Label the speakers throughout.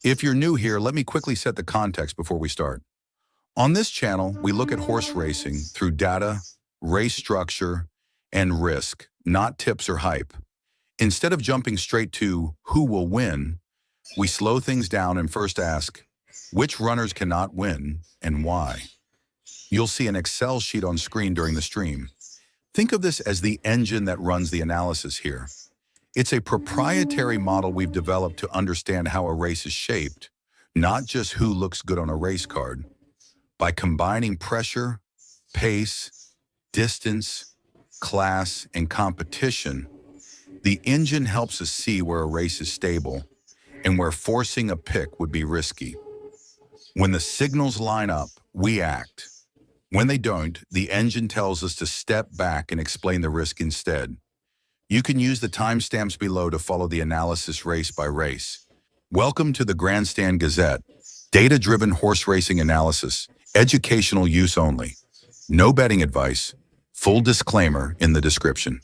Speaker 1: If you're new here, let me quickly set the context before we start. On this channel, we look at horse racing through data, race structure, and risk, not tips or hype. Instead of jumping straight to who will win, we slow things down and first ask, which runners cannot win and why? You'll see an Excel sheet on screen during the stream. Think of this as the engine that runs the analysis here. It's a proprietary model we've developed to understand how a race is shaped, not just who looks good on a race card. By combining pressure, pace, distance, class, and competition, the engine helps us see where a race is stable and where forcing a pick would be risky. When the signals line up, we act. When they don't, the engine tells us to step back and explain the risk instead. You can use the timestamps below to follow the analysis race by race. Welcome to the Grandstand Gazette, data-driven horse racing analysis, educational use only. No betting advice, full disclaimer in the description.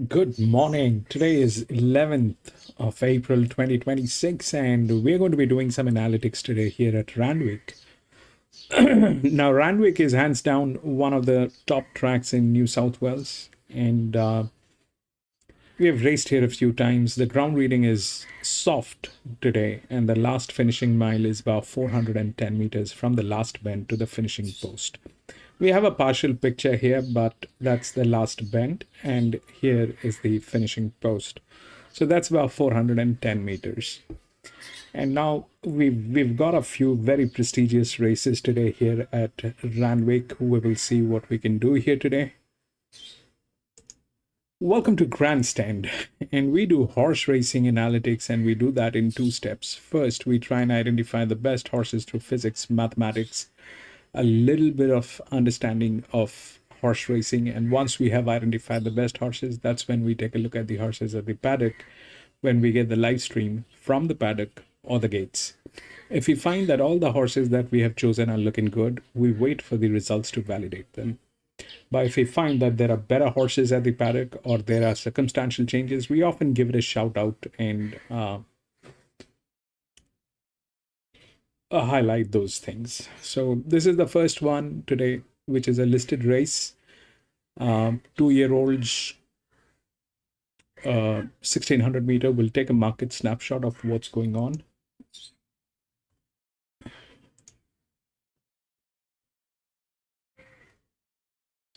Speaker 2: Good morning. Today is 11th of April 2026 and we're going to be doing some analytics today here at Randwick. Now Randwick is hands down one of the top tracks in New South Wales and we have raced here a few times. The ground reading is soft today and the last finishing mile is about 410 meters from the last bend to the finishing post. We have a partial picture here, but that's the last bend, and here is the finishing post. So that's about 410 meters. And now we've got a few very prestigious races today here at Randwick. We will see what we can do here today. Welcome to Grandstand, and we do horse racing analytics, and we do that in two steps. First, we try and identify the best horses through physics, mathematics, a little bit of understanding of horse racing, and once we have identified the best horses, that's when we take a look at the horses at the paddock when we get the live stream from the paddock or the gates. If we find that all the horses that we have chosen are looking good, we wait for the results to validate them. But if we find that there are better horses at the paddock or there are circumstantial changes, we often give it a shout out and highlight those things. So this is the first one today, which is a listed race. 2-year-olds, 1600 meter. We'll take a market snapshot of what's going on.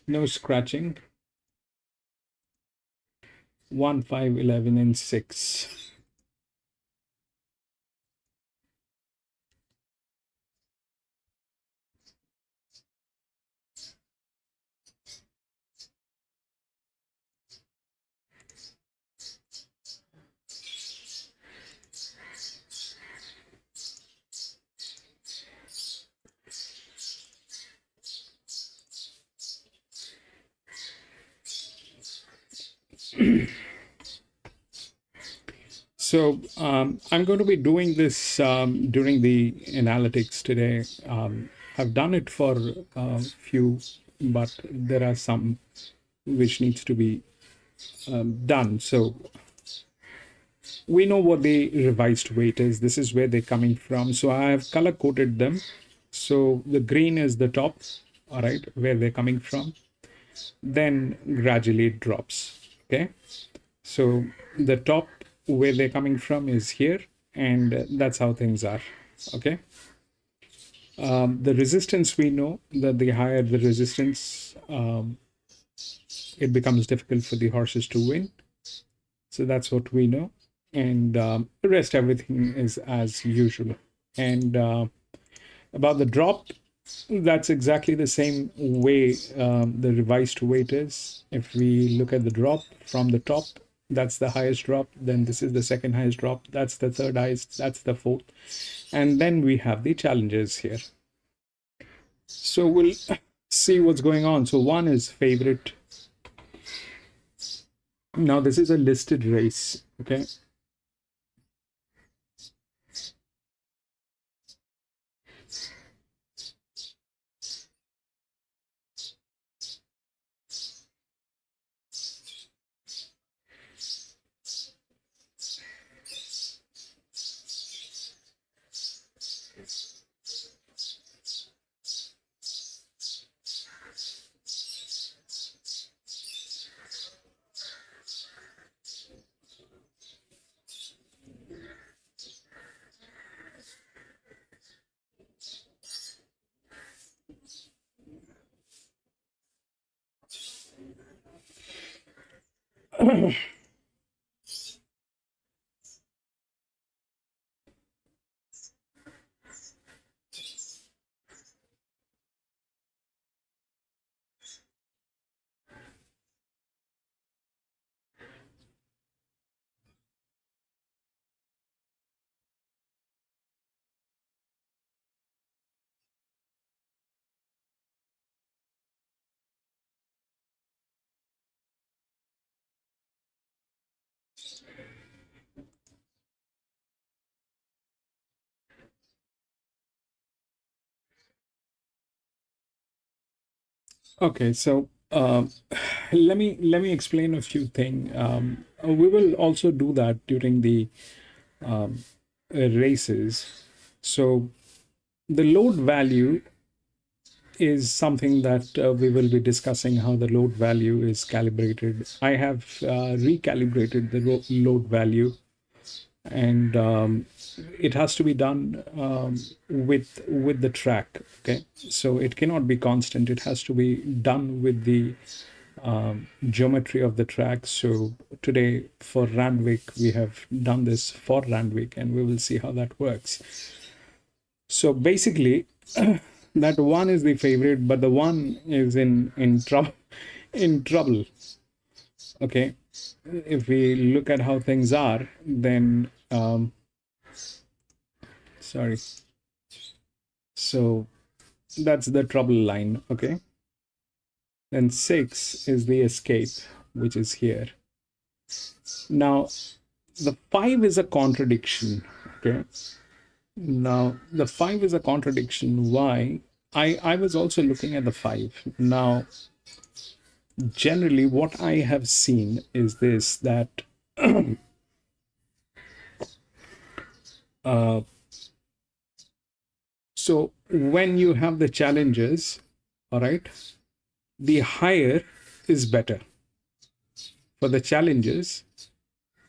Speaker 2: No scratching. 1, 5, 11, and 6. So I'm going to be doing this during the analytics today. I've done it for a few, but there are some which needs to be done. So we know what the revised weight is. This is where they're coming from. So I have color coded them. So the green is the top, all right, where they're coming from. Then gradually it drops. Okay. So the top where they're coming from is here, and that's how things are. Okay. The resistance, we know that the higher the resistance, it becomes difficult for the horses to win. So that's what we know. And the rest, everything is as usual. And about the drop, that's exactly the same way the revised weight is. If we look at the drop from the top, that's the highest drop. Then this is the second highest drop. That's the third highest. That's the fourth. And then we have the challenges here. So we'll see what's going on. So one is favorite. Now this is a listed race. Okay. Okay, so let me explain a few things. We will also do that during the races. So the load value is something that we will be discussing how the load value is calibrated. I have recalibrated the load value, and it has to be done with the track. Okay, so it cannot be constant. It has to be done with the geometry of the track. So today for Randwick, we have done this for Randwick, and we will see how that works. So basically, that one is the favorite, but the one is in trouble. In trouble. Okay, if we look at how things are, then sorry. So that's the trouble line. Okay. Then 6 is the escape, which is here. Now, the 5 is a contradiction. Okay. Now, the 5 is a contradiction. Why? I was also looking at the 5. Now, generally, what I have seen is this, that so when you have the challenges, all right, the higher is better. For the challenges,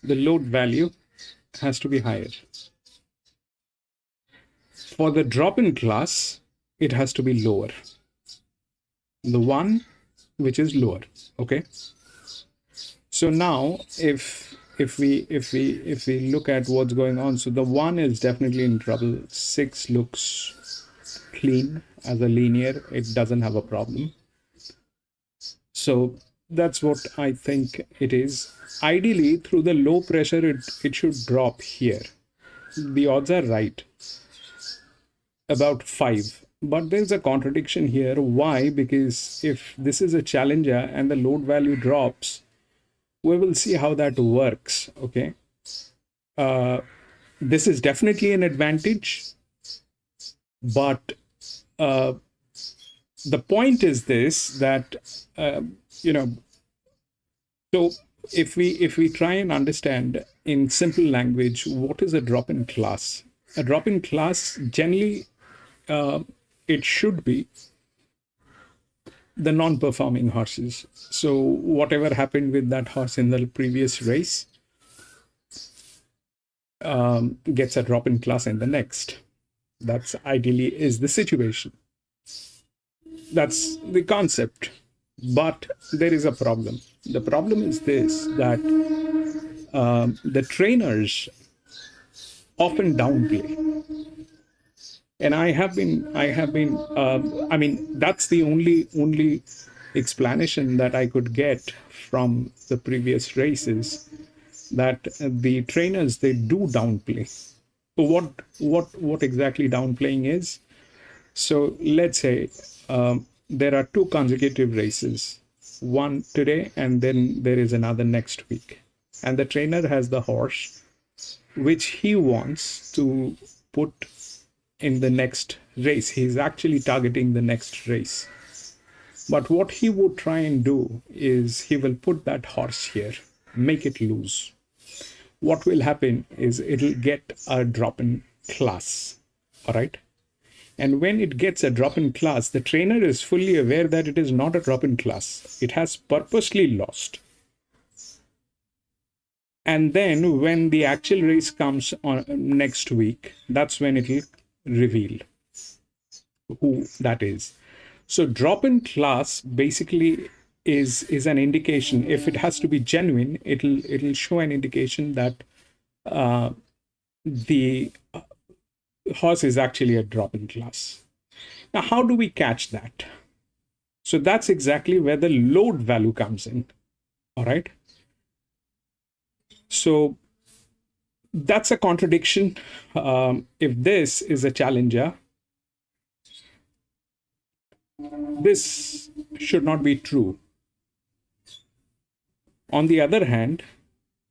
Speaker 2: the load value has to be higher. For the drop-in class, it has to be lower. The one which is lower. Okay. So now, if we look at what's going on, so the 1 is definitely in trouble. 6 looks clean as a linear. It doesn't have a problem. So that's what I think it is. Ideally, through the low pressure, it should drop here. The odds are right, about 5. But there's a contradiction here. Why? Because if this is a challenger and the load value drops, we will see how that works. Okay. This is definitely an advantage, but the point is this, that so if we try and understand in simple language, what is a drop-in class? A drop-in class, generally, it should be the non-performing horses. So whatever happened with that horse in the previous race gets a drop-in class in the next. That's ideally is the situation. That's the concept. But there is a problem. The problem is this, that the trainers often downplay. And I mean, that's the only explanation that I could get from the previous races, that the trainers, they do downplay. So what exactly downplaying is? So let's say there are 2 consecutive races, one today and then there is another next week, and the trainer has the horse which he wants to put in the next race. He's actually targeting the next race. But what he would try and do is he will put that horse here, make it loose. What will happen is it'll get a drop-in class. All right. And when it gets a drop-in class, the trainer is fully aware that it is not a drop-in class. It has purposely lost. And then when the actual race comes on next week, that's when it will reveal who that is. So drop-in class basically is an indication. If it has to be genuine, it'll show an indication that the horse is actually a drop-in class. Now, how do we catch that? So that's exactly where the load value comes in. All right. So that's a contradiction. If this is a challenger, this should not be true. On the other hand,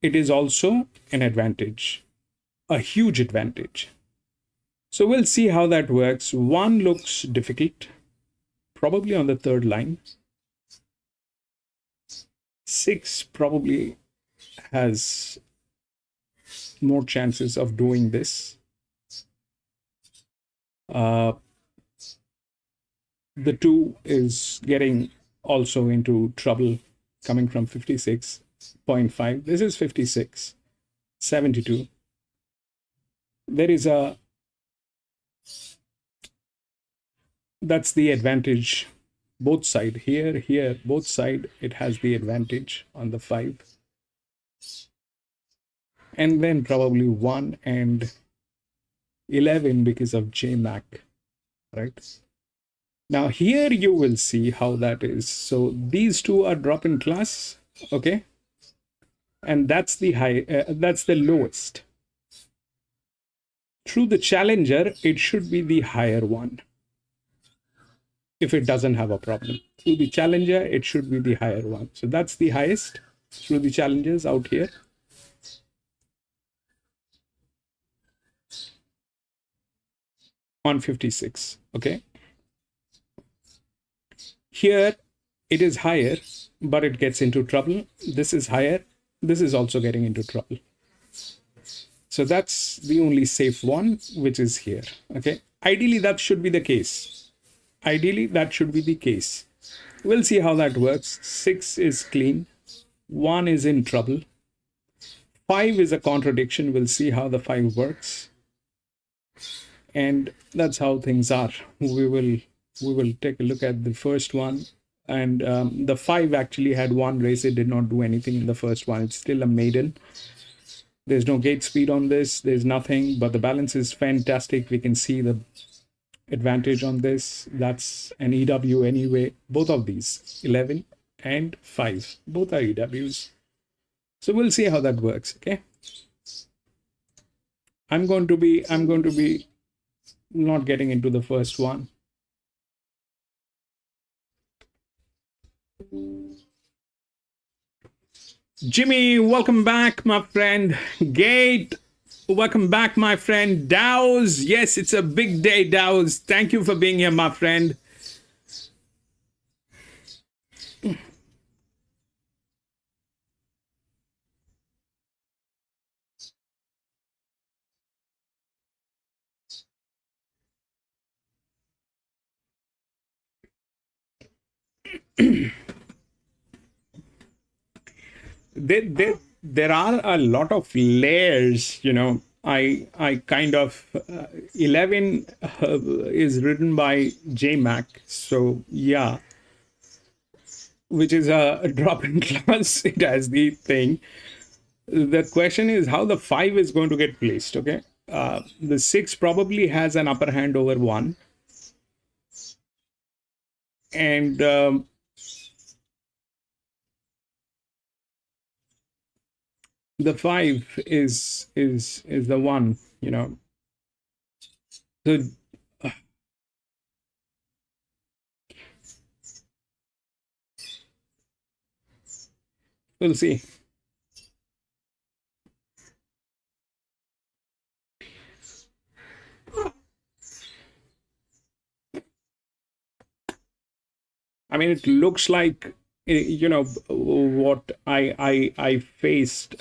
Speaker 2: it is also an advantage, a huge advantage. So we'll see how that works. One looks difficult, probably on the third line. 6 probably has more chances of doing this. The 2 is getting also into trouble, coming from 56.5. This is 56, 72. There is that's the advantage, both side, here, both side, it has the advantage on the 5. And then probably 1 and 11 because of JMac, right? Now here you will see how that is. So these 2 are drop-in class, okay? And that's the that's the lowest. Through the challenger, it should be the higher one. If it doesn't have a problem. Through the challenger, it should be the higher one. So that's the highest through the challengers out here. On 56, okay? Here, it is higher, but it gets into trouble. This is higher. This is also getting into trouble. So that's the only safe one, which is here, okay? Ideally, that should be the case. Ideally, that should be the case. We'll see how that works. 6 is clean. 1 is in trouble. 5 is a contradiction. We'll see how the 5 works. And that's how things are. We will take a look at the first one. And the 5 actually had 1 race. It did not do anything in the first one. It's still a maiden. There's no gate speed on this. There's nothing, but the balance is fantastic. We can see the advantage on this. That's an EW anyway. Both of these, 11 and 5, both are EWs. So we'll see how that works, okay? I'm going to be not getting into the first one. Jimmy, welcome back, my friend. Gate, welcome back, my friend. Dows, yes, it's a big day, Dows. Thank you for being here, my friend. There are a lot of layers, you know. I kind of 11 is written by JMac, so yeah, which is a drop-in class. It has the thing. The question is how the 5 is going to get placed. Okay, the 6 probably has an upper hand over 1, and the 5 is the one, you know. So we'll see. I mean, it looks like, you know, what I faced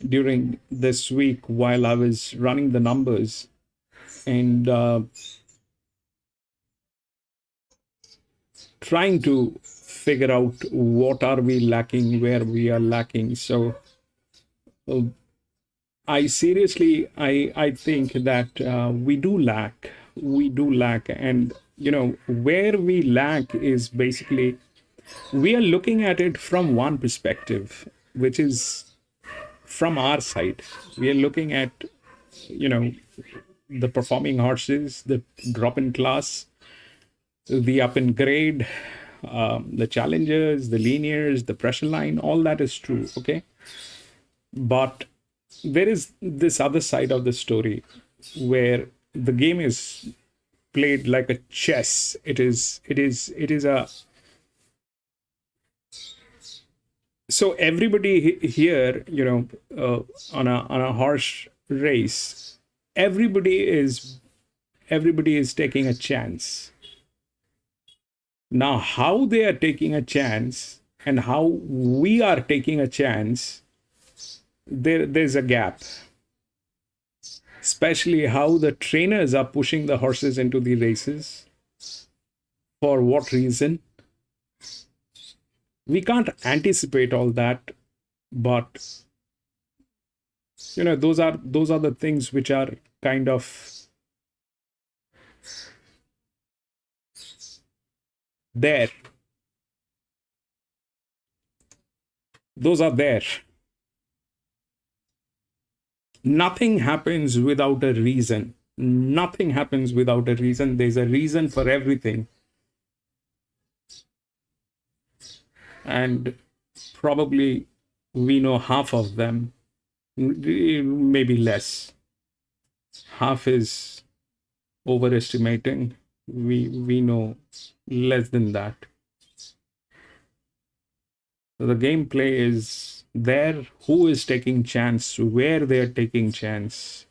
Speaker 2: during this week while I was running the numbers, and trying to figure out what are we lacking, where we are lacking. So I seriously, I think that we do lack, and you know, where we lack is basically we are looking at it from one perspective, which is from our side. We are looking at, you know, the performing horses, the drop in class, the up in grade, the challengers, the linears, the pressure line, all that is true, okay? But there is this other side of the story where the game is played like a chess. It is a so everybody here, on a horse race, everybody is taking a chance. Now, how they are taking a chance and how we are taking a chance, there's a gap. Especially how the trainers are pushing the horses into the races. For what reason? We can't anticipate all that, but those are the things which are kind of there. Those are there. Nothing happens without a reason. Nothing happens without a reason. There's a reason for everything. And probably we know half of them, maybe less. Half is overestimating. We know less than that. So the gameplay is there. Who is taking chance? Where they are taking chance?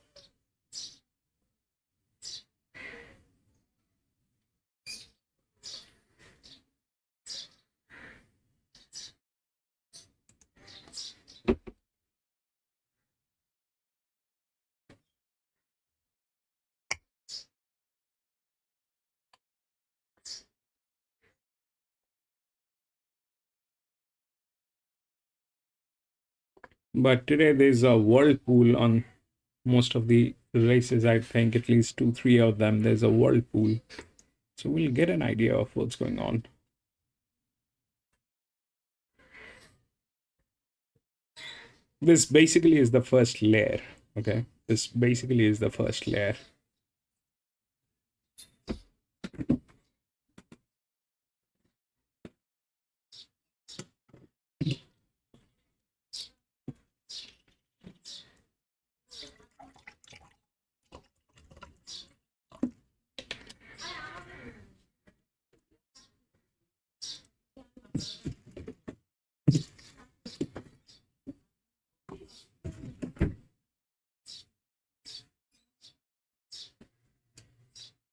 Speaker 2: But today there's a whirlpool on most of the races. I think at least 2, 3 of them. There's a whirlpool, so we'll get an idea of what's going on. This basically is the first layer. Okay, this basically is the first layer.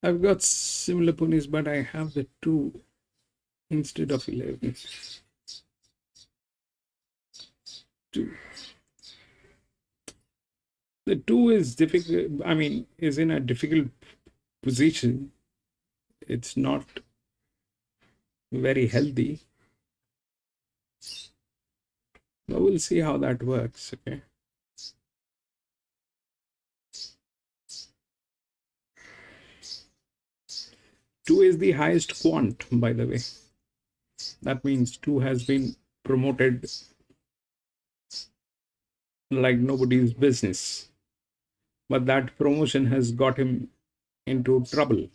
Speaker 2: I've got similar ponies, but I have the 2 instead of 11. 2. The 2 is difficult. I mean, is in a difficult position. It's not very healthy. But we'll see how that works. Okay. Two is the highest quant, by the way. That means 2 has been promoted like nobody's business. But that promotion has got him into trouble.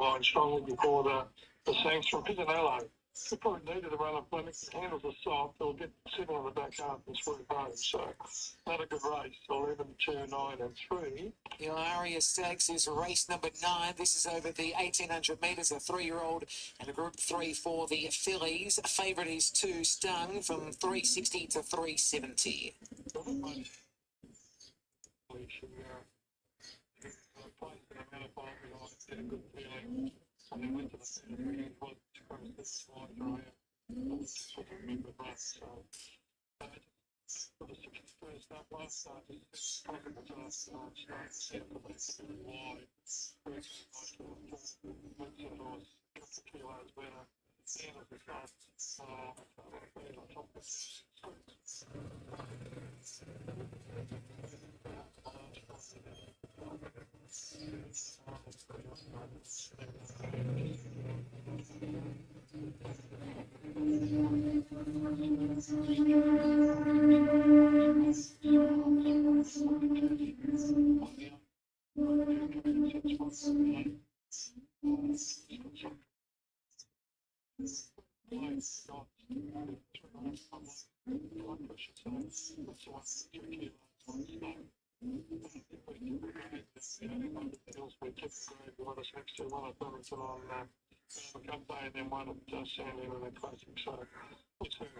Speaker 3: line strongly before the sanction. Here's an ally. You probably needed a run up clinic. The handles are soft. They'll get sitting on the back half and sweep home. So, not a good race. 11, 2, 9, and 3.
Speaker 4: The Ilaria Stakes is race number 9. This is over the 1,800 metres, a 3-year-old and a group 3 for the fillies. Favourite is 2 Stung from 360 to 370.
Speaker 3: And they went to the field. For the 61st up last start, it's possible to start very wide. First horse, couple of kilos better. And as it starts, being on top of and then one at Sandy and then Classic. So it's going to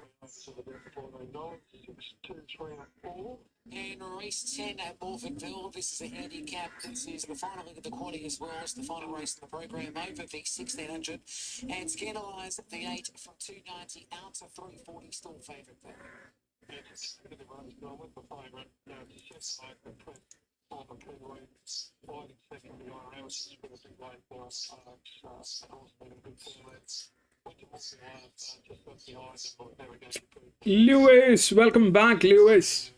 Speaker 3: the before they know it. 6, 2, 3, and 4.
Speaker 4: And race 10 at Morfordville. This is a handicap. This is the final leg of the quaddy as well as the final race in the program over the 1600. And scandalise the 8 from 290 out to 340, still favourite there.
Speaker 3: Yeah, it's a competitive race. I went the favourite. It's just like the Autumn Carnival. Fighting second behind Randwick. It's been a big late for us. It's been a good form. Went to Morfordville just left behind and we'll never go to
Speaker 2: Lewis, welcome back, Lewis.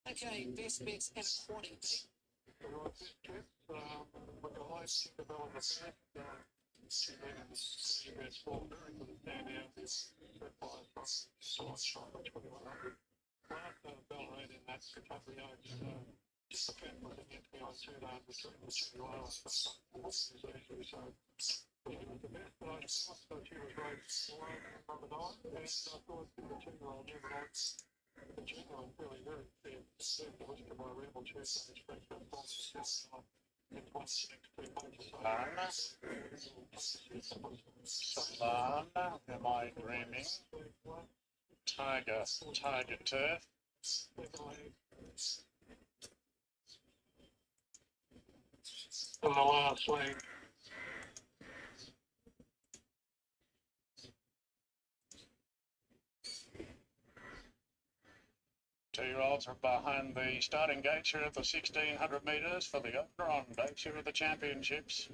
Speaker 4: Okay, best bets and quaddy.
Speaker 5: Am I dreaming? Tiger turf.
Speaker 3: In the last leg.
Speaker 5: Two-year-olds are behind the starting gates here at the 1600 metres for the opener on day 2 of the championships.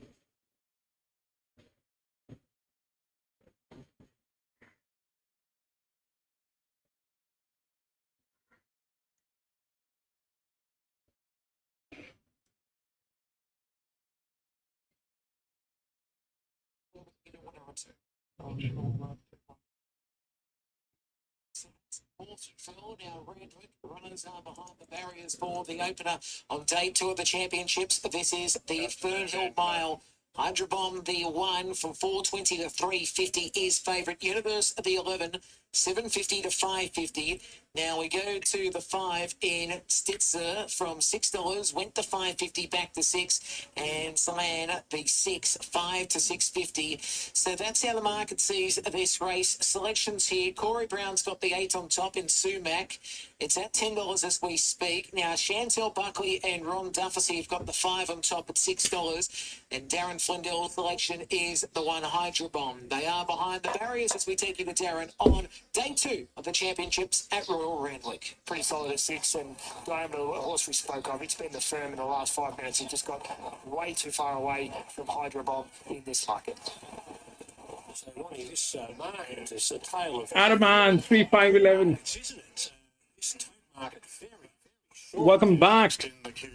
Speaker 4: Now Randwick runners are behind the barriers for the opener on day 2 of the championships. This is the Fernhill Mile. Hydro Bomb, the 1 from 420 to 350 is favourite. Universe, the 11, 750 to 550. Now we go to the 5 in Stitzer from $6, went to 550, back to 6, and Salan, the 6, 5 to 650. So that's how the market sees this race. Selections here. Corey Brown's got the 8 on top in Sumac. It's at $10 as we speak. Now Chantel Buckley and Ron Dufficy have got the 5 on top at $6, and Darren Flindell's selection is the 1 Hydro Bomb. They are behind the barriers as we take you to Darren on day 2 of the championships at Royal Randwick.
Speaker 6: Pretty solid at 6, and going over to the horse we spoke of, it's been the firm in the last 5 minutes. He just got way too far away from Hydro Bomb in this market.
Speaker 7: So, Ronnie, this market is a tale of...
Speaker 2: Adaman, 3511.
Speaker 7: Isn't it? This market very short.
Speaker 2: Welcome back.
Speaker 5: In the queue.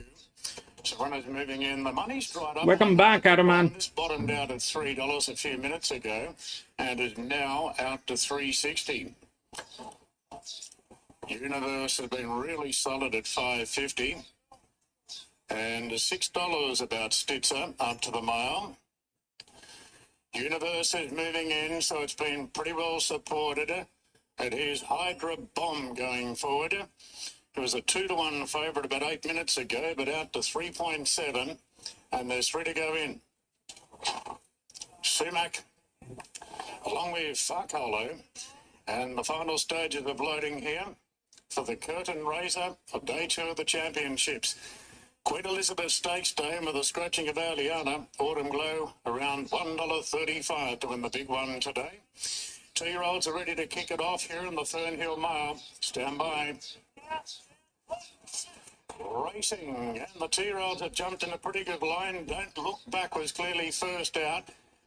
Speaker 5: So runners moving in. The money's dried up.
Speaker 2: Welcome back, Adaman.
Speaker 5: This bottomed out at $3 a few minutes ago and is now out to $3.60. Universe has been really solid at $5.50. And $6 about Stitzer up to the mile. Universe is moving in, so it's been pretty well supported. It is Hydra Bomb going forward. It was a 2-1 favourite about 8 minutes ago, but out to 3.7, and there's 3 to go in. Sumac, along with Farcolo, and the final stages of loading here for the curtain raiser of day 2 of the championships. Queen Elizabeth Stakes Day with a scratching of Aliana, Autumn Glow, around $1.35 to win the big one today. 2-year-olds are ready to kick it off here in the Fernhill Mile. Stand by. Racing, and the 2-year-olds have jumped in a pretty good line. Don't Look Back was clearly first out.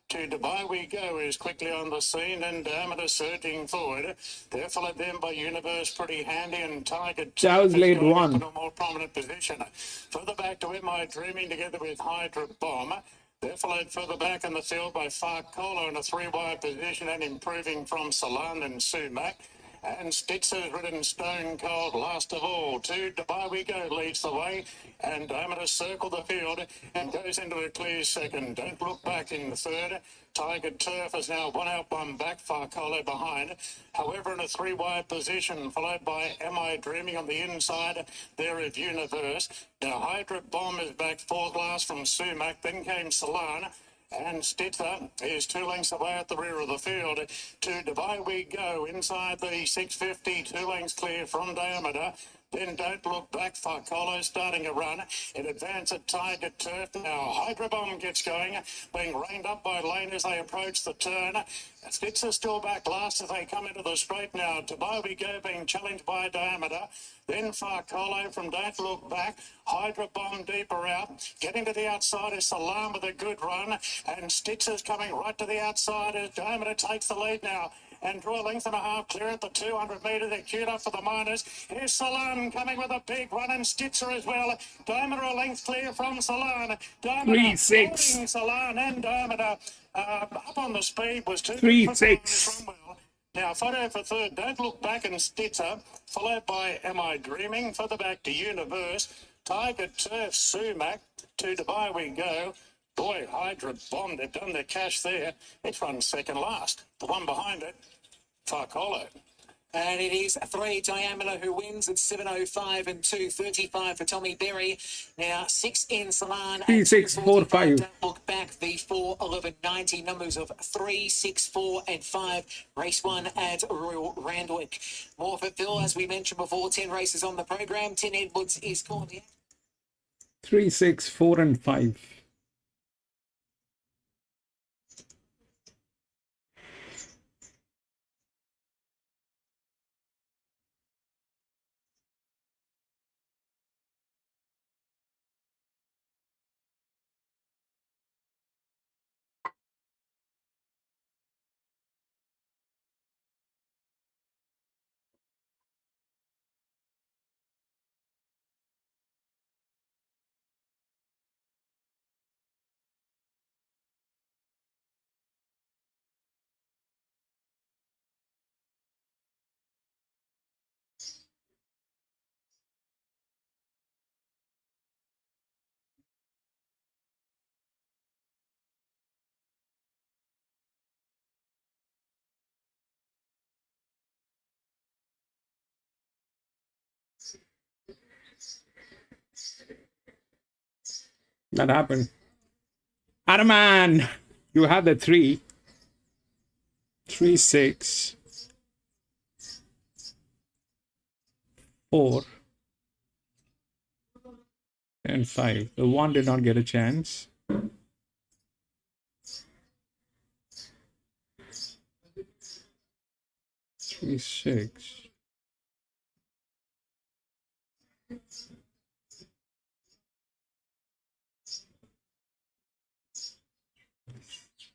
Speaker 5: To Dubai We Go is quickly on the scene, and Diameter surging forward. They're followed then by Universe Pretty Handy and Tiger.
Speaker 2: That was late one.
Speaker 5: In a more prominent position. Further back to Am I Dreaming together with Hydra Bomb. They're followed further back in the field by Farcolo in a 3-wide position and improving from Salan and Sumac. And Stitzer's ridden Stone Cold last of all. To Dubai We Go leads the way, and Diameter circle the field and goes into a clear second. Don't Look Back in the third. Tiger Turf is now 1 out, 1 back, Farcolo behind. However, in a 3-wide position, followed by Am I Dreaming on the inside there of Universe. Now Hydra Bomb is back 4th last from Sumac, then came Salan. And Stitzer is 2 lengths away at the rear of the field. To Dubai We Go inside the 650, 2 lengths clear from Diameter. Then Don't Look Back, Farcolo starting a run. In advance at Tiger Turf. Now Hydra Bomb gets going, being reined up by Lane as they approach the turn. Stitzer still back last as they come into the straight now. Dubai We Go being challenged by Diameter. Then Farcolo from Don't Look Back. Hydra Bomb deeper out. Getting to the outside is Salam with a good run. And Stitzer's coming right to the outside as Diameter takes the lead now. And draw a length and a half clear at the 200 metre. They're queued up for the minors. Here's Salan coming with a big run, and Stitzer as well. Diameter a length clear from Salan. Diameter
Speaker 2: 3-6.
Speaker 5: Salan and Diameter up on the speed was
Speaker 2: 3-6.
Speaker 5: Now, photo for third, Don't Look Back and Stitzer, followed by Am I Dreaming, further back to Universe, Tiger Turf, Sumac, to Dubai We Go. Boy, Hydra Bomb, they've done their cash there. It's run second last. The one behind it, Farcolo.
Speaker 4: And it is 3 Diameter who wins at 7:05 and 2:35 for Tommy Berry. Now 6 in Salan.
Speaker 2: 3-6-4-5.
Speaker 4: Don't Look Back, the 4:11.90 numbers of 3, 6, 4, and 5. Race 1 at Royal Randwick. Morphettville, as we mentioned before, 10 races on the program. 10 Edwards is called in.
Speaker 2: 3, 6, 4, and 5. That happened. Araman, you have the 3. 3, 6, 4, and 5. The 1 did not get a chance. 3, 6.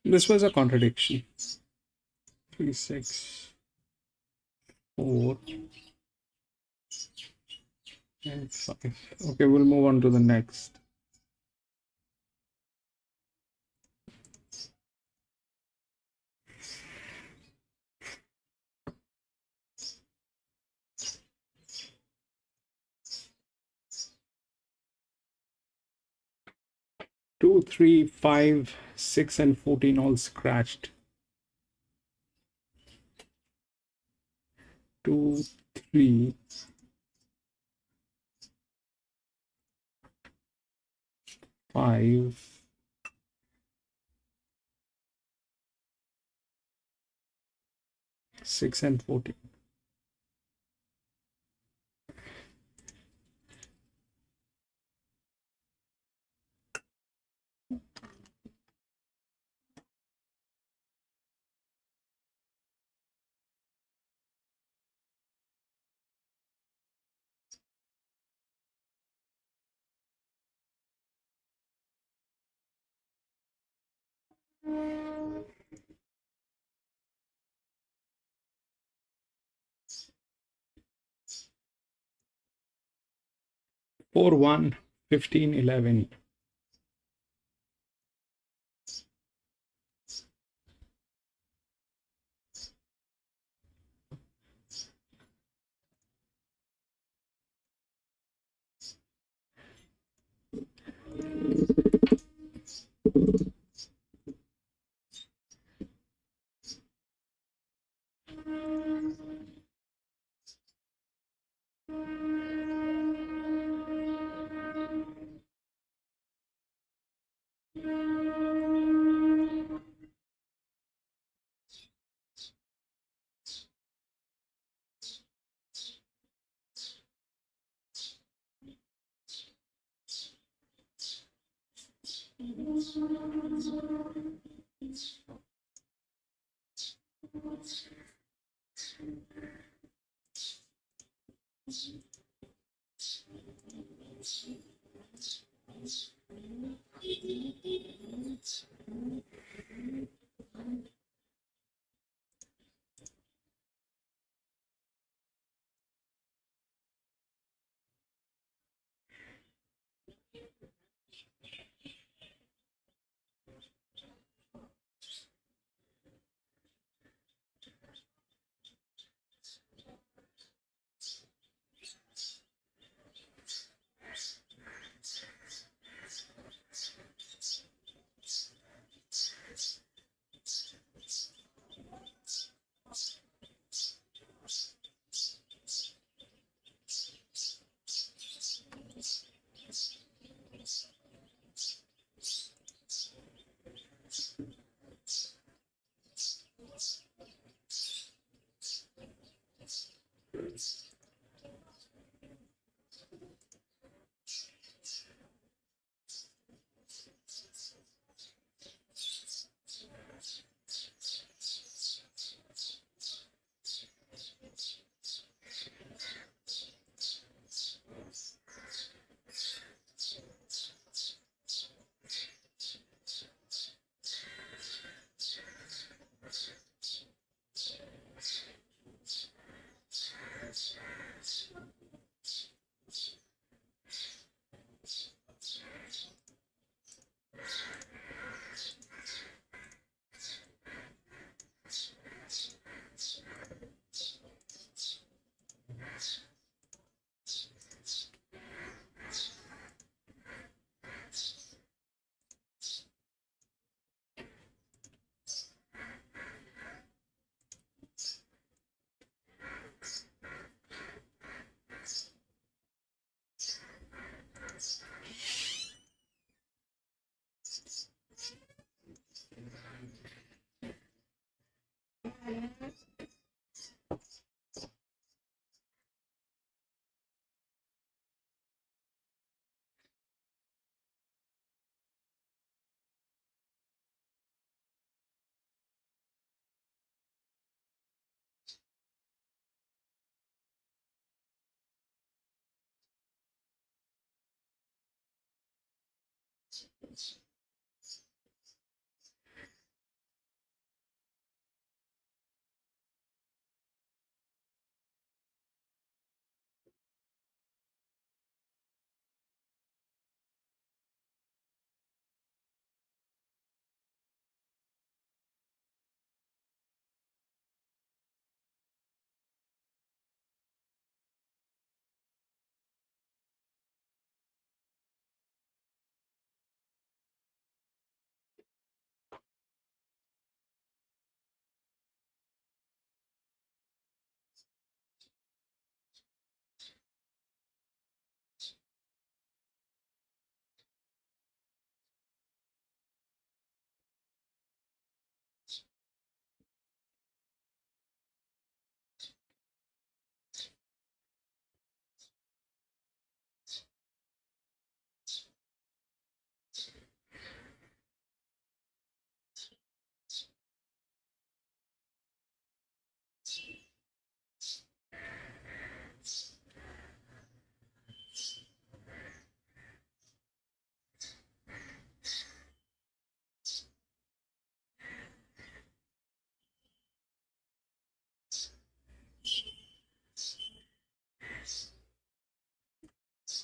Speaker 2: This was a contradiction. 3, 6, 4, and 5. Okay, we'll move on to the next. Two, 3, 5, 6 and 14 all scratched. 2, 3, 5, 6 and 14. Four, 1, 15, 11.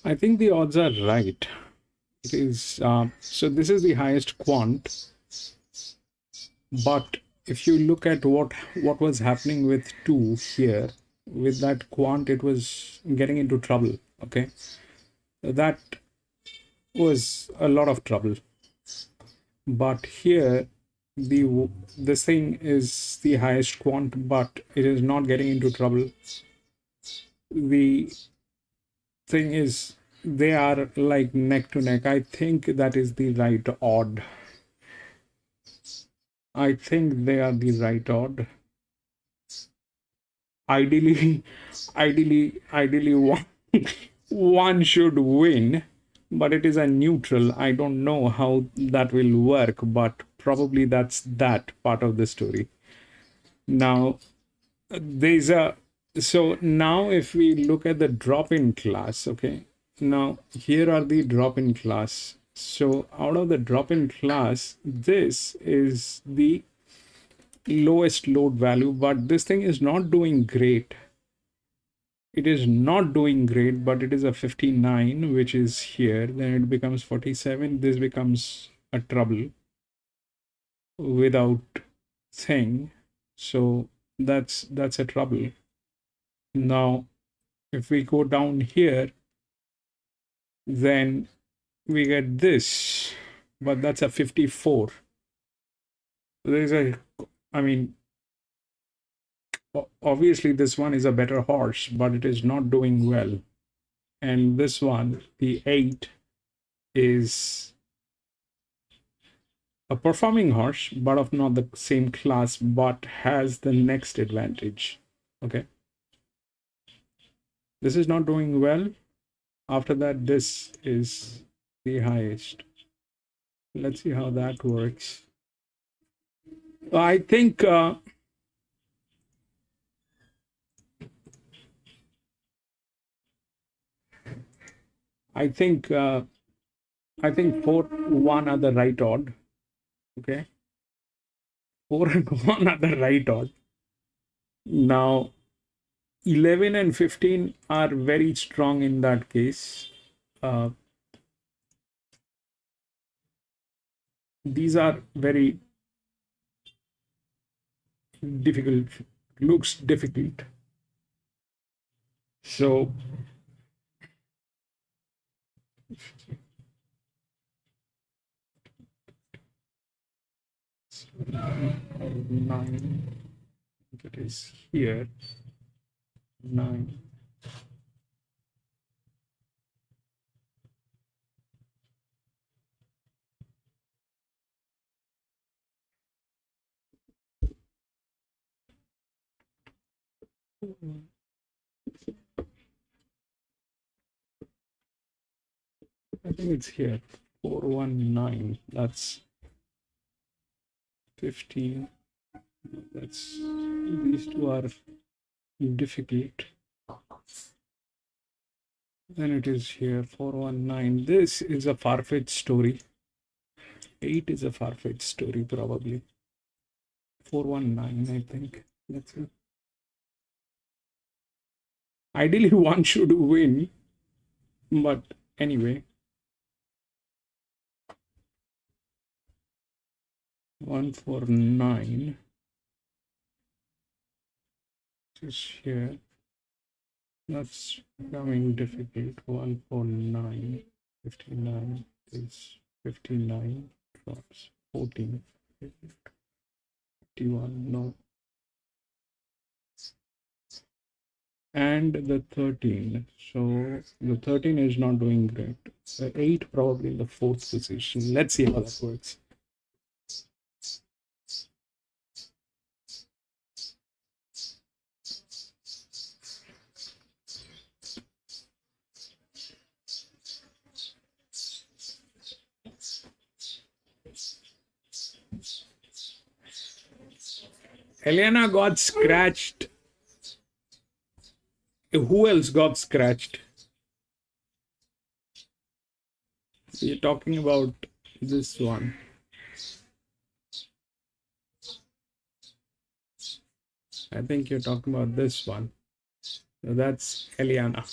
Speaker 2: I think the odds are right. It is, so this is the highest quant, but if you look at what was happening with 2 here, with that quant, it was getting into trouble, okay? That was a lot of trouble. But here, this thing is the highest quant, but it is not getting into trouble. The thing is, they are like neck to neck. I think that is the right odd. I think they are the right odd. Ideally, ideally, one should win, but it is a neutral. I don't know how that will work, but probably that's that part of the story. Now, there's a so now if we look at the drop-in class, okay, now here are the drop-in class. So out of the drop-in class, this is the lowest load value, but this thing is not doing great. It is not doing great, but it is a 59, which is here. Then it becomes 47. This becomes a trouble without thing. So that's a trouble. Now, if we go down here, then we get this, but that's a 54. There's a, I mean, obviously this one is a better horse, but it is not doing well. And this one, the 8, is a performing horse, but of not the same class, but has the next advantage. Okay. This is not doing well. After that, this is the highest. Let's see how that works. I think I think 4, 1 are the right odd. Okay. 4 and 1 are the right odd. Now 11 and 15 are very strong in that case. These are very difficult, looks difficult. So nine, it is here, 9. I think it's here, 419. That's 15. That's, these two are difficult. Then it is here, 419. This is a far-fetched story. 8 is a far-fetched story, probably. 419, I think. That's it. Ideally, one should win, but anyway. 149 is here. That's becoming difficult. 149, 59 is 59, drops 14, 51, no. And the 13. So the 13 is not doing great. The 8 probably in the 4th position. Let's see how that works. Elena got scratched. Who else got scratched? You're talking about this one. I think you're talking about this one. So that's Eliana.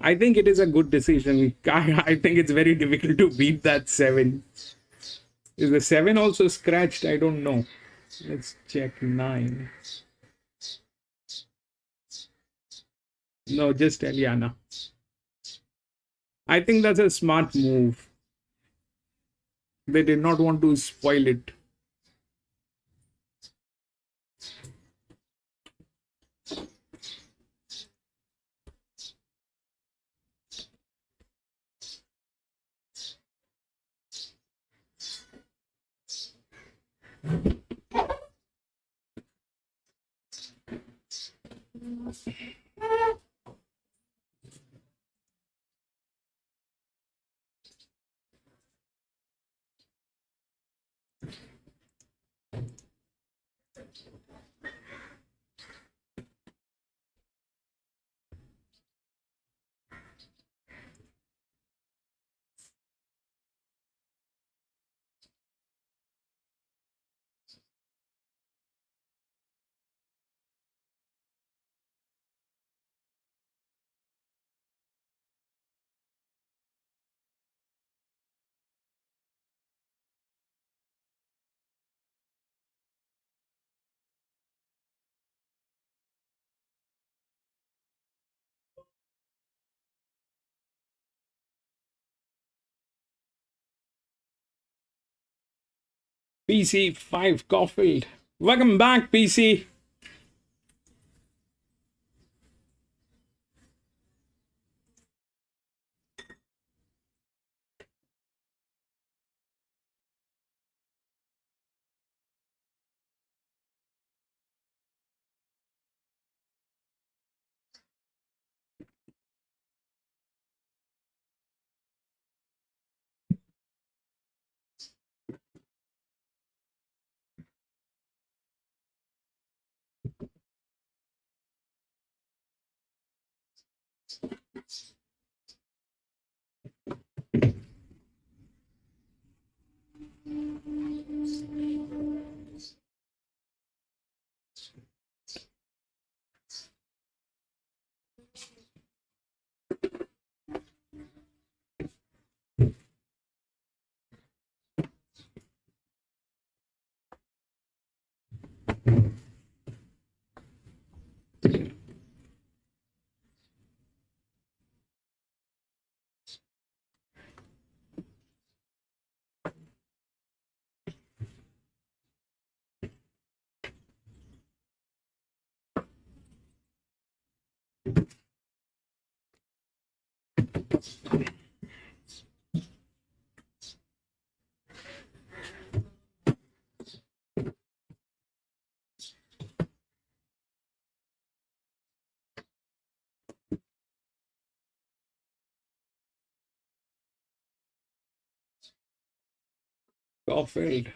Speaker 2: I think it is a good decision. I think it's very difficult to beat that 7. Is the 7 also scratched? I don't know. Let's check 9. No, just Eliana. I think that's a smart move. They did not want to spoil it. PC 5 Caulfield. Welcome back, PC. Caulfield.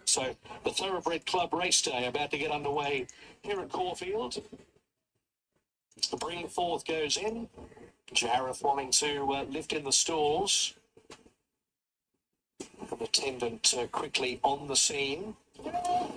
Speaker 4: So the Thoroughbred Club race day about to get underway here at Caulfield. Bring Forth goes in. Jareth wanting to lift in the stalls. An attendant quickly on the scene.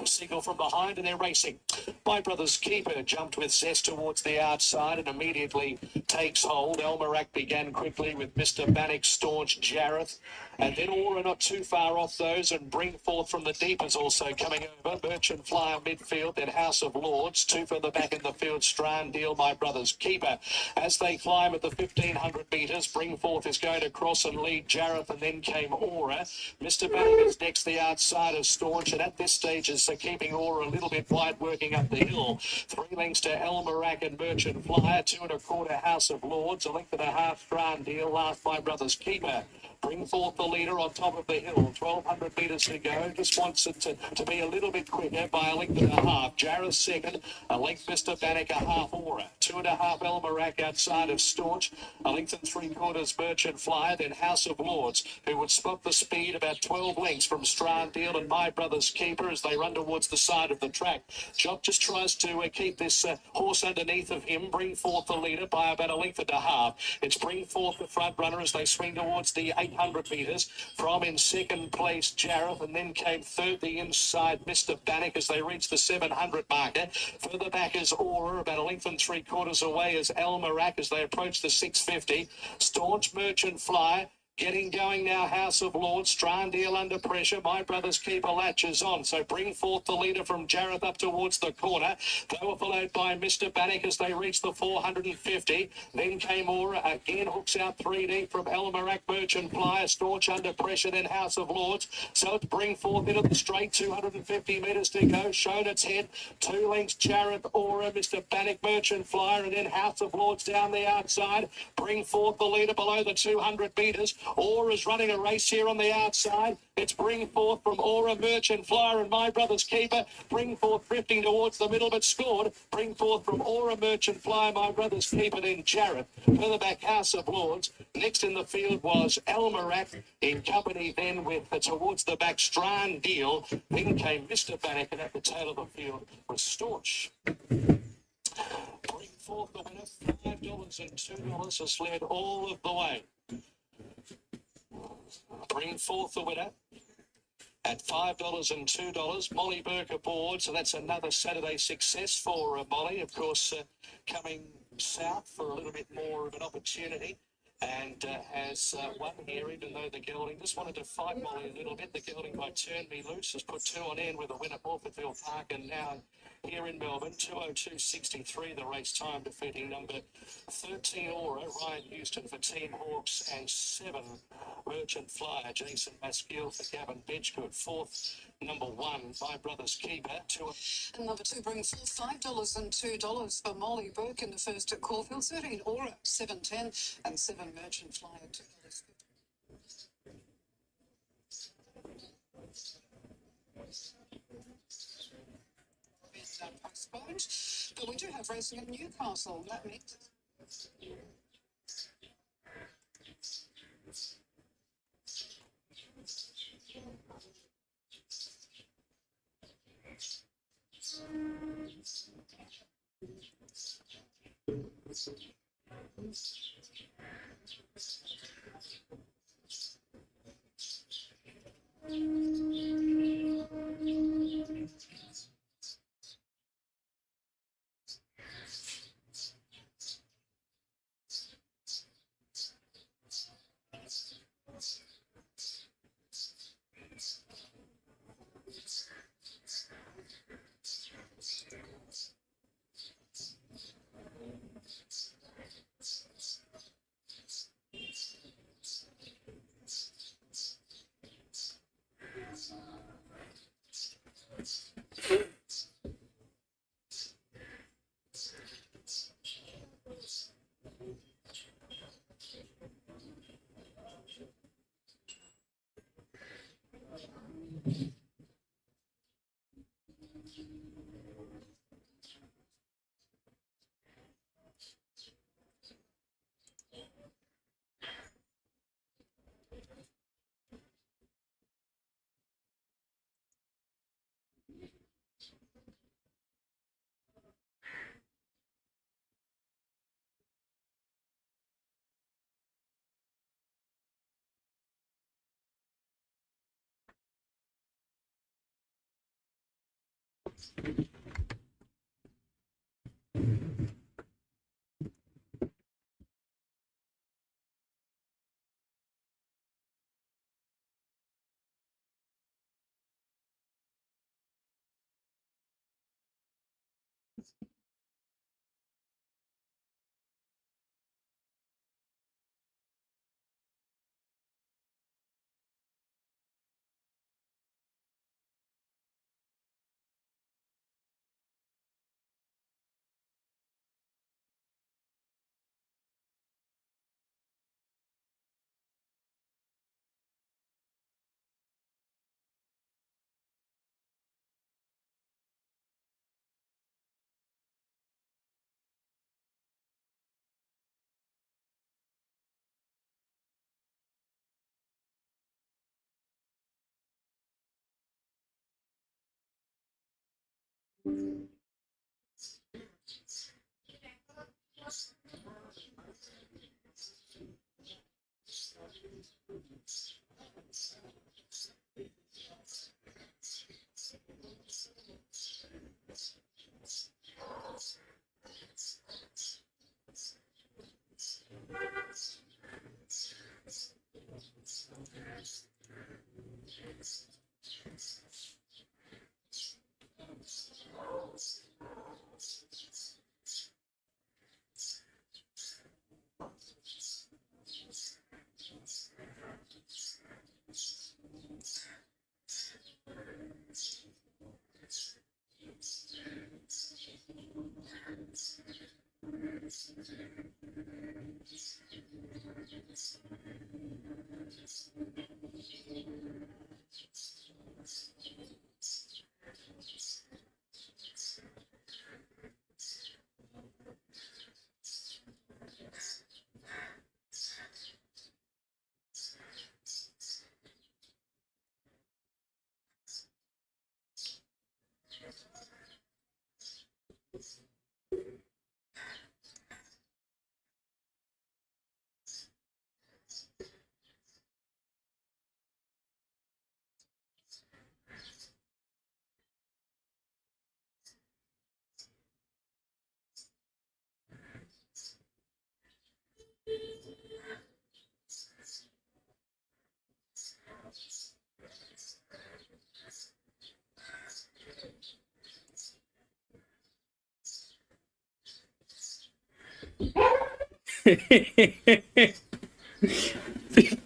Speaker 4: Signal from behind and they're racing. My Brother's Keeper jumped with zest towards the outside and immediately takes hold. Elmerac began quickly with Mr. Bannock, Staunch, Jareth. And then Aura not too far off those, and Bring Forth from the deep is also coming over. Merchant Flyer midfield, then House of Lords. 2 further back in the field, Strand Deal, My Brother's Keeper. As they climb at the 1,500 metres, Bring Forth is going to cross and lead Jareth, and then came Aura. Mr. Bannock is next, the outside of Staunch, and at this stage is keeping Aura a little bit wide, working up the hill. 3 lengths to Elmerac and Merchant Flyer, 2 1/4 House of Lords, a length and a half Strand Deal, last My Brother's Keeper. Bring forth the leader on top of the hill. 1,200 metres to go. Just wants it to be a little bit quicker by a length and a half. Jarrah second. A length Mr. Bannock, a half Aura. 2.5 Elmarac outside of Staunch. A length and 3/4 Merchant Flyer. Then House of Lords, who would spot the speed about 12 lengths from Strandale and My Brother's Keeper as they run towards the side of the track. Jock just tries to keep this horse underneath of him. Bring forth the leader by about a length and a half. It's Bring Forth the front runner as they swing towards the 800 metres. From in second place, Jareth, and then came third the inside Mr. Bannock as they reached the 700 marker. Further back is Aura, about a length and 3/4 away as Elmarac as they approach the 650. Staunch Merchant Fly. Getting going now, House of Lords. Strandale under pressure. My Brother's Keeper latches on. So Bring Forth the leader from Jareth up towards the corner. They were followed by Mr. Bannock as they reached the 450. Then came Aura. Again hooks out 3 deep from Elmarac Merchant Flyer. Staunch under pressure. Then House of Lords. So it's Bring Forth into the straight. 250 metres to go. Shown its head. 2 lengths Jareth, Aura, Mr. Bannock Merchant Flyer. And then House of Lords down the outside. Bring Forth the leader below the 200 metres. Aura's running a race here on the outside. It's Bring Forth from Aura, Merchant Flyer and My Brother's Keeper. Bring Forth drifting towards the middle but scored. Bring Forth from Aura, Merchant Flyer, My Brother's Keeper, then Jareth. Further back, House of Lords. Next in the field was Elmarac in company then with towards the back Strandale. Then came Mr. Bannock and at the tail of the field was Staunch. Bring Forth the winner. $5 and $2 has led all of the way. Bring Forth the winner at $5 and $2. Molly Burke aboard, so that's another Saturday success for Molly. Of course, coming south for a little bit more of an opportunity and has won here, even though the gelding just wanted to fight Molly a little bit. The gelding by Turn Me Loose has put 2 on end with a win at Morphettville Park, and now here in Melbourne, 2:02.63 the race time, defeating number 13 Aura, Ryan Houston for Team Hawks, and 7 Merchant Flyer, Jason Maskill for Gavin Bedgegood. 4th, number 1, My Brother's Keeper.
Speaker 8: And number 2 Bring Forth $5 and $2 for Molly Burke in the first at Caulfield. 13 Aura, 7.10, and 7 Merchant Flyer, $2.50. Postponed, but we do have racing at Newcastle. That means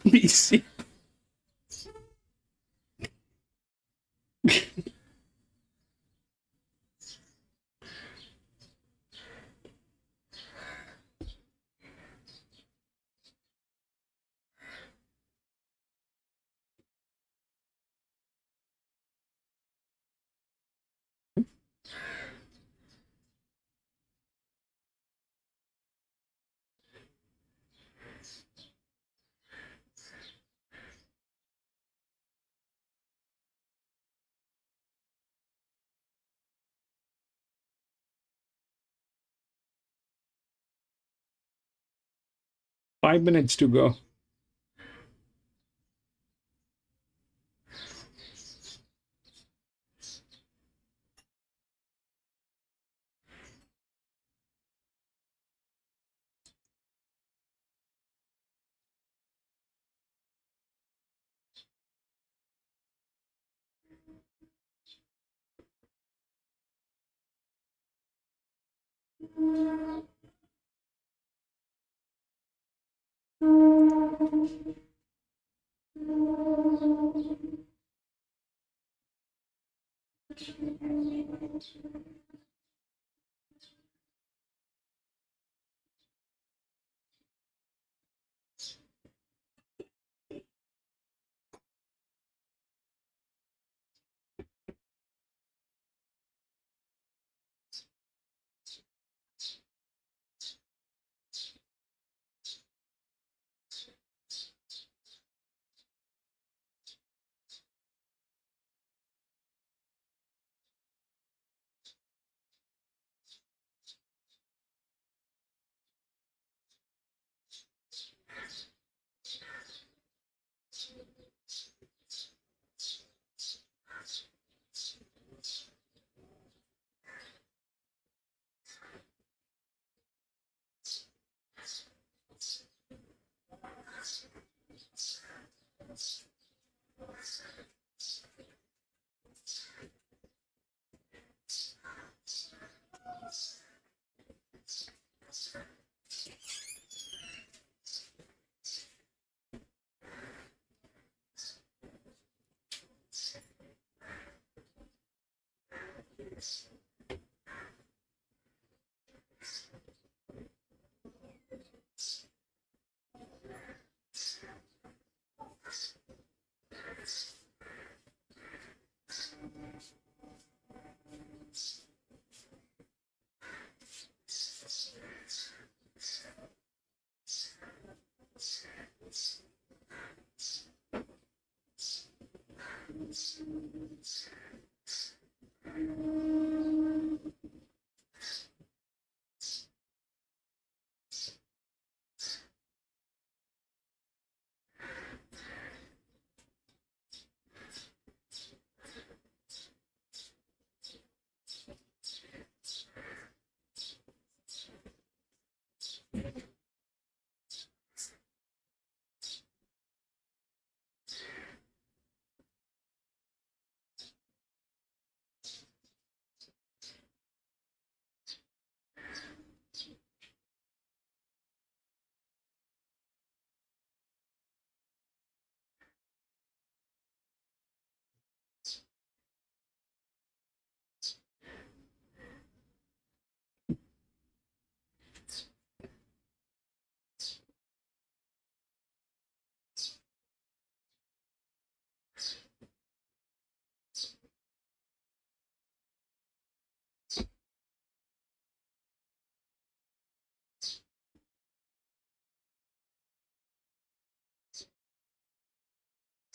Speaker 2: BC. 5 minutes to go.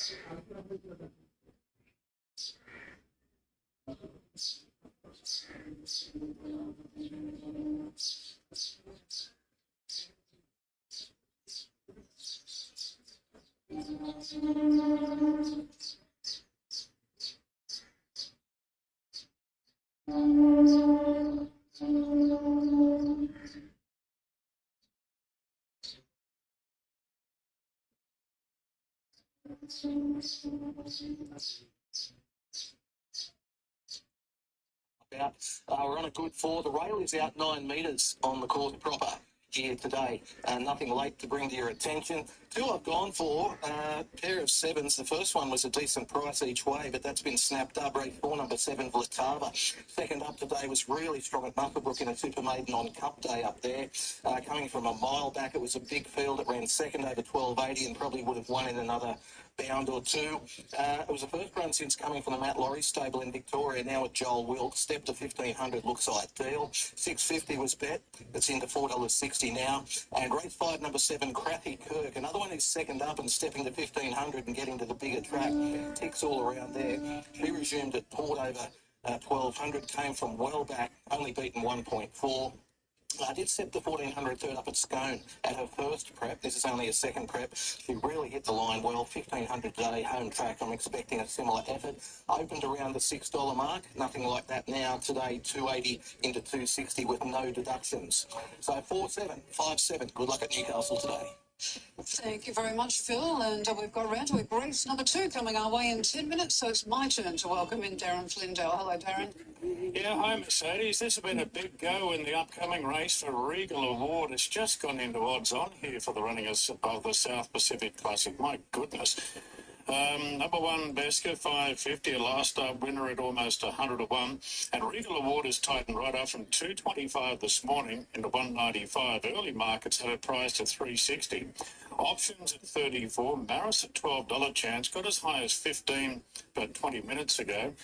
Speaker 4: We're on a good four. The rail is out 9 metres on the course proper here today. Nothing late to bring to your attention. Two I've gone for, pair of sevens. The first one was a decent price each way, but that's been snapped up. Race 4, number 7, Vlatava. Second up today was really strong at Mucklebrook in a Super Maiden on Cup Day up there. Coming from a mile back, it was a big field. It ran second over 12.80 and probably would have won in another bound or two. It was the first run since coming from the Matt Laurie stable in Victoria, now at Joel Wilkes. Step to 1,500 looks ideal. 6.50 was bet. It's into $4.60 now. And race 5, number 7, Crappy Kirk. Another one is second up and stepping to 1,500 and getting to the bigger track. Ticks all around there. She resumed at Port over 1,200, came from well back, only beaten 1.4. I did set the 1,400 third up at Scone at her first prep. This is only a second prep. She really hit the line well. 1,500 today, home track. I'm expecting a similar effort. Opened around the $6 mark. Nothing like that now. Today, 280 into 260 with no deductions. So 4-7, 5-7. Good luck at Newcastle today.
Speaker 8: Thank you very much, Phil. And we've got Randwick race number 2 coming our way in 10 minutes. So it's my turn to welcome in Darren Flindale. Hello, Darren.
Speaker 5: Yeah, hi Mercedes. This has been a big go in the upcoming race for Regal Award. It's just gone into odds on here for the running of the South Pacific Classic. My goodness. Number 1, Beska, 550, a last start winner at almost 100 to 1. And Regal Award has tightened right up from 225 this morning into 195. Early markets have it priced at 360. Options at 34. Maris at $12 chance, got as high as 15 about 20 minutes ago.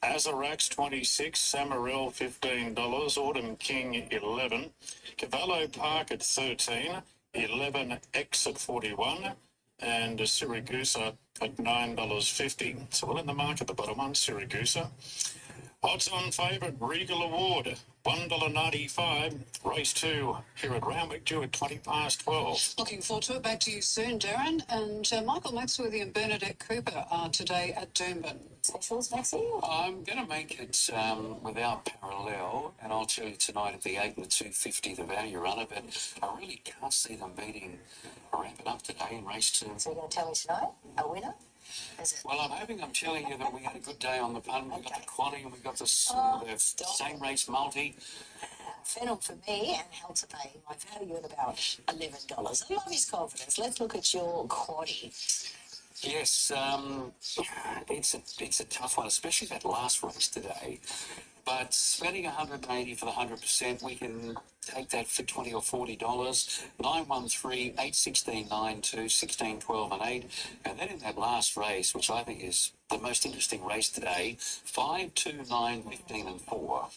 Speaker 5: Azarax 26, Samarel $15, Autumn King 11, Cavallo Park at 13, 11X at 41, and Siragusa at $9.50. So we're in the market, the bottom one, Siragusa. Odds on favourite, Regal Award, $1.95. Race 2 here at Randwick, due at 12.
Speaker 8: Looking forward to it. Back to you soon, Darren. And Michael Maxworthy and Bernadette Cooper are today at Doomben.
Speaker 9: Specials, Maxie? I'm going to make it without parallel, and I'll tell you tonight at the 8 and the 250, the value runner, but I really can't see them beating ramping up today in race 2.
Speaker 10: So you're going to tell me tonight, a winner?
Speaker 9: Well, I'm telling you that we had a good day on the punt. We got the quaddy and we got the same race multi.
Speaker 10: Fennel for me and held to pay my value at about $11. I love his confidence. Let's look at your quaddy.
Speaker 9: Yes, it's a tough one, especially that last race today. But spending $180 for the 100%, we can take that for $20 or $40. 913, 816, 92, 16, 12, and 8. And then in that last race, which I think is the most interesting race today, 5, 2, 9, 15, and 4.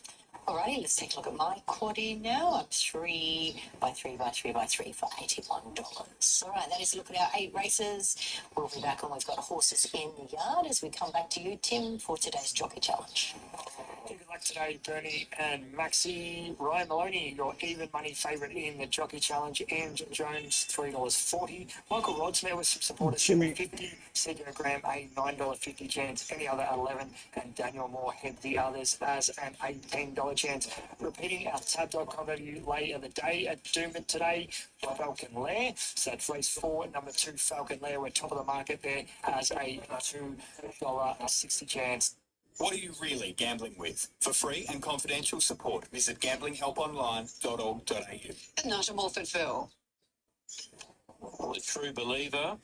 Speaker 10: Alrighty, let's take a look at my quaddy now. I'm 3 by 3 by 3 by 3 for $81. Alright, that is a look at our 8 races. We'll be back and we've got horses in the yard as we come back to you, Tim, for today's Jockey Challenge.
Speaker 6: Good luck today, Bernie and Maxie. Ryan Maloney, your even money favourite in the Jockey Challenge. Ian Jones, $3.40. Michael Rodsmere with some support at $7.50. Sergio Graham, a $9.50 chance. Any other 11. And Daniel Moore head the others as an $18 chance. Repeating our tab.com value lay of the day at Doomben today. Falcon Lair. So that's race 4, number 2, Falcon Lair. We're top of the market there as a $2.60 chance.
Speaker 11: What are you really gambling with? For free and confidential support, visit gamblinghelponline.org.au.
Speaker 8: Not a Morfordville.
Speaker 9: The True Believer.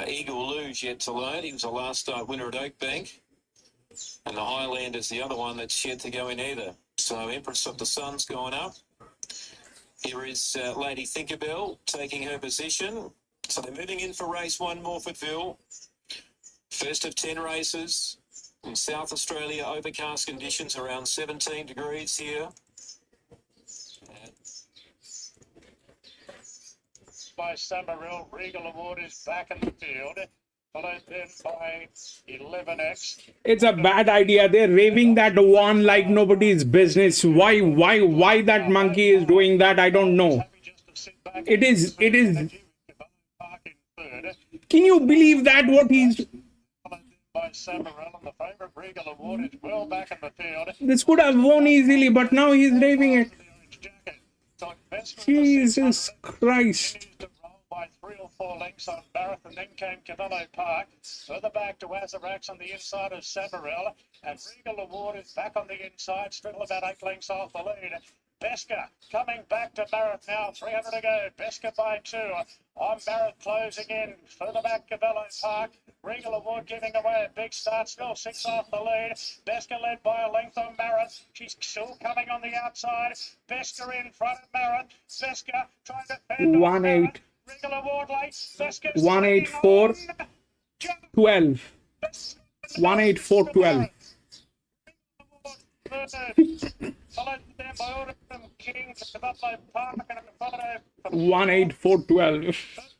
Speaker 9: Eagle Luge yet to learn. He was a last start winner at Oakbank. And the Highlander's the other one that's yet to go in either. So Empress of the Sun's going up. Here is Lady Thinkerbell taking her position. So they're moving in for race 1, Morfordville. First of 10 races. In South Australia, overcast conditions around 17 degrees here.
Speaker 5: By Summerville, Regal Award is back in the field. followed then by 11X.
Speaker 2: It's a bad idea. They're raving that one like nobody's business. Why that monkey is doing that? I don't know. It is. Can you believe that? What he's.
Speaker 5: By Samarella, the favourite Regal Award is well back in the field.
Speaker 2: This could have won easily, but now he's raving it. Jesus Christ.
Speaker 5: By 3 or 4 lengths on Barrett, and then came Cavallo Park. Further back to Azarax on the inside of Samarella, and Regal Award is back on the inside, still about 8 lengths off the lead. Beska coming back to Barrett now, 300 to go. Beska by 2. On Barrett closing in. Further back, Cavallo Park. Regal Award giving away a big start, still 6 off the lead. Beska led by a length on Barrett. She's still coming on the outside. Beska in front of Barrett. Beska trying to fend
Speaker 2: 1-8.
Speaker 5: Regal Award late. Beska
Speaker 2: 1-8-4 12. 1-8-4-12.
Speaker 5: Followed there by Autumn King to Cavallo Park and followed
Speaker 2: 1-8-4-12.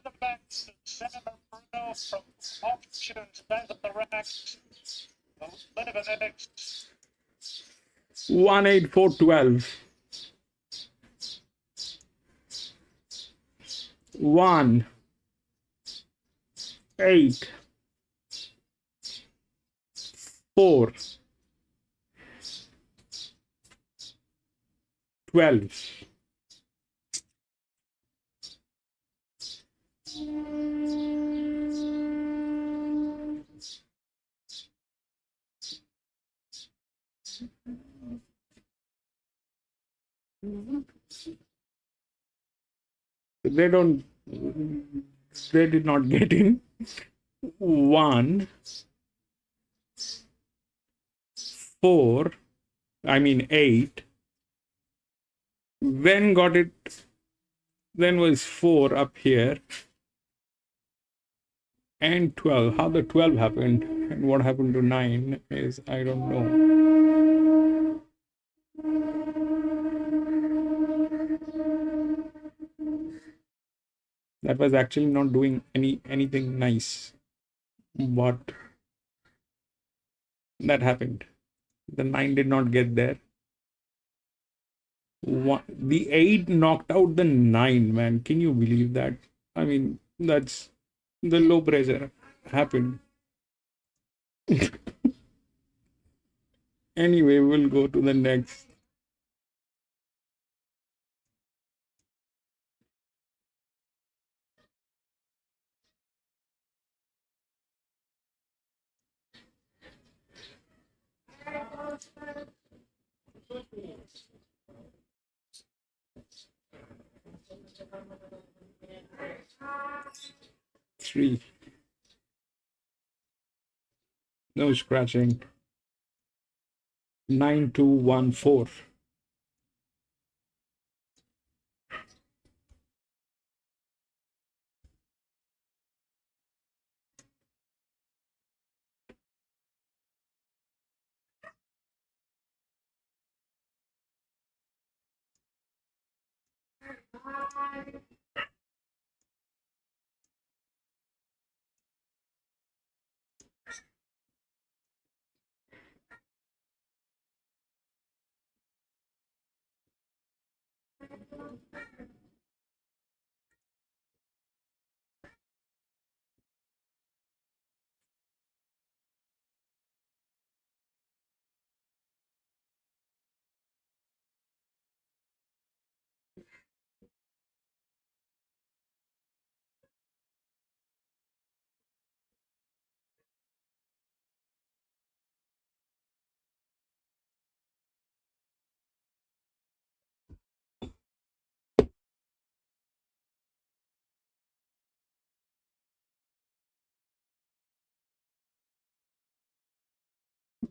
Speaker 5: the back to Samarella from options back at the racks. 11X.
Speaker 2: 1-8-4-12. 1 8 4 12. They did not get in. 1 4 8, then got it, then was 4 up here, and 12. How the 12 happened and what happened to 9 is I don't know. That was actually not doing anything nice, but that happened. The 9 did not get there. The 8 knocked out the 9, man. Can you believe that? I mean, that's the low pressure happened. Anyway, we'll go to the next. Three. No scratching. 9214.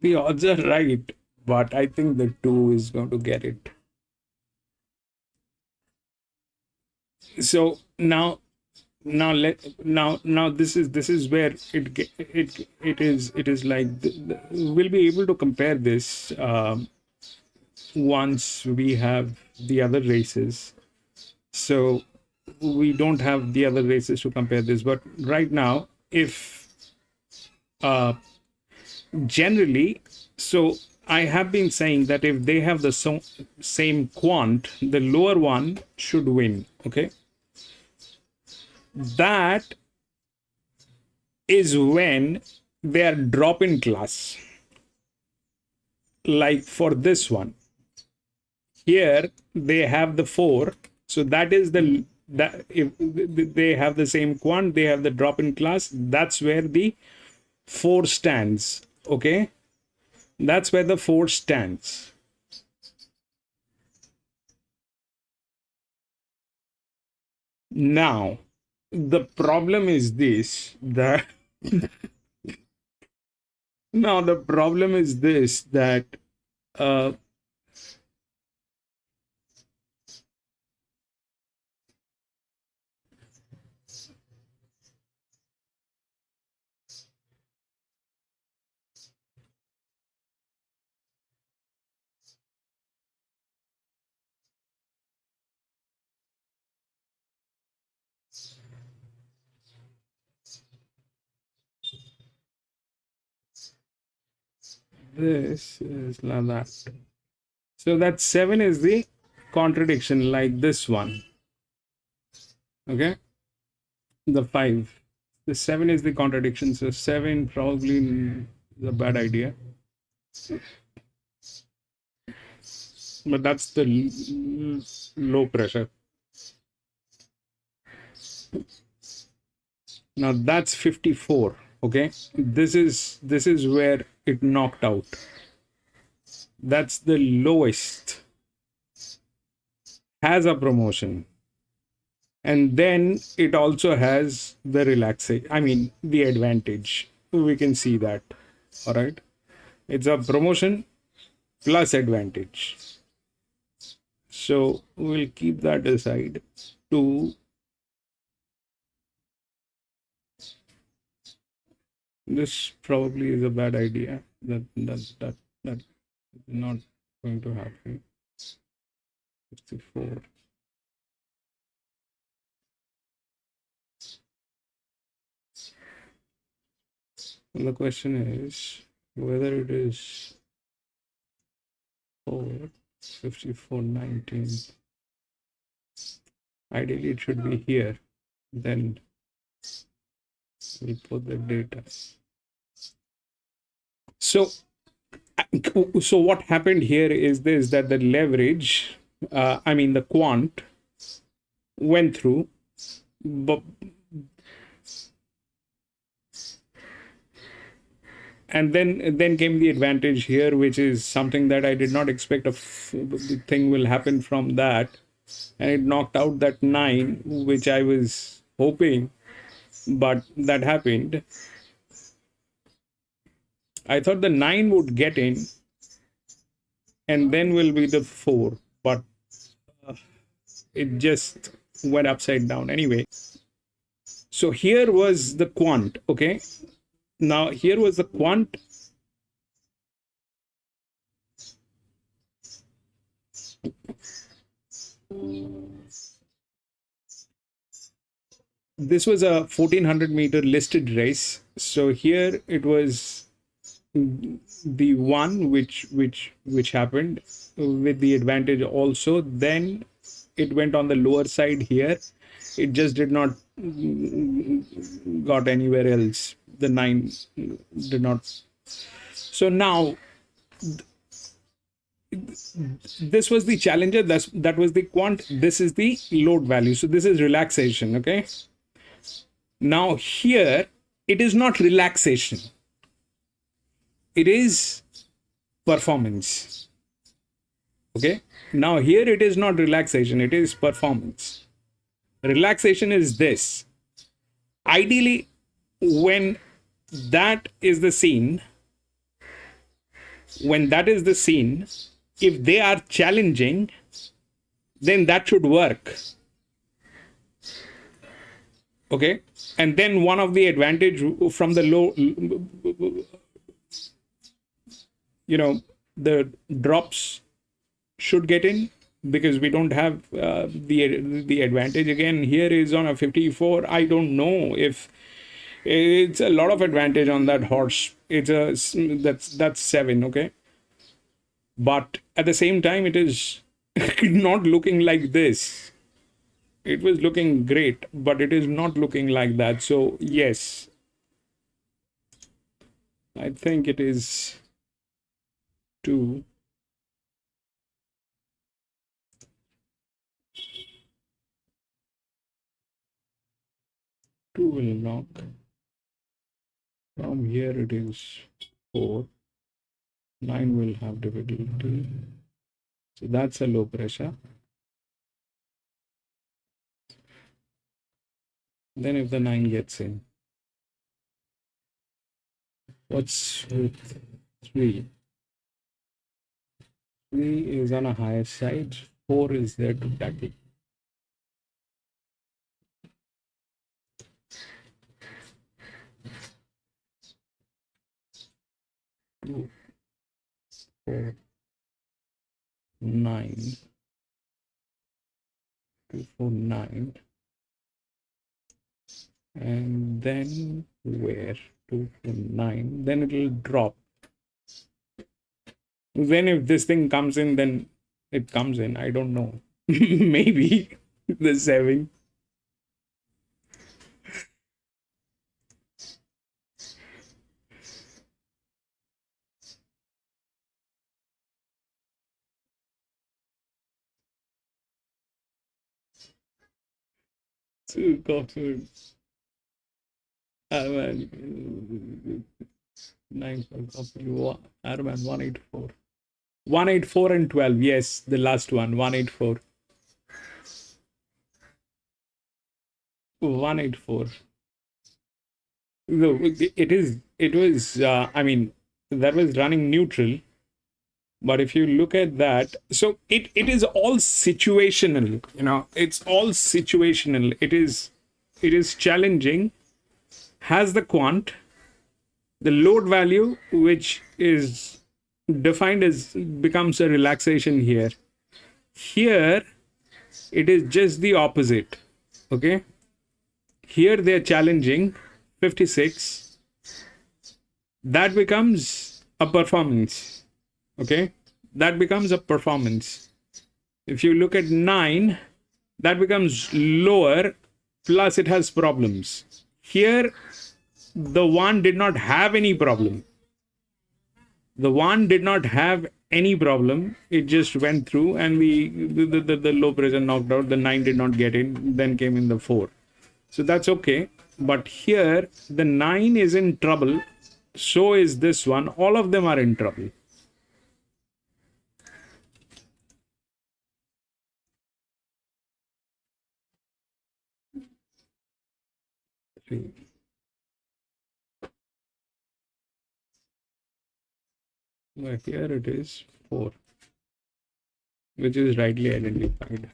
Speaker 2: The odds are right, but I think the 2 is going to get it. So now this is where it is like we'll be able to compare this once we have the other races. So we don't have the other races to compare this, but right now, if generally, so I have been saying that if they have the same quant, the lower one should win. Okay, that is when they are drop in class. Like for this one here, they have the 4, so that is the that if they have the same quant, they have the drop in class. That's where the 4 stands. Okay, that's where the 4 stands. Now the problem is this, that now the problem is this, that this is like that. So that 7 is the contradiction, like this one. Okay, the 5, the 7 is the contradiction, so 7 probably is a bad idea, but that's the low pressure. Now that's 54. Okay, this is where it knocked out. That's the lowest, has a promotion, and then it also has the relaxation, I mean the advantage. We can see that. All right, it's a promotion plus advantage, so we'll keep that aside. This probably is a bad idea. That is not going to happen. 64. And the question is whether it is 4, 54, 19. Ideally, it should be here. Then we put the data. So what happened here is this, that the leverage, I mean the quant, went through, but and then came the advantage here, which is something that I did not expect. The thing will happen from that, and it knocked out that 9, which I was hoping, but that happened. I thought the 9 would get in, and then will be the 4, but it just went upside down anyway. So here was the quant. Okay, now here was the quant. This was a 1400 meter listed race. So here it was the 1 which happened with the advantage also. Then it went on the lower side here. It just did not got anywhere else. The 9 did not. So now this was the challenger, that was the quant, this is the load value. So this is relaxation. Okay, now here it is not relaxation, it is performance. Okay, now here it is not relaxation, it is performance. Relaxation is this. Ideally, when that is the scene, if they are challenging, then that should work. Okay, and then one of the advantage from the low, the drops should get in, because we don't have the advantage. Again, here is on a 54. I don't know if It's a lot of advantage on that horse. That's 7, okay? But at the same time, it is not looking like this. It was looking great, but it is not looking like that. So yes, I think it is 2. 2 will knock. From here it is 4. 9 will have difficulty. So that's a low pressure. Then if the 9 gets in, what's with 3? 3 is on a higher side. 4 is there to tackle. Two, 4, 9. 2, 4, 9. And then where? 2, 4, 9. Then it will drop. Then if this thing comes in, then it comes in. I don't know. Maybe the 7. Two coffins. 9 for coffee. Arman 184. 184 and 12. Yes, the last one. 184. 184. No, it was, I mean, that was running neutral. But if you look at that, so it is all situational, it's all situational. It is challenging, has the quant, the load value, which is defined as becomes a relaxation here. Here, it is just the opposite. Okay. Here they're challenging 56. That becomes a performance. Okay, that becomes a performance. If you look at 9, that becomes lower, plus it has problems. Here, the 1 did not have any problem. The 1 did not have any problem. It just went through, and the low pressure knocked out. The 9 did not get in, then came in the 4. So that's okay. But here, the 9 is in trouble. So is this one. All of them are in trouble. 3. Well, here it is 4, which is rightly identified.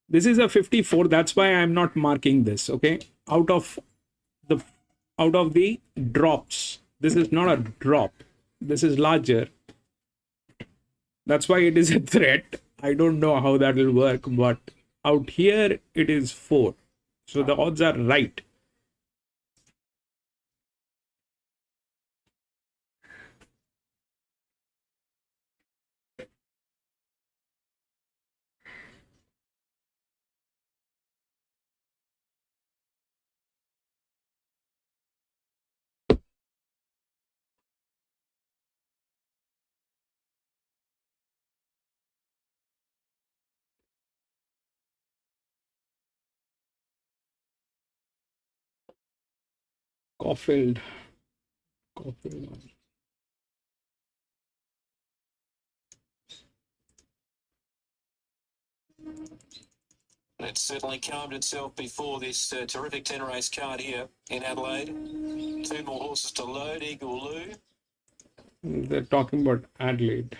Speaker 2: This is a 54. That's why I'm not marking this. Okay, out of the drops, this is not a drop. This is larger. That's why it is a threat. I don't know how that will work, but out here it is 4. So the odds are right. Caulfield.
Speaker 9: It's certainly calmed itself before this terrific 10 race card here in Adelaide. 2 more horses to load. Eagle Lou.
Speaker 2: They're talking about Adelaide.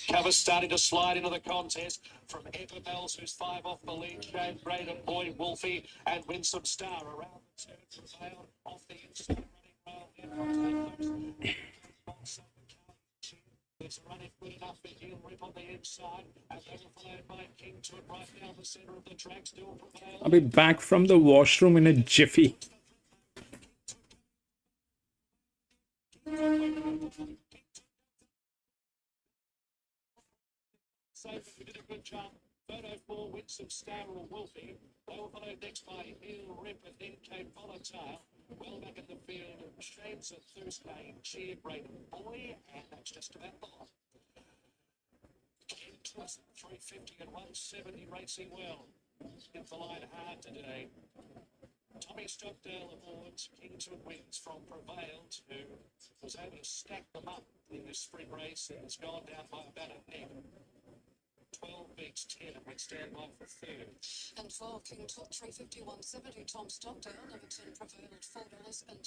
Speaker 5: Cover starting to slide into the contest from Everbells, who's 5 off the lead. Shane Braden, Boy Wolfie, and Winsome Star around the turn. Prevailed off the inside running rail.
Speaker 6: There's a running good enough for Heel Rip on the inside, and they were followed by King to it right down the centre of the track, still prevail.
Speaker 2: I'll be back from the washroom in a jiffy.
Speaker 6: So we did a good job. Photo 4 wins of Star or Wolfie. They were followed next by Heel Rip and then came Volatile. Well back in the field, Shades of Thursday, Cheer Braden Boy, and that's just about the lot. King Twist 350 and 170 racing well. Hit the line hard today. Tommy Stockdale awards Kingswood wins from Prevailed, who was able to stack them up in this sprint race and has gone down by about a neck. 12 beats 10 and would stand by for third.
Speaker 8: And 12 King Top 350 170 Tom Stockdale, number 10 Prevailed $4.10.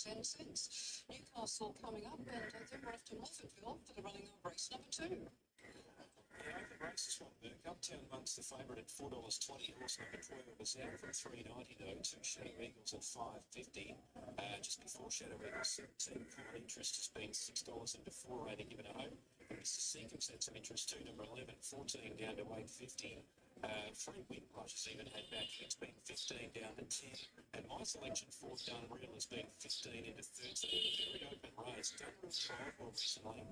Speaker 8: Newcastle coming up, and then we're off to Morphettville for the running of race number 2.
Speaker 9: Yeah, open races from Burke. Uptown Monk's the favourite at $4.20. Horse number 12 was out from $3.90 though. Two Shadow Eagles at $5.50. Just before Shadow Eagles, 17 Common Interest has been $6 into 4 rating given a hope. Mr. Seekham's had some interest too. Number 11, 14 down to $8.50. Free Windrush has even had back. It's been 15 down to 10. And my selection for Dunreal has been 15 into 13. A very open race. Dunreal tried more recently.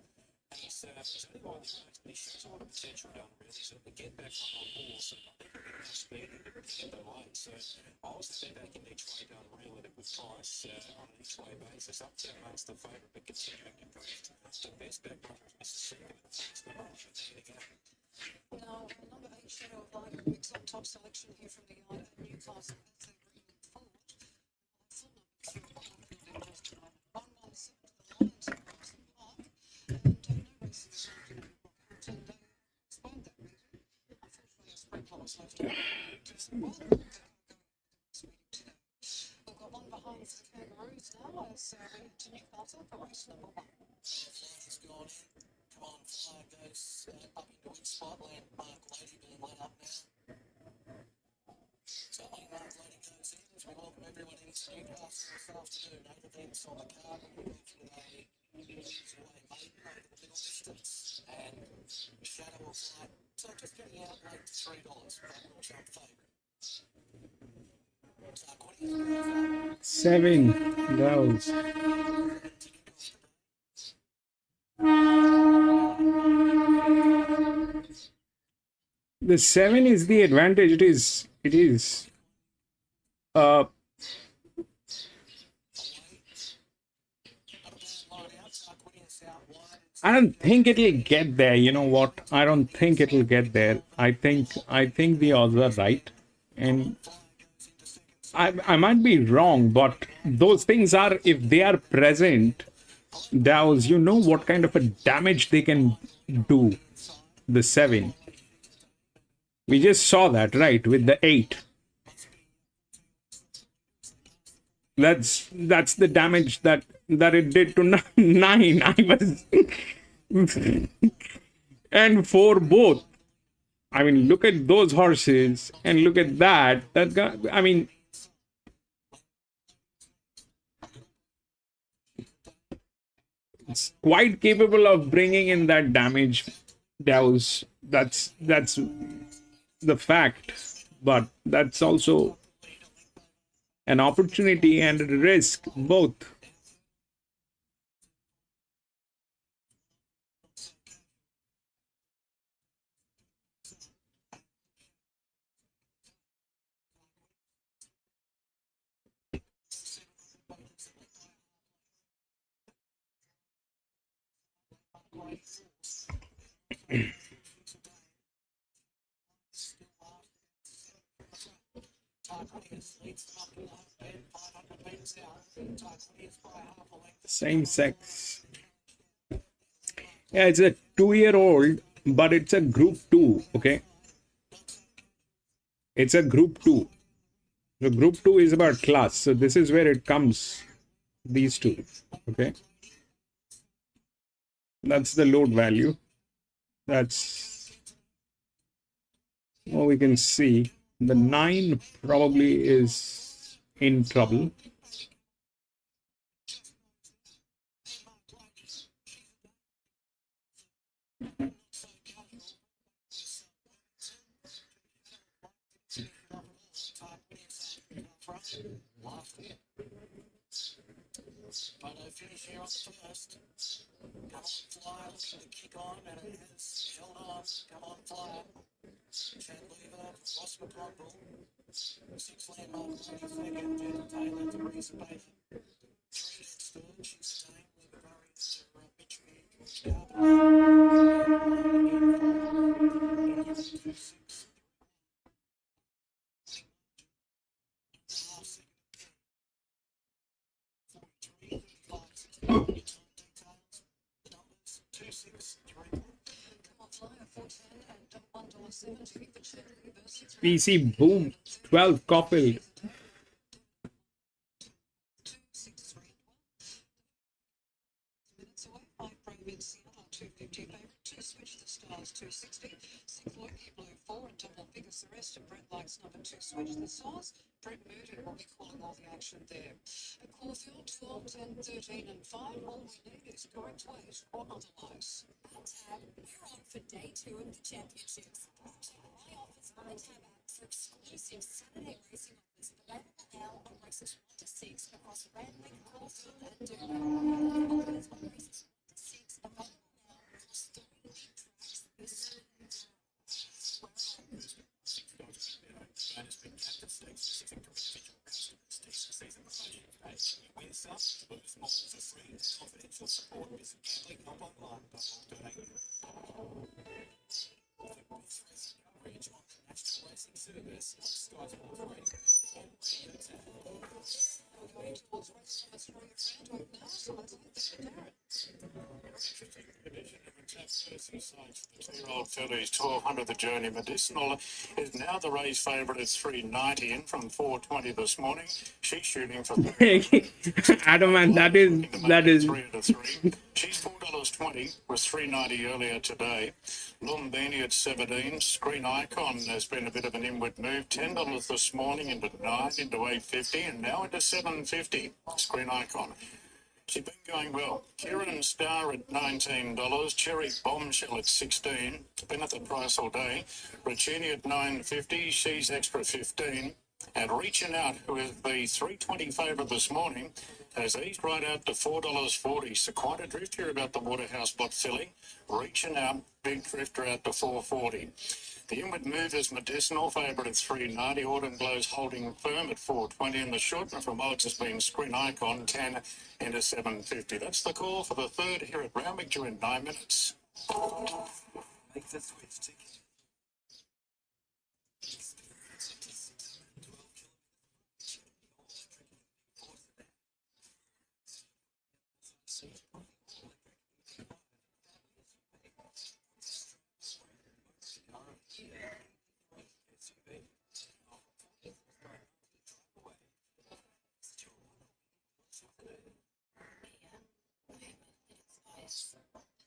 Speaker 9: He's only by the race, but he shows a lot of potential done really. So to get back on horse, and I think he'll get enough speed to get the lane. So I was to back in each way done real at a good price on an each way basis. Uptown Monk's the favourite, but continuing to drift. So best back runner is Mr. Seeker. Thanks for heading out.
Speaker 8: Now, number 8 Shadow of Light mix up top selection here from the yard at Newcastle as they bring them forward. Full number 3 117 to the Lions at Roxon Park. And no racing is on in Rockhampton. They explained that reason. Unfortunately, a sprint lot was left over. We've got one behind for the Kangaroos now as we head to Newcastle for race number 1.
Speaker 12: Fly's gone in. Come on, Fly goes up into its spot. Landmark Lady being led up now. So Landmark Lady goes in as we welcome everyone into Newcastle this afternoon. 8 events on the card. We're looking at a away maiden over the middle distance. And Shadow of Light. So just getting out late to $3. But we'll jump favourite.
Speaker 2: 7 rounds. The 7 is the advantage. It is. I don't think it'll get there. You know what? I don't think it'll get there. I think the odds are right. And I might be wrong, but those things are, if they are present, Dows, you know what kind of a damage they can do. The 7. We just saw that, right, with the 8. That's the damage that it did to 9. I was and 4 both. I mean, look at those horses and look at that. That guy, I mean, it's quite capable of bringing in that damage. That's the fact, but that's also an opportunity and a risk, both. Same sex. Yeah, it's a 2-year-old, but it's a group 2, okay? It's a group 2. The group 2 is about class. So this is where it comes, these two, okay? That's the load value. That's what we can see. The 9 probably is in trouble.
Speaker 12: so casual. Last year. But I finish here on the first. Come on, Flyer, looking to kick on, and it has held on. Come on, Flyer. Chandler, Ross McConville. 6 land off, 22nd, Jen Taylor, Teresa Bader. 3 next third, she's staying with the Warriors, Mitchell,
Speaker 2: PC boom 12 Caulfield.
Speaker 8: Minutes away, 5 Brave in Seattle, 250 favourite, 2 Switch the Stars, 260, 6 Loki Blue, 4 and double biggest the rest, and Brett likes number 2 Switch the Stars. Brett Moody will be calling all the action there. At Caulfield, 12, 10, 13 and 5, all we need is correct weight or otherwise.
Speaker 13: We're on for day 2 of the championships. Check my offers on the tab app for exclusive Saturday racing offers available now on races 1 to 6 across Randwick, Caulfield and Dover. Offers on races 1 to 6 available now across 3 big tracks this Saturday.
Speaker 11: Win some, lose more. For free and confidential support, visit gamblinghelponline.org.au. Coverage on the National Racing Service on Sky Sports Radio and Radio Tab.
Speaker 8: Going towards race number 3 of Randwick now, so let's head there to Darren.
Speaker 5: The 2-year-old fillies, 1200 the Journey Medicinal is now the race favourite at 390 in from 420 this morning. She's shooting for
Speaker 2: Adam, man, that is
Speaker 5: 3 to 3. She's $4.20, was $3.90 earlier today. Lumbini at 17. Screen Icon has been a bit of an inward move. $10 this morning into 9, into 8.50, and now into 7.50. Screen Icon. She's been going well. Kieran Star at $19. Cherry Bombshell at 16. Been at the price all day. Ricini at $9.50. She's extra 15. And Reaching Out, who is the 320 favourite this morning, has eased right out to $4.40. So quite a drift here about the Waterhouse Bot filly. Reaching Out, big drifter out to $4.40. The inward move is Medicinal, favourite at $3.90. Autumn Glow's holding firm at $4.20. And the short one from odds has been Screen Icon, 10 into $7.50. That's the call for the third here at Randwick during 9 minutes.
Speaker 12: Make the switch ticket.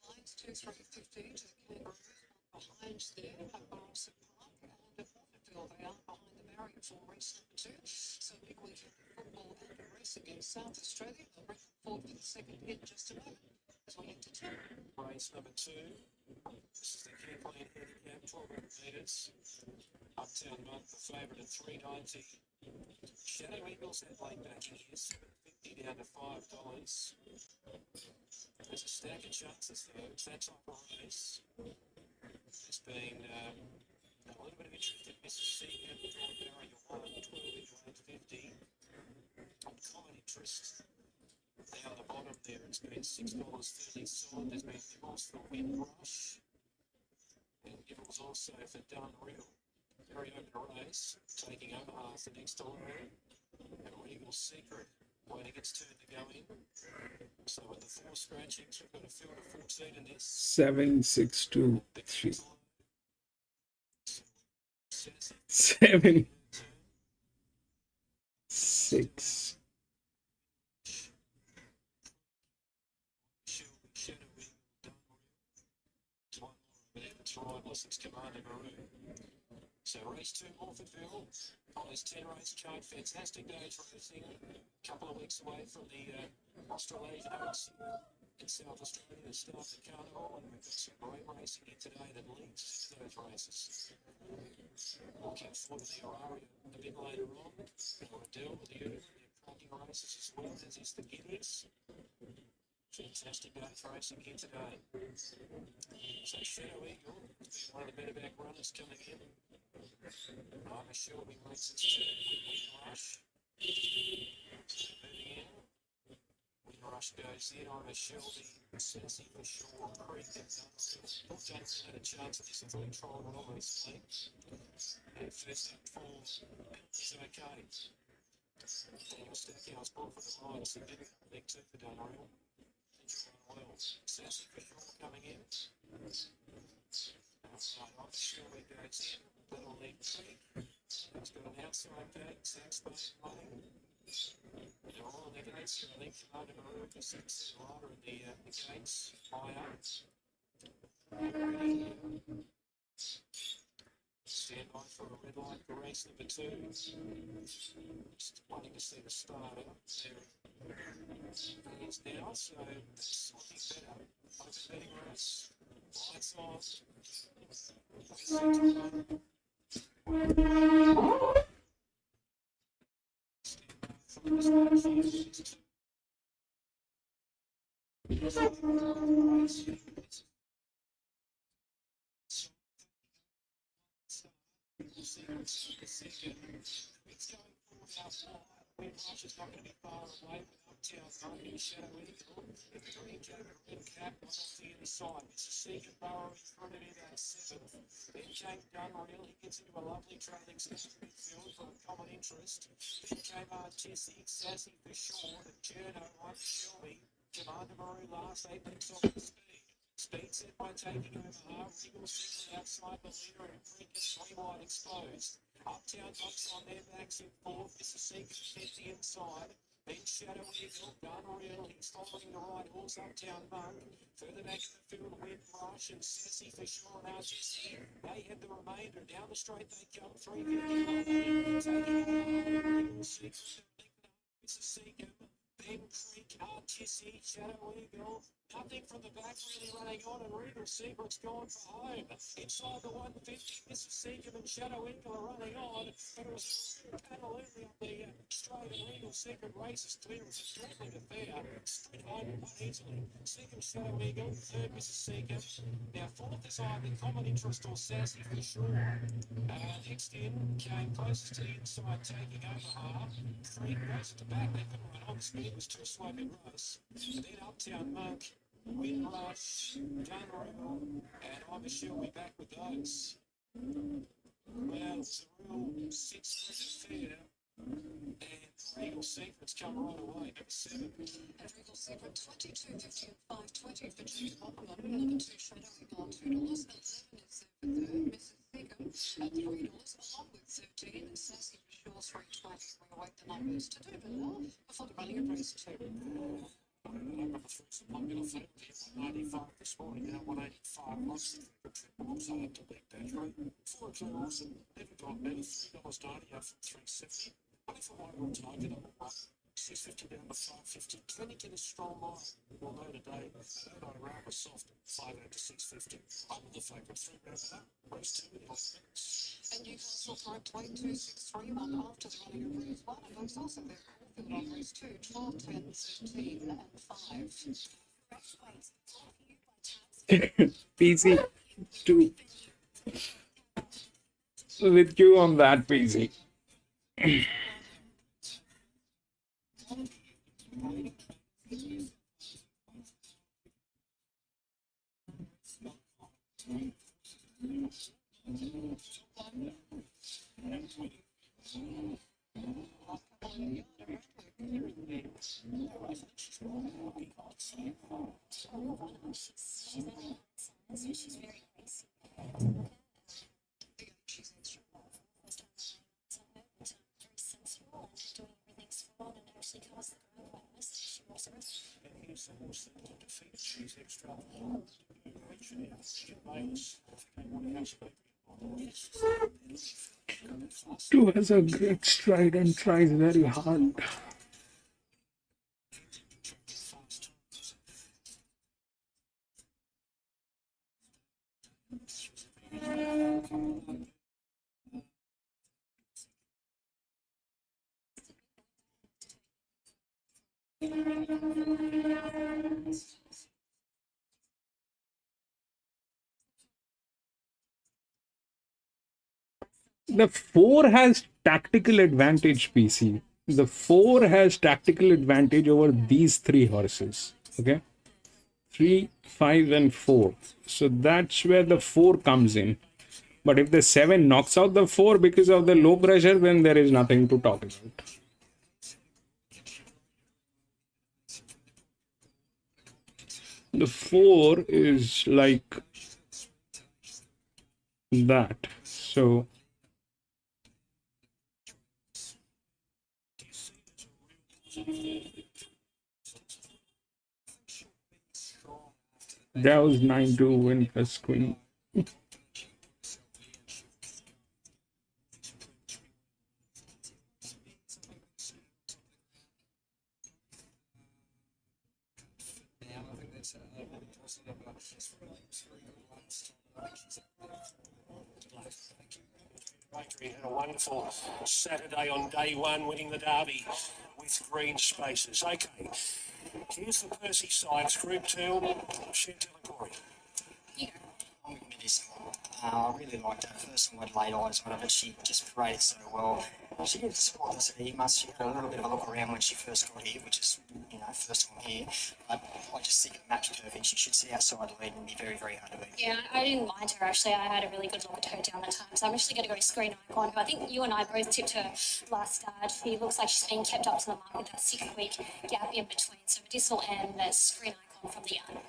Speaker 8: Lines 2, 3, 15 to the Kangaroos, behind there at Barnsley Park and at Waterville. They are behind the barrier for race number 2. So big weekend football and racing in South Australia. They'll bring them forward for the second in just a moment as we head to 10.
Speaker 9: Race number 2. This is the Campline Handicap, 1200 metres. Uptown Monk, the favourite at $3.90. Shadow Eagles have laid backing here, $7.50 down to $5. There's a stack of chances though. It's that type of race. There's been a little bit of interest in Mississippi and drawn barrier 1, 12 into 8.50. Uncommon interest. Down the bottom there, it's been $6.30 solid. There's been Nibbles for Windrush. And Nibbles also for Done Real. Very open race. Taking Omaha the next delivery. And Regal Secret waiting its turn to go in. So with the 4 scratchings, we've got a field of 14 in this.
Speaker 2: 7, 6, 2, 3. 7, 6.
Speaker 9: It's Commander Maroon. So race 2 Morpheville on his 10 race chart. Fantastic day's racing. A couple of weeks away from the Australasian Oaks. in South Australia to start the carnival, and we've got some great racing here today that leads to those races. Looking forward to the Auraria a bit later on. Riddell, the Urban, they're cracking races as well, as is the Guineas. Fantastic day for racing here today. So Shadow Eagle, one of the better back runners coming in. I'm sure we races to Windrush. Moving in. Windrush goes in. I'm Shelby, Sassy for sure. Creek and Dunn. Johnson had a chance at this until he trialled well recently. And first up for is okay. Daniel Stackhouse brought for the line significant leg two for Dunreal. Well, Sassy for sure coming in. Right, I'm sure he goes in. Little leg three. He's got an outside gate. Sax base running. They're all in the gates. I think Commander Maroon is rider in the gates. Higher. Stand by for a red light for race number two. Just wanting to see the starter. There he is now, so that's looking better. Open betting race. Lights on. Windrush is not going to be far away with Uptown Money, Shadow Eagle, the green jacket, red cap, right off the inside. Mississippi Burrow in front of him at seventh. Then came Dunreal, he gets into a lovely trailing section midfield for a common interest. Then came Artistic, Sassy for sure, and Journo, right Shelby. Commander Maru last 8 minutes off the speed. Speed set by taking over half. Eagle second outside the leader and Creek is 3 wide exposed. Uptown knocks on their backs in fourth. Mississippi at the inside. Then Shadow Eagle, Dunreal, he's following the right horse, Uptown Monk. Further back in the field, Windrush and Sassy for sure and Artistic. They had the remainder. Down the straight they come. 350 taking over Eagle six. Mississippi. Then Creek, Artistic, Shadow Eagle. Nothing from the back really running on, and Regal Secret's gone for home. Inside the 150, Mississippi and Shadow Eagle are running on, but it was a panel up the straight, and Regal Secret races clear. It was a thrilling affair. Sprint home and won easily. Second, Shadow Eagle. Third, Mississippi. Now, fourth is either common interest or Sassy for sure. Next in came closest to the inside, taking over half. Creek goes at the back. They couldn't run on. Speed was too slow to race. And then Uptown Monk. Windrush, Dunreal, and I'm sure we'll be back with those. Well, it's a real six-split affair, and Regal Secret's come right away, number 7.
Speaker 8: And Regal Secret 22.50 and 5.20 for James Bottom. Number 2 Shadow Eagle on $2. 11 is there for third, Mrs. Seeger at $3, along with 13 and Sassy for sure 3.20. We await the numbers to do better before the running of race 2.
Speaker 5: I'm going to flip the 195 this morning, now 185. Lots of triples. I have to beat battery. 4 claws and never got better. $3.90 out from 370. Only for my real target, I'm at 650 down to 550. Clinic in a strong line. Although today, I ran was soft. 5 to 650. I'm the favourite. 3 rounds up. Race 2 in 11 minutes.
Speaker 8: And Newcastle Prime 22.631 after the running of race 1, and those also there. On race 2, 12, 10, 13, and 5.
Speaker 2: PC 2 with you on that, PC.
Speaker 13: She's very crazy.
Speaker 8: She's extra.
Speaker 13: First time very sensible and doing everything slow and actually caused the ground by message. She was arrested.
Speaker 5: And here's the horse that defeated She's Extra. Actually, she Wales. They want to actually.
Speaker 2: 2 has a great stride and tries very hard. The 4 has tactical advantage, PC. The 4 has tactical advantage over these 3 horses. Okay. 3, 5, and 4. So that's where the 4 comes in. But if the 7 knocks out the 4 because of the low pressure, then there is nothing to talk about. The 4 is like that. So that was 9 to win plus queen.
Speaker 7: Proprietary had a wonderful Saturday on day one, winning the Derby with green spaces. Okay, here's the Percy sides, Group 2, Chantel and Corey.
Speaker 14: I'm with Medicinal. I really liked her. First one, I had late eyes on her, but she just paraded so well. She didn't support us at Emas. She had a little bit of a look around when she first got here, which is, first one here. But I just think it matched perfect. She should see outside lead and be very, very hard to beat.
Speaker 13: Yeah, I didn't mind her actually. I had a really good look at her down the time. So I'm actually going to go Screen Icon, who I think you and I both tipped her last start. She looks like she's been kept up to the mark with that 6-week gap in between. So Medicinal and the Screen Icon from the yard.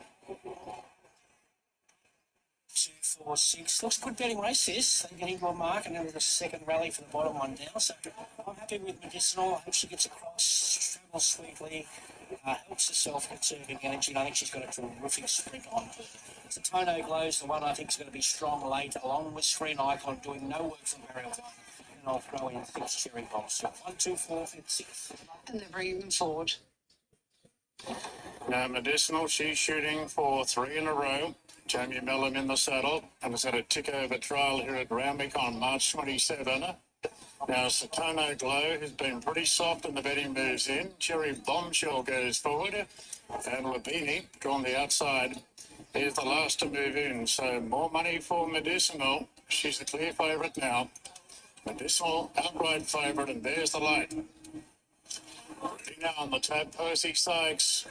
Speaker 7: 2, 4, 6. Looks a good betting race, this. They get into a mark and then with a second rally for the bottom one now. So I'm happy with Medicinal. I hope she gets across, travels sweetly, helps herself conserving energy. And I think she's got a terrific sprint on her. So Tono Glow's the one I think is going to be strong late, along with Screen Icon doing no work from barrier 1. And I'll throw in 6 Cherry Bombs. So 1, 2, 4, 5, 6.
Speaker 8: And they're bringing them forward.
Speaker 5: Now, Medicinal, she's shooting for 3 in a row. Jamie Mellon in the saddle and has had a tick-over trial here at Randwick on March 27. Now, Satono Glow has been pretty soft and the betting moves in. Cherry Bombshell goes forward. And Labini, drawn the outside, is the last to move in. So more money for Medicinal. She's the clear favourite now. Medicinal, outright favourite, and there's the light. Ready now on the tab, Percy Sykes.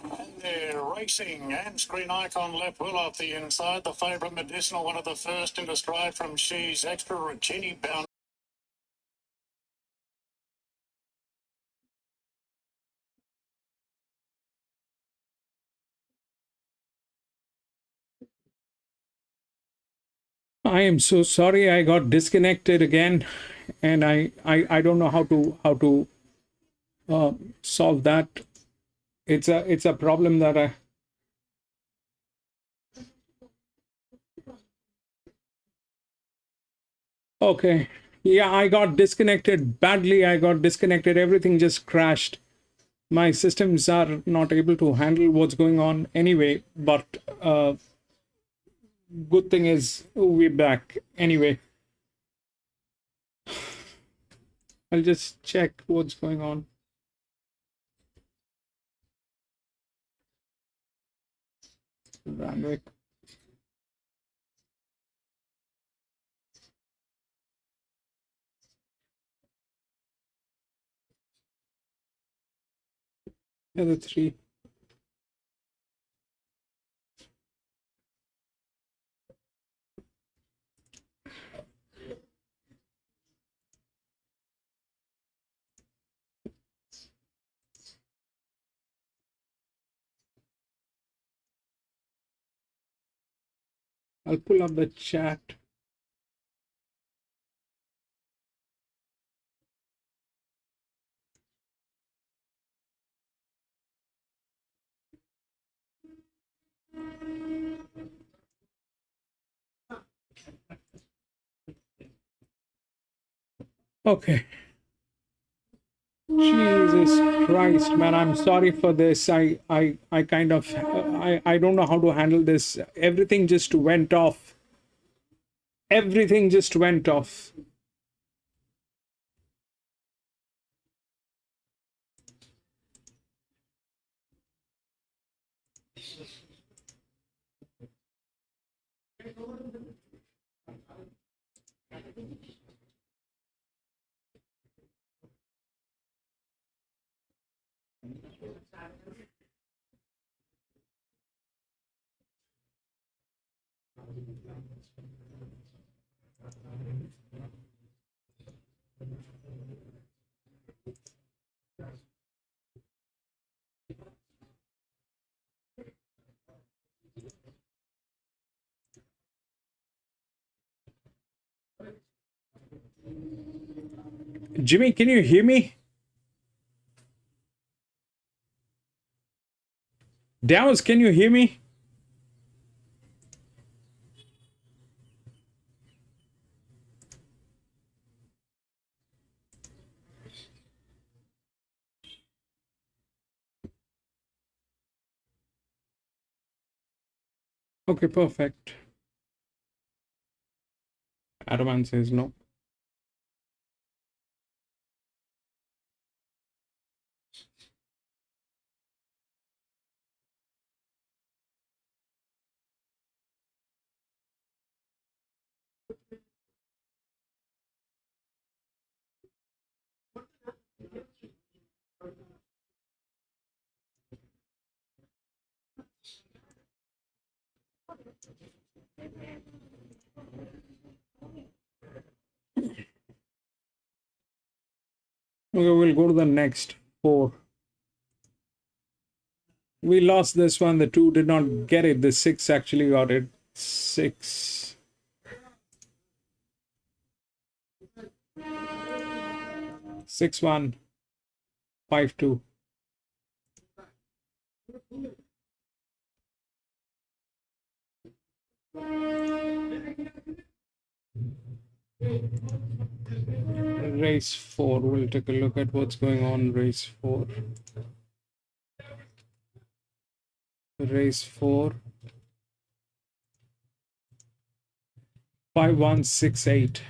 Speaker 5: And they're racing, and Screen Icon left well off the inside. The favourite Medicinal, one of the first into stride from She's Extra. Regini bound.
Speaker 2: I am so sorry I got disconnected again, and I don't know how to solve that. It's a problem that I. Okay, yeah, I got disconnected badly. I got disconnected. Everything just crashed. My systems are not able to handle what's going on anyway. But good thing is we're back anyway. I'll just check what's going on. Randwick. The other 3. I'll pull up the chat. Okay. Jesus Christ, man, I'm sorry for this. I kind of, I don't know how to handle this. Everything just went off. Everything just went off. Jimmy, can you hear me? Dallas, can you hear me? Okay, perfect. Adaman says no. Okay, we'll go to the next 4. We lost this one. The 2 did not get it. The 6 actually got it. 6. 6 1 5 2. Race 4. We'll take a look at what's going on. Race 4. Race 4. 5168.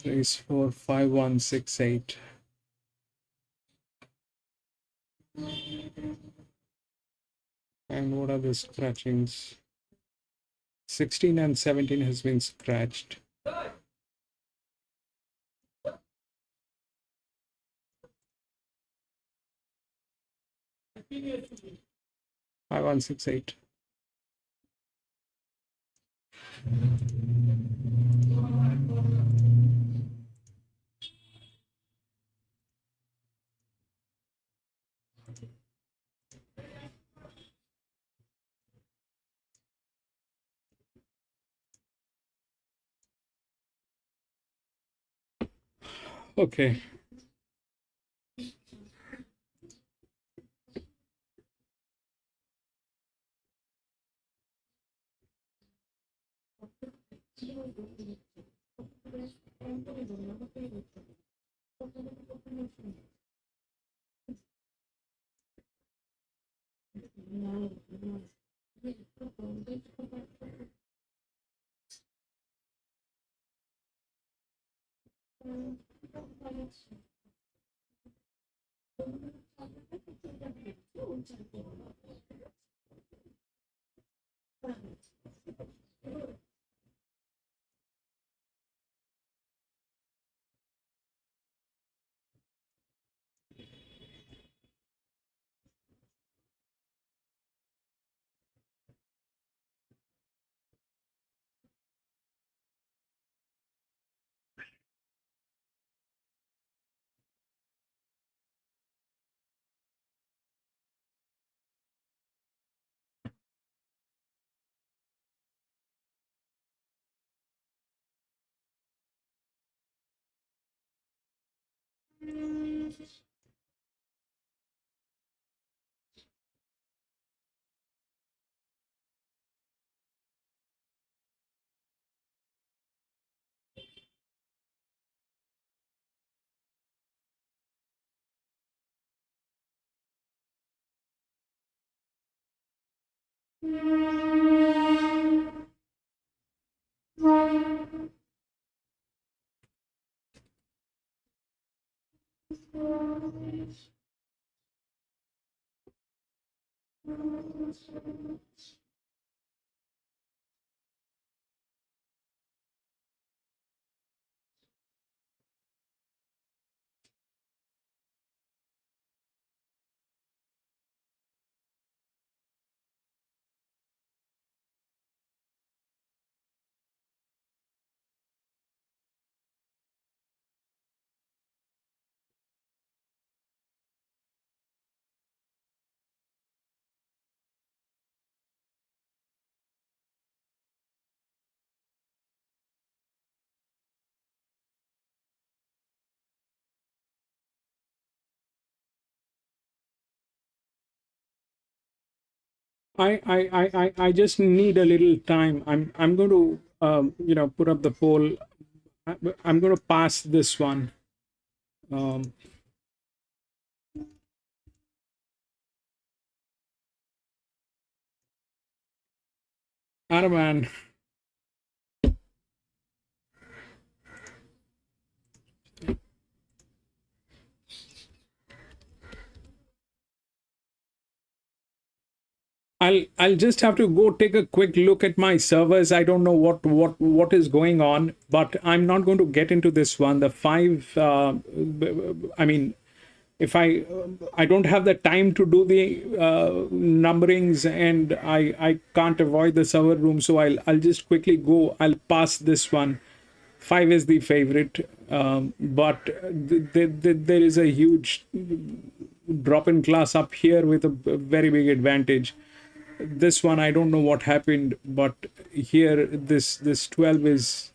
Speaker 2: Race 4 5168. And what are the scratchings? 16 and 17 has been scratched. 5168. Okay. I just need a little time. I'm going to put up the poll. I'm going to pass this one. Adam, man. I'll just have to go take a quick look at my servers. I don't know what is going on, but I'm not going to get into this one. The five, I mean, if I don't have the time to do the numberings, and I can't avoid the server room, so I'll just quickly go. I'll pass this one. 5 is the favorite, but there is a huge drop in class up here with a very big advantage. This one, I don't know what happened, but here this 12 is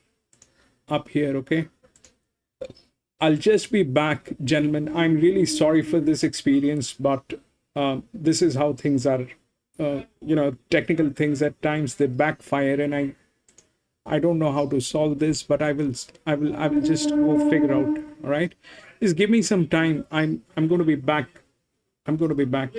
Speaker 2: up here. Okay, I'll just be back, gentlemen. I'm really sorry for this experience, but this is how things are. Technical things at times they backfire, and I don't know how to solve this, but I will just go figure out. All right, just give me some time. I'm going to be back. I'm going to be back.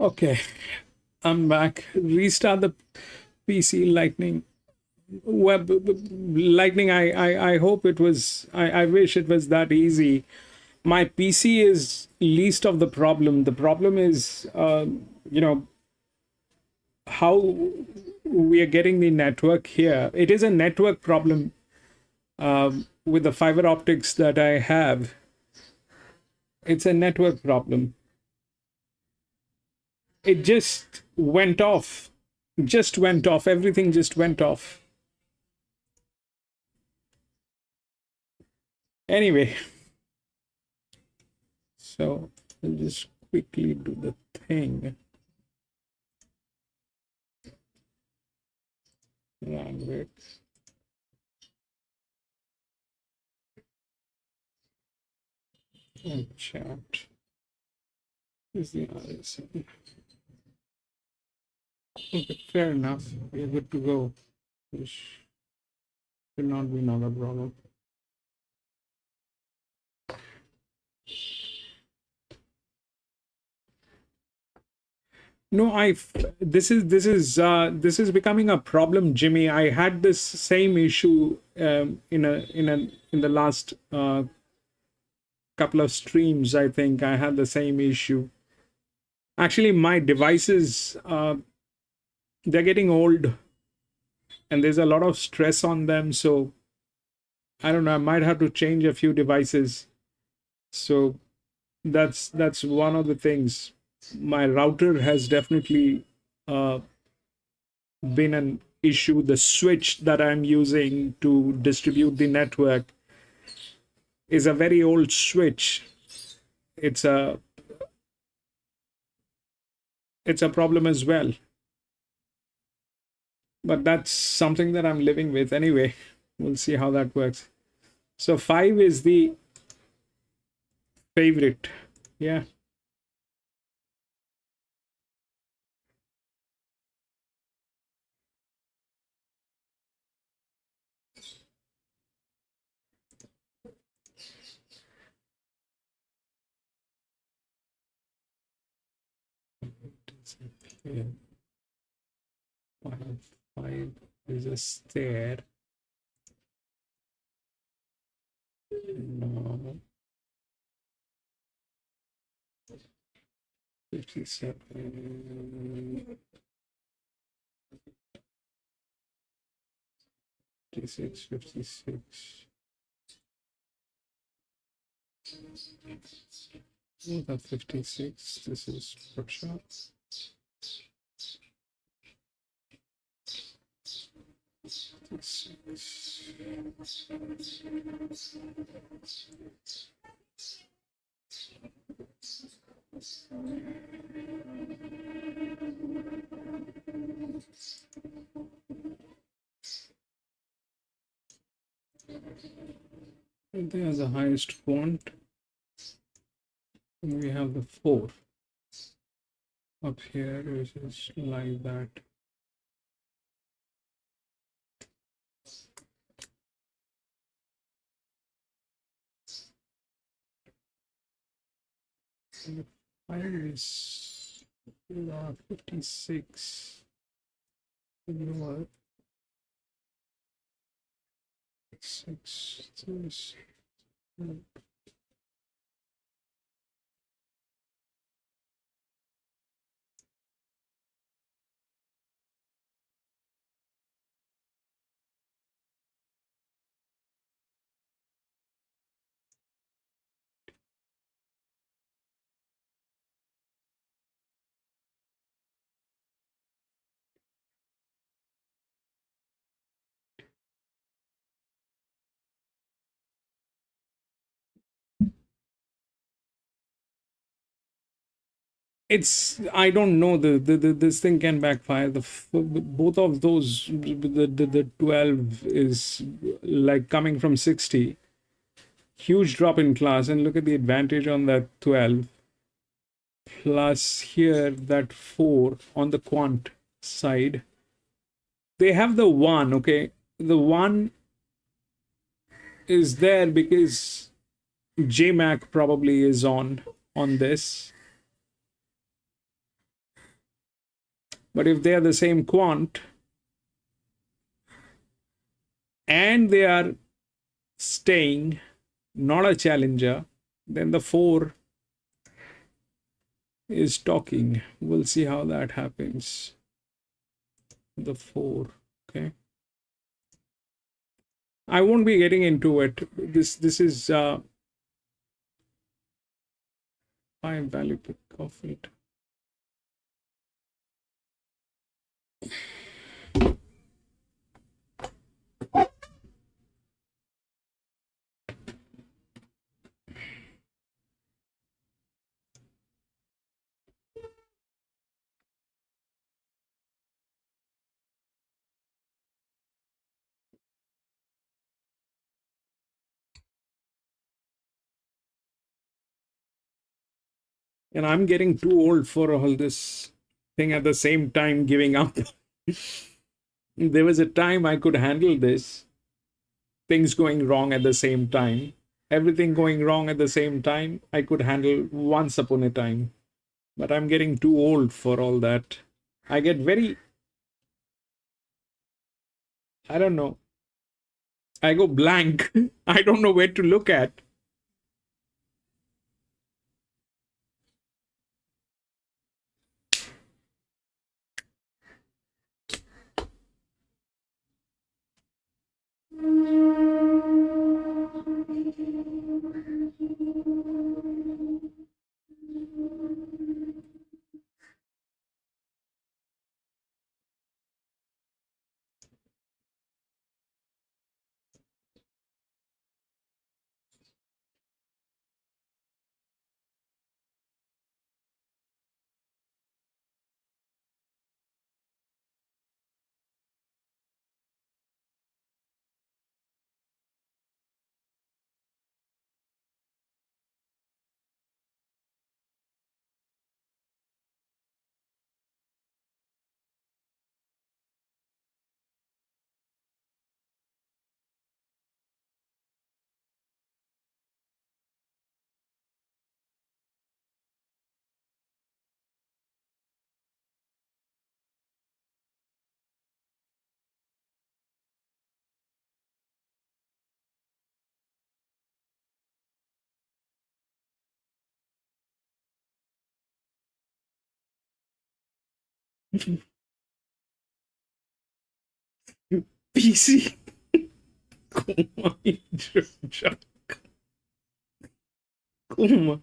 Speaker 2: Okay, I'm back. Restart the PC Lightning. Web Lightning. I hope it was. I wish it was that easy. My PC is least of the problem. The problem is, how we are getting the network here. It is a network problem with the fiber optics that I have. It's a network problem. It just went off. Everything just went off. Anyway, so I'll just quickly do the thing. Randwick. And chat is the RSA. Okay, fair enough. We're good to go. This should not be another problem. No, this is becoming a problem, Jimmy. I had this same issue in the last couple of streams. I think I had the same issue. Actually, my devices they're getting old, and there's a lot of stress on them. So I don't know. I might have to change a few devices. So that's one of the things. My router has definitely been an issue. The switch that I'm using to distribute the network is a very old switch. It's a problem as well. But that's something that I'm living with anyway. We'll see how that works. So 5 is the favorite. Yeah. Yeah. 5 is a stair. No. 57. 56, 56. The 56. This is workshop. 56. And there's the highest font. And we have the 4 up here, which is like that. And the 5 is 56. Lower. 6. This. It's I don't know this thing can backfire. Both of those the 12 is like coming from 60. Huge drop in class, and look at the advantage on that 12. Plus here that 4 on the quant side. They have the 1, okay? The 1 is there because JMac probably is on this. But if they are the same quant and they are staying, not a challenger, then the 4 is talking. We'll see how that happens. The 4, okay. I won't be getting into it. This is 5 value pick of it. And I'm getting too old for all this thing at the same time giving up. There was a time I could handle this, things going wrong at the same time. Everything going wrong at the same time, I could handle once upon a time. But I'm getting too old for all that. I get very, I don't know, I go blank. I don't know where to look at. PC. Kuma.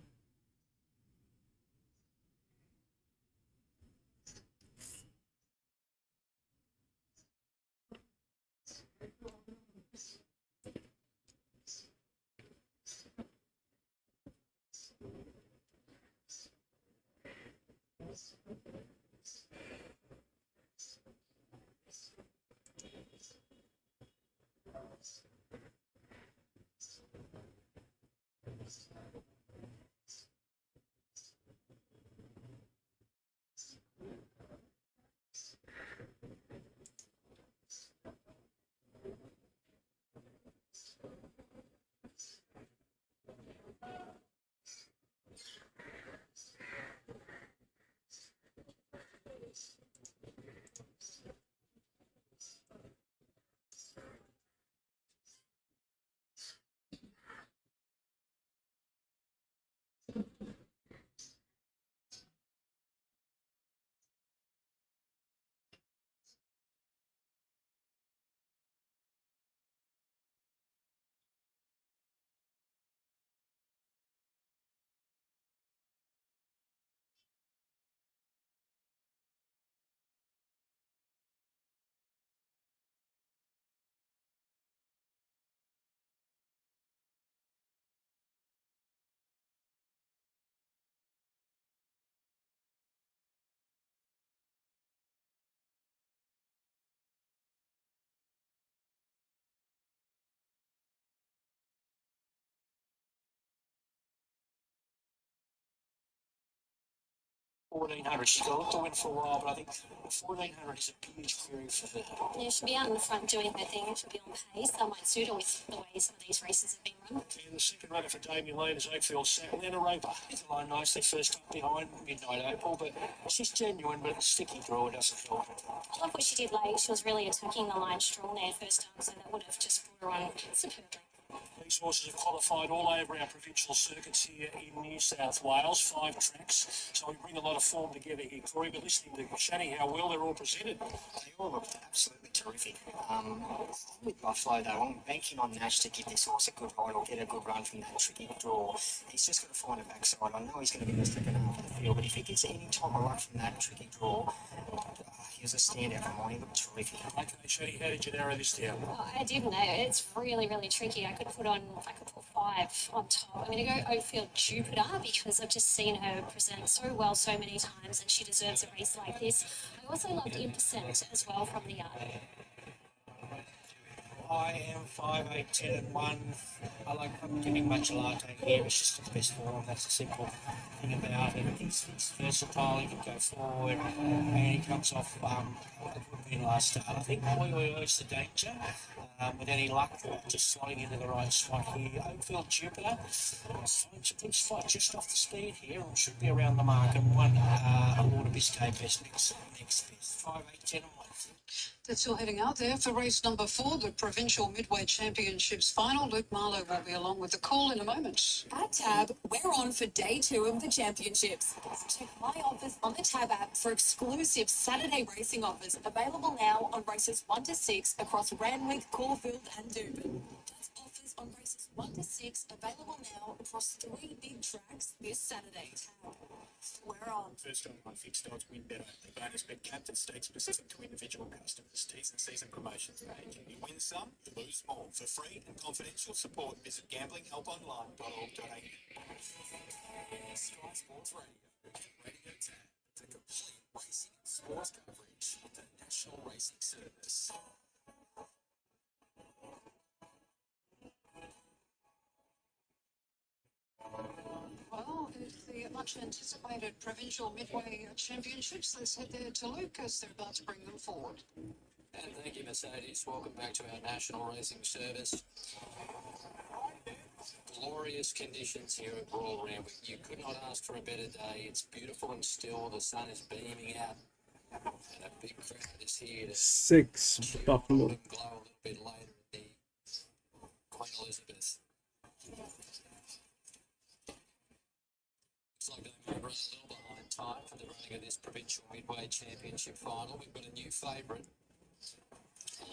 Speaker 7: $1,400. She's got a lot to win for a while, but I think $1,400 is a huge query for her.
Speaker 13: Yeah, she'll be out in the front doing her thing. She'll be on pace. That might suit her with the way some of these races have been run.
Speaker 7: And the second runner for Damien Lane is Oakfield Sat. And then a roper hit the line nicely first up behind Midnight Opal, but she's genuine, but a sticky draw doesn't help.
Speaker 13: I love what she did late. She was really attacking the line strong there first time, so that would have just brought her on superbly.
Speaker 7: These horses have qualified all over our provincial circuits here in New South Wales, 5 tracks. So we bring a lot of form together here, Corey. But listening to Shani, how well they're all presented.
Speaker 14: They all looked absolutely terrific. With Buffalo, though, I'm banking on Nash to give this horse a good ride or get a good run from that tricky draw. He's just got to find a backside. I know he's going to be in the second half of the field, but if he gets any type of luck from that tricky draw, he was a standout for mine. He looked terrific.
Speaker 7: Okay, Shani, how did you narrow this down?
Speaker 13: Oh, I didn't know. It's really, really tricky. I could put 5 on top. I'm going to go Oakfield Jupiter because I've just seen her present so well so many times and she deserves a race like this. I also loved Impercent as well from the yard.
Speaker 7: I am 5, 8, 10 and 1. I'm giving Matcha Latte here. It's just the best form. That's the simple thing about it. It's versatile. He can go forward, and he comes off a good win last start. I think is the danger. With any luck, just sliding into the right spot here. Oakfield Jupiter, finds a good spot just off the speed here, and should be around the mark. And one Lord of Biscay best next best 5, 8, 10 and 1.
Speaker 8: That's all heading out there for race number 4, the Provincial Midway Championships final. Luke Marlowe will be along with the call in a moment.
Speaker 13: At Tab, we're on for day 2 of the championships. Check my offers on the Tab app for exclusive Saturday racing offers available now on races 1 to 6 across Randwick, Caulfield and Dubin. That's offers on races 1 to 6 available now across 3 big tracks this Saturday. Tab, we're on.
Speaker 11: First on fixed odds win better. The bonus bet capped at stakes specific to individual customers. T's and C's and promotions page. You win some, you lose more. For free and confidential support, visit gamblinghelponline.org.au. Sky Sports Radio and Radio Tab for complete racing and sports coverage of the National Racing Service.
Speaker 8: Well, it's the much anticipated Provincial Midway Championships. Let's head there to Luke as they're about to bring them forward.
Speaker 15: And thank you, Mercedes. Welcome back to our National Racing Service. Glorious conditions here at Royal Randwick. You could not ask for a better day. It's beautiful and still. The sun is beaming out. And a big crowd is here to
Speaker 2: 6 Buffalo.
Speaker 15: and glow a little bit later at the Queen Elizabeth. Looks like they might run a little behind time for the running of this Provincial Midway Championship final. We've got a new favourite.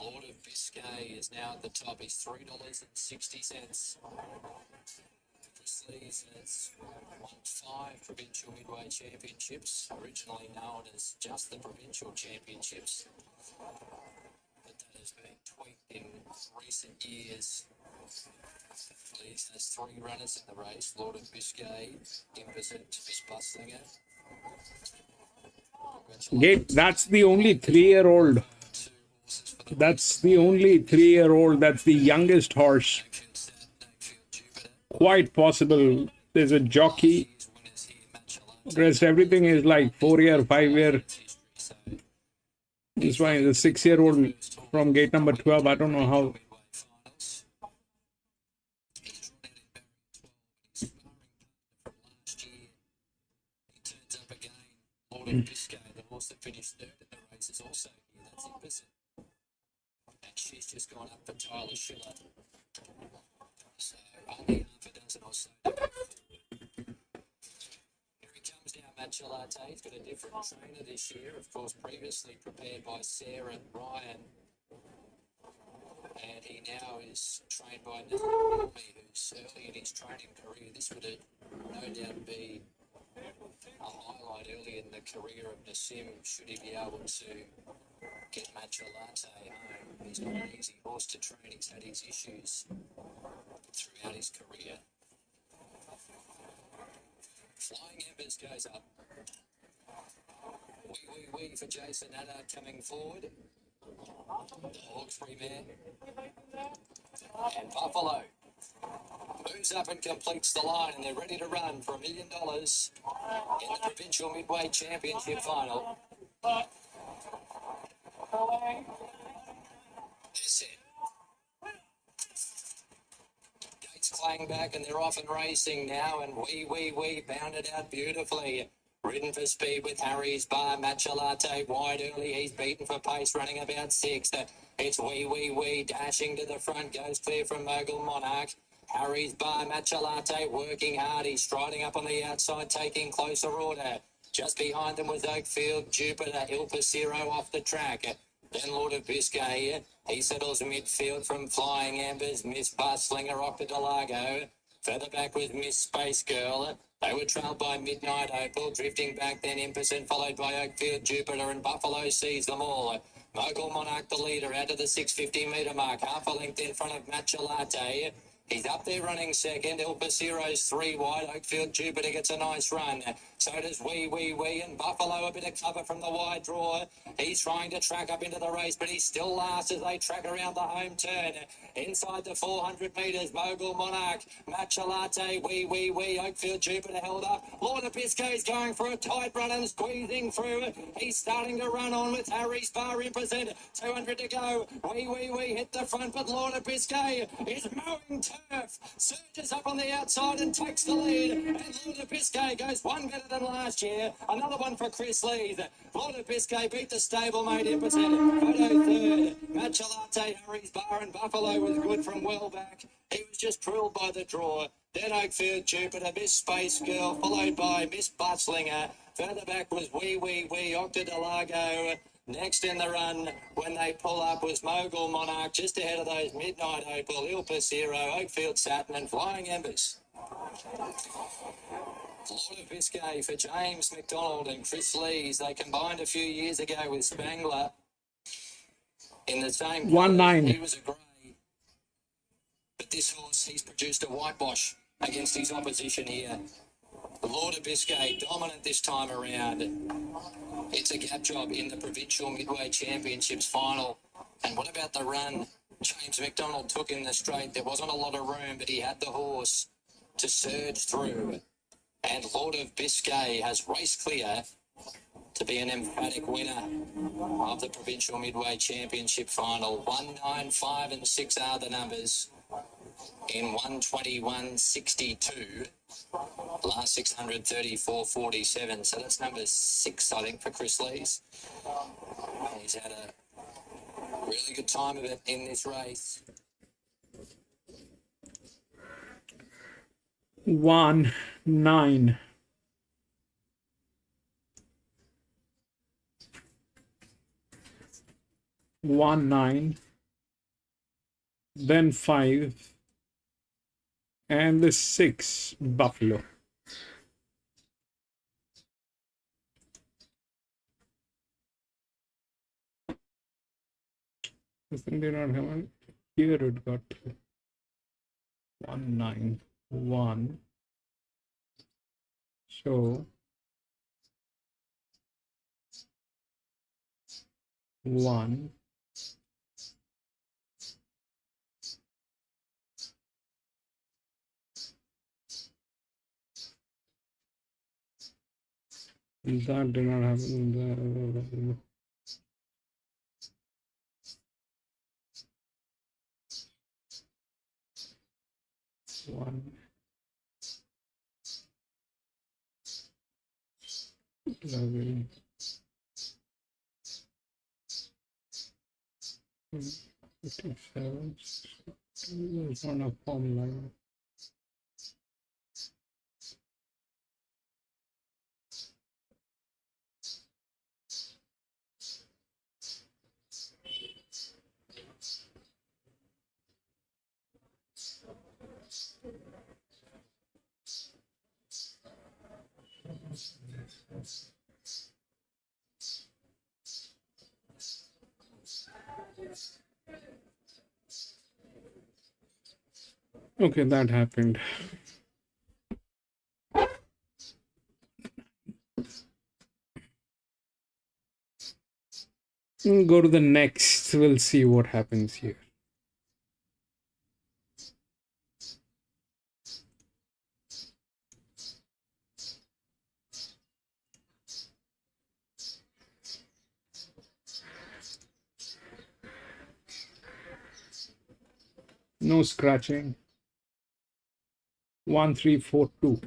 Speaker 15: Lord of Biscay is now at the top. He's $3.60. Presley's has won 5 Provincial Midway Championships, originally known as just the Provincial Championships. But that has been tweaked in recent years. Leeds has 3 runners in the race. Lord of Biscay, Impotent, Miss Bustlinger.
Speaker 2: Gate, that's the only 3-year-old. That's the only 3-year-old. That's the youngest horse. Quite possible. There's a jockey. Rest everything is like 4-year, 5-year. This one is a 6-year-old from gate number 12. I don't know how.
Speaker 15: Lord of Biscay, the horse that finished third in the race, is also here. That's Impotent. And she's just gone up for Tyler Schiller. So only half a dozen or so. Here he comes now, Matcha Latte. He's got a different trainer this year, of course, previously prepared by Sarah and Ryan. And he now is trained by Nathaniel, who's early in his training career. This would no doubt be a highlight early in the career of Nassim, should he be able to get Matcha Latte home. He's not an easy horse to train. He's had his issues throughout his career. Flying Embers goes up. Wee for Jason Adder coming forward. The Hawkesbury man. And Buffalo moves up and completes the line, and they're ready to run for $1 million in the Provincial Midway Championship final. This it. Gates clang back, and they're off and racing now, and Wee bounded out beautifully. Ridden for speed with Harry's Bar, Matcha Latte wide early. He's beaten for pace, running about 6th. It's Wee dashing to the front, goes clear from Mogul Monarch. Harry's Bar, Matcha Latte working hard. He's striding up on the outside, taking closer order. Just behind them was Oakfield Jupiter, Il Pasiro off the track. Then Lord of Biscay, he settles midfield from Flying Embers, Miss Bustlinger, Octodelago. Further back was Miss Space Girl. They were trailed by Midnight Opal, drifting back then Impotent, followed by Oakfield Jupiter, and Buffalo sees them all. Mogul Monarch the leader out to the 650 metre mark, half a length in front of Matcha Latte. He's up there running second. El Pasiro's 3 wide. Oakfield Jupiter gets a nice run. So does Wee, and Buffalo a bit of cover from the wide draw. He's trying to track up into the race, but he's still last as they track around the home turn. Inside the 400 metres, Mogul Monarch, Machalate, Wee, Oakfield Jupiter held up. Lord of Biscay's going for a tight run and squeezing through. He's starting to run on with Harry's Bar in present. 200 to go. Wee hit the front, but Lord of Biscay is mowing turf. Surges up on the outside and takes the lead. And Lord of Biscay goes one better than last year. Another one for Chris Leith. Lord of Biscay beat the stablemate in present. Photo third. Machalate, Harry's Bar and Buffalo was good from well back. He was just drilled by the draw. Then Oakfield Jupiter, Miss Space Girl, followed by Miss Butslinger. Further back was Wee, Octa Delago. Next in the run, when they pull up, was Mogul Monarch, just ahead of those Midnight Opal, Il Pasiro, Oakfield Saturn and Flying Embers. Lord of Biscay for James McDonald and Chris Lees. They combined a few years ago with Spangler in the same
Speaker 2: 1-9.
Speaker 15: He was a grey. But this horse, he's produced a whitewash against his opposition here. The Lord of Biscay dominant this time around. It's a gap job in the Provincial Midway Championships final. And what about the run James McDonald took in the straight? There wasn't a lot of room, but he had the horse to surge through. And Lord of Biscay has race clear to be an emphatic winner of the Provincial Midway Championship final. 1, 9, 5 and 6 are the numbers in 121.62. Last 634.47. So that's number 6, I think, for Chris Lees. He's had a really good time of it in this race.
Speaker 2: 1-9. Then 5 and the 6 Buffalo. I think they don't have one. Here it got 191. So 1. That did not happen. One. 11. 57. There's not a formula. Okay, that happened. Go to the next. We'll see what happens here. No scratching. 1, 3, 4, 2.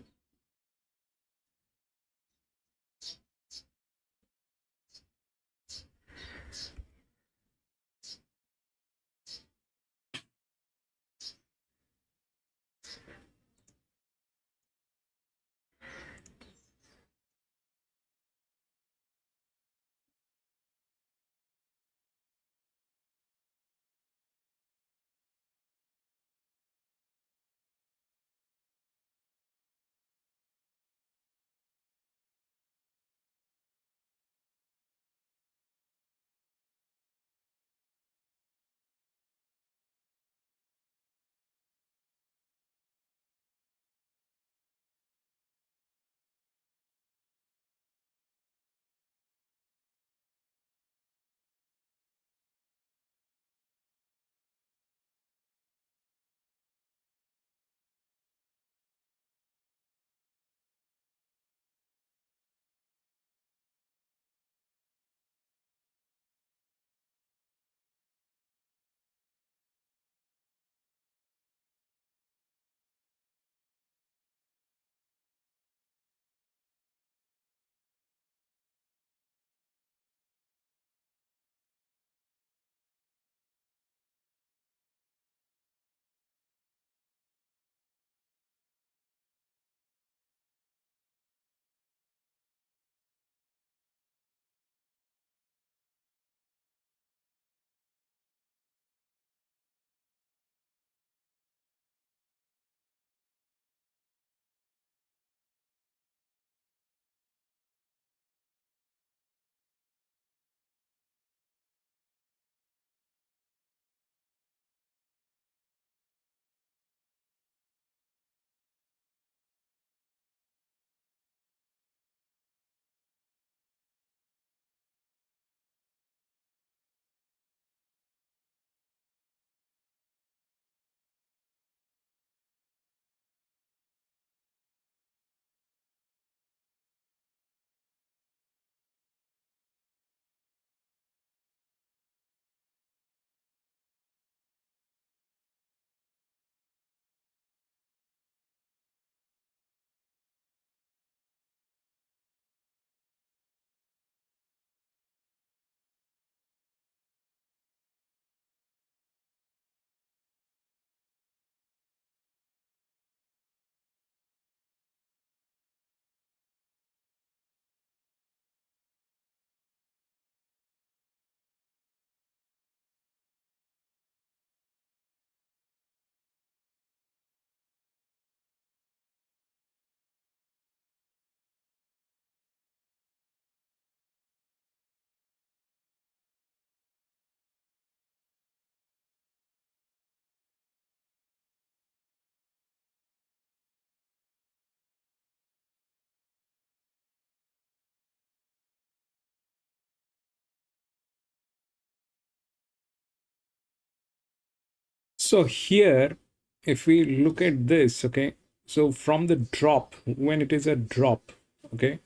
Speaker 2: So here, if we look at this, okay, so from the drop, when it is a drop, okay,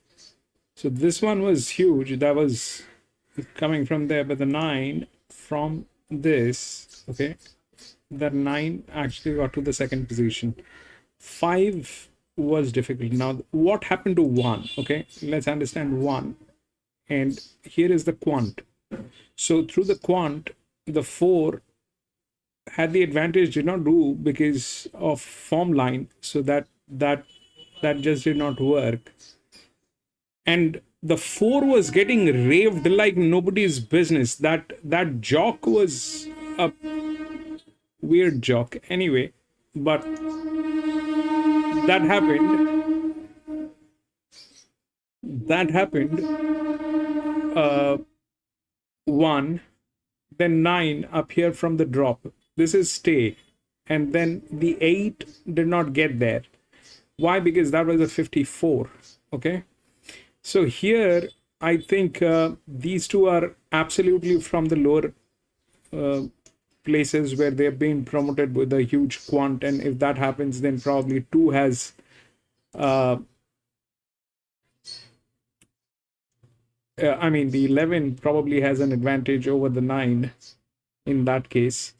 Speaker 2: so this one was huge, that was coming from there, but the 9 from this, okay, the 9 actually got to the second position. 5 was difficult. Now, what happened to 1? Okay, let's understand 1. And here is the quant. So through the quant, the 4 had the advantage, did not do because of form line. So that just did not work. And the 4 was getting raved like nobody's business. That jock was a weird jock anyway, but that happened. That happened. 1, then 9 up here from the drop. This is stay. And then the 8 did not get there. Why? Because that was a 54. Okay. So here, I think these two are absolutely from the lower places where they're being promoted with a huge quant. And if that happens, then probably 2 has I mean, the 11 probably has an advantage over the 9 in that case.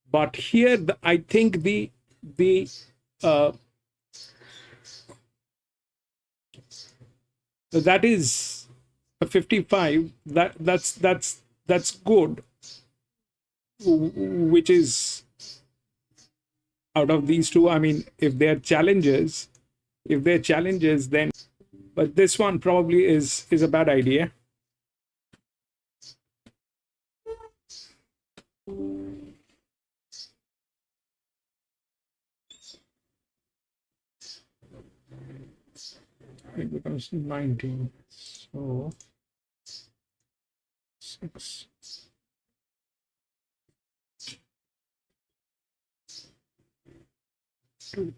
Speaker 2: But here, I think the that is a 55. That's good. Which is out of these two. I mean, if they're challenges, then. But this one probably is a bad idea. It becomes 19. So 6. 2.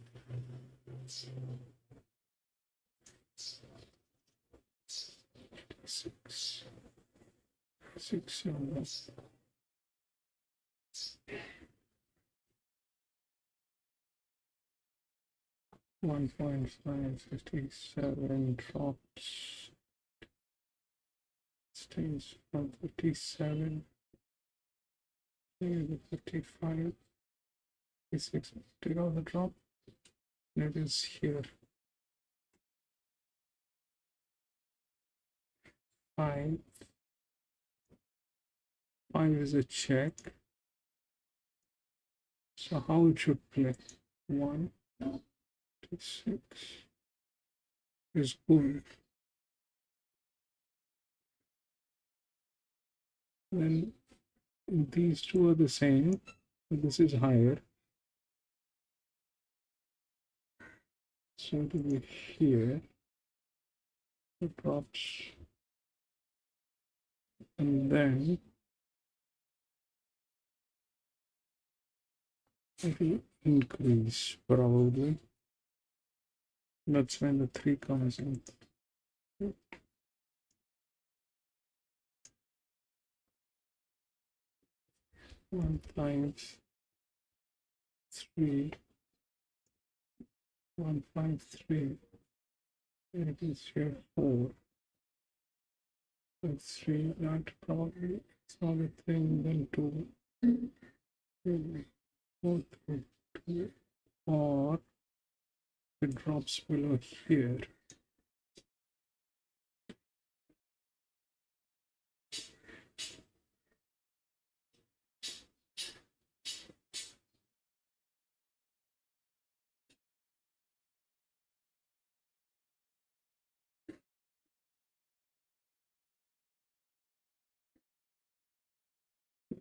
Speaker 2: 6. 6. 1.557 drops. Stays from 57 to 55. 56. Take out the drop. And it is here. 5. 5 is a check. So how it should play? 1 to 6 is good. Then these two are the same, but this is higher. So it will be here. It drops. And then it will increase probably. That's when the 3 comes in. 1 times 3. 153. It is here 4. That's 3. That probably it's not a thing. Then 2. 4 through 2. Or it drops below here.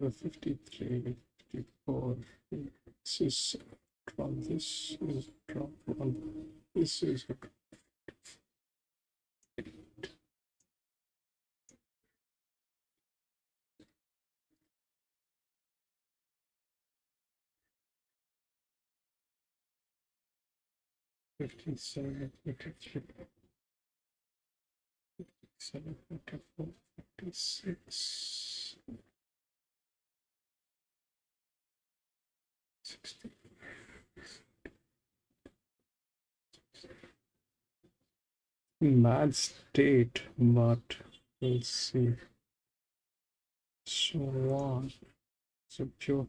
Speaker 2: The 53, 54. This is a drop. This is a drop 1. This is a drop. 57, 53, 57, 54, 56. Bad state, but we'll see. So on. So pure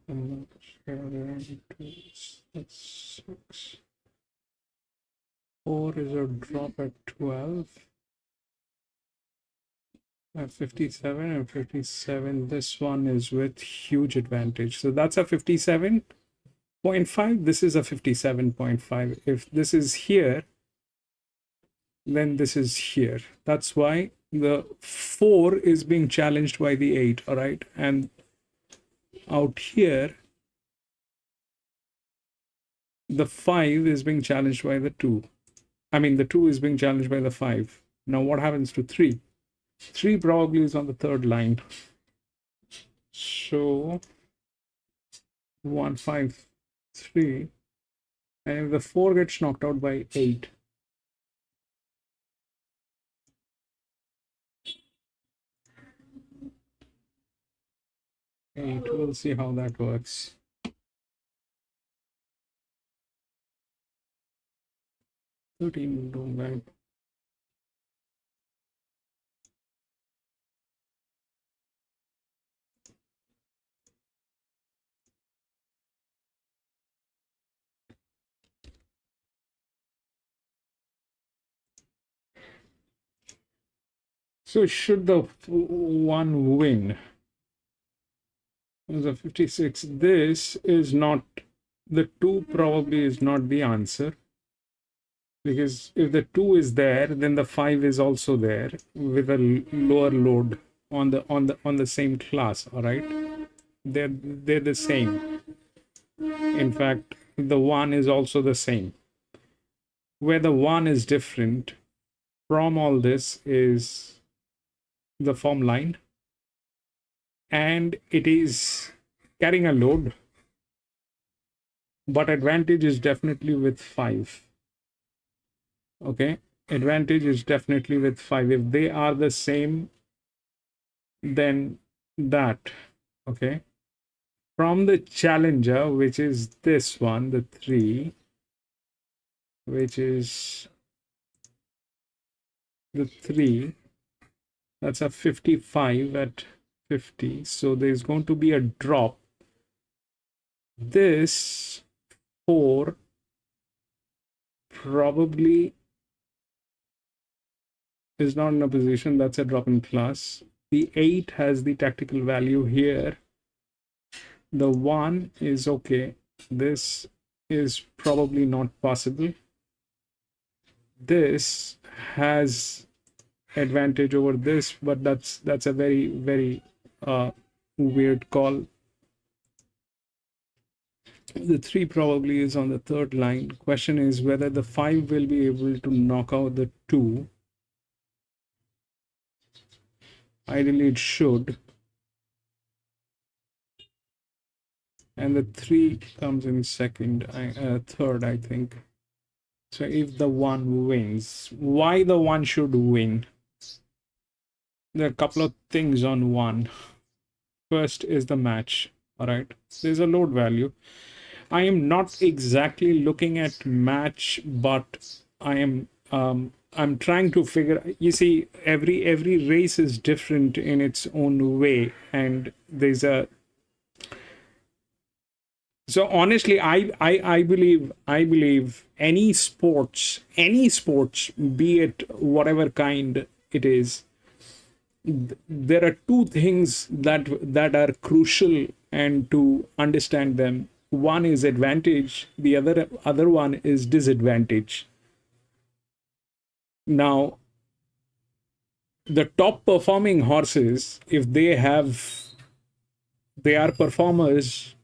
Speaker 2: that's 6. 4 is a drop at 12. At 57 and 57. This one is with huge advantage. So that's a 57.5. This is a 57.5. If this is here, then this is here. That's why the 4 is being challenged by the 8. All right. And out here, the 5 is being challenged by the 2. I mean, the 2 is being challenged by the 5. Now, what happens to 3? 3 probably is on the third line. So 1, 5, 3. And if the 4 gets knocked out by 8, we'll see how that works. $13 don't bank. So should the 1 win? There's a 56. This is not, the 2 probably is not the answer. Because if the 2 is there, then the 5 is also there with a lower load on the same class. All right, they're the same. In fact, the 1 is also the same. Where the 1 is different from all this is the form line, and it is carrying a load, but advantage is definitely with 5. Okay, advantage is definitely with 5. If they are the same, then that. Okay, from the challenger, which is this one, the 3, which is the 3, that's a 55 at 50. So there's going to be a drop. This 4 probably is not in a position. That's a drop in class. The 8 has the tactical value here. The 1 is okay. This is probably not possible. This has advantage over this, but that's a very, very weird call. The 3 probably is on the third line. Question is whether the 5 will be able to knock out the 2. Ideally, it should. And the 3 comes in second, third, I think. So if the 1 wins, why the 1 should win? There are a couple of things on 1. First is the match. All right, there's a load value. I am not exactly looking at match, but I am I'm trying to figure. You see, every race is different in its own way, and there's a. So honestly, I believe any sports, be it whatever kind it is, there are 2 things that are crucial and to understand them. One is advantage, the other one is disadvantage. Now, the top performing horses, if they are performers,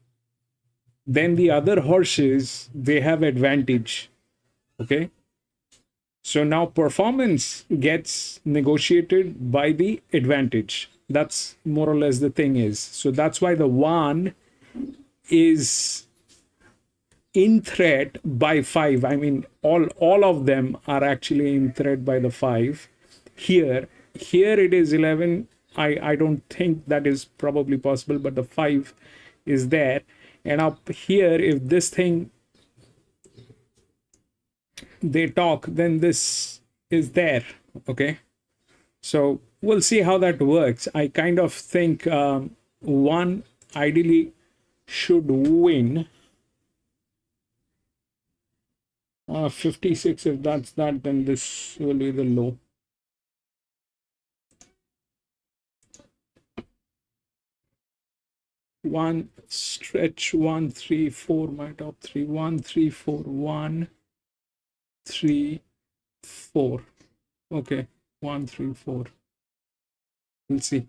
Speaker 2: then the other horses, they have advantage. Okay, so now performance gets negotiated by the advantage. That's more or less the thing is. So that's why the 1 is in threat by 5. I mean, all of them are actually in threat by the 5. Here it is 11. I don't think that is probably possible, but the 5 is there. And up here, if this thing they talk, then this is there. Okay, so we'll see how that works. I kind of think one ideally should win. 56, if that's that, then this will be the low. One stretch, 1 3 4, my top three, 1 3 4, 1 3 4. Okay, 1 3 4. We'll see.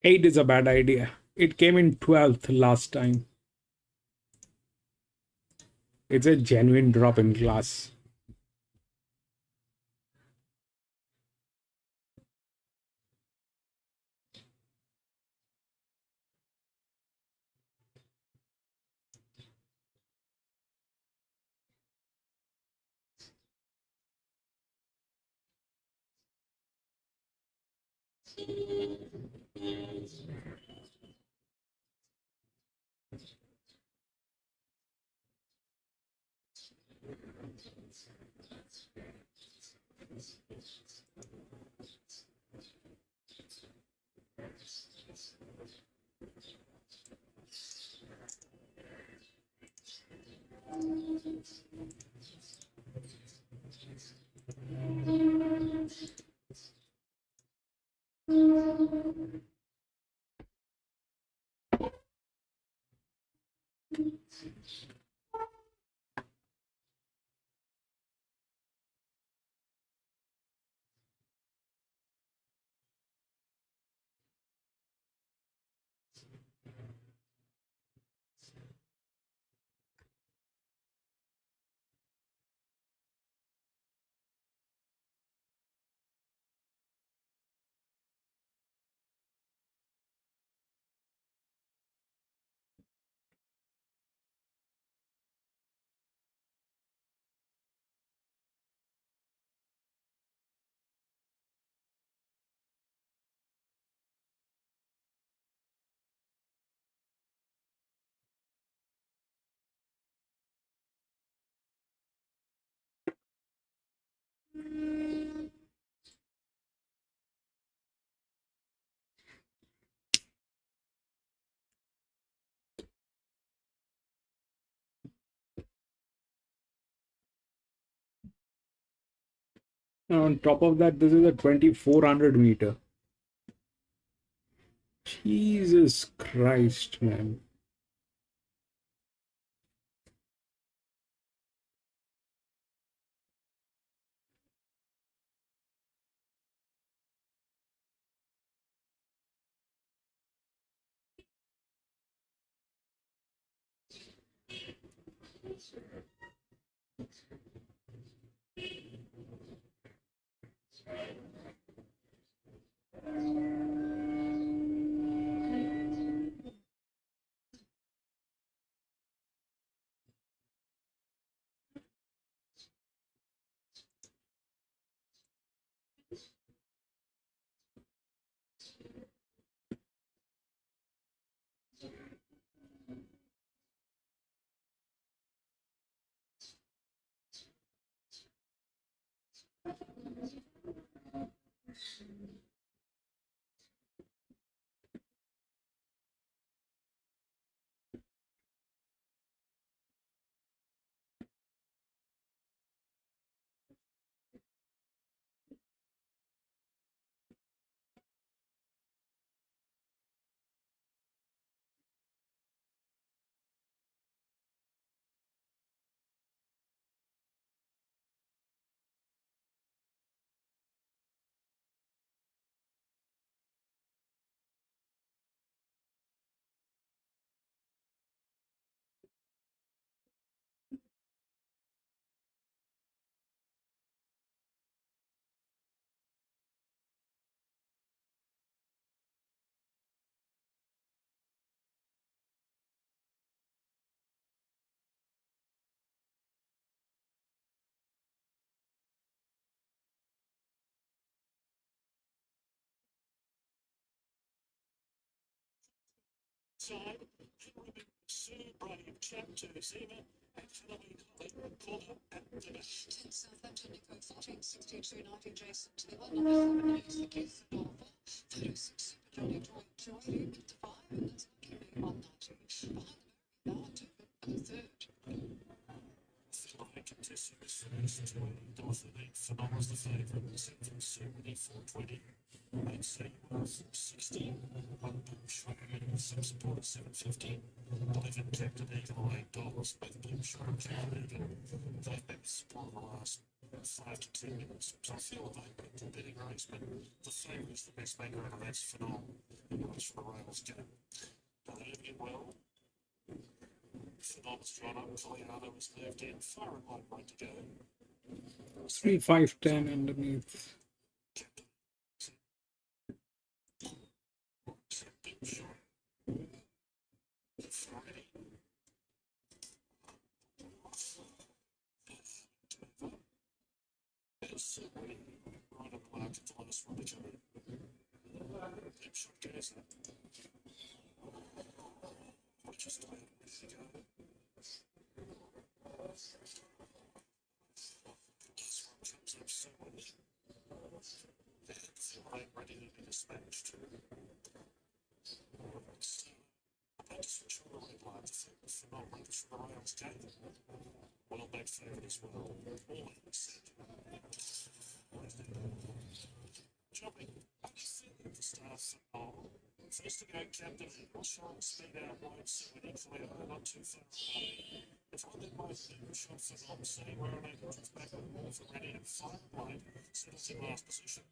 Speaker 2: Eight is a bad idea. It came in 12th last time. It's a genuine drop in class. And on top of that, this is a 2400 meter. Jesus Christ, man.
Speaker 5: inside. Henry Sue, Brave, Chap, to Zima, and Halloween Holly, caught up at the back.
Speaker 8: 10 Southampton, Decode 1462, 19 Jason to the 1, number 7 is the Kiss, the Dollar 4, 36 Super Johnny Joy, Joy, with the 5, and that's going to be 190. Behind the Mary, now 2 for the third.
Speaker 5: Fiddler contesting this first, $20.13 for dollars the favourite, 7 from Ceremony, 420. 8 say was 60, 1 boom shot, minimum some support at 750. 11 Captain Eagle, $8, both boom shot and Captain Eagle. They've been support in the last 5 to 10 minutes, so I feel they've been the betting race, but the favourite is the best maker out of that's phenomenal. And it was for the rails go. Now they're doing it well. Phenomenal's drawn up, Colorado was moved in, far and wide right to go.
Speaker 2: 3, 5, 10 underneath.
Speaker 5: Right on the market, the last one to go. Deep shot goes up. Just about ready to go. This one comes up so much. They're ready to be dispatched. So, I just switch on the red line to think for not waiting for the rails gate. Well back favourite as well. All in set. Jumping up the start for Noel. First to go, Captain Eagle, showing speed out wide, so we need Cleo, not too far away. If I did my shot for Noel, say where an angle comes back with more for ready and fire line, settles in last position.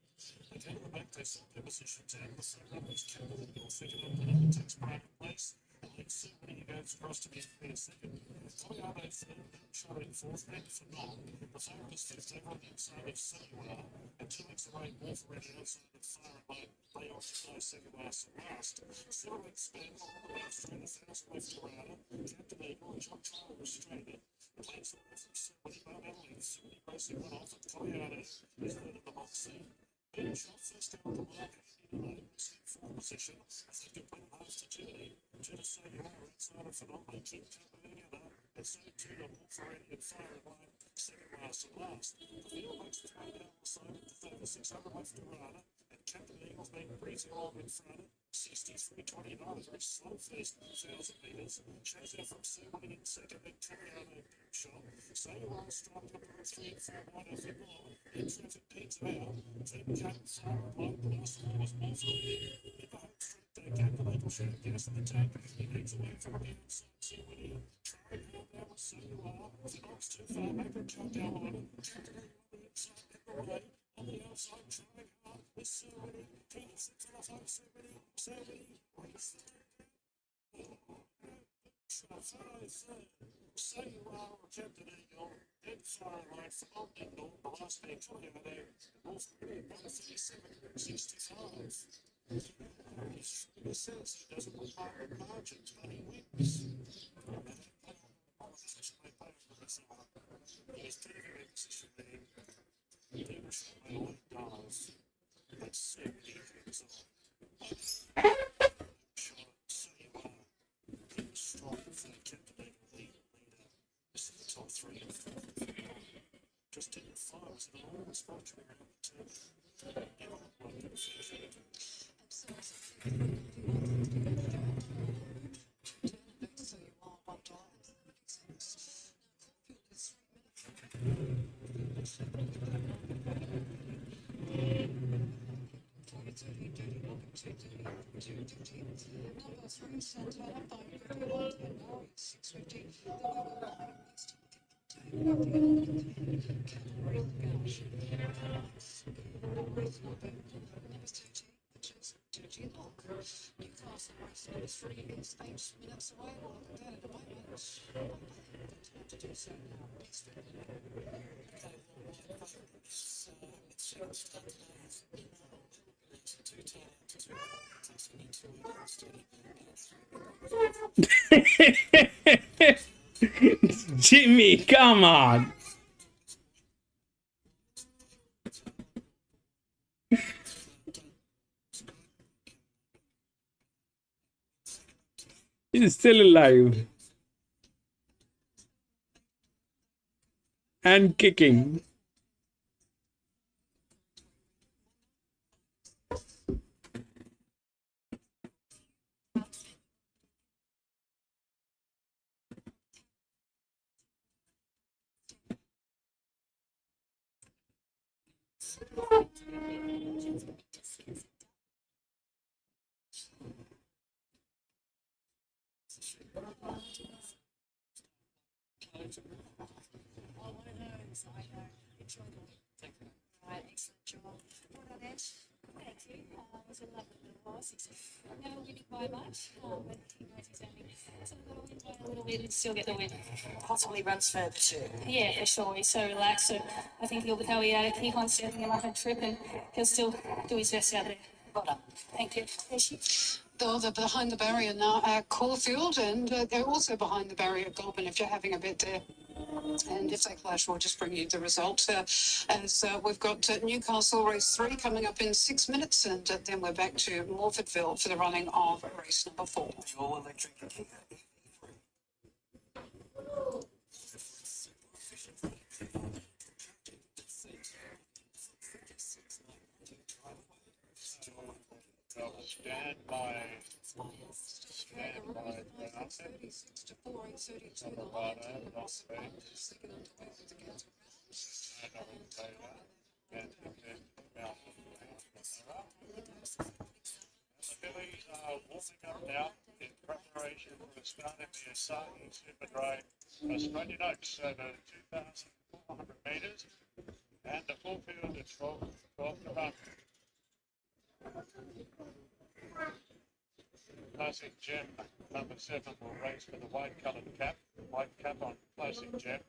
Speaker 5: They go to the back, they sort their positions out. The front runner is Captain Eagle, figured out the number takes pride in place. And then when he goes across to be in second. Cleo, third, shot in fourth, back for Noel. The favourite is fifth over on the inside of Sunnyweather, and 2 weeks away, more for ready outside of fire and line. They occupy second last and last. 7 weeks spent on the way through the 1,000 left to Rada. Captain Eagle and John Charlie restrained it. The legs away from Ceremony, Mount Adelaide. Ceremony racing one off, and Colorado is third in the box seat. Being shot first out of the market, fourth position. I think it went half to Germany. To the same outside of Phenomenal, keep coming together. And so too to more for ready and fire and line. Second last and last. The field makes its way down the side of the 3600 left to Rada. Captain Eagle's been breezing along in front, 63.29, very slow first 1,000 metres. Shows out from Ceremony in second, then Colorado shot. Sailor striped up on 3 and 4 wide off the ball, and traffic beats out. Then Captain Fire and Light, the last one was more for ready. In the home straight, Captain Eagle showed gas in the tank. He leads away from the outside Ceremony. Trying held down with Sailor. If it knocks too far, make a cut down on it. Captain Eagle on the inside, in the way. On the outside, trying hard. With Ceremony, he hits it off on Ceremony, race third. So you are Captain Eagle, then fire line for Optical, the last man coming out there, Wolf 137.65. He says he doesn't require margins, but he wins. He's taking a position there. He was showing $8. Let's see what he brings on. So you are strong for Captain Eagle leader. This is the top 3 and 4. Just in the 5s and all the spots around the 10. You don't like to finish it. So you are $1.36.
Speaker 8: Number 3, Santana, 551, 650. The Google line is to look at number 30, which is 2G Lock. Newcastle race number 3 is 8 minutes away. We'll look at that in a moment. Time to do so now. Next
Speaker 2: Jimmy, come on. He's still alive and kicking.
Speaker 13: Right, excellent job. Well done, Ed. Thank you. I was in love with the horse. Never winning by much, but he knows he's only sort of got to win by a little bit and still get the win.
Speaker 10: Possibly runs further too.
Speaker 13: Yeah, for sure. He's so relaxed. So I think he'll keep on setting him up and trip, and he'll still do his best out there.
Speaker 10: Well done.
Speaker 13: Thank you. There's she.
Speaker 8: They're behind the barrier now at Caulfield, and they're also behind the barrier at Goulburn if you're having a bet there. And if they clash, we'll just bring you the result. As we've got Newcastle race 3 coming up in 6 minutes, and then we're back to Morfordville for the running of race number 4.
Speaker 11: Your electric kicker.
Speaker 5: Stand by. Billy warming up now in preparation for the start of the Asahi Super Drive Australian Oaks over 2,400 metres and the full field at 12 to run. Classic Gem number 7 will race for the white cap on Classic Gem.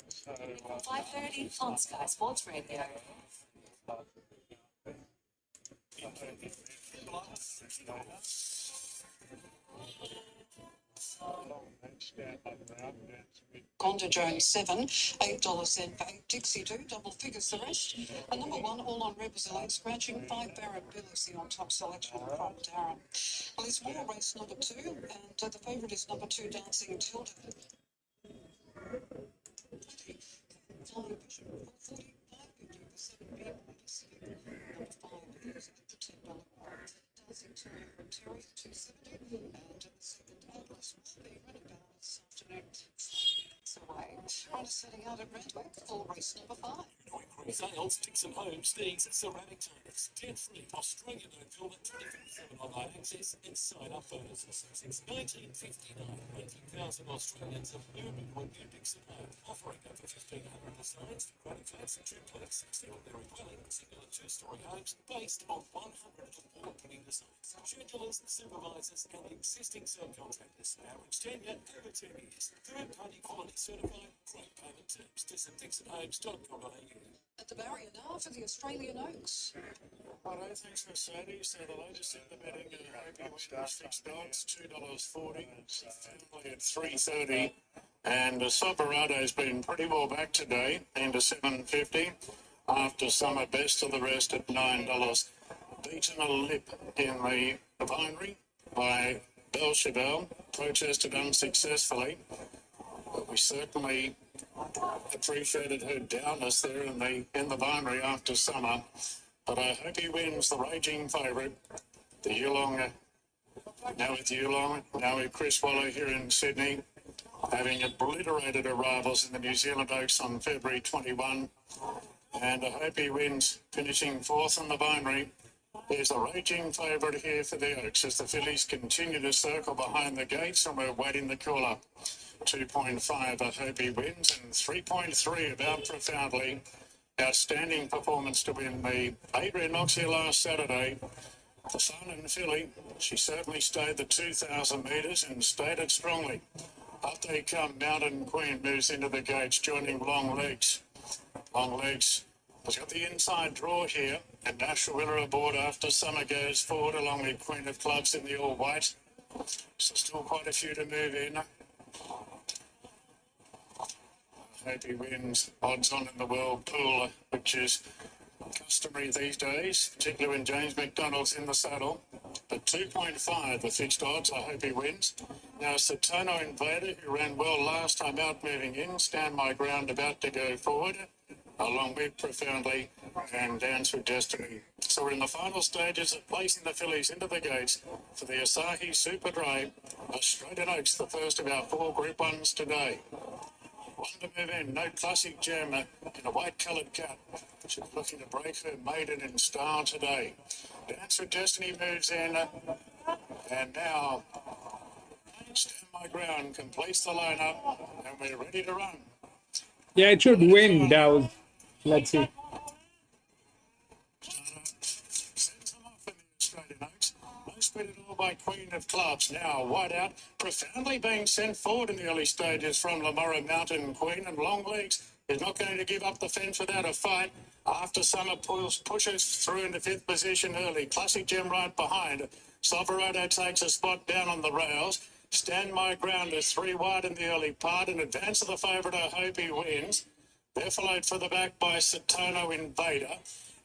Speaker 5: So
Speaker 10: 5:30 on Sky Sports Radio.
Speaker 8: Gonda Jones 7, $8 in for 8 Dixie 2, double figures the rest. And number 1, all on red was a late scratching, 5 Barrett Bill is the on top selection from Darren. Well, there's more race number 2, and the favourite is number 2, Dancing Tilda. Flying Bishop, 445, 57 people, number 5 is at the $10 mark. Dancing Tilda from Terry, 270, and the second Atlas will be running about this afternoon. 5 minutes away. On setting out at Randwick for race number 5.
Speaker 11: Sales, Dixon Homes, Steaks, Ceramic Turners, 10-free Australian owned builder, 24/7 online access and sign-up bonuses. Since 1959, 18,000 Australians have moved with new Dixon Home, offering over 1,500 designs for granny flats and duplex, extraordinary dwellings, single and two-story homes based on 100 award-winning designs. Schedulers, supervisors and existing subcontractors. Average tenure over 10 years. Third-party quality certified, great payment terms. Visit dixonhomes.com.au.
Speaker 8: At the barrier now for the Australian Oaks.
Speaker 5: Righto, thanks Mercedes. So the latest in the betting, fixed odds, $2.40, family at $3.30. And Soperado's been pretty well back today, into $7.50 after summer best of the rest at $9. Beaten a lip in the binary by Belchevelle, protested unsuccessfully. But we certainly appreciated her downers there in the binary after summer. But I hope he wins the raging favourite, the Yulong, now with Yulong, now with Chris Waller here in Sydney, having obliterated her rivals in the New Zealand Oaks on February 21. And I hope he wins, finishing 4th in the binary. There's a raging favourite here for the Oaks as the fillies continue to circle behind the gates, and we're waiting the call up. 2.5, I hope he wins, and 3.3 about profoundly. Outstanding performance to win the Adrian Knox here last Saturday. The Sun and filly, she certainly stayed the 2,000 metres and stayed it strongly. Up they come, Mountain Queen moves into the gates, joining Long Legs. Long Legs has got the inside draw here, and National Winner aboard after summer goes forward along with Queen of Clubs in the all white. So still quite a few to move in. I hope he wins odds on in the world pool, which is customary these days, particularly when James McDonald's in the saddle. But 2.5, the fixed odds. I hope he wins. Now, Satono Invader, who ran well last time out, moving in. Stand My Ground, about to go forward, along with Profoundly and Dance with Destiny. So we're in the final stages of placing the fillies into the gates for the Asahi Super Dray. Australian Oaks, the first of our 4 Group 1s today. One to move in, No Classic Gem in a white-coloured cap. She's looking to break her maiden in style today. Dance with Destiny moves in, and now Stand My Ground completes the lineup, and we're ready to run.
Speaker 2: Yeah, it should win, Dow. Let's see.
Speaker 5: Sends them off in the Australian Oaks. Most beat it all by Queen of Clubs. Now wide out, Profoundly being sent forward in the early stages from Lamora Mountain Queen, and Long Legs is not going to give up the fence without a fight. After Summer pushes through into 5th position early. Classic Gem right behind. Silverado takes a spot down on the rails. Stand My Ground is 3 wide in the early part. In advance of the favourite, I hope he wins. They're followed further back by Satono Invader.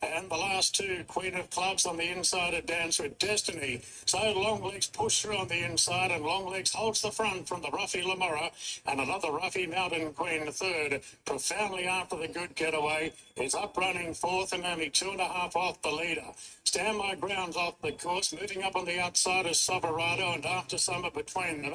Speaker 5: And the last 2, Queen of Clubs on the inside of Dance with Destiny. So Long Legs push through on the inside, and Long Legs holds the front from the Ruffy Lamora, and another Ruffy Mountain Queen third. Profoundly after the good getaway is up running 4th and only 2.5 off the leader. Stand My Ground's off the course, moving up on the outside is Silverado, and after Summer between them.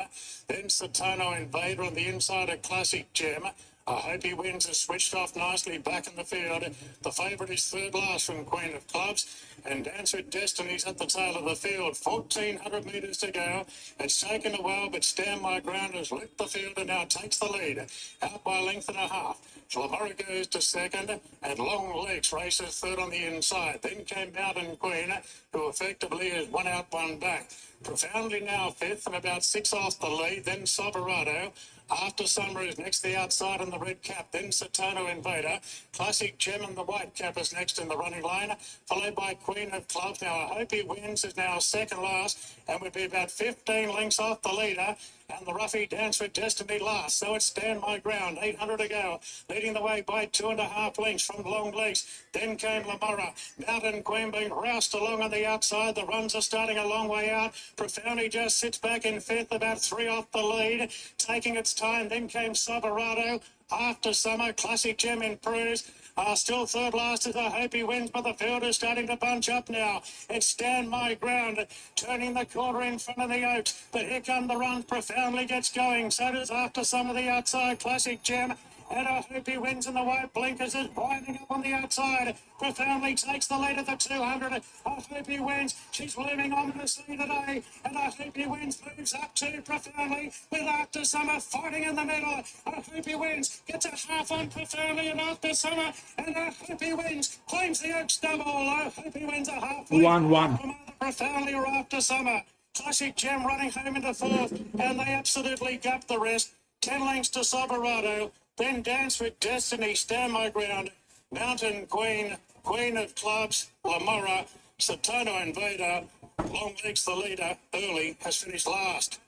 Speaker 5: Then Satono Invader on the inside of Classic Gem. I hope he wins, has switched off nicely back in the field. The favourite is 3rd last from Queen of Clubs, and Dance with Destiny's at the tail of the field. 1,400 metres to go. It's taken a while, but Stand My Ground has licked the field and now takes the lead, out by a length and a half. Lamora goes to 2nd, and Long Legs races 3rd on the inside. Then came Mountain Queen, who effectively is 1 out, 1 back. Profoundly now 5th and about 6 off the lead. Then Silverado. After Summer is next the outside in the red cap, then Satono Invader. Classic Gem in the white cap is next in the running line, followed by Queen of Clubs. Now I hope he wins is now 2nd last, and would be about 15 lengths off the leader. And the Ruffy Dance with Destiny last. So it's Stand My Ground, 800 to go, leading the way by 2.5 lengths from Long Legs. Then came Lamora. Mountain Queen being roused along on the outside. The runs are starting a long way out. Profoundly just sits back in 5th, about 3 off the lead, taking its time. Then came Silverado. After Summer, Classic Gem improves. Still 3rd last as I hope he wins, but the field is starting to bunch up now. It's Stand My Ground, turning the corner in front of the Oaks. But here come the runs. Profoundly gets going. So does After Summer the outside, Classic Gem. And I hope he wins in the white blinkers is winding up on the outside. Profoundly takes the lead at the 200. I hope he wins. She's looming ominously today. And I hope he wins. Moves up to Profoundly with After Summer fighting in the middle. I hope he wins. Gets a half on Profoundly and After Summer. And I hope he wins. Claims the Oaks double. I hope he wins a half.
Speaker 2: 1-1.
Speaker 5: From either Profoundly or After Summer. Classic Gem running home into 4th. And they absolutely gap the rest. 10 lengths to Silverado. Then Dance with Destiny, Stand My Ground, Mountain Queen, Queen of Clubs, Lamora, Satono Invader, Long Legs the leader, early, has finished last.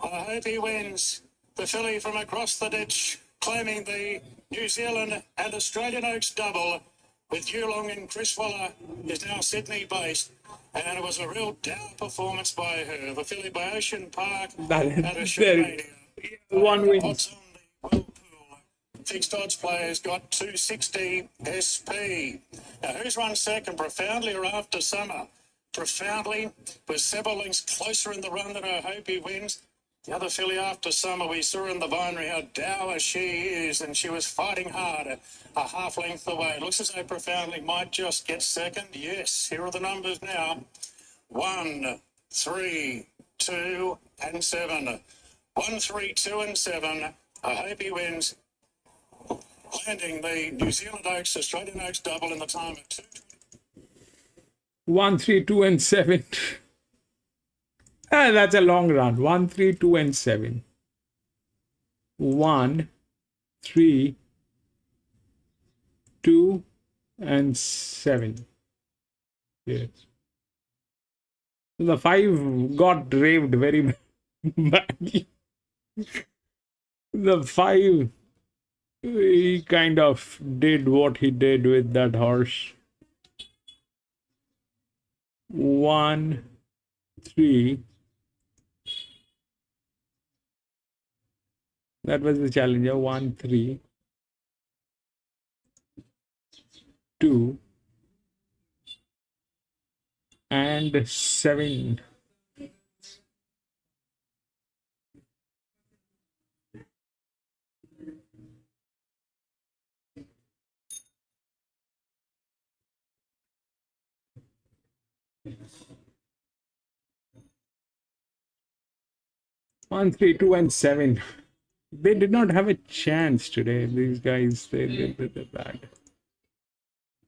Speaker 5: I hope he wins. The filly from across the ditch, claiming the New Zealand and Australian Oaks double, with Yulong and Chris Waller, is now Sydney-based. And it was a real down performance by her. The filly by Ocean Park at Australia.
Speaker 2: One wins.
Speaker 5: Fixed odds players got 260 SP. Now, who's run second, Profoundly or After Summer? Profoundly was several lengths closer in the run than I hope he wins. The other filly After Summer, we saw in the binary how dour she is, and she was fighting hard a half length away. It looks as though Profoundly might just get second. Yes, here are the numbers now. 1, 3, 2, and 7. 1, 3, 2, and 7. I hope he wins. Landing the New Zealand Oaks, Australian Oaks double in the time of 2.
Speaker 2: 1, 3, 2, and 7. That's a long run. 1, 3, 2, and 7. 1, 3, 2, and 7. Yes. The 5 got raved very badly. The 5, he kind of did what he did with that horse. 1, 3. That was the challenger. 1, 3, 2, and 7. One, 3, 2, and 7. They did not have a chance today. These guys, they did bad.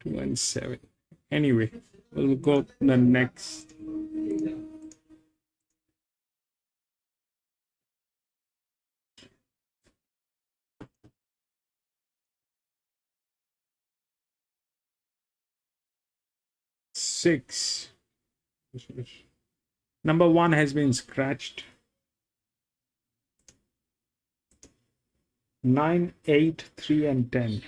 Speaker 2: 2 and 7. Anyway, we'll go to the next. Six. Number 1 has been scratched. 9, 8, 3, and 10.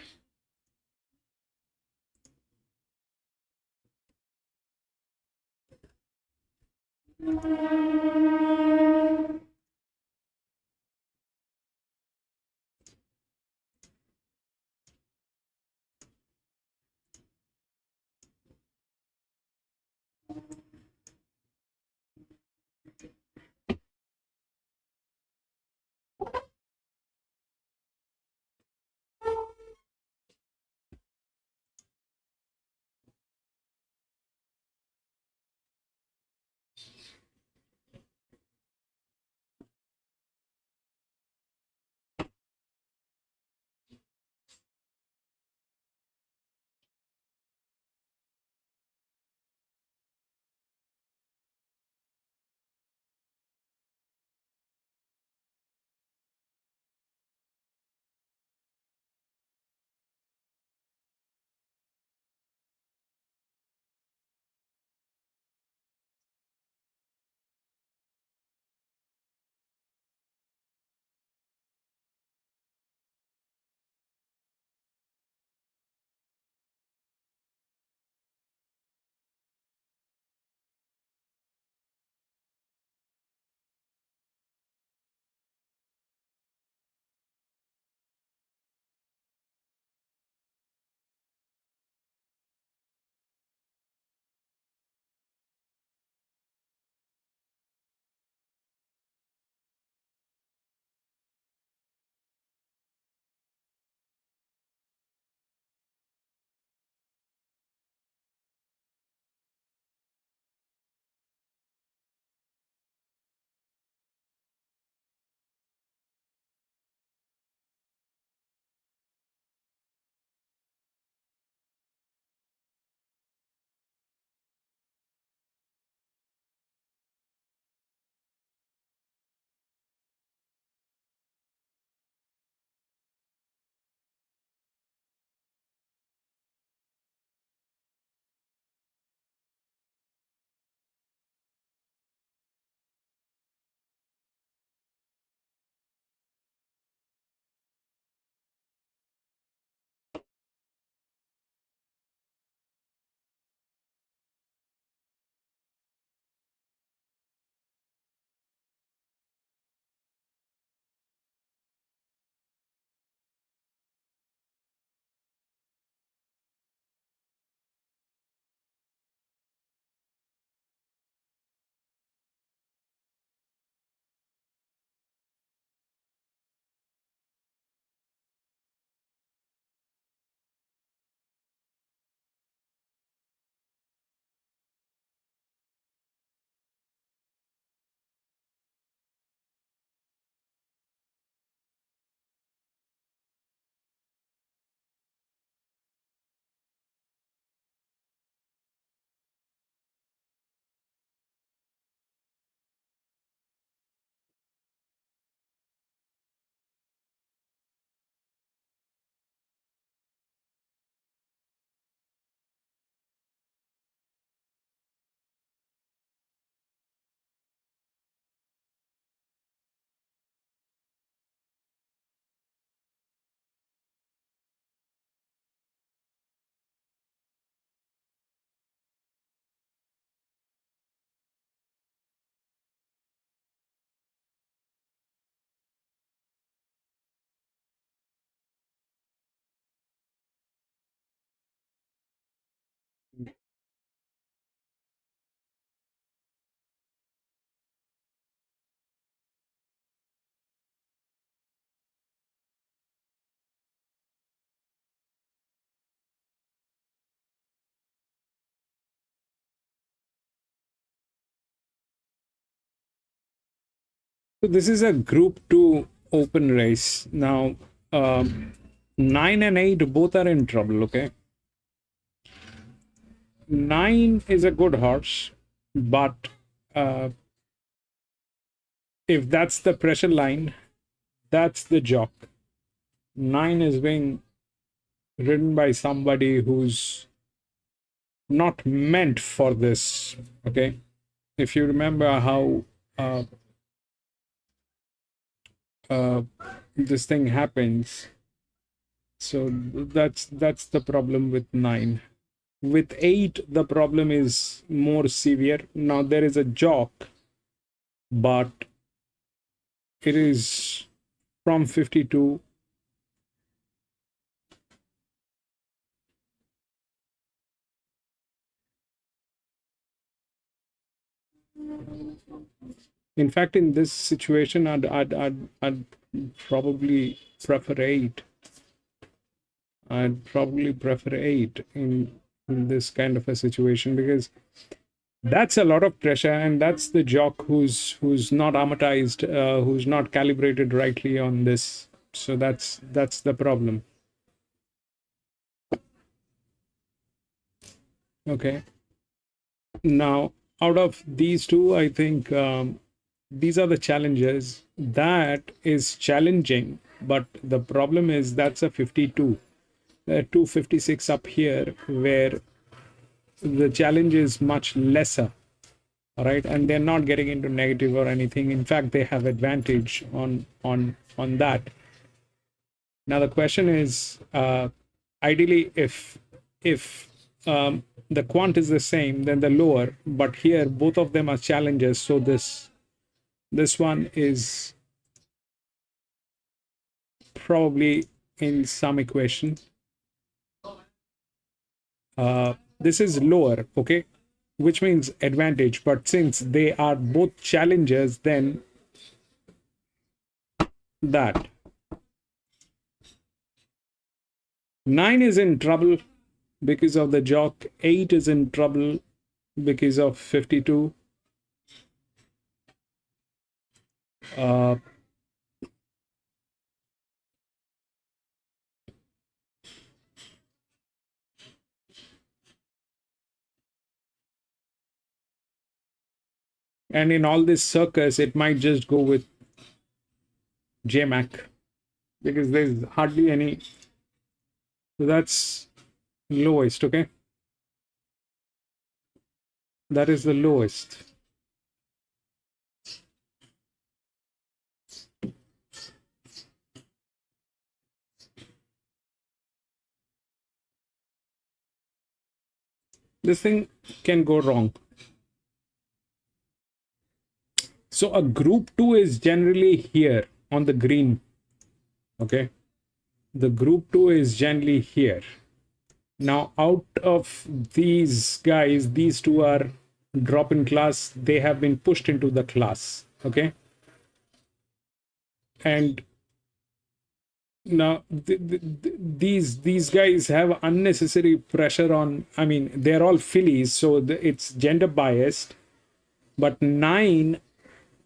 Speaker 2: So this is a Group 2 open race. Now, 9 and 8 both are in trouble, okay? 9 is a good horse, but if that's the pressure line, that's the jock. 9 is being ridden by somebody who's not meant for this, okay? If you remember how this thing happens, so that's the problem with 9. With 8, the problem is more severe. Now there is a jock, but it is from 52. In fact, in this situation, I'd probably prefer 8. I'd probably prefer 8 in this kind of a situation, because that's a lot of pressure, and that's the jock who's not amortized, who's not calibrated rightly on this. So that's the problem. Okay. Now, out of these two, I think these are the challenges. That is challenging, but the problem is that's a 52. There are 256 up here, where the challenge is much lesser. All right, and they're not getting into negative or anything. In fact, they have advantage on that. Now the question is, ideally, if the quant is the same, then the lower. But here, both of them are challenges. So this one is probably in some equation. This is lower, okay, which means advantage. But since they are both challenges, then that 9 is in trouble because of the jock. 8 is in trouble because of 52. And in all this circus, it might just go with JMac, because there's hardly any. So that's lowest, okay? That is the lowest. This thing can go wrong. So a group 2 is generally here on the green, okay? The group 2 is generally here. Now, out of these guys, these two are drop in class. They have been pushed into the class, okay? And now these guys have unnecessary pressure on. I mean, they're all fillies, so it's gender biased. But 9,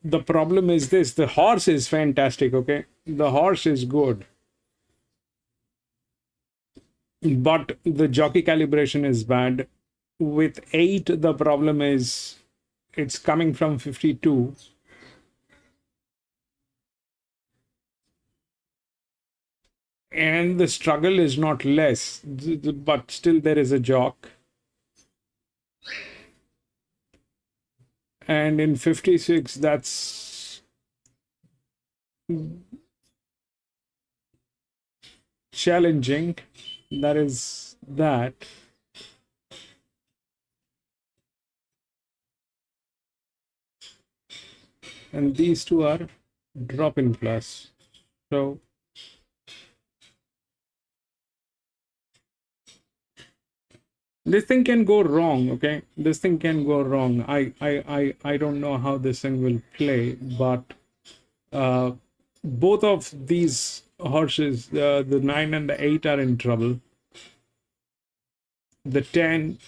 Speaker 2: the problem is this: the horse is fantastic, okay? The horse is good, but the jockey calibration is bad. With 8, the problem is it's coming from 52. And the struggle is not less, but still there is a jock. And in 56, that's challenging. That is that. And these two are drop in class. So this thing can go wrong, okay? This thing can go wrong. I don't know how this thing will play, but both of these horses, the 9 and the 8, are in trouble. The 10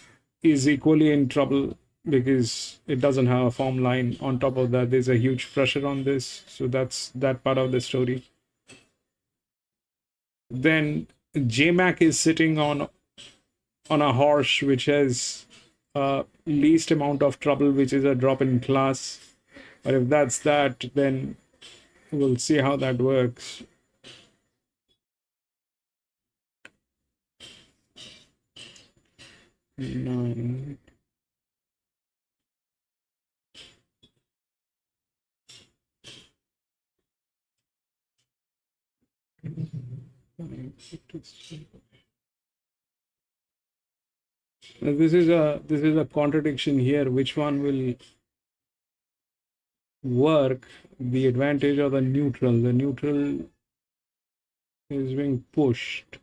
Speaker 2: is equally in trouble. because it doesn't have a form line. On top of that, there's a huge pressure on this. So that's that part of the story. Then JMac is sitting on a horse which has least amount of trouble, which is a drop in class. But if that's that, then we'll see how that works. Nine. This is a contradiction here. Which one will work? The advantage or the neutral? The neutral is being pushed.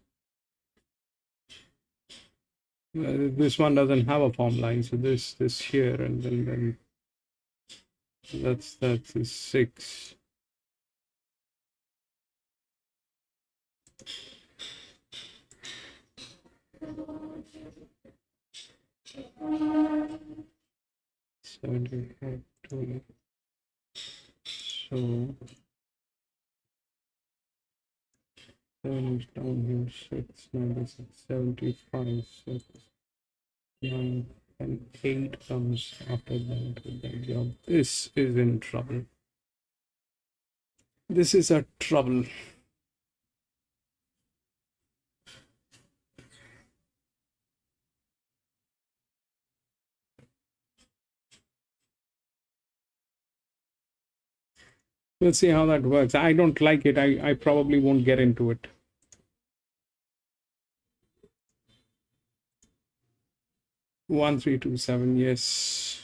Speaker 2: This one doesn't have a form line, so this here, and then that's a 6. So 7 is down here, 6, 96, 75, 6, 9, and 8 comes after that. This is in trouble. This is a trouble. We'll see how that works. I don't like it. I probably won't get into it. One, 3, 2, 7, yes.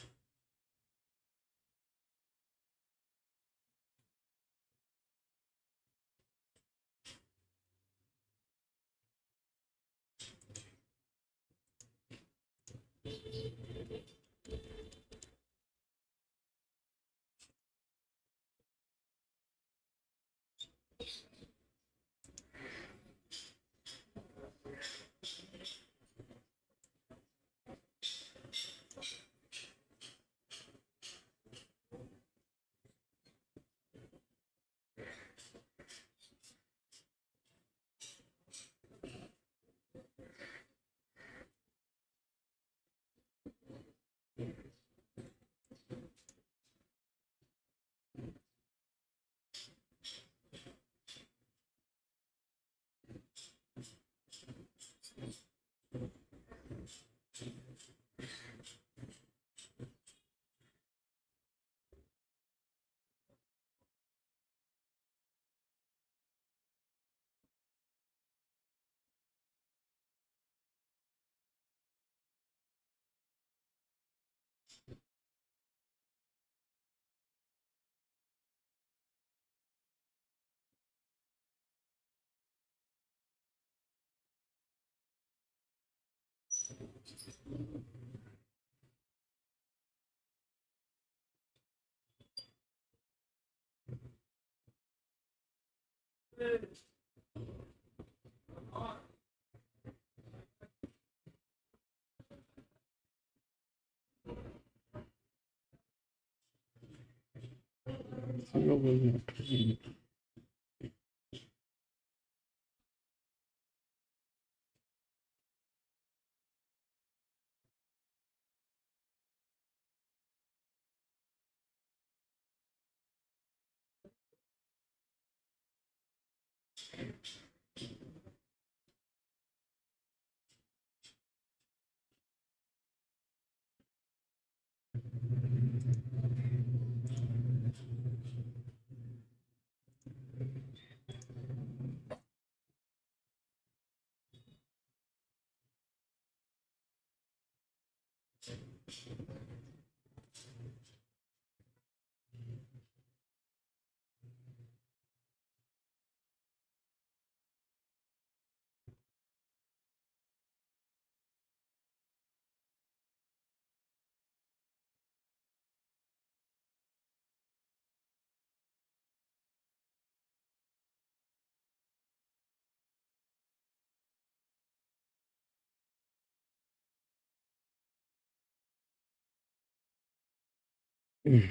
Speaker 2: Mm.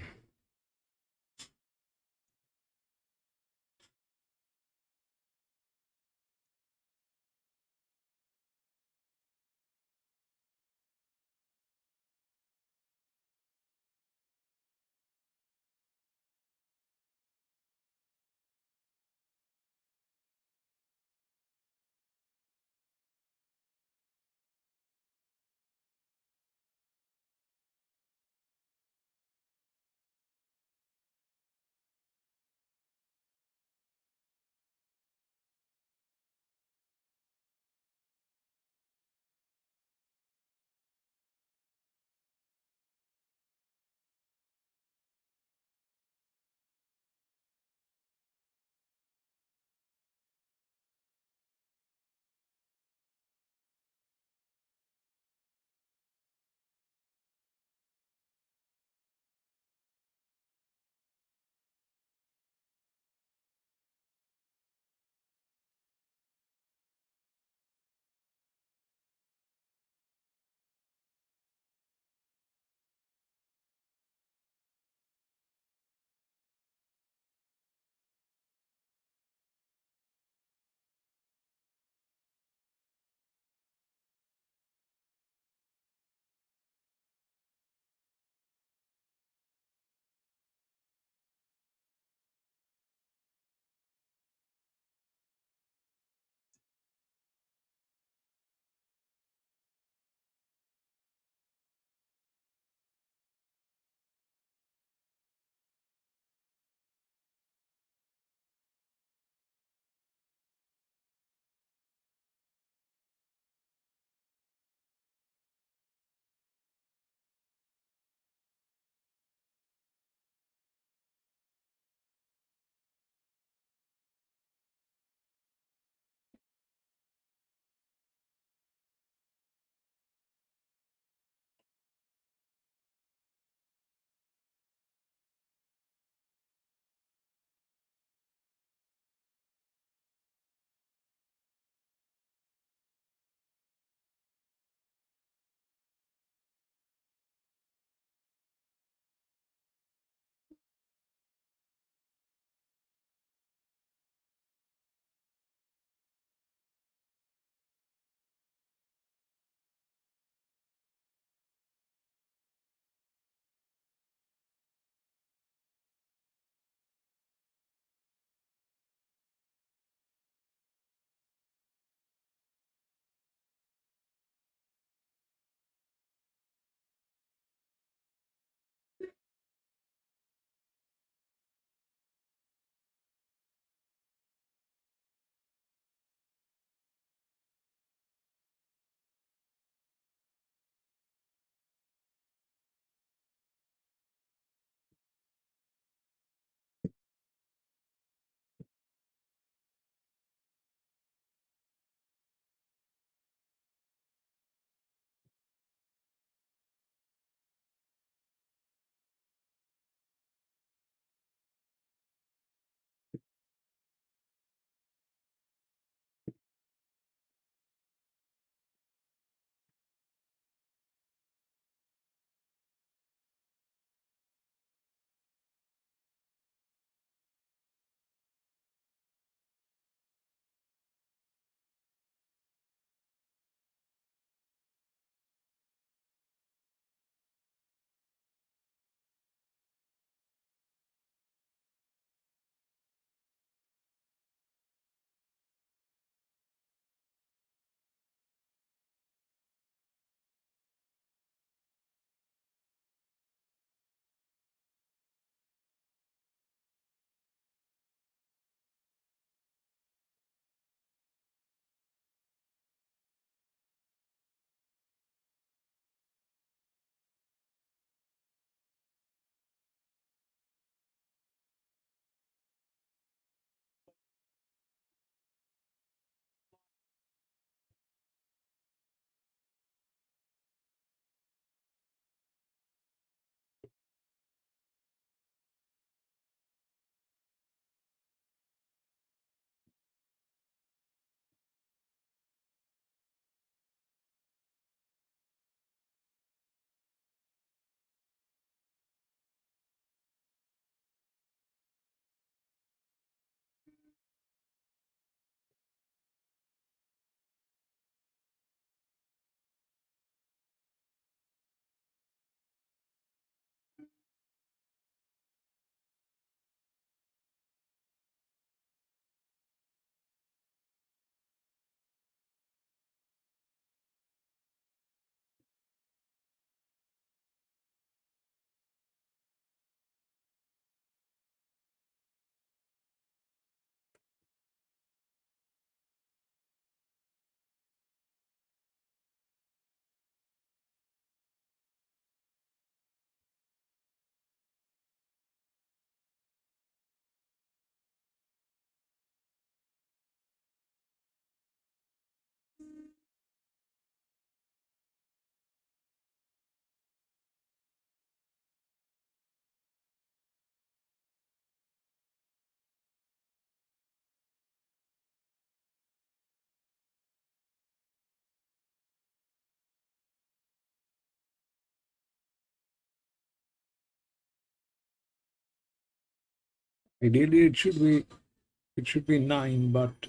Speaker 2: Ideally, it should be 9, but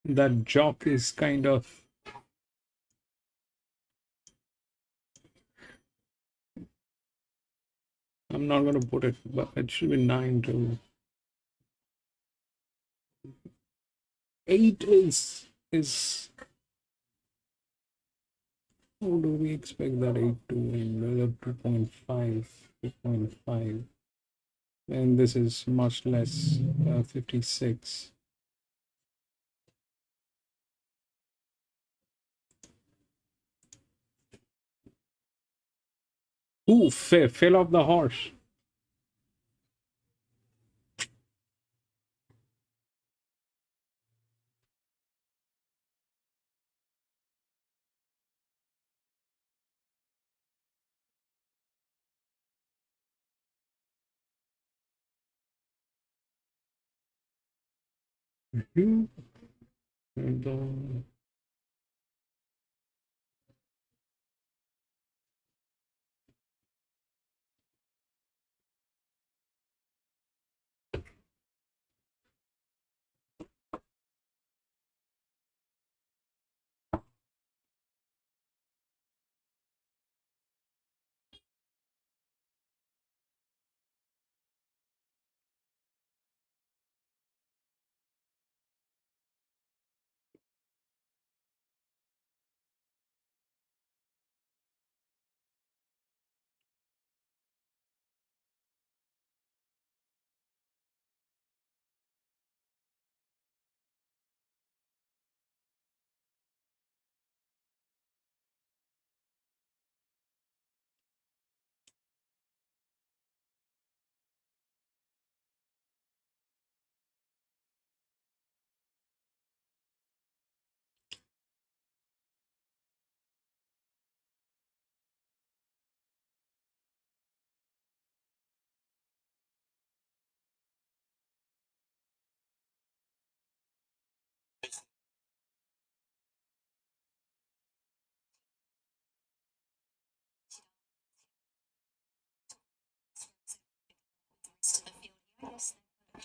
Speaker 2: that jock is kind of I'm not going to put it, but it should be 9 to 8 is how do we expect that 8 to win? 2.5, 2.5, and this is much less, 56. Ooh, fell off the horse. And,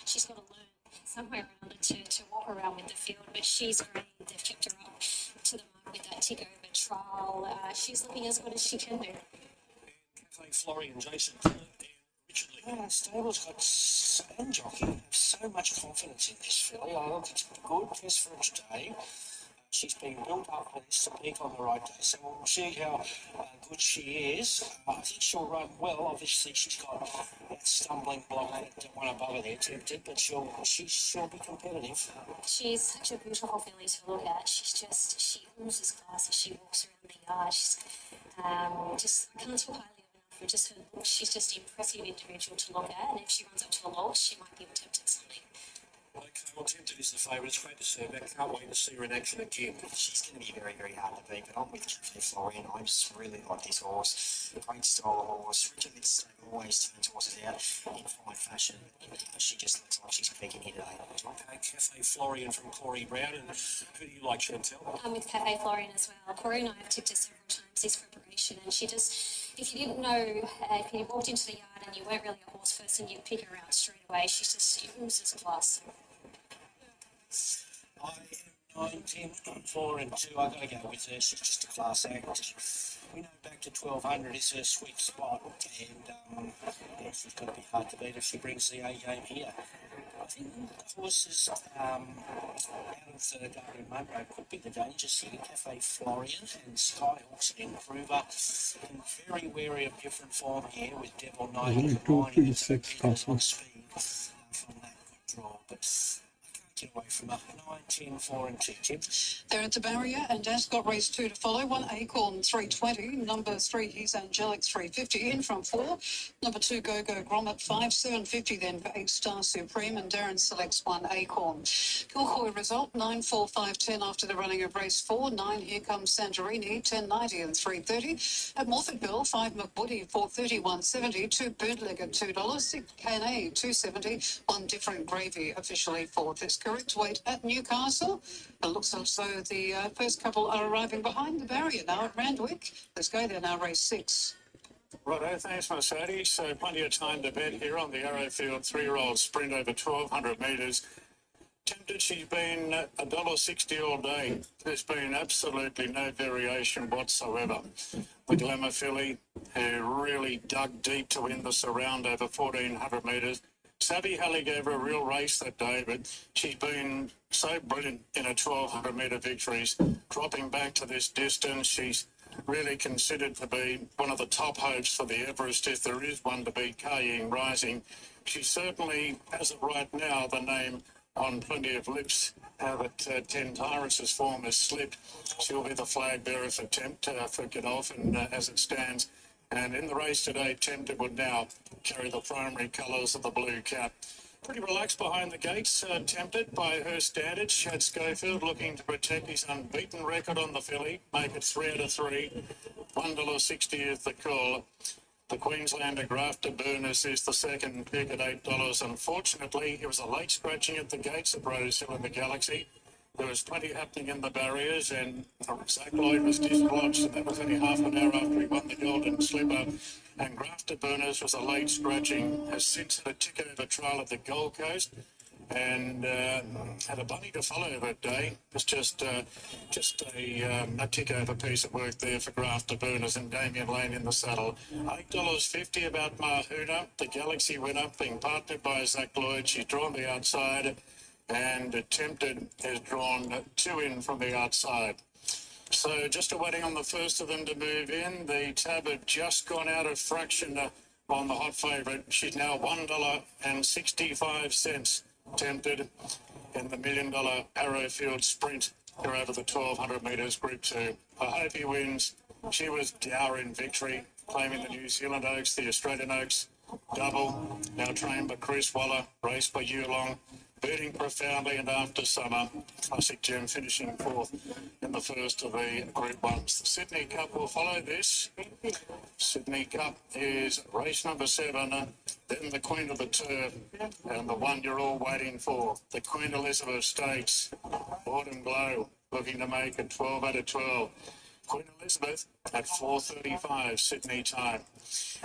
Speaker 13: She's got to learn somewhere around it to walk around with the field, but she's great. They've kept her up to the mark with that tick over trial. She's looking as good as she can do.
Speaker 7: Cafe Florian, Jason, Richard Lee. Stable's got and jockey have so much confidence in this filly. I look, it's a good test for her today. She's been built up for this to peak on the right day, so we'll see how good she is. I think she'll run well. Obviously, she's got that stumbling block, that one above her there, tempted, but she'll be competitive.
Speaker 13: She's such a beautiful filly to look at. She oozes class as she walks around the yard. She's just I can't talk highly of enough for just her look. She's just an impressive individual to look at, and if she runs up to the log, she might be tempted something.
Speaker 7: Okay, well, Tempted is the favourite. It's great to see her back. Can't wait to see her in action again. She's going to be very, very hard to beat, but I'm with Cafe Florian. I just really like this horse. Great style of horse. Richard Lee's always turns horses out in fine fashion. She just looks like she's peaking here today. Okay, Cafe Florian from Corey Brown. And who do you like, Chantel?
Speaker 13: I'm with Cafe Florian as well. Corey and I have tipped her several times this preparation, and she just, if you didn't know, if you walked into the yard and you weren't really a horse person, you'd pick her out straight away. She oozes class.
Speaker 7: I am 9, 10, 4 and 2. I've got to go with her. She's just a class act. We know back to 1200 is her sweet spot, and she's going to be hard to beat if she brings the A game here. I think the horses out of the Darwin Munro could be the dangers here. Cafe Florian and Skyhawks and Improver. And very wary of different form here with Devil Knight combining with on speed from that good draw. But get away from up 9, 10, 4 and 2, Tim.
Speaker 8: They're at the barrier, and Ascot race 2 to follow. 1 Acorn 320, number 3 He's Angelic 350, in from 4. Number 2 Go Go Grommet 5, 750 then for 8 Star Supreme, and Darren selects 1 Acorn. Kilcoy result 9, 4, 5, 10 after the running of race 4. 9 Here Comes Santorini 10.90 and 3.30. At Morfordville 5 McWoody 4.30, 1.70. 2 Birdleg at $2. 6 K&A 2.70. 1 Different Gravy officially 4th. It's correct weight at Newcastle. It looks as though the first couple are arriving behind the barrier now at Randwick. Let's go there now, race 6.
Speaker 5: Righto, thanks, Mercedes. So plenty of time to bet here on the Arrowfield 3-year-old sprint over 1,200 metres. Tempted, she's been $1.60 all day. There's been absolutely no variation whatsoever. The Glamour filly, who really dug deep to win the surround over 1,400 metres. Savvy Halley gave her a real race that day, but she's been so brilliant in her 1,200 metre victories. Dropping back to this distance, she's really considered to be one of the top hopes for the Everest, if there is one to beat Kaying Rising. She's certainly, as of right now, the name on plenty of lips. Now that 10 Tyrus's form has slipped, she'll be the flag bearer for Godolphin as it stands. And in the race today, Tempted would now carry the primary colours of the blue cap. Pretty relaxed behind the gates, Tempted by her standards. Chad Schofield looking to protect his unbeaten record on the filly, make it 3 out of 3. $1.60 is the call. The Queenslander Grafter Burners is the second pick at $8. Unfortunately, it was a late scratching at the gates at Rosehill in the Galaxy. There was plenty happening in the barriers, and Zach Lloyd was dislodged, and that was only half an hour after he won the Golden Slipper. And Grafter Burners was a late scratching, has since had a tick-over trial at the Gold Coast, and had a bunny to follow that day. It's just a tick-over piece of work there for Grafter Burners and Damien Lane in the saddle. $8.50 about Mahuna, the Galaxy winner, being partnered by Zach Lloyd. She's drawn the outside, and Tempted has drawn 2 in from the outside. So just awaiting on the first of them to move in. The tab had just gone out of fraction on the hot favourite. She's now $1.65. Tempted in the $1 million Arrowfield sprint here over the 1,200 metres Group 2. I hope he wins. She was dour in victory, claiming the New Zealand Oaks, the Australian Oaks double. Now trained by Chris Waller, raced by Yulong. Beating profoundly and after summer. Classic Gem finishing 4th in the first of the Group 1s. The Sydney Cup will follow this. Sydney Cup is race number 7, then the Queen of the Turf, and the one you're all waiting for, the Queen Elizabeth Stakes. Autumn Glow looking to make it 12 out of 12. Queen Elizabeth at 4:35 Sydney time.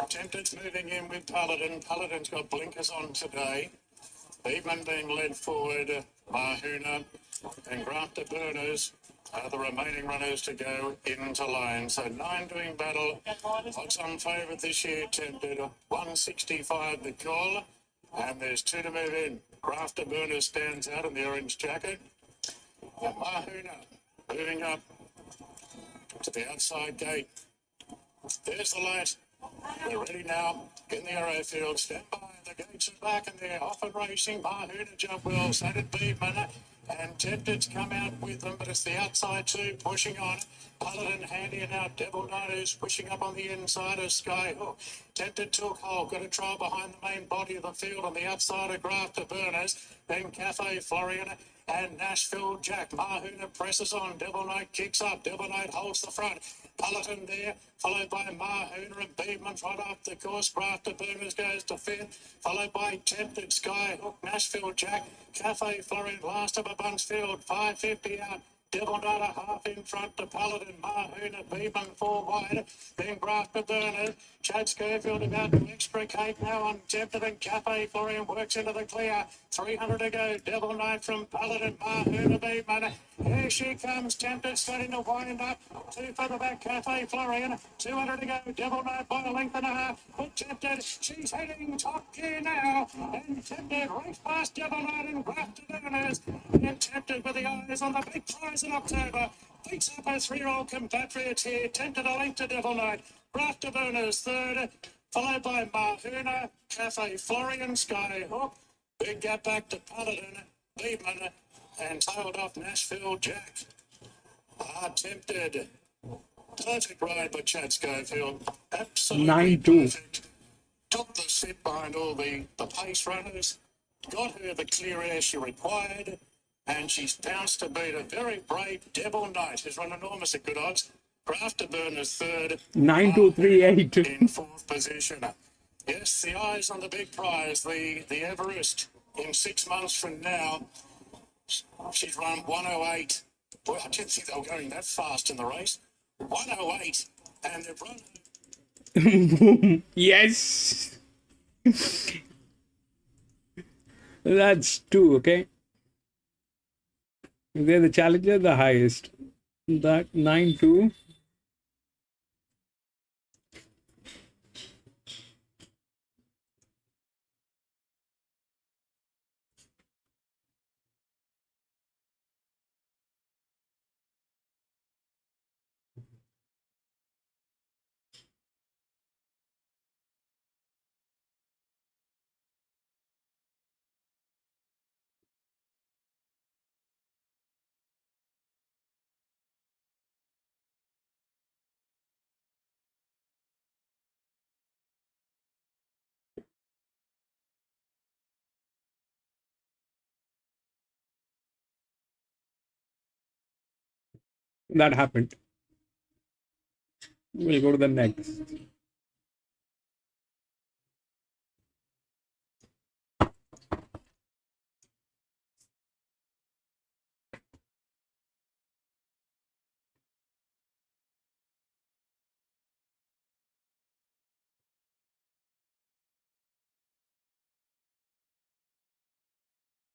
Speaker 5: Tempted's moving in with Paladin. Paladin's got blinkers on today. Beekman being led forward, Mahuna and Grafter Burners are the remaining runners to go into line. So 9 doing battle. Odds on favourite this year, Tempted. 165 the call. And there's 2 to move in. Grafter Burners stands out in the orange jacket. And Mahuna moving up to the outside gate. There's the light. They're ready now in the Arrowfield. Stand by. The gates are back and they're off and racing. Mahuna jump well. So did Beedman. And Tempted's come out with them, but it's the outside 2 pushing on. Paladin handy and out. Devil Knight is pushing up on the inside of Skyhook. Tempted took hold. Got a trial behind the main body of the field on the outside of Grafter Burners. Then Cafe Florian and Nashville Jack. Mahuna presses on. Devil Knight kicks up. Devil Knight holds the front. Paladin there, followed by Mahuna and Beedman right up the course. Grafter Burners goes to 5th, followed by Tempted, Skyhook, Nashville Jack, Cafe Florian, last of a bunch field, 550 out. Devil Knight a half in front to Paladin, Mahuna, Beedman 4 wide, then Grafter Burners. Chad Schofield about to extricate now on Tempted, and Cafe Florian works into the clear. 300 to go. Devil Knight from Paladin, Mahuna, Beedman. Here she comes. Tempted starting to wind up. 2 further back. Cafe Florian. 200 to go. Devil Knight by a length and a half. But Tempted, she's heading top gear now. And Tempted race past Devil Knight and Grafter Burners. And Tempted with the eyes on the big prize in October. Beats up her 3-year-old compatriots here. Tempted a length to Devil Knight. Grafter Burners 3rd, followed by Mahuna, Cafe Florian, Skyhook. Big gap back to Paladin, Beedman, and tailed off Nashville Jack. Tempted. Perfect ride by Chad Schofield. Absolutely perfect. Took the sit behind all the pace runners. Got her the clear air she required. And she's pounced to beat a very brave Devil Knight, who's run enormous at good odds. Grafter Burners 3rd.
Speaker 2: 9238.
Speaker 5: In 4th position. Yes, the eyes on the big prize, the Everest. In 6 months from now, she's run 108. Boy, I didn't think they were going that fast in the race. 108, and they've run
Speaker 2: Boom. Yes. That's 2, okay? They're the challenger, the highest. That 9-2. That happened. We'll go to the next.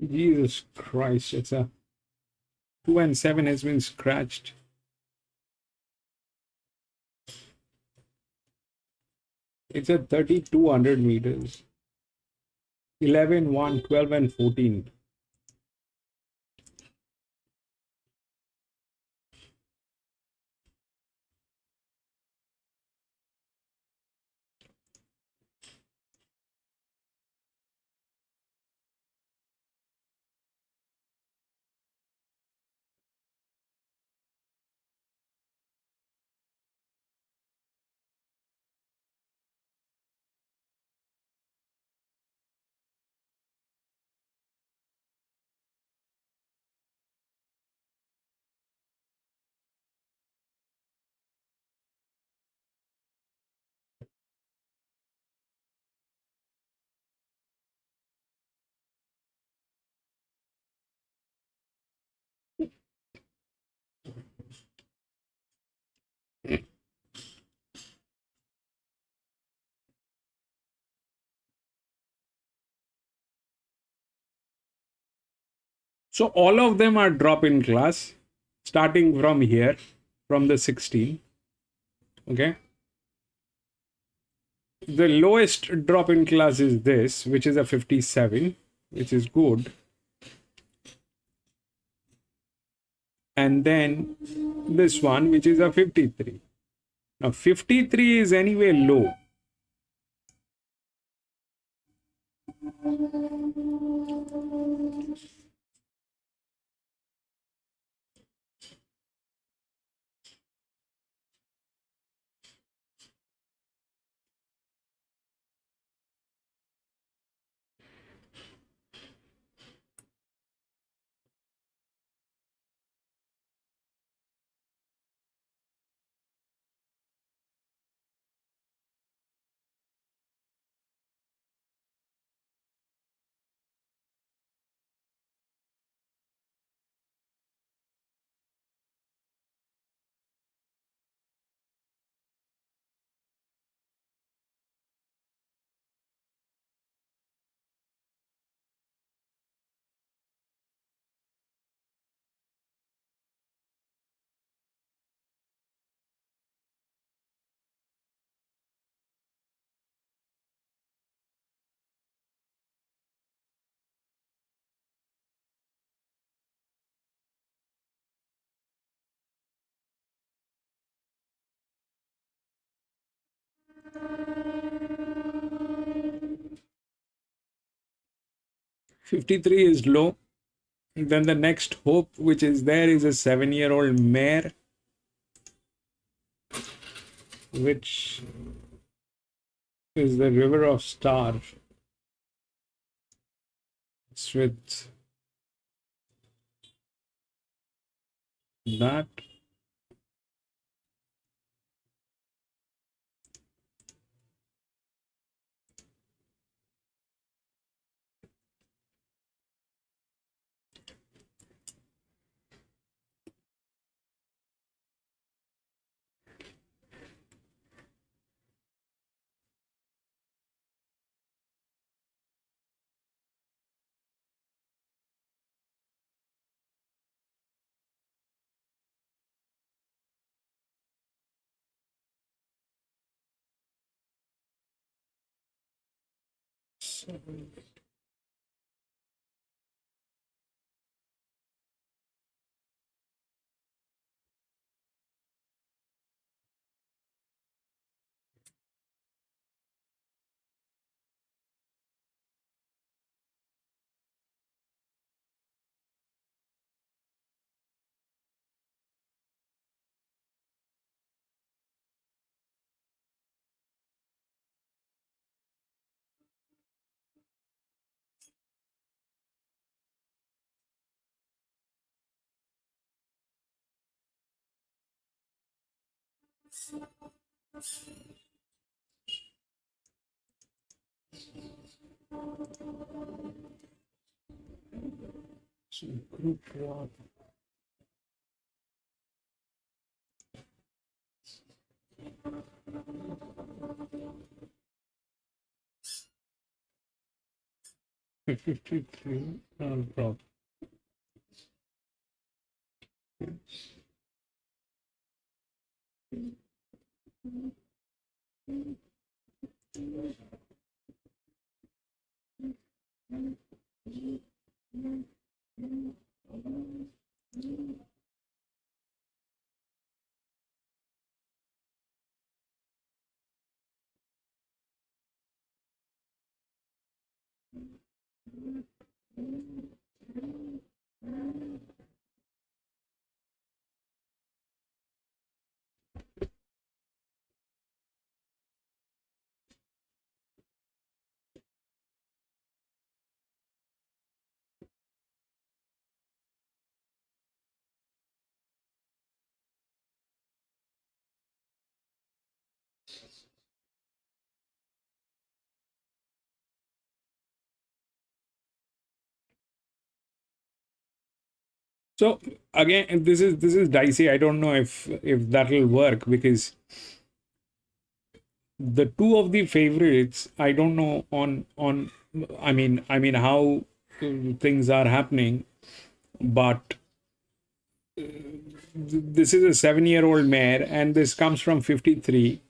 Speaker 2: Jesus Christ, it's a 2 and 7 has been scratched. It's at 3,200 meters. 11, 1, 12, and 14. So all of them are drop in class, starting from here, from the 16. Okay. The lowest drop in class is this, which is a 57, which is good. And then this one, which is a 53. Now 53 is anyway low. $53 is low. Then the next hope, which is there, is a 7-year-old mare, which is the River of Star. It's with that. So group one. $53 drop. So again, this is dicey. I don't know if that'll work because the two of the favorites, I don't know on I mean how things are happening, but this is a 7-year-old mare and this comes from 53.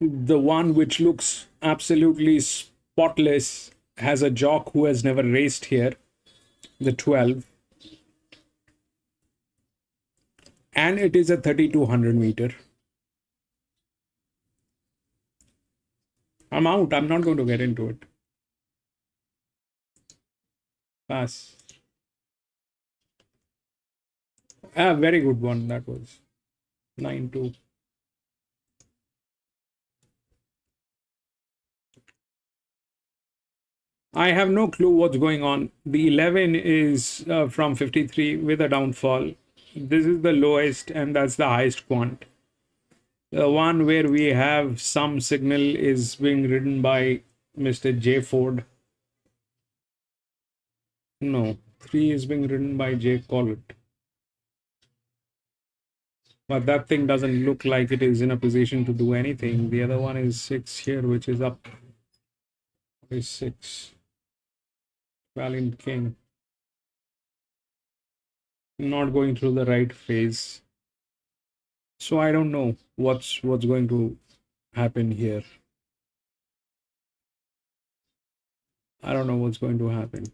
Speaker 2: The one which looks absolutely spotless has a jock who has never raced here, the 12, and it is a 3200 meter. I'm out. I'm not going to get into it. Pass. A very good one. That was 9-2. I have no clue what's going on. The 11 is from 53 with a downfall. This is the lowest and that's the highest quant. The one where we have some signal is being ridden by Mr. J. Ford. No, 3 is being ridden by J. Collett. But that thing doesn't look like it is in a position to do anything. The other one is 6 here, which is up. Is 6. Valiant King. Not going through the right phase. So I don't know what's going to happen here. I don't know what's going to happen.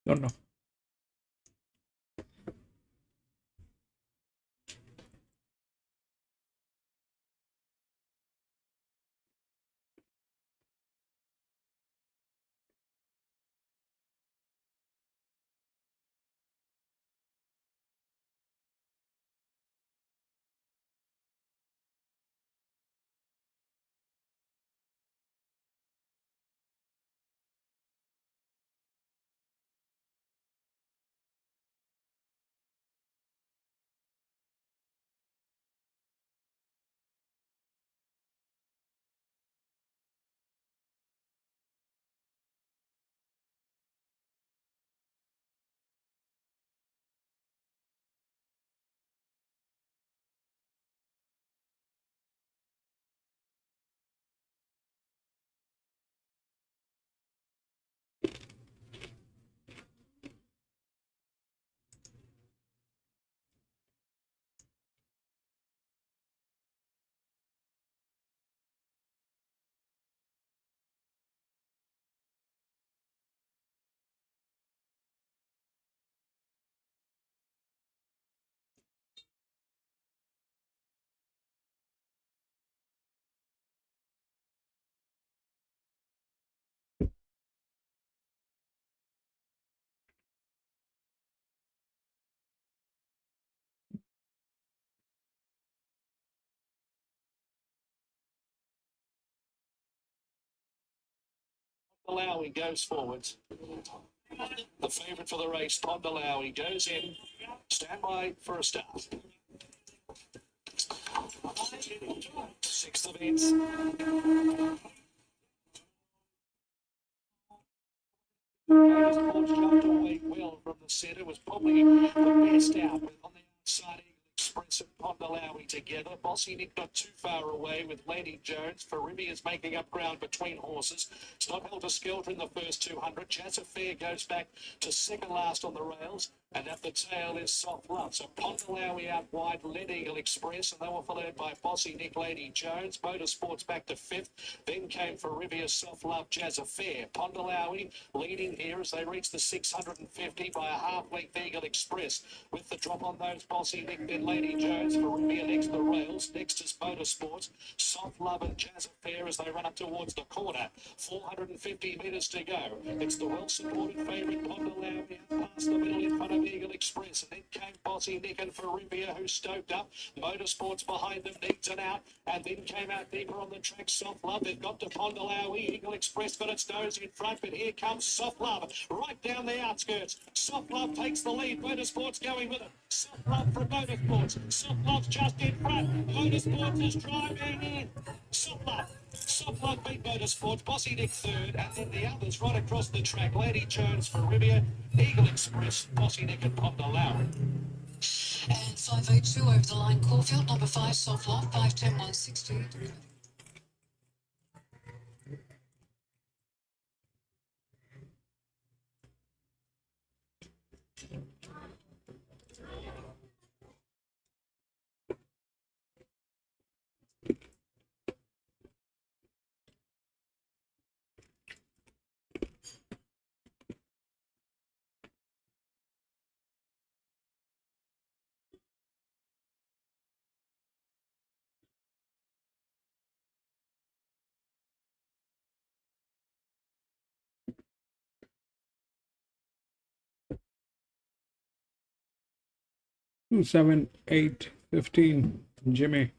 Speaker 2: Don't know.
Speaker 3: Malawi goes forwards. The favourite for the race, Pondalawi, goes in. Stand by for a start. Sixth events. Motorsports jumped away well from the centre. Was probably the best out on the outside. Express and Pondalawi together. Bossy Nick not too far away with Lady Jones. Farimi is making up ground between horses. It's not held a skelter in the first 200. Jazz Affair goes back to second last on the rails. And at the tail is Soft Love. So Pondalawi out wide, Lead Eagle Express, and they were followed by Bossy Nick, Lady Jones. Motorsports back to fifth. Then came Farivia, Soft Love, Jazz Affair. Pondalawi leading here as they reach the 650 by a half-length Eagle Express. With the drop on those, Bossy Nick, then Lady Jones. Farivia next the rails. Next is Motorsports. Soft Love and Jazz Affair as they run up towards the corner. 450 metres to go. It's the well-supported favourite Pondalawi past the middle in front of Eagle Express, and then came Bossy Nick and Faribia, who stoked up. Motorsports behind them, needs an out, and then came out deeper on the track. Soft Love, they've got to Pondalawi. Eagle Express got its nose in front, but here comes Soft Love right down the outskirts. Soft Love takes the lead. Motorsports going with it. Soft Love from Motorsports. Soft Love's just in front. Motorsports is driving in. Soft Love. Soft Love beat Motorsports. Bossy Nick third, and then the others right across the track. Lady Jones, Faribia, Eagle Express, Bossy Nick and Pondalawi.
Speaker 8: And 582 over the line, Caulfield, number 5, Soft Love, 510, 160.
Speaker 2: Two, 7, 8, 15. Jimmy.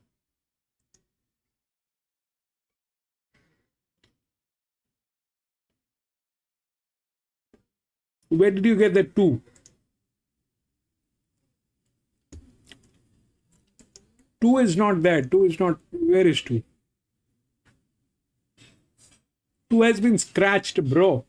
Speaker 2: Where did you get the 2? 2 is not there. 2 is not. Where is 2? 2 has been scratched, bro.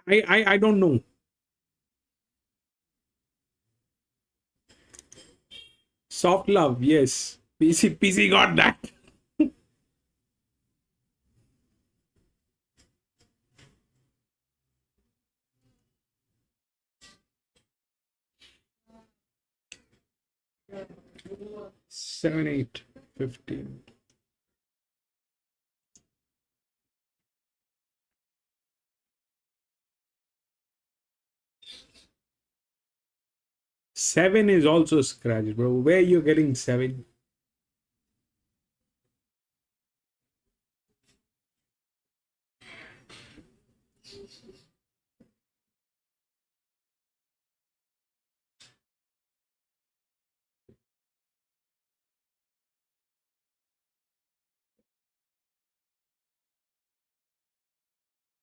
Speaker 2: I don't know. Soft Love, yes. PC got that. Seven, 8, 15. Seven is also scratched, bro. Where you getting 7?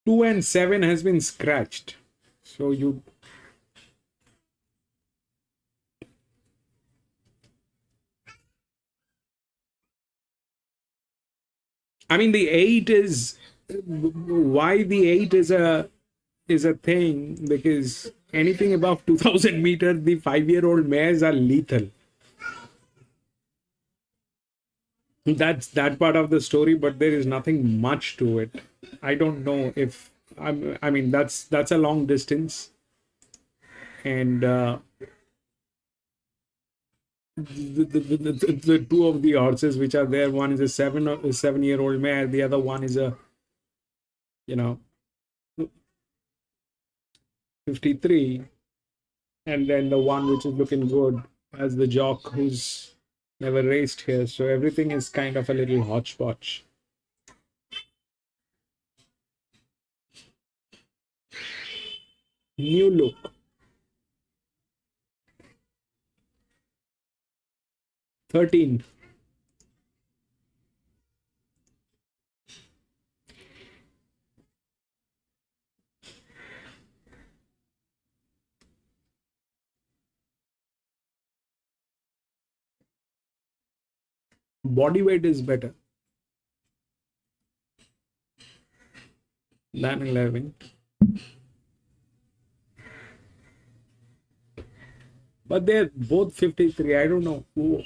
Speaker 2: Two and 7 has been scratched. So you. I mean, the 8 is why the 8 is a thing, because anything above 2000 meters, the 5-year-old mares are lethal. That's that part of the story, but there is nothing much to it. I don't know if I mean that's a long distance, and the two of the horses which are there, one is a 7-year-old mare, the other one is a, you know, 53, and then the one which is looking good as the jock who's never raced here. So everything is kind of a little hodgepodge. New look. $13. Body weight is better than 11. But they're both 53. I don't know who.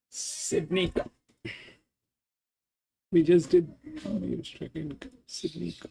Speaker 2: Sydney Cup. We just did Sydney Cup.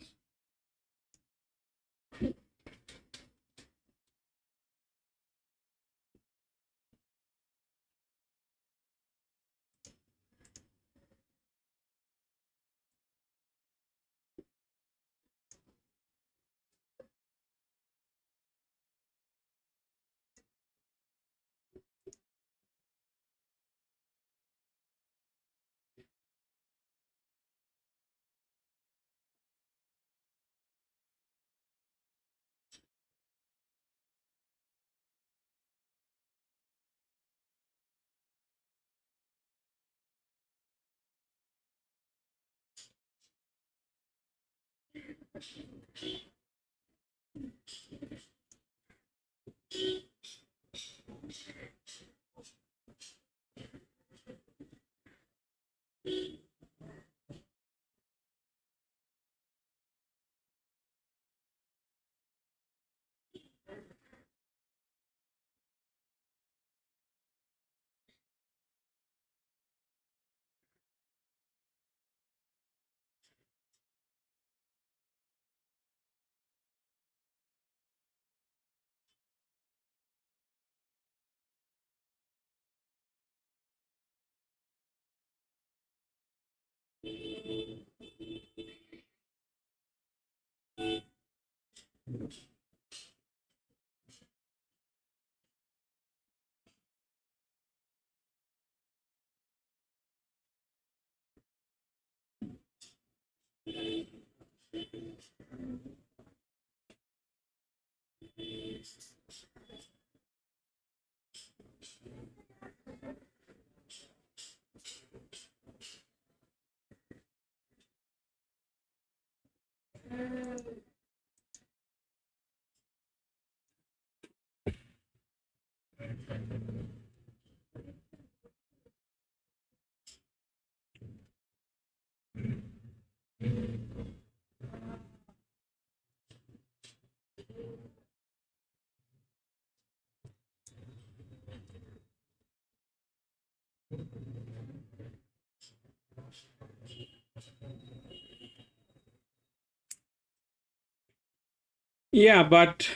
Speaker 2: Yeah, but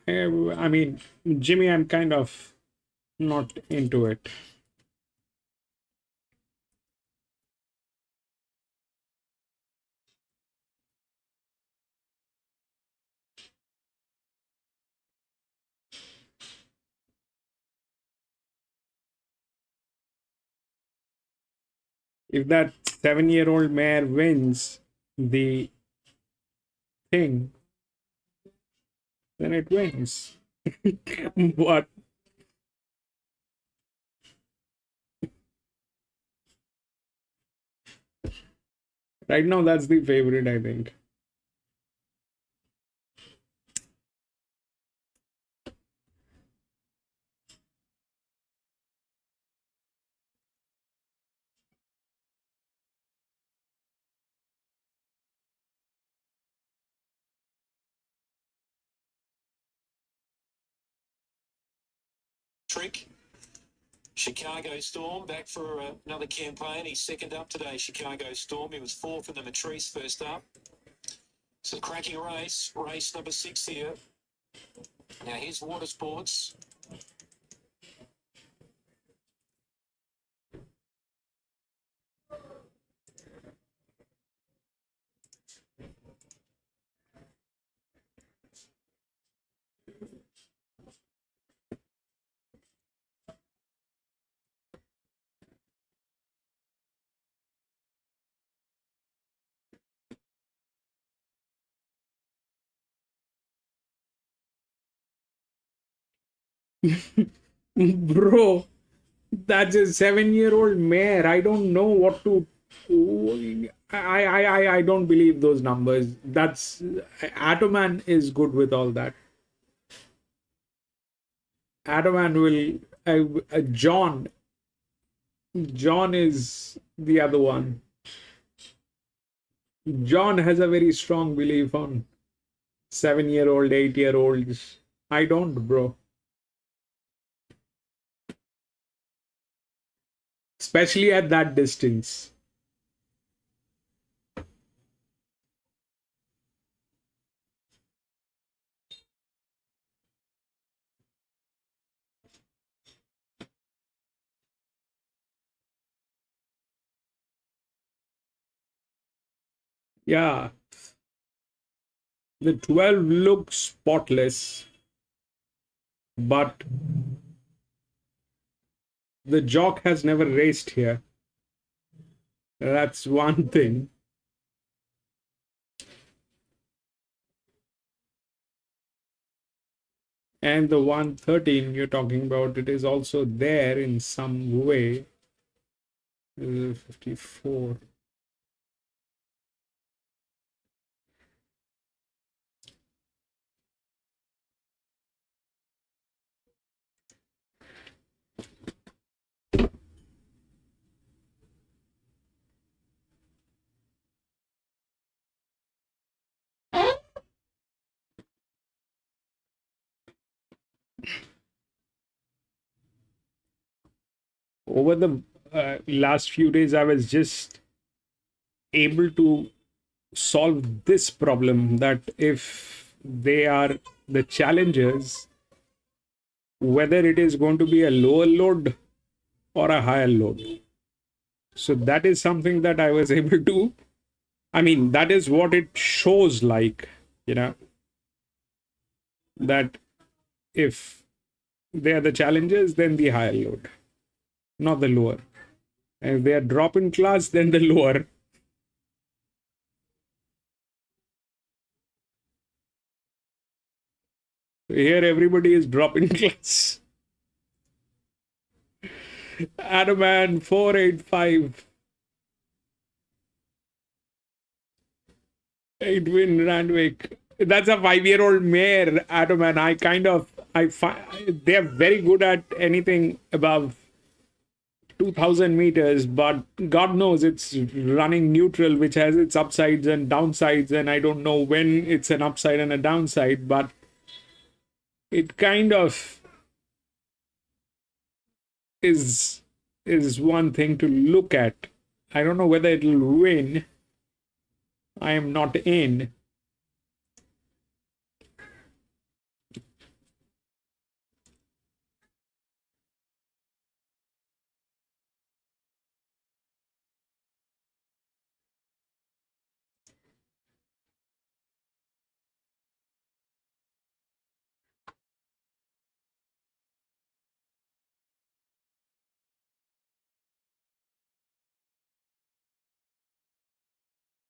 Speaker 2: I mean, Jimmy, I'm kind of not into it. If that 7-year-old mare wins the thing, then it wins. But right now, that's the favorite, I think.
Speaker 9: Trick. Chicago Storm back for another campaign. He's second up today, Chicago Storm. He was fourth in the Matrice first up. It's a cracking race. Race number 6 here. Now here's Water Sports.
Speaker 2: Bro, that's a 7-year-old mare. I don't know what to. I don't believe those numbers. That's Atoman is good with all that. Atoman will. John. John is the other one. John has a very strong belief on 7-year-old, 8-year-olds. I don't, bro. Especially at that distance. Yeah. The 12 looks spotless, but the jock has never raced here. That's one thing. And the 113 you're talking about, it is also there in some way. 54. Over the last few days, I was just able to solve this problem that if they are the challengers, whether it is going to be a lower load or a higher load. So that is something that I was able to, I mean, that is what it shows like, that if they are the challengers, then the higher load, not the lower. And if they are drop in class, then the lower. Here, everybody is drop in class. Adaman 485. 8-win Randwick. That's a 5-year-old mare, Adaman. I find they're very good at anything above 2000 meters, but God knows it's running neutral, which has its upsides and downsides, and I don't know when it's an upside and a downside, but it kind of is one thing to look at. I don't know whether it'll win. I am not in.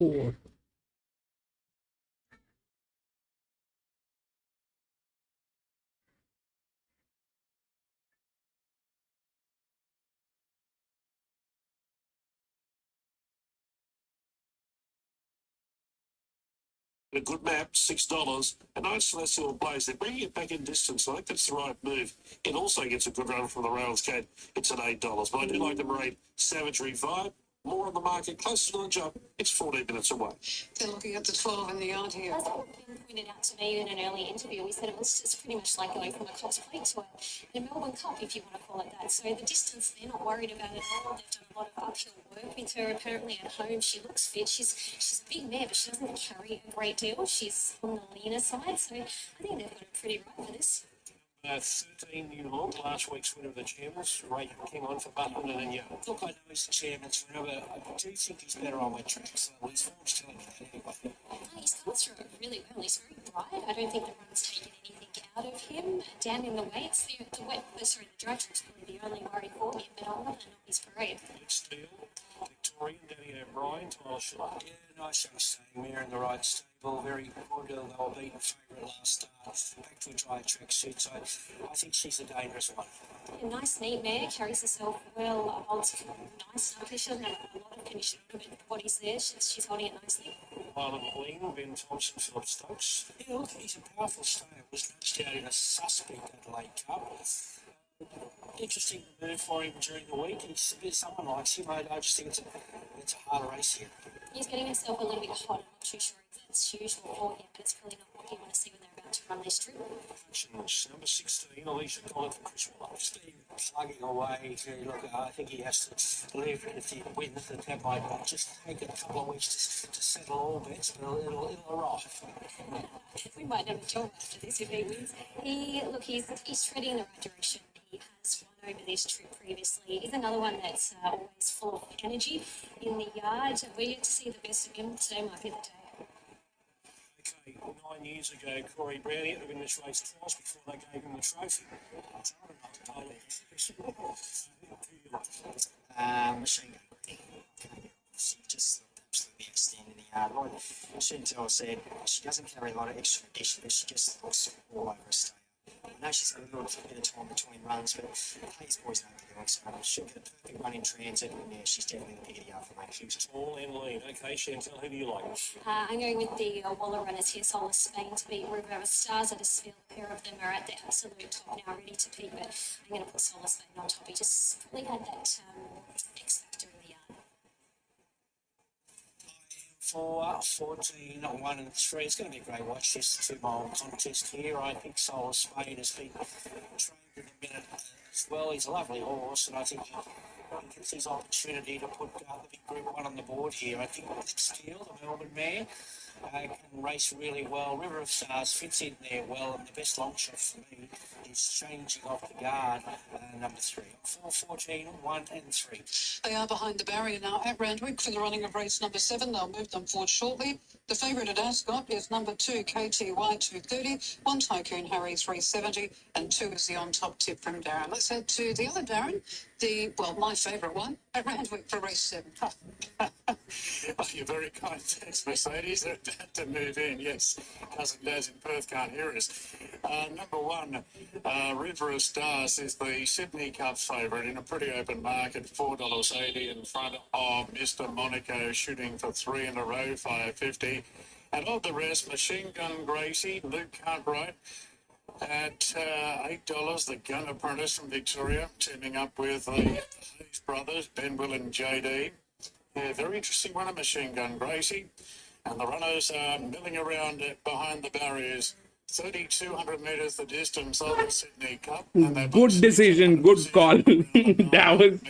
Speaker 2: 4.
Speaker 3: A good map, $6. A nice celestial blaze. They're bringing it back in distance. I think that's the right move. It also gets a good run from the rails gate. It's at $8. But I do like number 8, Savagery Vibe. More on the market, closer to the jump. It's 14 minutes away.
Speaker 8: They're looking at the 12 in the yard here.
Speaker 10: As Ben pointed out to me in an early interview, he said it's pretty much like going from a Cox Plate to a Melbourne Cup, if you want to call it that. So the distance, they're not worried about it at all. They've done a lot of uphill work with her. Apparently at home, she looks fit. She's a big mare, but she doesn't carry a great deal. She's on the leaner side, so I think they've got it pretty right for this.
Speaker 6: 13 New Look, last week's winner of the Chairman's. Ray came on for Button and Young. Look, I know he's the Chairman's winner, but I do think he's better on wet tracks. So his form's telling me that anyway.
Speaker 10: He's come through it really well. He's very bright. I don't think the run's taken anything out of him. Down in the weights, the drag track's probably the only worry for him, but other than his parade.
Speaker 6: Steel, Victorian, Danny O'Brien, Tyler Schiller. Yeah, nice young staying there in the right stable. Very good. They were beaten favourite last start. Back to a dry track suit, so I think she's a dangerous one.
Speaker 10: A nice, neat mare, carries herself well, holds nice up. She doesn't have a lot of condition on her, but the body's there. She's holding it nicely.
Speaker 6: Autumn Carnival, Ben Thompson, Philip Stokes. Yeah, look, he's a powerful stayer. Was nudged out in a suspect Adelaide Cup. Interesting move for him during the week. There's someone likes him. I just think it's a hard race here.
Speaker 10: He's getting himself a little bit hot. I'm not too sure if that's usual for him, but it's probably not what you want to see when they're about to run this trip.
Speaker 6: Number 16, Alicia Collins for Chris Wallace. Steve plugging away. Look, I think he has to live if he wins the tab might just take a couple of weeks to settle all bets, but it'll arrive.
Speaker 10: We might have a job after this if he wins. He's treading in the right direction. He has won over this trip previously. He's another one that's always full of energy in the yard. We're yet to see the best of him. Today might be the day.
Speaker 6: Okay, 9 years ago, Corey Brown had to win this race twice before they gave him the trophy.
Speaker 14: Machine gun. She just looked absolutely outstanding in the yard. Like Chantel said, she doesn't carry a lot of extra condition, but she just looks all over a stay. I know she's had a little bit of time between runs, but Hayes boys know what they're doing, so she'll get a perfect run in transit, and yeah, she's definitely the pick of the after mate. She's
Speaker 6: tall and lean. Okay, Chantel, who do you like?
Speaker 10: I'm going with the Waller runners here, Solar Spain to beat River of Stars. I just feel a pair of them are at the absolute top now, ready to peak, but I'm going to put Solar Spain on top. He just probably had that X factor in the yard.
Speaker 6: For 14, 1 and 3. It's going to be a great watch, this 2-mile contest here. I think Solar Spain has been trained in a minute as well. He's a lovely horse, and I think he gets his opportunity to put the big Group 1 on the board here. I think Steel, the Melbourne mare, can race really well. River of Stars fits in there well, and the best long shot for me is changing off the guard, number 3. 4, 14, 1 and 3.
Speaker 8: They are behind the barrier now at Randwick for the running of race number 7. They'll move them forward shortly. The favourite at Ascot is number 2, KTY 230, 1 Tycoon Harry 370, and 2 is the on-top tip from Darren. Let's head to the other Darren, my favourite one, at Randwick for race 7.
Speaker 5: Oh, you're very kind. Thanks, Mercedes. They're about to move in. Yes, Cousin Daz in Perth can't hear us. Number 1, River of Stars is the Sydney Cup favourite in a pretty open market, $4.80 in front of Mr. Monaco, shooting for 3 in a row, $5.50. And of the rest, Machine Gun Gracie, Luke Cartwright, at $8, the Gun Apprentice from Victoria, teaming up with the Hayes brothers, Ben, Will and JD. Yeah, very interesting runner, Machine Gun Gracie. And the runners are milling around behind the barriers. 3,200 metres the distance of the Sydney Cup. And
Speaker 2: Good decision, good call. That was...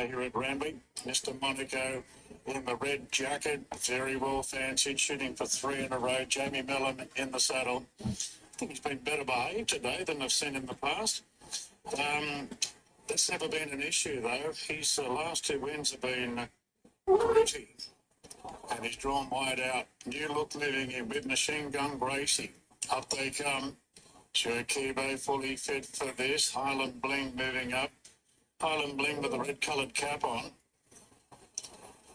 Speaker 5: Here at Randwick, Mr. Monaco in the red jacket, very well fancied, shooting for 3 in a row. Jamie Mellon in the saddle. I think he's been better behaved today than I've seen in the past. That's never been an issue, though. His last 2 wins have been pretty. And he's drawn wide out. New Look living in with Machine Gun Gracie. Up they come. Cherkibo fully fit for this. Highland Bling moving up. Highland Bling with the red-coloured cap on.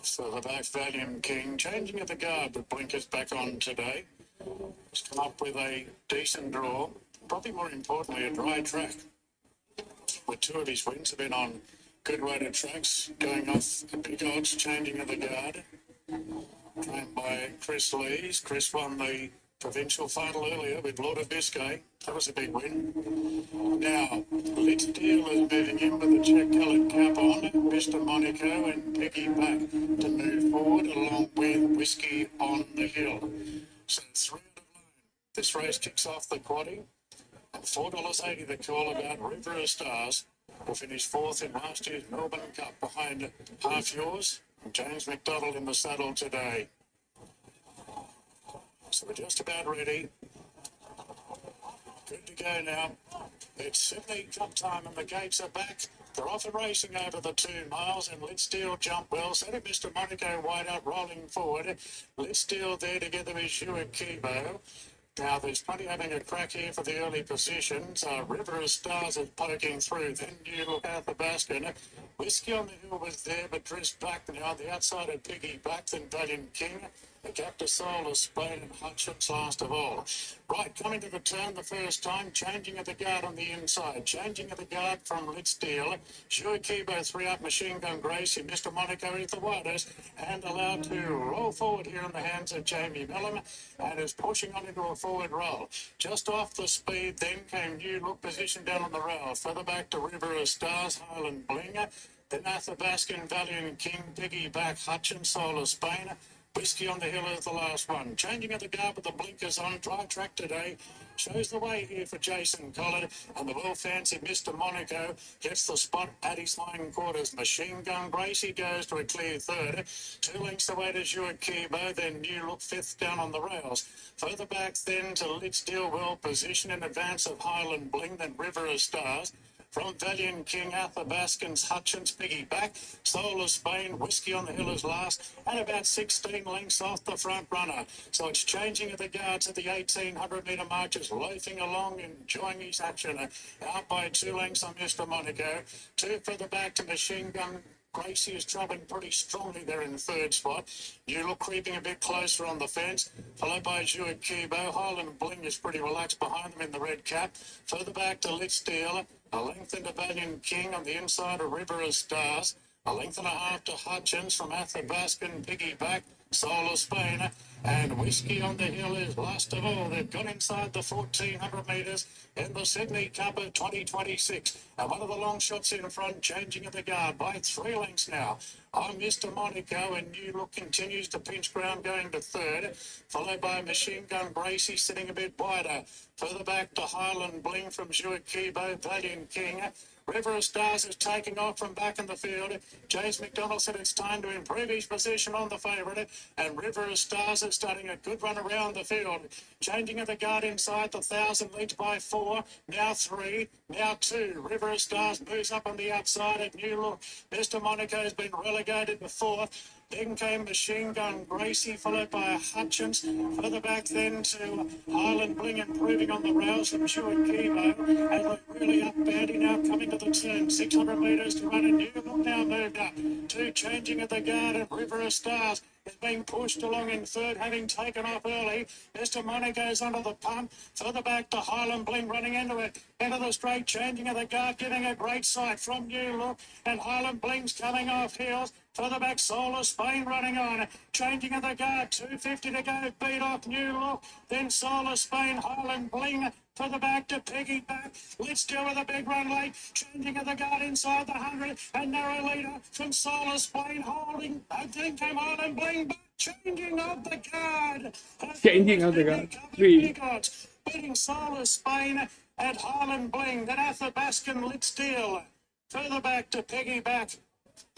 Speaker 5: Further back, Valiant King, changing at the guard, but blinkers back on today. He's come up with a decent draw, probably more importantly, a dry track. With two of his wins have been on good weighted tracks, going off the big odds, changing at the guard. Trained by Chris Lees. Chris won the provincial final earlier with Lord of Biscay. That was a big win. Now, Let's Deal is moving in with the check-coloured cap on. Mr. Monaco and Peggy back to move forward along with Whiskey on the Hill. So 3 out of 9. This race kicks off the quaddie. And $4.80 the call about River of Stars will finish fourth in last year's Melbourne Cup behind Half Yours and James McDonald in the saddle today. So we're just about ready. Good to go now. It's Sydney Cup time and the gates are back. They're off and racing over the 2 miles and Let's Deal jump well. So did Mr. Monaco wide out rolling forward. Let's Deal there together with Hewitt Kibo. Now, there's plenty having a crack here for the early positions. River of Stars is poking through. Then you look out the basket. Whiskey on the Hill was there, but dressed back now. On the outside of Piggy back, then Valiant King. The gap to Soul of Spain and Hutchins last of all. Right, coming to the turn the first time, changing at the guard on the inside. Changing at the guard from Let's Deal. Sure Kibo 3 up, Machine Gun Gracie, Mr. Monaco is the widest, and allowed to roll forward here in the hands of Jamie Mellon, and is pushing on into a forward roll. Just off the speed, then came New Look, position down on the rail. Further back to River of Stars, Highland Bling. Then Athabascan, Valiant King, Piggy back, Hutchins, Soul of Spain. Whiskey on the Hill is the last one. Changing at the guard with the blinkers on. Dry track today. Shows the way here for Jason Collard. And the well-fancied Mr. Monaco gets the spot at his hindquarters. Machine Gun Gracie goes to a clear third. 2 lengths away to Hewitt Kibo. Then New Look 5th down on the rails. Further back then to Let's Deal, well positioned in advance of Highland Bling. Then River of Stars. From Valiant King, Athabascans, Hutchins, Piggy back, Soul of Spain, Whiskey on the Hill is last, and about 16 lengths off the front runner. So it's changing at the guards at the 1,800 metre mark, just loafing along, enjoying his action. Out by 2 lengths on Mr. Monaco. 2 further back to Machine Gun Gracie is travelling pretty strongly there in the third spot. New Look creeping a bit closer on the fence, followed by Hewitt Kibo. Highland Bling is pretty relaxed behind them in the red cap. Further back to Let's Deal. A length into Valiant King on the inside of River of Stars. A length and a half to Hutchins from Athabascan, Piggy back, Soul of Spain, and Whiskey on the Hill is last of all. They've got inside the 1,400 metres in the Sydney Cup of 2026. And one of the long shots in front, changing at the guard by 3 lengths now. On Mr. Monaco, and New Look continues to pinch ground going to third, followed by Machine Gun Gracie sitting a bit wider. Further back to Highland Bling from Hewitt Kibo, Valiant King. River of Stars is taking off from back in the field. James McDonald said it's time to improve his position on the favourite, and River of Stars is starting a good run around the field. Changing at the guard inside the 1,000, leads by 4, now 3, now 2. River of Stars moves up on the outside at New Look. Mr. Monaco has been relegated to 4th. Then came Machine Gun Gracie, followed by Hutchins. Further back then to Highland Bling, improving on the rails from Hewitt Kibo. And look really up Bandy now coming to the turn. 600 metres to run, and New Look now moved up. 2 changing at the guard, and River of Stars is being pushed along in third, having taken off early. Mr. Monaco's under the pump. Further back to Highland Bling, running into it. Into the straight, changing at the guard, giving a great sight from New Look. And Highland Bling's coming off heels. Further back, Soul of Spain running on. Changing at the guard, 250 to go. Beat off New Look. Then Soul of Spain, Highland Bling. Further back to Piggy back. Let's Deal with a big run late. Changing at the guard inside the 100. A narrow leader from Soul of Spain holding. Then came Highland Bling back. Changing of the guard.
Speaker 2: Changing of the guard. 3.
Speaker 5: Beating Soul of Spain at Highland Bling. Then Athabascan, Let's Deal. Further back to Piggy back.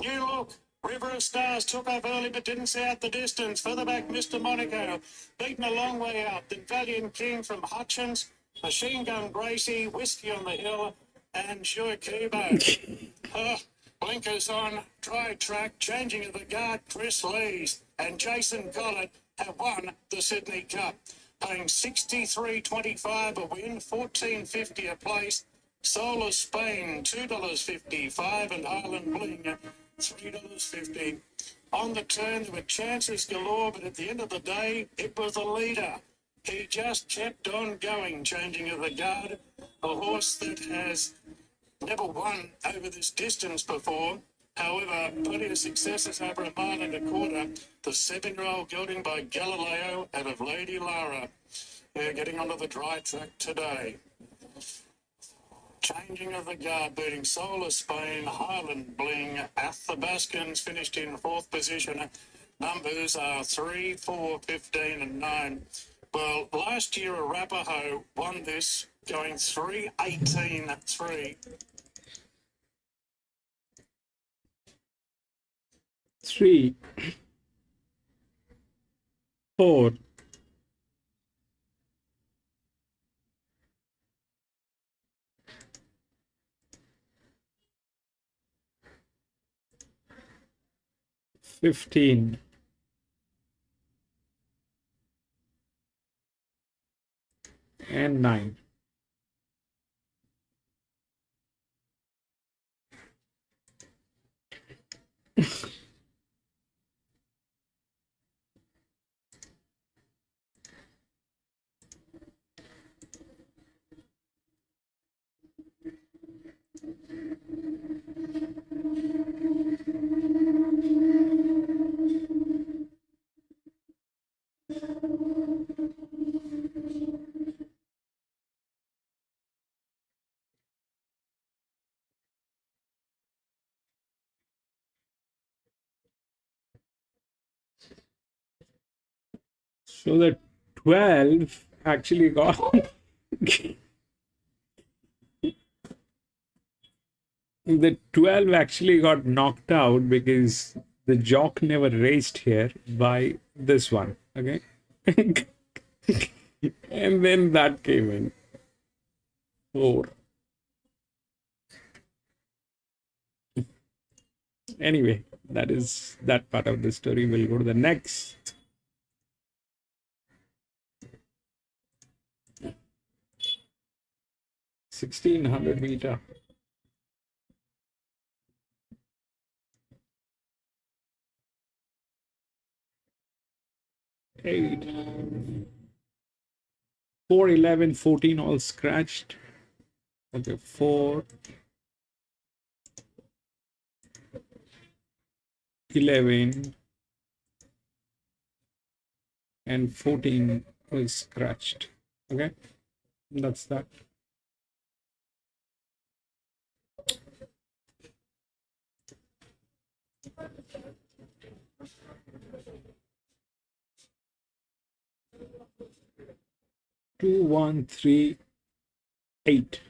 Speaker 5: New Look. River of Stars took off early but didn't see out the distance. Further back, Mr. Monaco, beaten a long way out. Then Valiant King from Hutchins, Machine Gun Gracie, Whiskey on the Hill, and Hewitt Kibo. Blinkers on, dry track, changing of the guard, Chris Lees and Jason Collard have won the Sydney Cup, paying $63.25 a win, $14.50 a place. Soul of Spain, $2.55, and Highland Bling, $3.50. On the turn, there were chances galore, but at the end of the day, it was the leader. He just kept on going, changing of the guard. A horse that has never won over this distance before. However, plenty of successes over a mile and a quarter. The 7-year-old gelding by Galileo out of Lady Lara. Getting onto the dry track today. Changing of the guard, beating Solar Spain, Highland Bling, Athabascans finished in 4th position. Numbers are 3, 4, 15 and 9. Well, last year Arapaho won this, going 3-18-3.
Speaker 2: 3, 4, 15, 9. So the 12 actually got the 12 actually got knocked out because the jock never raced here by this one. Okay. And then that came in. 4. Anyway, that is that part of the story. We'll go to the next. $1,600 8, 4, 11, 14 all scratched. Okay, 4, 11 and 14 was scratched. Okay, that's that. Two, 1, 3, 8.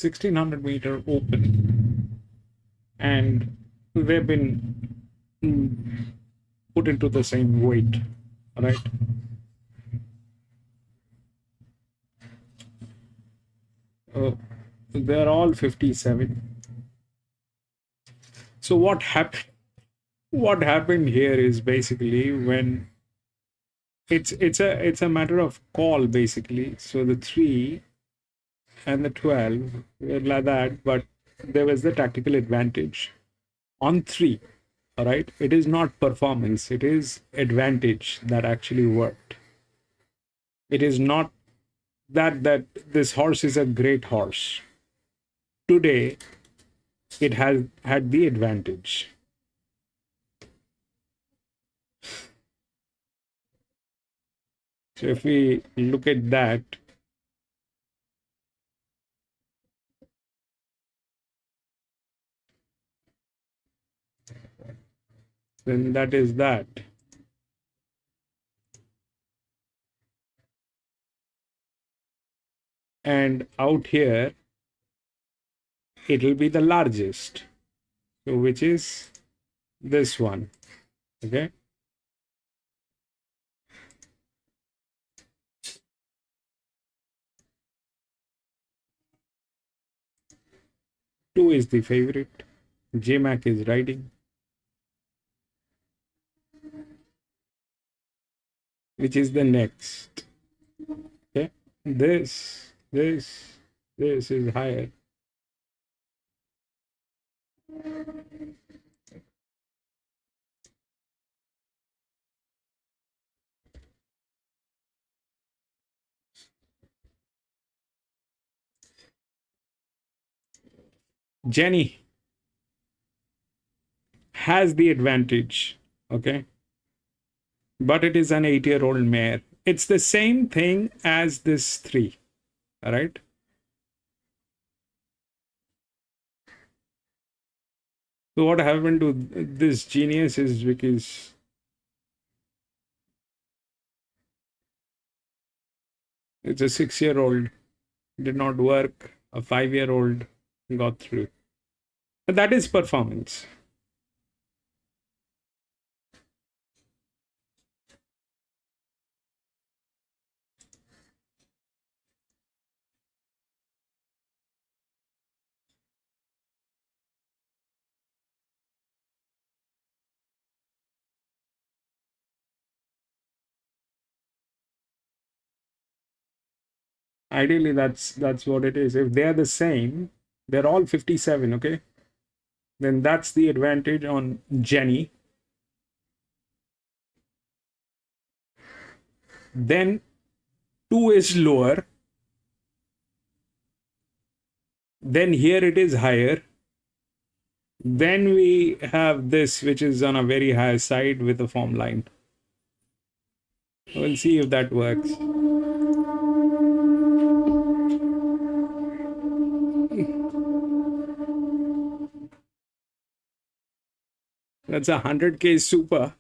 Speaker 2: $1,600 open, and they've been put into the same weight, right? They're all 57. So what happened here is basically when it's a matter of call basically. So the 3 and the 12 were like that, but there was the tactical advantage on 3. All right, it is not performance, it is advantage that actually worked. It is not that this horse is a great horse. Today it has had the advantage. So if we look at that, then that is that. And out here, it will be the largest. So which is this one. Okay. Two is the favorite. JMac is riding. Which is the next. Okay. This is higher. Jenny has the advantage. Okay. But it is an 8-year-old mare. It's the same thing as this 3. All right. So what happened to this genius is because it's a 6-year-old, did not work. A 5-year-old got through. And that is performance. Ideally, that's what it is. If they're the same, they're all 57, okay? Then that's the advantage on Jenny. Then 2 is lower. Then here it is higher. Then we have this, which is on a very high side with a form line. We'll see if that works. That's 100K super.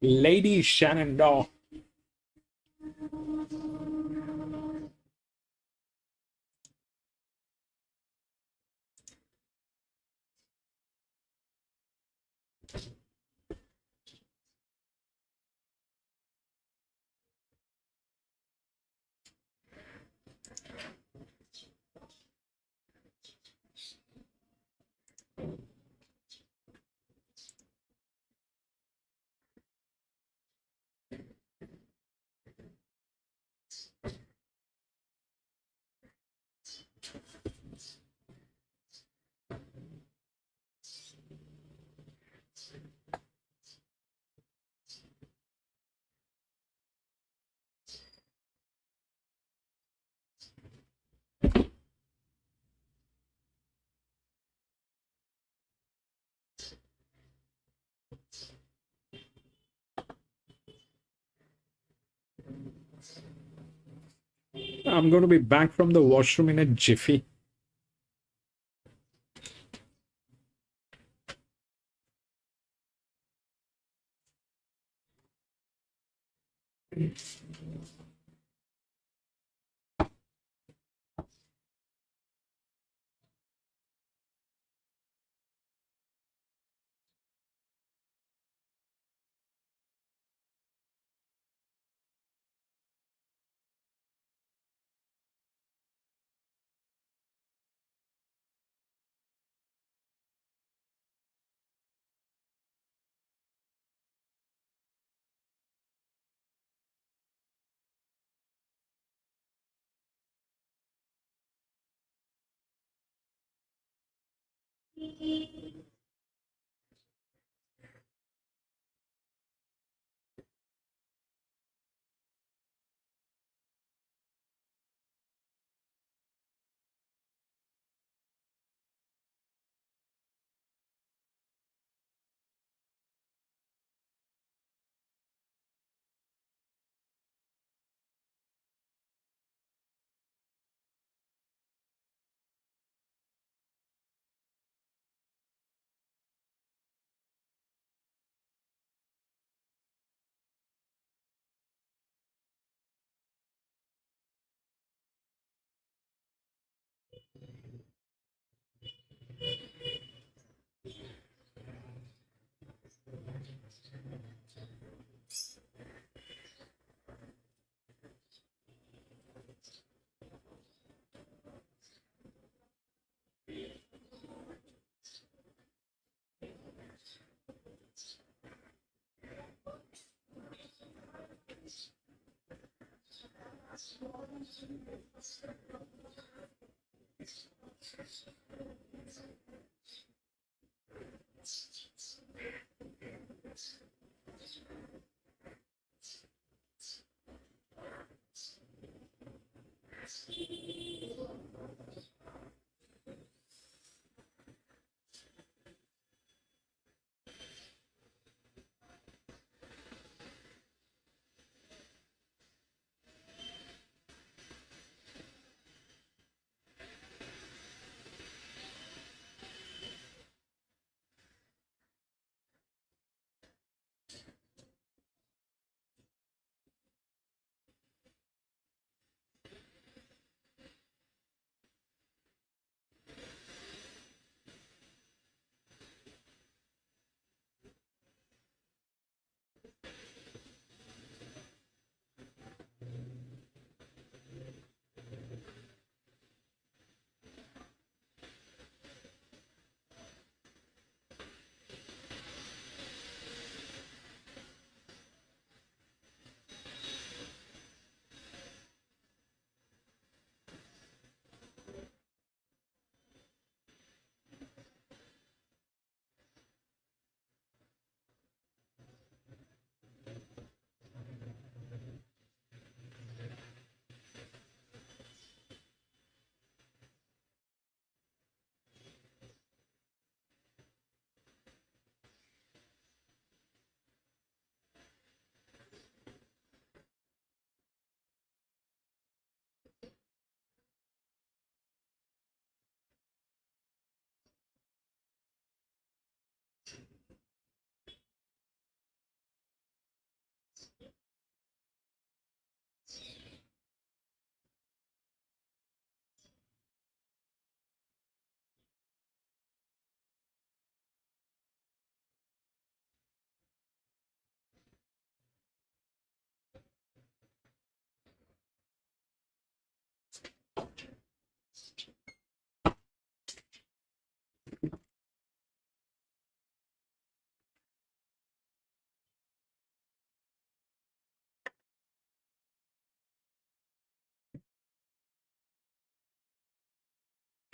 Speaker 2: Lady Shenandoah. I'm going to be back from the washroom in a jiffy.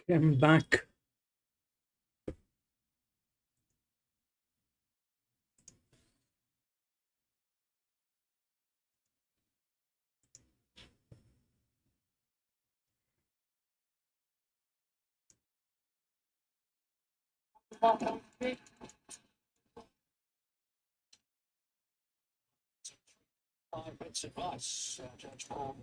Speaker 2: I'm back.
Speaker 6: Bits advice, Judge Paul.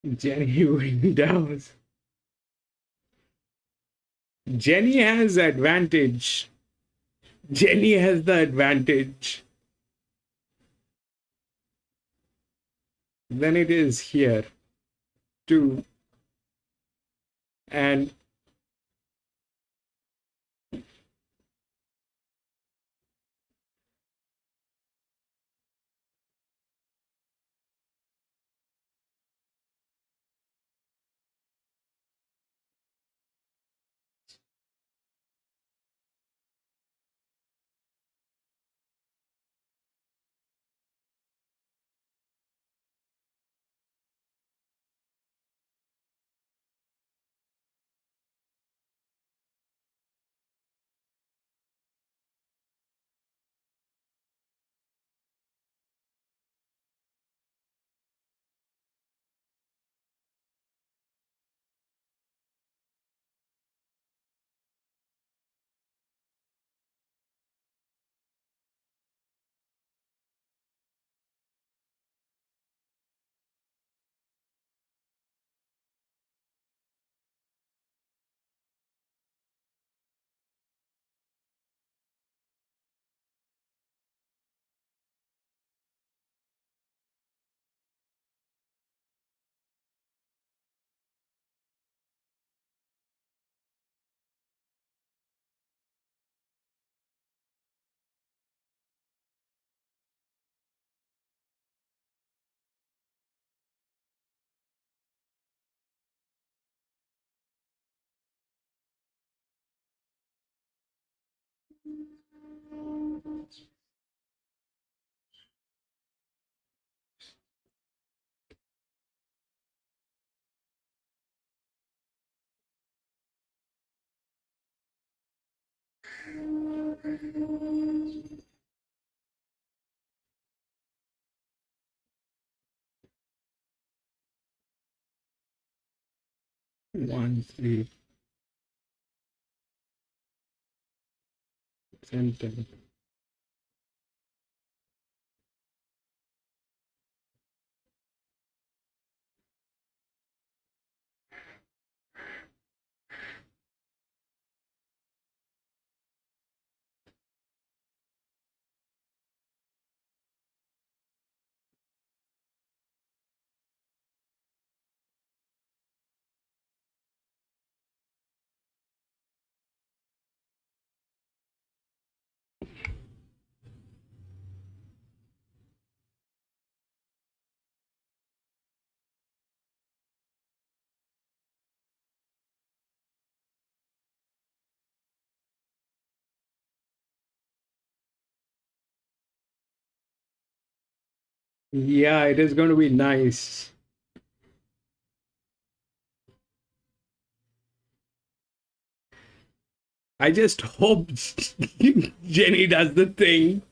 Speaker 2: Jenny Windows. Jenny has advantage. Jenny has the advantage. Then it is here. 2. And one, 3, 10. Yeah, it is going to be nice. I just hope Jenny does the thing.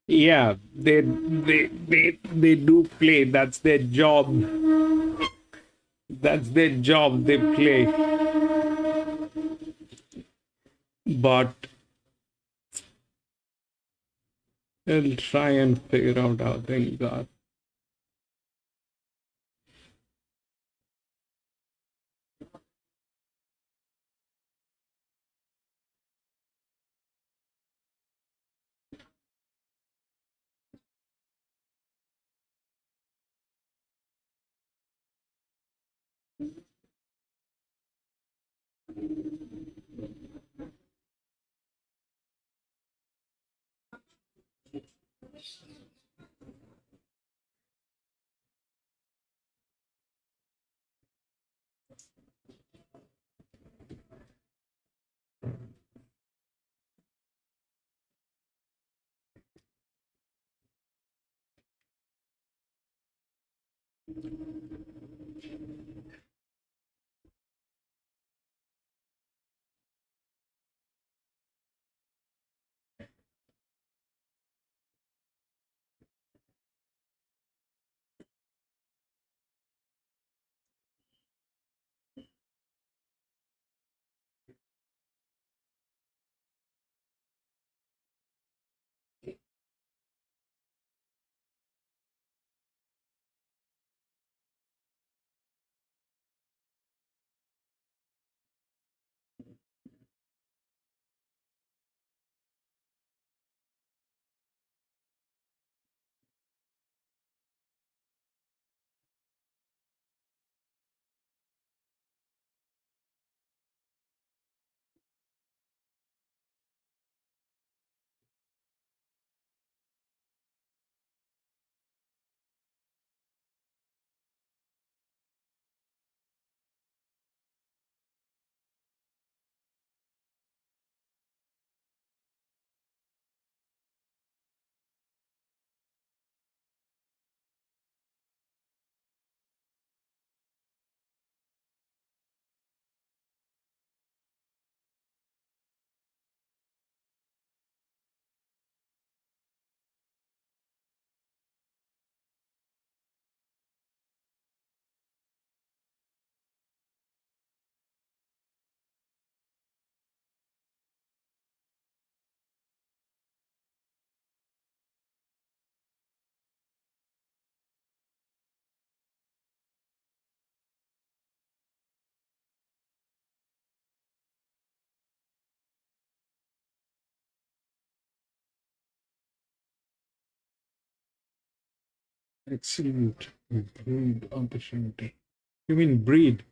Speaker 2: Yeah, they do play. That's their job. That's their job. They play. But I'll try and figure out how things are. Excellent. Breed opportunity. You mean breed?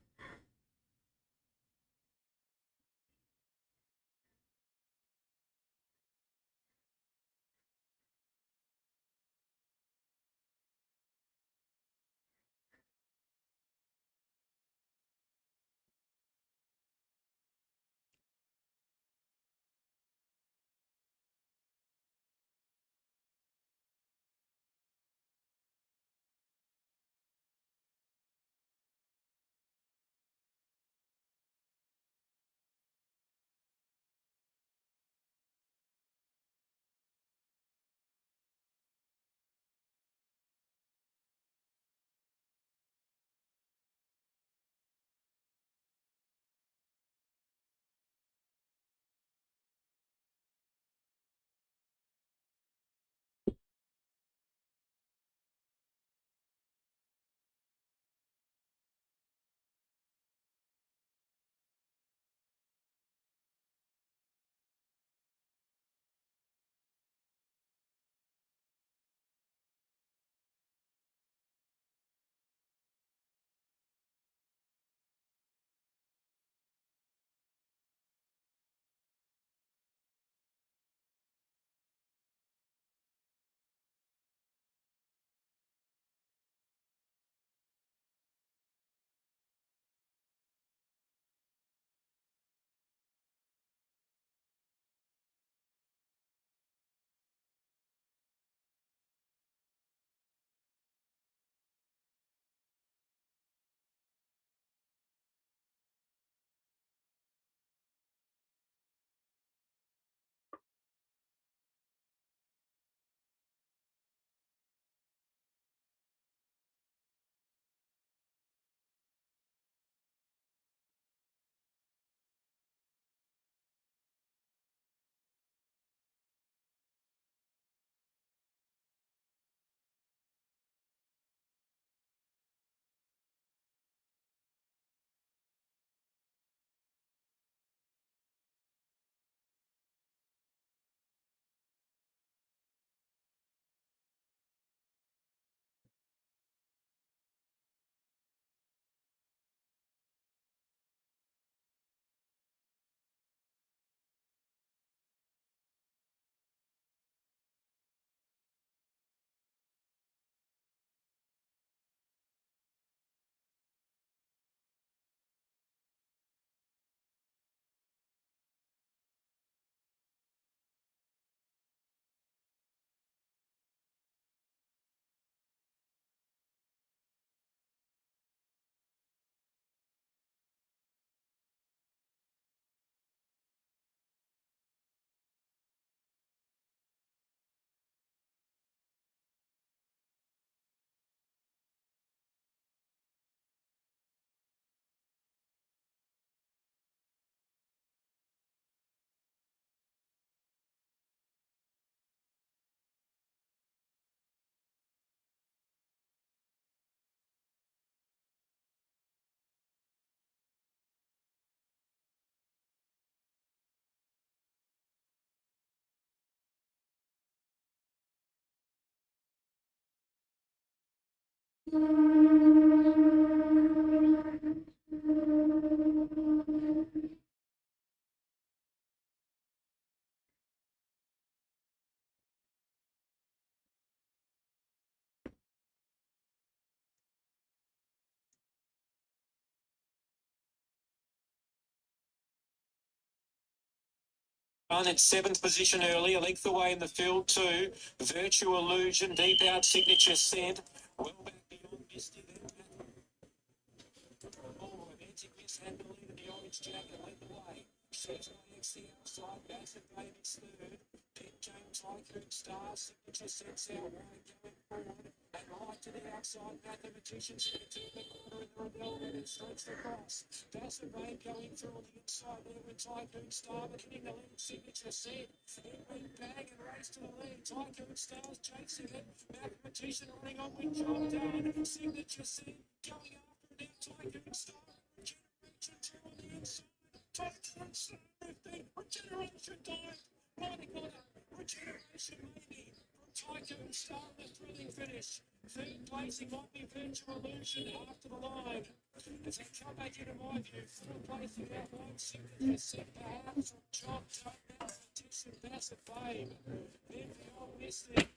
Speaker 9: On in seventh position early, a length away in the field too. Virtue Illusion, Deep Out, Signature Scent. Well back beyond Misty. Romantic Miss had to lead in the orange jacket, led the way. She's my X the outside, Bassett Baby's third. Then James Tycoon Star, Signature Scent's out wide going forward. And right to the outside, Mathematicians in the turn the corner in the rebel and it starts the cross. Bassett Babe going through on the inside there with Tycoon Star, but hitting the lead, Signature Scent. In went bag and race to the lead. Tycoon Star's chasing it. Mathematician running on with John Dunn. Signature Scent going after it now. Tycoon Star. Regeneration two on the inside. Tycoon Star lifting. Regeneration dive. Bodyguard. Regeneration maybe. From Tycoon Star, the thrilling finish. Third place, it might be Virtual Illusion after the line. As they come back into my view, fourth place in that line, Signature Scent perhaps from John Dunn, Mathematician, Bassett Babe. Then beyond this thing.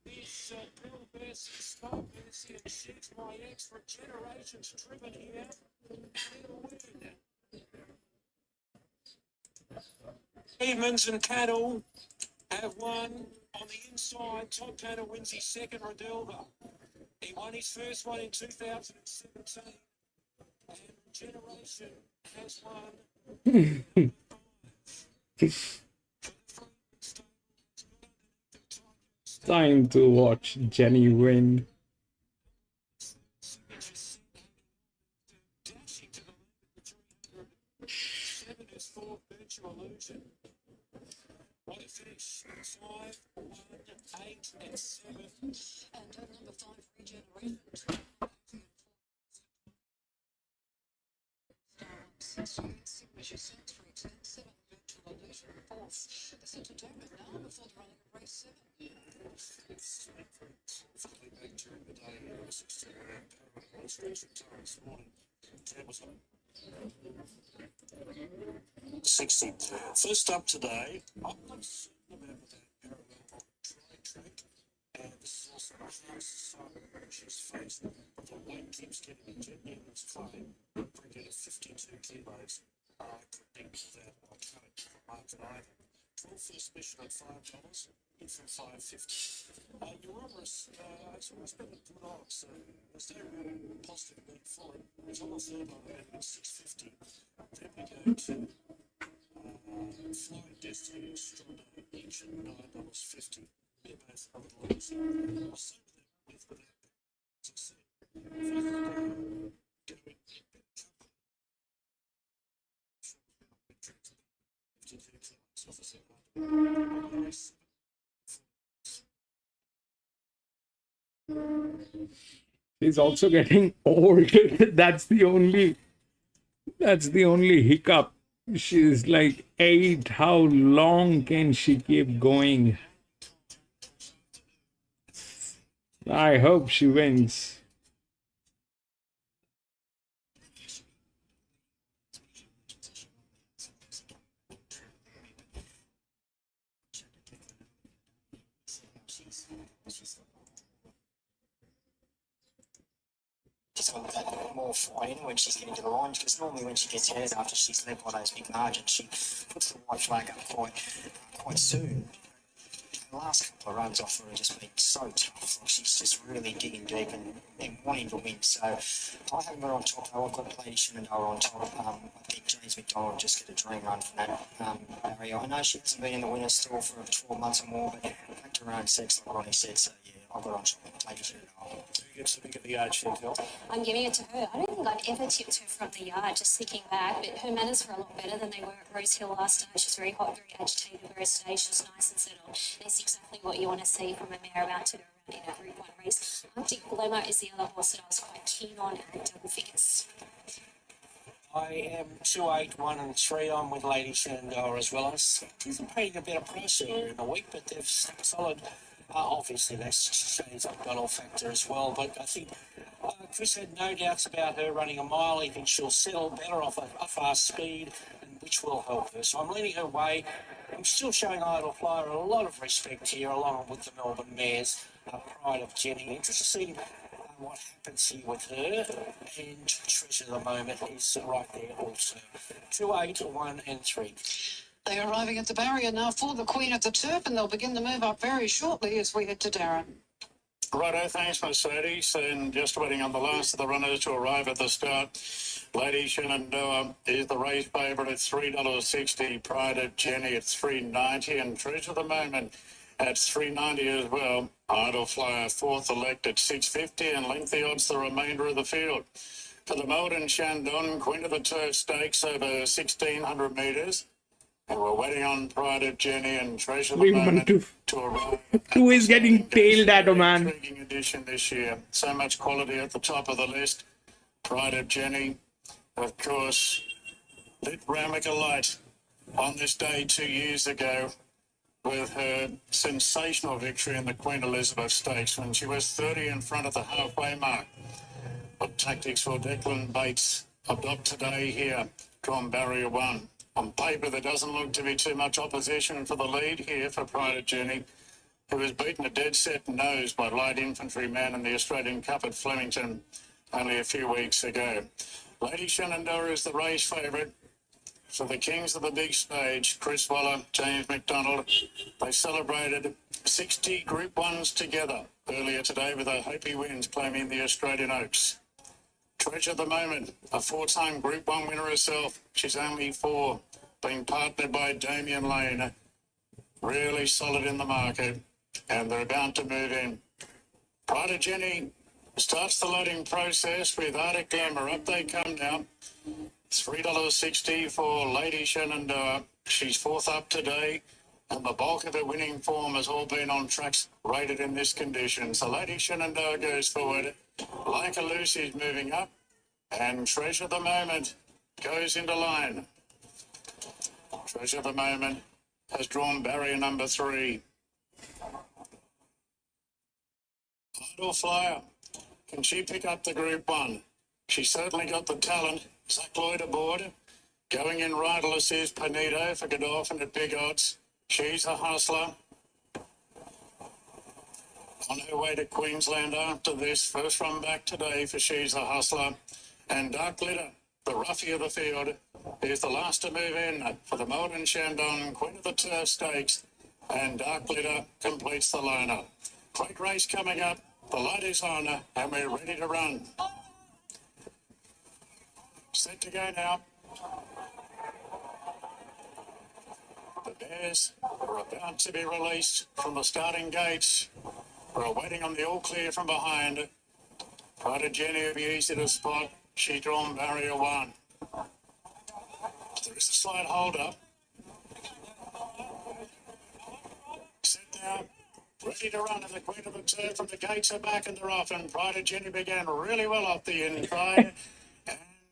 Speaker 9: This Bill versus Smoke Mercy and She's My Ex for generations driven here. It'll win. Evens and Cattle have won on the inside. Top Cattle wins his second Redelva. He won his first one in 2017. And Generation has won.
Speaker 2: Time to watch Jenny win.
Speaker 9: What a finish. 5, 1, 8, and 7.
Speaker 8: And over number 5, Regeneration. Star 168, Signature Scent 310, 7, Virtual Illusion 4th. The centre donut now before the running of race 7.
Speaker 5: Finally back during the day, 16 horse racing time this morning. Was 60. First up today, I'm not certain about that parallel on dry track, and this is also a house side she's faced, but the weight keeps getting into Newman's claim, bringing it at 52 kilos. I predict that I can't give a market either. 12 first mission at $5, in from $5.50. Eurorus has always been a good odds, so there's no real positive need for it. It's on the third line at $6.50. Then we go to Flying Destiny Extraordinary, each at $9.50. They're both a little easy. I'll say with without, as I said, if I could go in company, 52 kilos, obviously,
Speaker 2: She's also getting old. That's the only hiccup. She's like 8. How long can she keep going? I hope she wins.
Speaker 14: Just a little bit more fighting when she's getting to the line, because normally when she gets headed after she's led by those big margins, she puts the white flag up quite soon. The last couple of runs off her have just been so tough. Like she's just really digging deep and wanting to win. So I haven't got on top though. I've got Lady Shenandoah on top. I think James McDonald will just get a dream run from that area. I know she hasn't been in the winner's store for 12 months or more, but back to her own sex, like Ronnie said. So yeah, I've got on top Lady Shenandoah.
Speaker 5: Who gets the pick of the yard, Chantel?
Speaker 16: I'm giving it to her. I don't think I'd ever tipped her from the yard, just thinking back, but her manners were a lot better than they were at Rose Hill last time. She's very hot, very agitated, whereas today she's nice and settled. That's exactly what you want to see from a mare about to go around in a Group 1 race. Arctic Glamour is the other horse that I was quite keen on at double figures.
Speaker 7: I am 2, 8, 1 and 3 on with Lady Shenandoah as well. I was anticipating a bit of pressure in the week, but they've stuck solid. Obviously, that's Shane's McDonald factor as well, but I think Chris had no doubts about her running a mile. He thinks she'll settle better off a fast speed, and which will help her. So I'm leading her way. I'm still showing Idle Flyer a lot of respect here, along with the Melbourne mares, Pride of Jenny. Interested to see what happens here with her, and Treasure of the Moment is right there also. 2, 8, 1 and 3.
Speaker 8: They are arriving at the barrier now for the Queen of the Turf, and they'll begin to move up very shortly as we head to Darren.
Speaker 5: Righto, thanks, Mercedes. And just waiting on the last of the runners to arrive at the start. Lady Shenandoah is the race favourite at $3.60. Pride of Jenny at $3.90, and Treasure of the Moment at $3.90 as well. Idle Flyer fourth elect at $6.50, and lengthy odds the remainder of the field. For the Melbourne Shandon Queen of the Turf Stakes over 1,600 metres. And we're waiting on Pride of Jenny and Treasure of the Moment to arrive.
Speaker 2: Who is getting tailed at, man?
Speaker 5: Intriguing edition this year. So much quality at the top of the list. Pride of Jenny, of course, lit Randwick alight on this day 2 years ago with her sensational victory in the Queen Elizabeth Stakes when she was 30 in front of the halfway mark. What tactics will Declan Bates adopt today here? Drawn barrier 1. On paper, there doesn't look to be too much opposition for the lead here for Pride of Jenny, who was beaten a dead set nose by light infantryman in the Australian Cup at Flemington only a few weeks ago. Lady Shenandoah is the race favourite for the Kings of the Big Stage. Chris Waller, James McDonald, they celebrated 60 Group 1s together earlier today with a Hopi wins claiming the Australian Oaks. Treasure of the Moment, a 4-time Group 1 winner herself. She's only 4, being partnered by Damien Lane. Really solid in the market, and they're about to move in. Pride of Jenny starts the loading process with Arctic Glamour. Up they come now. $3.60 for Lady Shenandoah. She's fourth up today, and the bulk of her winning form has all been on tracks rated in this condition. So Lady Shenandoah goes forward. Like a Lucy's moving up, and Treasure of the Moment goes into line. Treasure of the Moment has drawn barrier number 3. Idle Flyer, can she pick up the Group 1? She's certainly got the talent. Zach Lloyd aboard. Going in riderless is Panito for Godolphin at big odds. She's a hustler. On her way to Queensland after this. First run back today for She's a Hustler. And Dark Glitter, the roughie of the field, is the last to move in for the Melbourne Shandon Queen of the Turf Stakes. And Dark Glitter completes the lineup. Great race coming up. The light is on and we're ready to run. Set to go now. The Bears are about to be released from the starting gates. We're waiting on the all clear from behind. Pride of Jenny will be easy to spot. She's drawn barrier 1. There is a slight hold up. Set down. Ready to run, and the Queen of the Turf from the gates are back and they're off. And Pride of Jenny began really well off the inside.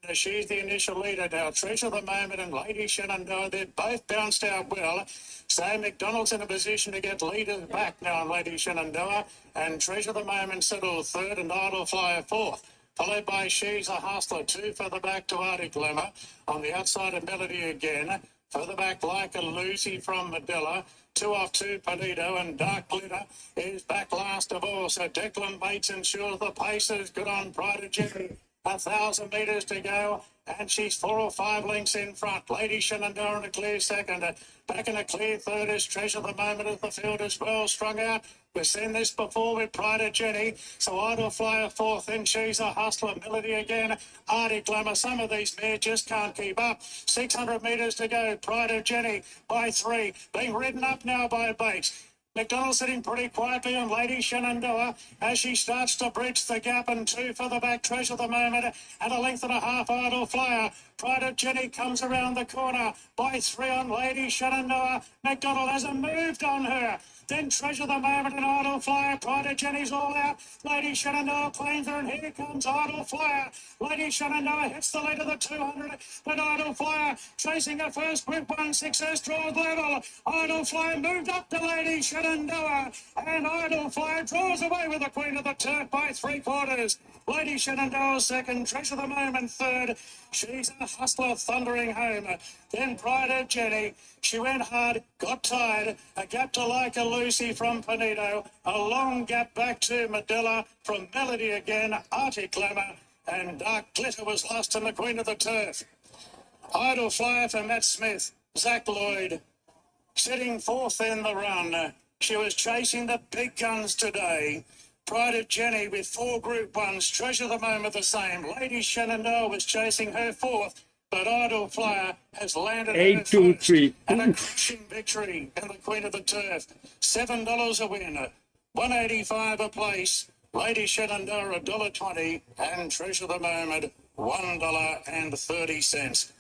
Speaker 5: And she's the initial leader now. Treasure of the Moment and Lady Shenandoah, they've both bounced out well. So McDonald's in a position to get leaders back now on Lady Shenandoah. And Treasure of the Moment settled third and Idle Flyer fourth. Followed by She's a Hustler, 2 further back to Arctic Glamour. On the outside of Melody again. Further back Like a Lucy from Medella. 2 off 2 Panito, and Dark Glitter is back last of all. So Declan Bates ensures the pace is good on Pride of Jenny. 1,000 metres to go, and she's 4 or 5 lengths in front. Lady Shenandoah in a clear second. Back in a clear third is Treasure of the Moment as the field is well strung out. We've seen this before with Pride of Jenny. So Idle Flyer fourth, then She's a Hustler. Melody again. Arctic Glamour. Some of these mares just can't keep up. 600 metres to go. Pride of Jenny by 3. Being ridden up now by Bates. McDonald sitting pretty quietly on Lady Shenandoah as she starts to bridge the gap, and 2 for the back, Treasure of the Moment, and a length and a half Idle Flyer. Pride of Jenny comes around the corner by 3 on Lady Shenandoah. McDonald hasn't moved on her. Then Treasure the Moment and Idle Flyer. Pride of Jenny's all out. Lady Shenandoah claims her, and here comes Idle Flyer. Lady Shenandoah hits the lead of the 200, but Idle Flyer chasing her first Group 1 success draws level. Idle Flyer moved up to Lady Shenandoah, and Idle Flyer draws away with the Queen of the Turf by 3/4. Lady Shenandoah second, Treasure the Moment third. She's a hustler thundering home. Then Pride of Jenny. She went hard, got tired. A gap to Like a Lucy from Panito. A long gap back to Medilla from Melody again. Arctic Glamour and Dark Glitter was lost in the Queen of the Turf. Idle Flyer for Matt Smith. Zach Lloyd sitting fourth in the run. She was chasing the big guns today. Pride of Jenny with 4 Group 1s. Treasure the Moment the same. Lady Shenandoah was chasing her fourth, but Idle Flyer has landed her first. And a crushing victory in the Queen of the Turf. $7 a win. $1.85 a place. Lady Shenandoah $1.20 and Treasure the Moment $1.30.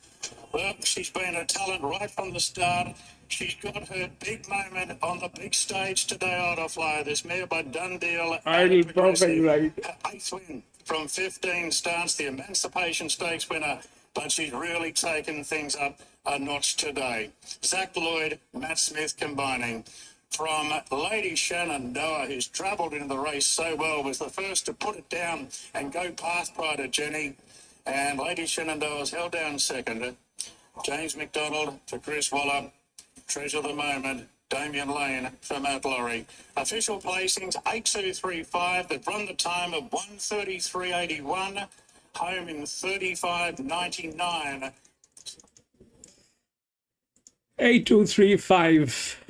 Speaker 5: Well, she's been a talent right from the start. She's got her big moment on the big stage today, Idle Flyer. This mare by Dundeel.
Speaker 2: Idle perfect, right?
Speaker 5: Her 8th win from 15 starts, the Emancipation Stakes winner, but she's really taken things up a notch today. Zach Lloyd, Matt Smith combining. From Lady Shenandoah, who's travelled into the race so well, was the first to put it down and go past Pride of Jenny. And Lady Shenandoah's held down second. James McDonald for Chris Waller. Treasure the Moment. Damien Lane for Matt Laurie. Official placings 8235. They've run the time of 1:33.81. Home in 35.99.
Speaker 2: 8235.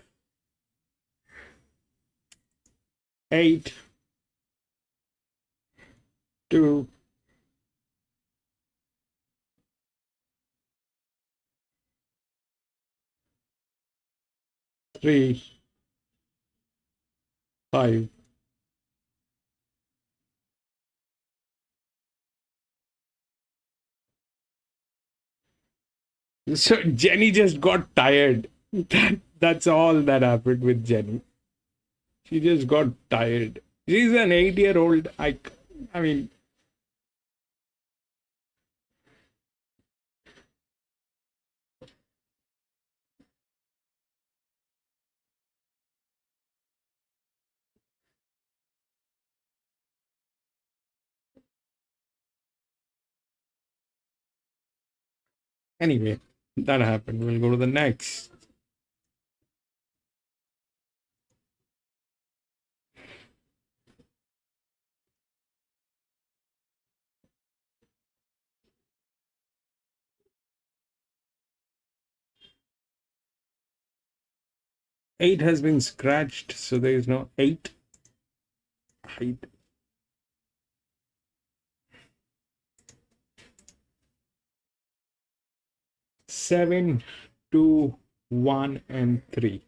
Speaker 2: 8 2 3 5. So Jenny just got tired. That's all that happened with Jenny. She just got tired. She's an 8-year-old. I mean, anyway, that happened. We'll go to the next. Eight has been scratched, so there is no 8. Height. 7, 2, 1, and 3.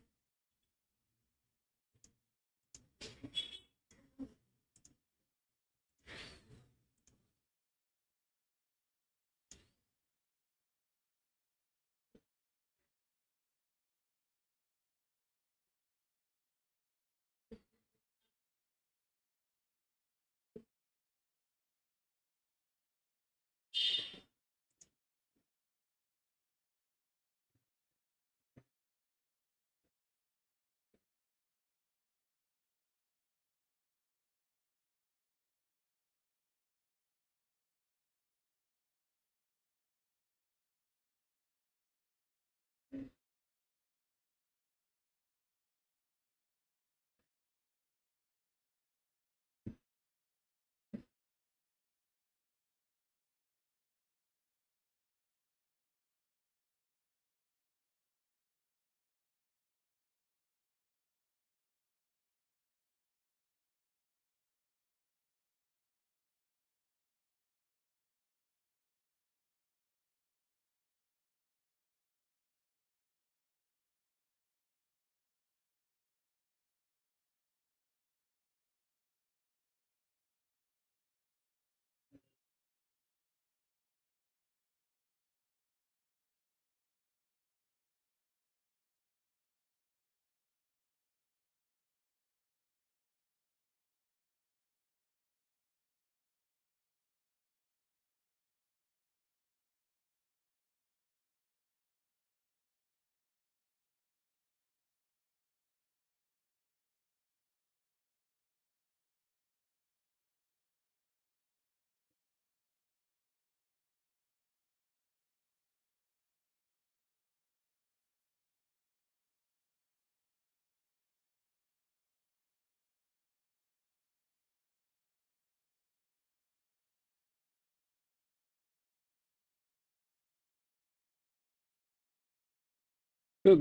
Speaker 2: So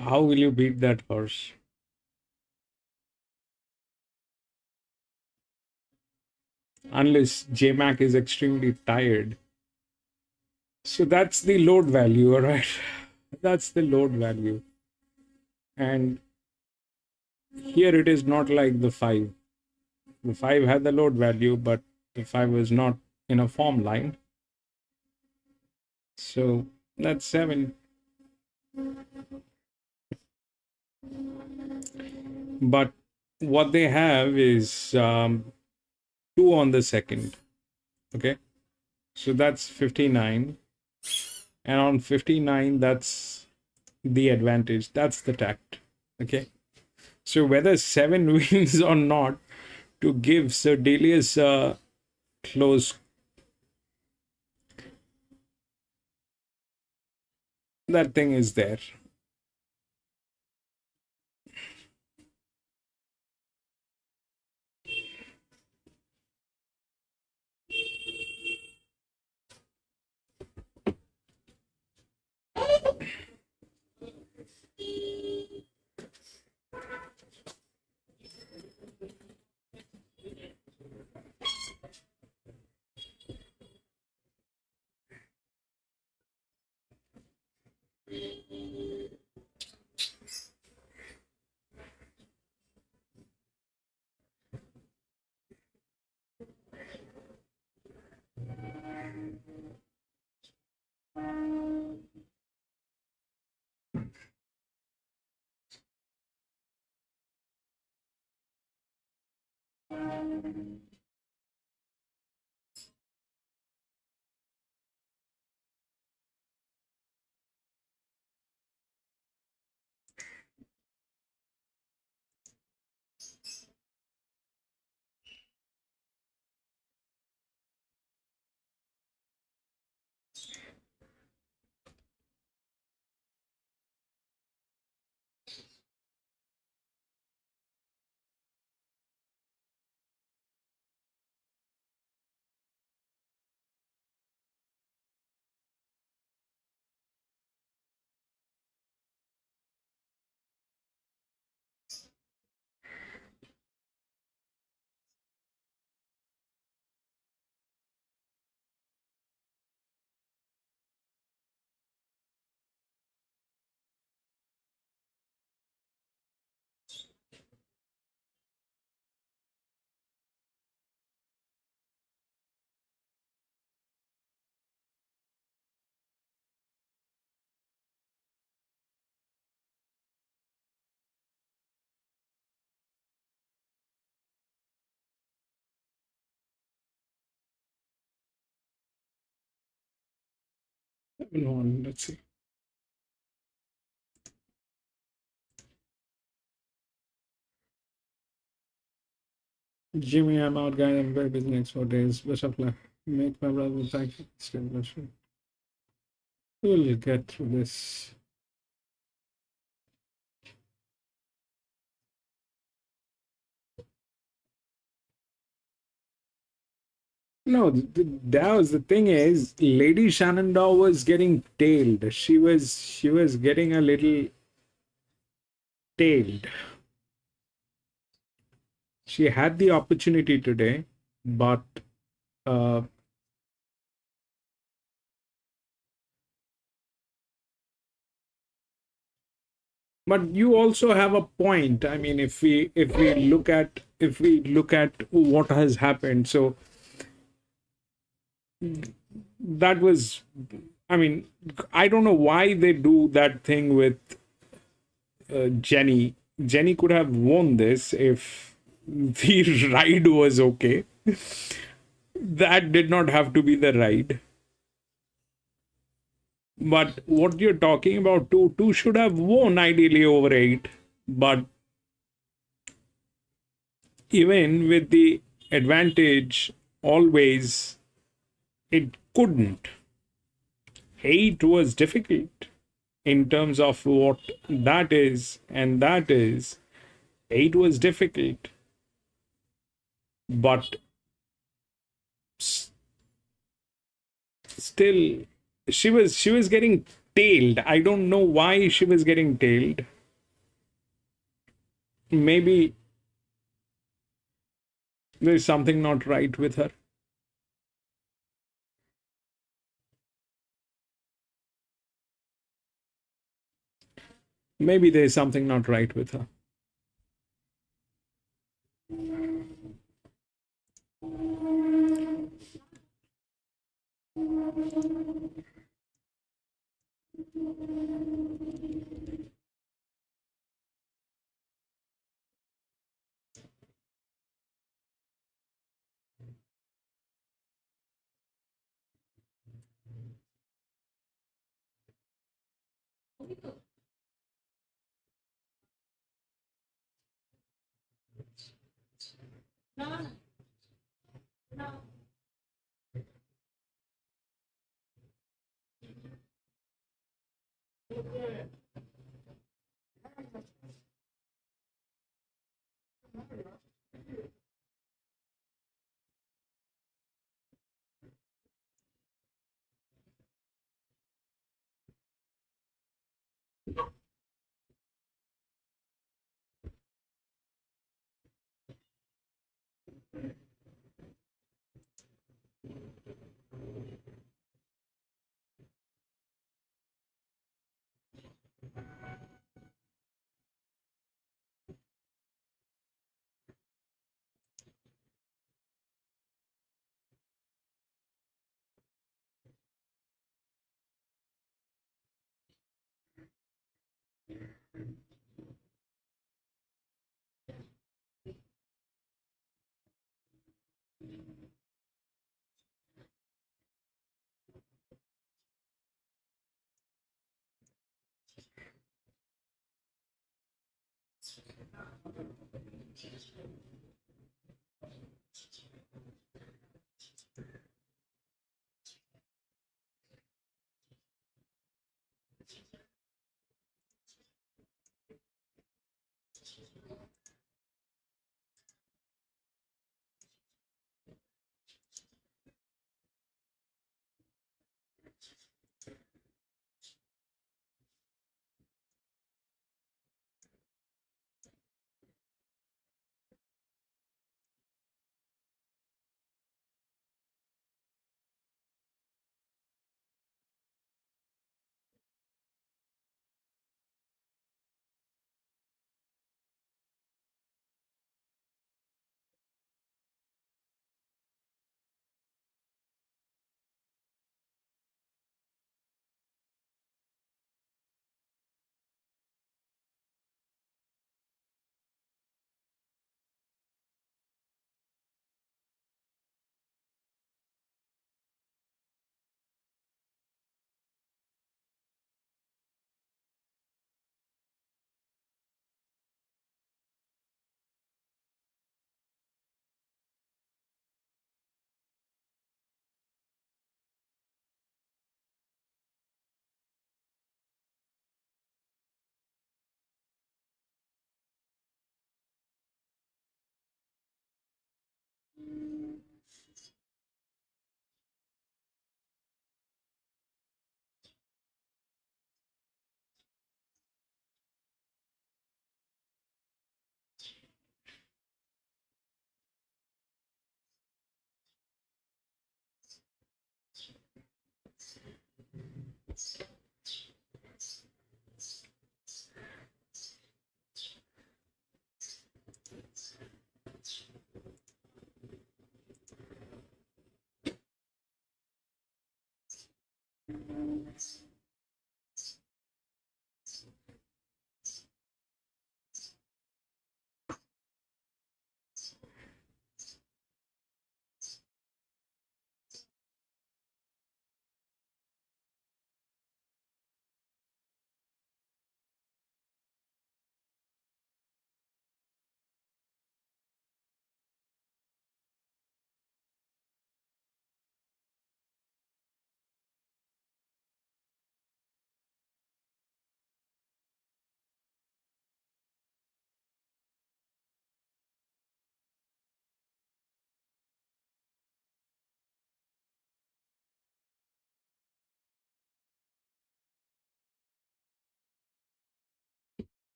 Speaker 2: how will you beat that horse? Unless JMac is extremely tired. So that's the load value, all right? That's the load value. And here it is not like the 5. The 5 had the load value, but the 5 was not in a form line. So that's 7. But what they have is 2 on the second. Okay. So that's 59. And on 59, that's the advantage. That's the tact. Okay. So whether 7 wins or not, to give Sir Delius a close, that thing is there. Let's see. Jimmy, I'm out, guys. I'm very busy next 4 days. Best of luck. Make my brother thank you. Still, we'll get through this. No, that was the thing is, Lady Shenandoah was getting tailed. She was getting a little tailed. She had the opportunity today, but uh, but you also have a point. I mean, if we look at what has happened, so that was, I mean, I don't know why they do that thing with Jenny. Jenny could have won this if the ride was okay. That did not have to be the ride. But what you're talking about, two should have won ideally over 8. But even with the advantage, always, it couldn't. 8 was difficult in terms of what that is, and that is 8 was difficult. But still, she was getting tailed. I don't know why she was getting tailed. Maybe there's something not right with her. Maybe there's something not right with her.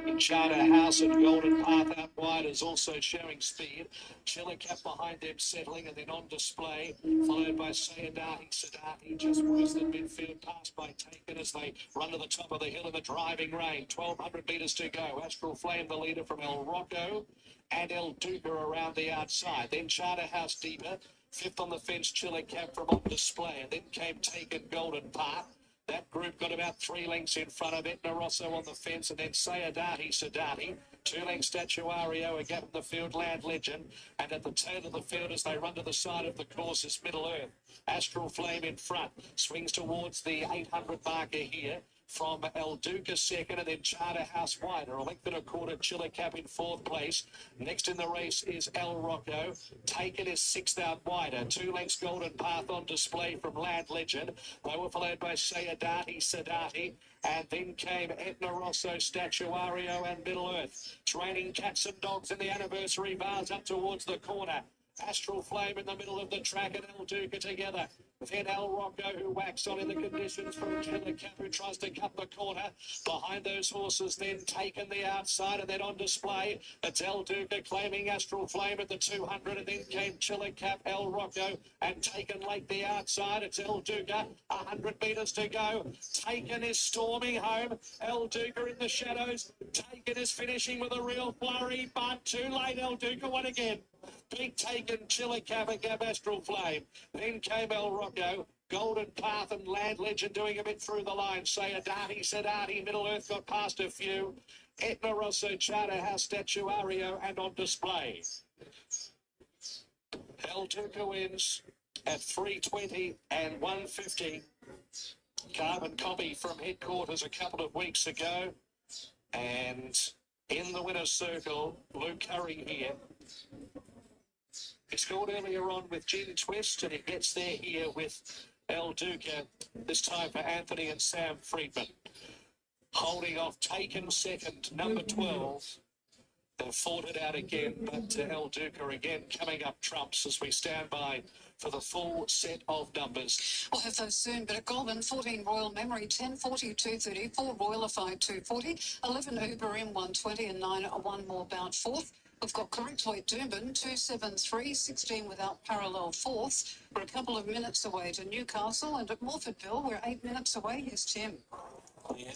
Speaker 4: In Charterhouse and Golden Path out wide is also showing speed. Chillicap behind them settling and then on display, followed by Sayadati Sadati, just worse than midfield, passed by Taken as they run to the top of the hill in the driving rain. 1,200 metres to go. Astral Flame, the leader from El Rocco, and El Duca around the outside. Then Charterhouse deeper. Fifth on the fence, Chillicap from on display. And then came Taken Golden Path. That group got about 3 lengths in front of Etna Rosso on the fence, and then Sayadati Sadati. 2 lengths Statuario, a gap in the field, Land Legend. And at the tail of the field as they run to the side of the course is Middle Earth. Astral Flame in front, swings towards the 800 marker here. From El Duca second, and then Charterhouse wider. A length and a quarter, Chillicap in 4th place. Next in the race is El Rocco. Taken is 6th out wider. 2 lengths Golden Path on display from Land Legend. They were followed by Sayadati Sadati. And then came Etna Rosso, Statuario and Middle Earth. Training cats and dogs in the anniversary bars up towards the corner. Astral Flame in the middle of the track and El Duca together. Then El Rocco, who whacks on in the conditions from Chillicap, who tries to cut the corner. Behind those horses, then Taken the outside and then on display. It's El Duca claiming Astral Flame at the 200, and then came Chillicap, El Rocco, and Taken late the outside. It's El Duca, 100 metres to go. Taken is storming home. El Duca in the shadows. Taken is finishing with a real flurry, but too late. El Duca won again. Big Taken, Chillicap and Gab Astral Flame. Then came El Rocco, Golden Path and Land Legend doing a bit through the line. Sayadati, Sadati, Middle Earth got past a few. Etna Rosso, Charterhouse, Statuario and on display. El Duca wins at 320 and 150. Carbon copy from headquarters a couple of weeks ago. And in the winner's circle, Luke Curry here. He scored earlier on with Gin Twist, and he gets there here with El Duca, this time for Anthony and Sam Friedman. Holding off Taken second, number 12. They've fought it out again, but El Duca again coming up trumps as we stand by for the full set of numbers.
Speaker 8: We'll have those soon, but at Goulburn, 14 Royal Memory, 1040, 230, 4 Royalified, 240, 11 Uber M120 and 9 1 more bout 4th. We've got Correct Weight Doomben, 273, 16 without parallel 4th. We're a couple of minutes away to Newcastle, and at Morfordville, we're 8 minutes away. Here's Tim.
Speaker 9: Yeah,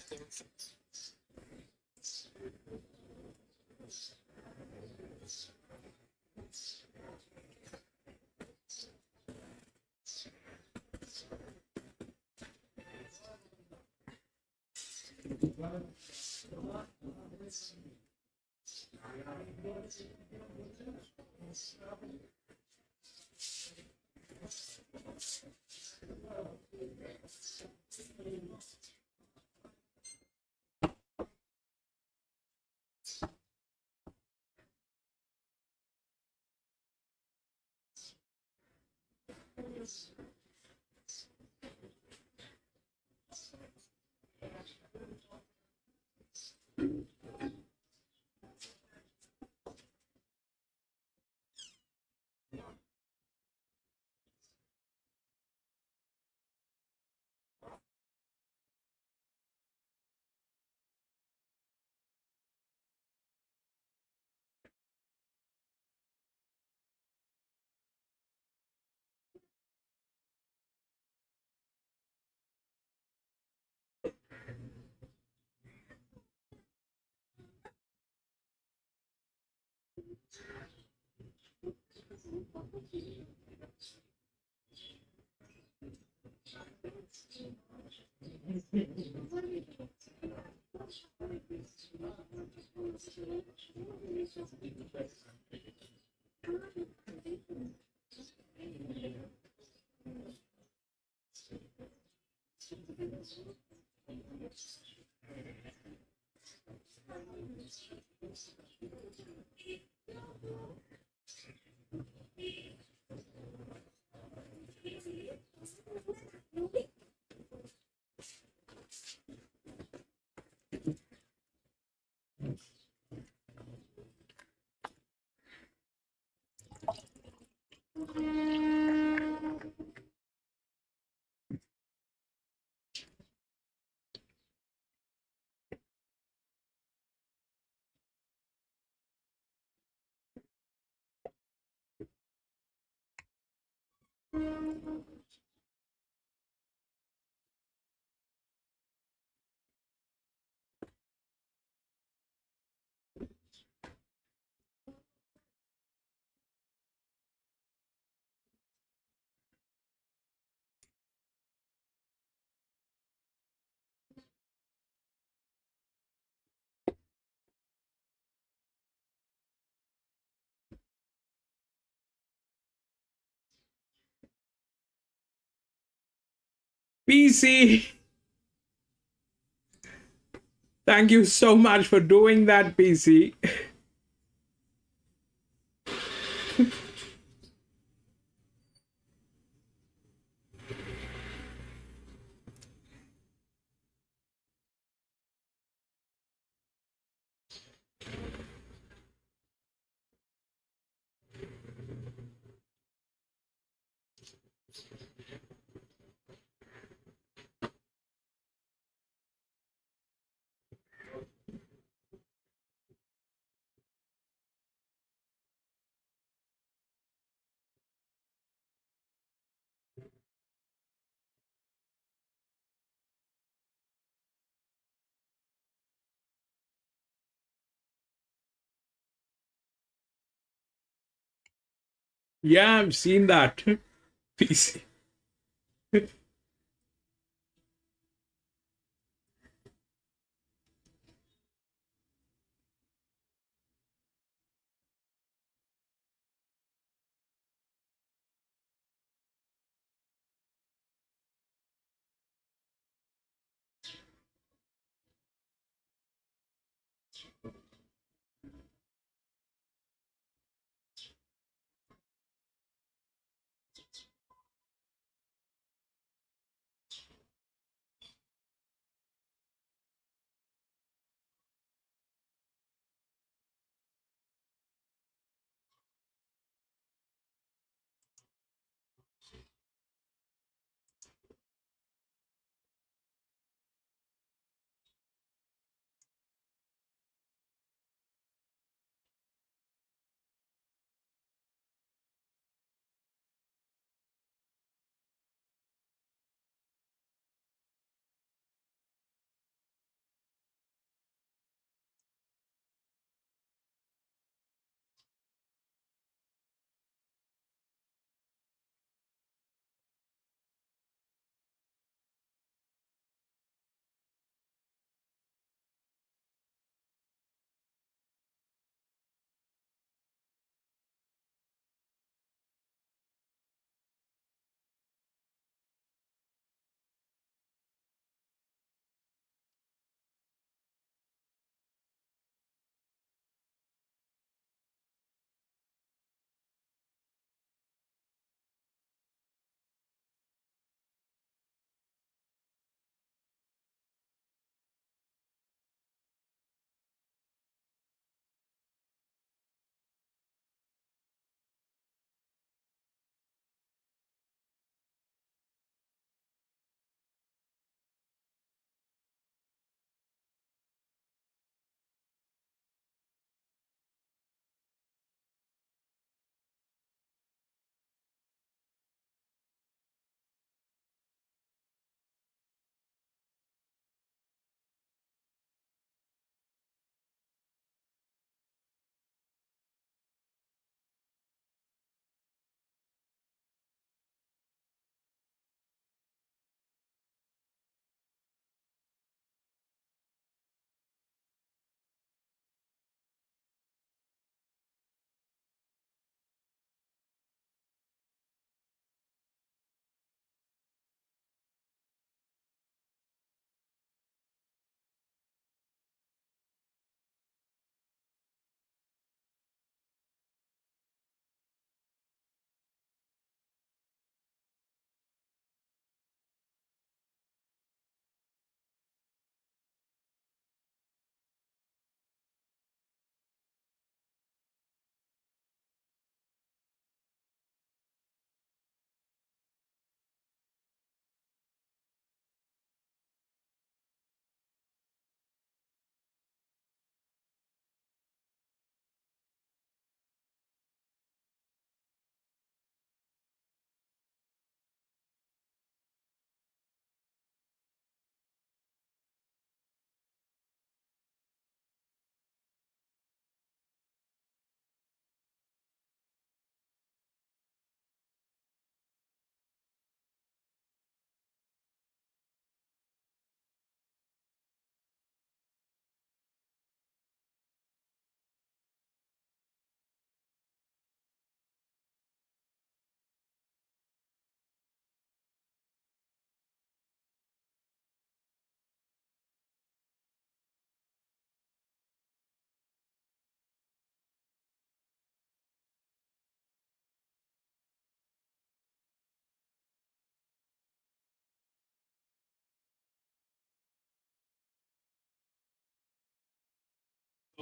Speaker 2: PC, thank you so much for doing that, PC. Yeah, I've seen that. PC.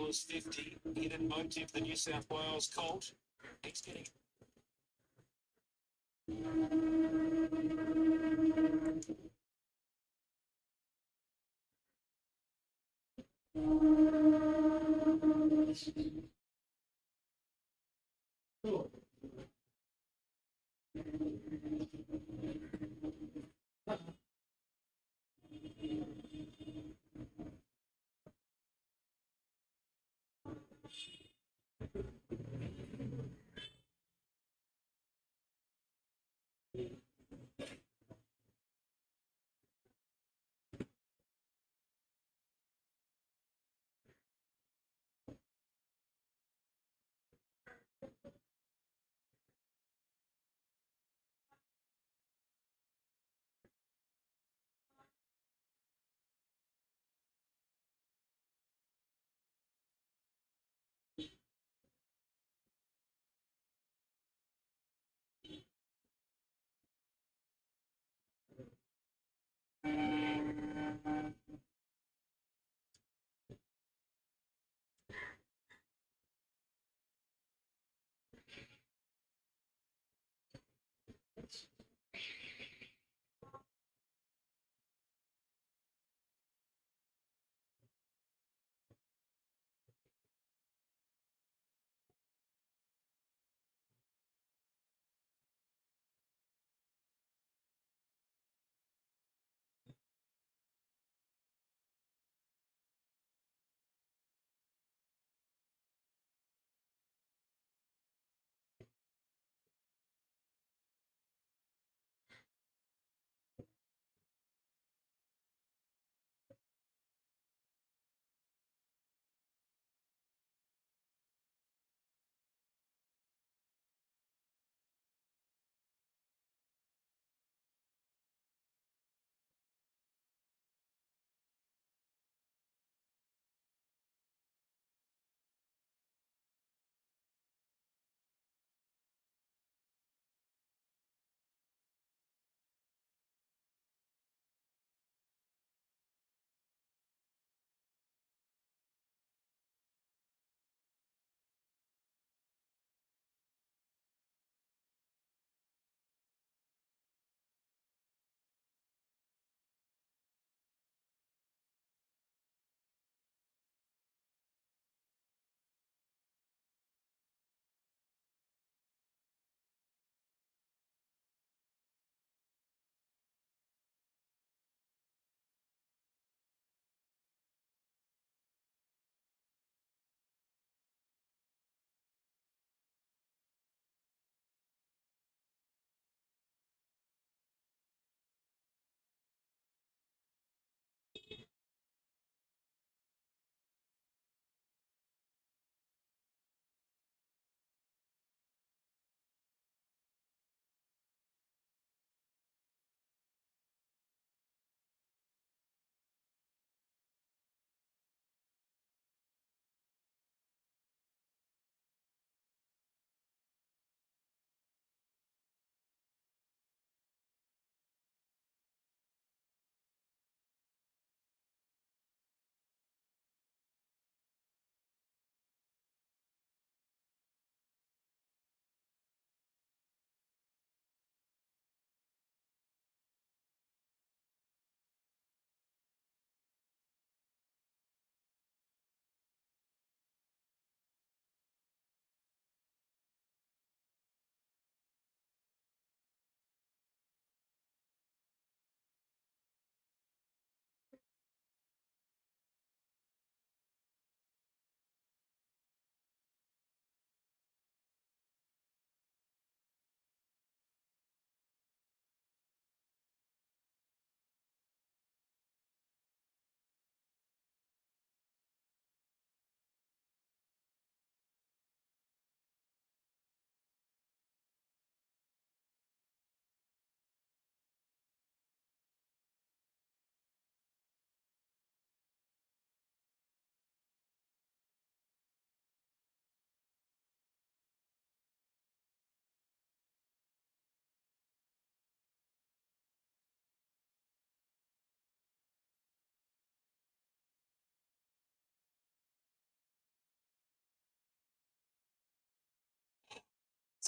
Speaker 9: $2.50. In at Motive, the New South Wales colt. He's getting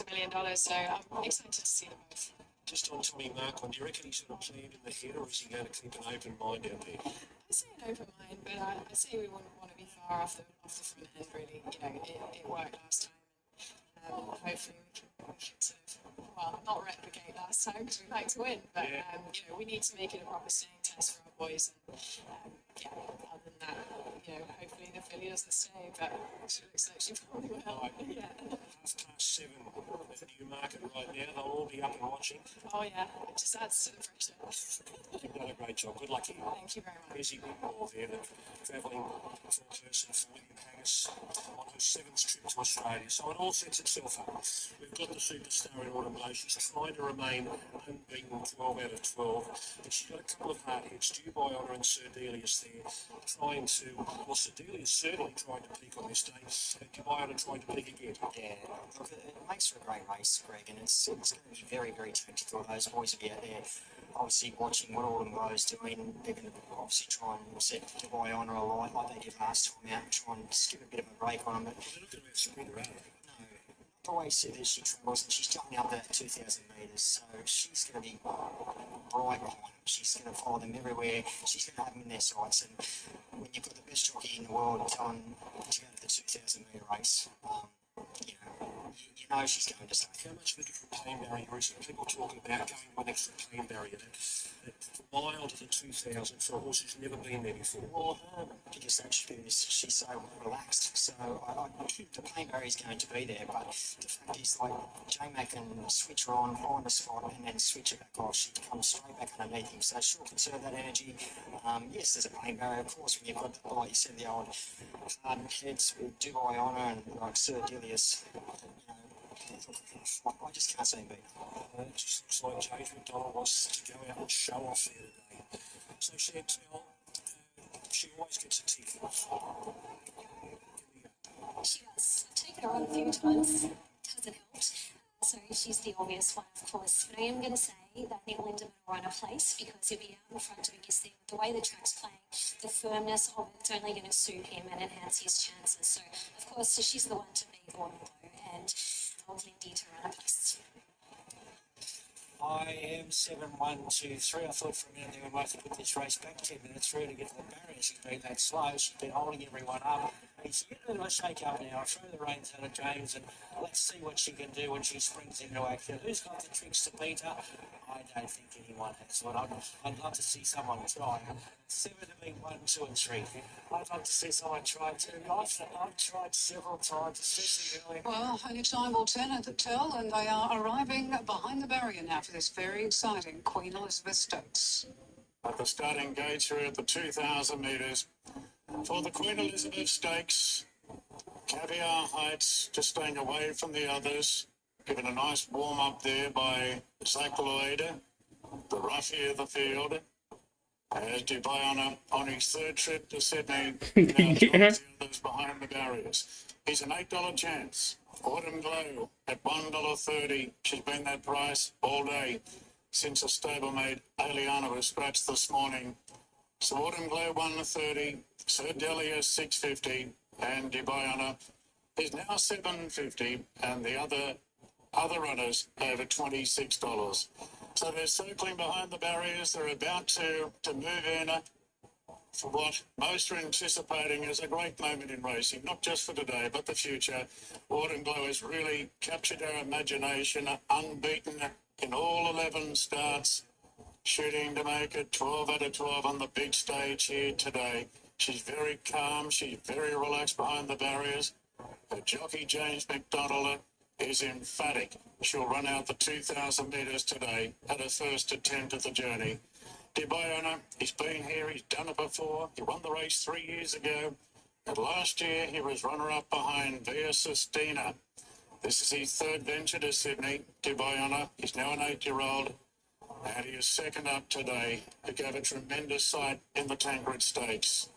Speaker 8: $1 million. So I'm excited to see them both.
Speaker 11: Just on Tommy Markland, do you reckon he's sort of planned in the head, or is he going to keep an open mind out there?
Speaker 8: I say an open mind, but I say we wouldn't want to be far off the front end, really. You know, it worked last time. Hopefully we can sort of, well, not replicate last time because we like to win, but you know, we need to make it a proper staying test for our boys. And yeah, other than that, you know, hopefully the filly doesn't stay, but she looks like she probably will.
Speaker 11: Right.
Speaker 8: Yeah.
Speaker 11: 7:30 at the Newmarket right now. They'll all be up and watching.
Speaker 8: Oh yeah, it just adds to the pressure.
Speaker 11: You've done a great job. Good luck to you.
Speaker 8: Thank you very much.
Speaker 11: Busy Whitmore there, the travelling foreperson for William Haggis on her 7th trip to Australia. So it all sets itself up. We've got the superstar in Autumn Carnival. She's trying to remain unbeaten 12 out of 12. But she's got a couple of hard hits. Due by Honour and Sir Delius there. Trying to, well, Sir Delius certainly tried to peak on this day. Due by Honour trying to peak again.
Speaker 14: Yeah, look, it makes for a great race, Greg, and it's going to be very, very tactical. Those boys will be out there obviously watching what Autumn Glow's doing. They're going to obviously try and set Dubai Honour alight like they did last time out and try and just give a bit of a break on them. But
Speaker 11: they're not going to be a sprinter, are they?
Speaker 14: No. The way she travels, and she's jumping up that 2,000 metres, so she's going to be right behind them. She's going to follow them everywhere. She's going to have them in their sights. And when you've got the best jockey in the world telling to go to the 2,000 metre race, you know she's going to stay.
Speaker 11: How much of a different pain barrier is it? People talking about going one extra pain barrier. That mile to the 2,000 for a horse who's never been there before.
Speaker 14: Well, her biggest attribute is she's so relaxed. So the pain barrier is going to be there, but the fact is, like, J-Mac can switch her on, find a spot, and then switch it back off. She comes straight back underneath him. So she'll conserve that energy. Yes, there's a pain barrier, of course, when you've got, like you said, the old heads with Dubai Honour and like Sir Delius. I just can't see him beat.
Speaker 11: It just looks like James McDonald wants to go out and show off there today. So Chantel, she always gets a tick.
Speaker 16: She does. I've taken her on a few times. Hasn't helped. So she's the obvious one, of course. But I am going to say that I think Lindemann will run a place because he'll be out in front doing his thing. The way the track's playing, the firmness of it's only going to suit him and enhance his chances. So, of course, she's the one to beat Autumn Glow, and I'll Lindy to run a place.
Speaker 7: I am 7-1-2-3. I thought for a minute they were both to put this race back 10 minutes through to get to the barrier. She's been that slow. She's been holding everyone up. She's getting a bit of a shake-up now. I'll throw the reins out of James and let's see what she can do when she springs into action. Who's got the tricks to beat her? I don't think anyone has one. I'd love to see someone try. 7 to beat 1, 2 and 3. I'd love to see someone try too. I've tried several times, especially early.
Speaker 8: Well, only time will tell, and they are arriving behind the barrier now for this very exciting Queen Elizabeth Stakes.
Speaker 5: At the starting gates, we're at the 2,000 metres. For the Queen Elizabeth Stakes, Caviar Heights just staying away from the others. Given a nice warm-up there by Zach Lloyd, the roughie of the field. As Dubai on his 3rd trip to Sydney, now joins the others behind the barriers. He's an $8 chance. Autumn Glow at $1.30. She's been that price all day since a stablemate Aliana was scratched this morning. So Autumn Glow $1.30, Sir Delia $6.50, and Dubai is now $7.50, and the other runners over $26. So they're circling behind the barriers. They're about to move in for what most are anticipating is a great moment in racing, not just for today, but the future. Autumn Glow has really captured our imagination, unbeaten in all 11 starts, shooting to make it 12 out of 12 on the big stage here today. She's very calm. She's very relaxed behind the barriers. Her jockey, James McDonald, is emphatic. She'll run out the 2,000 metres today at her first attempt at the journey. Dubai, he's been here, he's done it before. He won the race 3 years ago. And last year, he was runner-up behind Via Sistina. This is his 3rd venture to Sydney. Dubai, he's now an 8-year-old. And he is second up today. He gave a tremendous sight in the Tancred Stakes.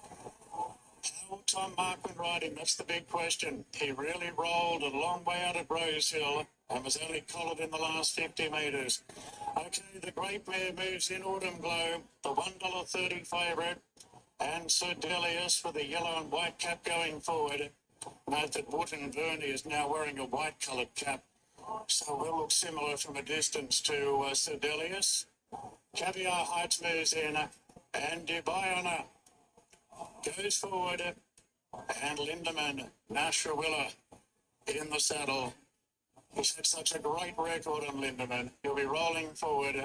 Speaker 5: How will Tom Markman ride him? That's the big question. He really rolled a long way out of Rosehill and was only collared in the last 50 metres. Okay, the great mare moves in Autumn Glow, the $1.30 favourite, and Sir Delius for the yellow and white cap going forward. Note that Wootton Verney is now wearing a white coloured cap. So we'll look similar from a distance to Sedelius. Caviar Heights moves in, and Dubai goes forward, and Lindemann, Nashawilla in the saddle. He's had such a great record on Lindemann. He'll be rolling forward,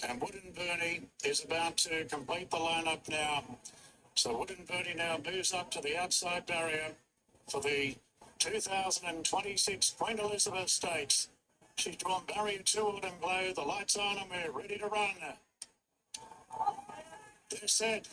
Speaker 5: and Wooden Bernie is about to complete the lineup now. So Wooden Bernie now moves up to the outside barrier for the 2026 Queen Elizabeth Stakes. She's drawn barrier 2, Autumn Glow. The lights on and we're ready to run. They're set.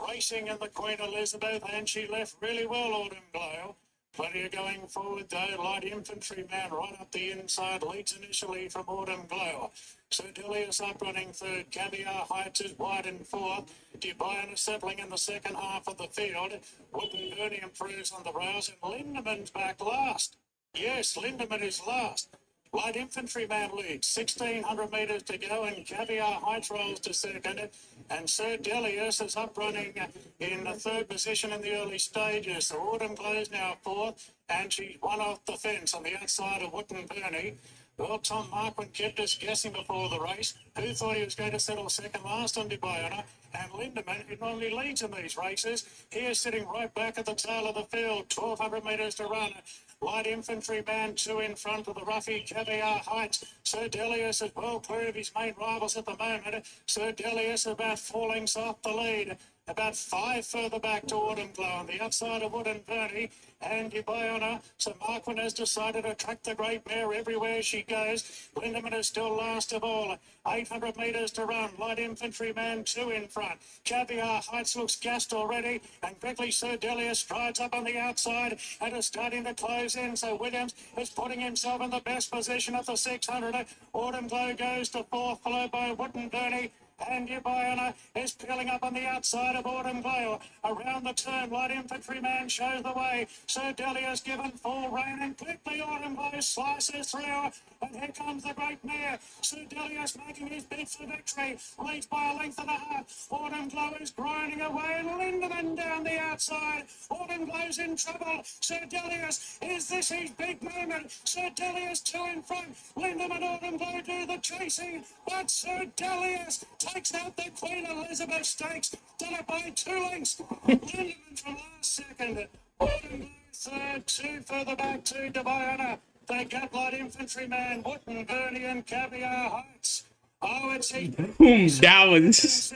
Speaker 5: Racing in the Queen Elizabeth, and she left really well, Autumn Glow. Plenty of going forward though. Light Infantryman right up the inside, leads initially from Autumn Glow. So Delius up running third. Caviar Heights is wide in fourth. Dubai settling in the second half of the field. Wooden Bernie improves on the rails, and Lindeman's back last. Yes, Lindemann is last. Light Infantryman leads, 1,600 metres to go, and Caviar Heights rolls to second. And Sir Delius is up running in the third position in the early stages. So Autumn Glow's now fourth, and she's one off the fence on the outside of Wooden Bernie. Well, Tom Marquand kept us guessing before the race. Who thought he was going to settle second last on Dubai? And Lindemann, who normally leads in these races, he is sitting right back at the tail of the field, 1,200 metres to run. Light Infantryman 2 in front of the roughie Caviar Heights. Sir Delius is well clear of his main rivals at the moment. Sir Delius about 4 lengths off the lead. About 5 further back to Autumn Glow on the outside of Wooden Bernie and Dubai. So Marquand has decided to track the great mare everywhere she goes. Lindemann is still last of all. 800 metres to run. Light Infantryman 2 in front. Caviar Heights looks gassed already, and quickly Sir Delius strides up on the outside and is starting to close in. So Williams is putting himself in the best position at the 600. Autumn Glow goes to fourth, followed by Wooden Bernie. And Dubai is peeling up on the outside of Autumn Glow. Around the turn, Light Infantryman shows the way. Sir Delius given full rein, and quickly Autumn Glow slices through. And here comes the great mare. Sir Delius making his bid for victory. Leads by a length and a half. Autumn Glow is grinding away. Lindemann down the outside. Autumn Glow's in trouble. Sir Delius, is this his big moment? Sir Delius 2 in front. Lindemann, Autumn Glow do the chasing. But Sir Delius takes out the Queen Elizabeth Stakes. Done it by 2 lengths. Lindemann from last second. Autumn Glow third. 2 further back to Dubai. They got Light Infantryman, Wooden Bernie and Caviar Heights. Oh, it's he.
Speaker 2: Boom, that was.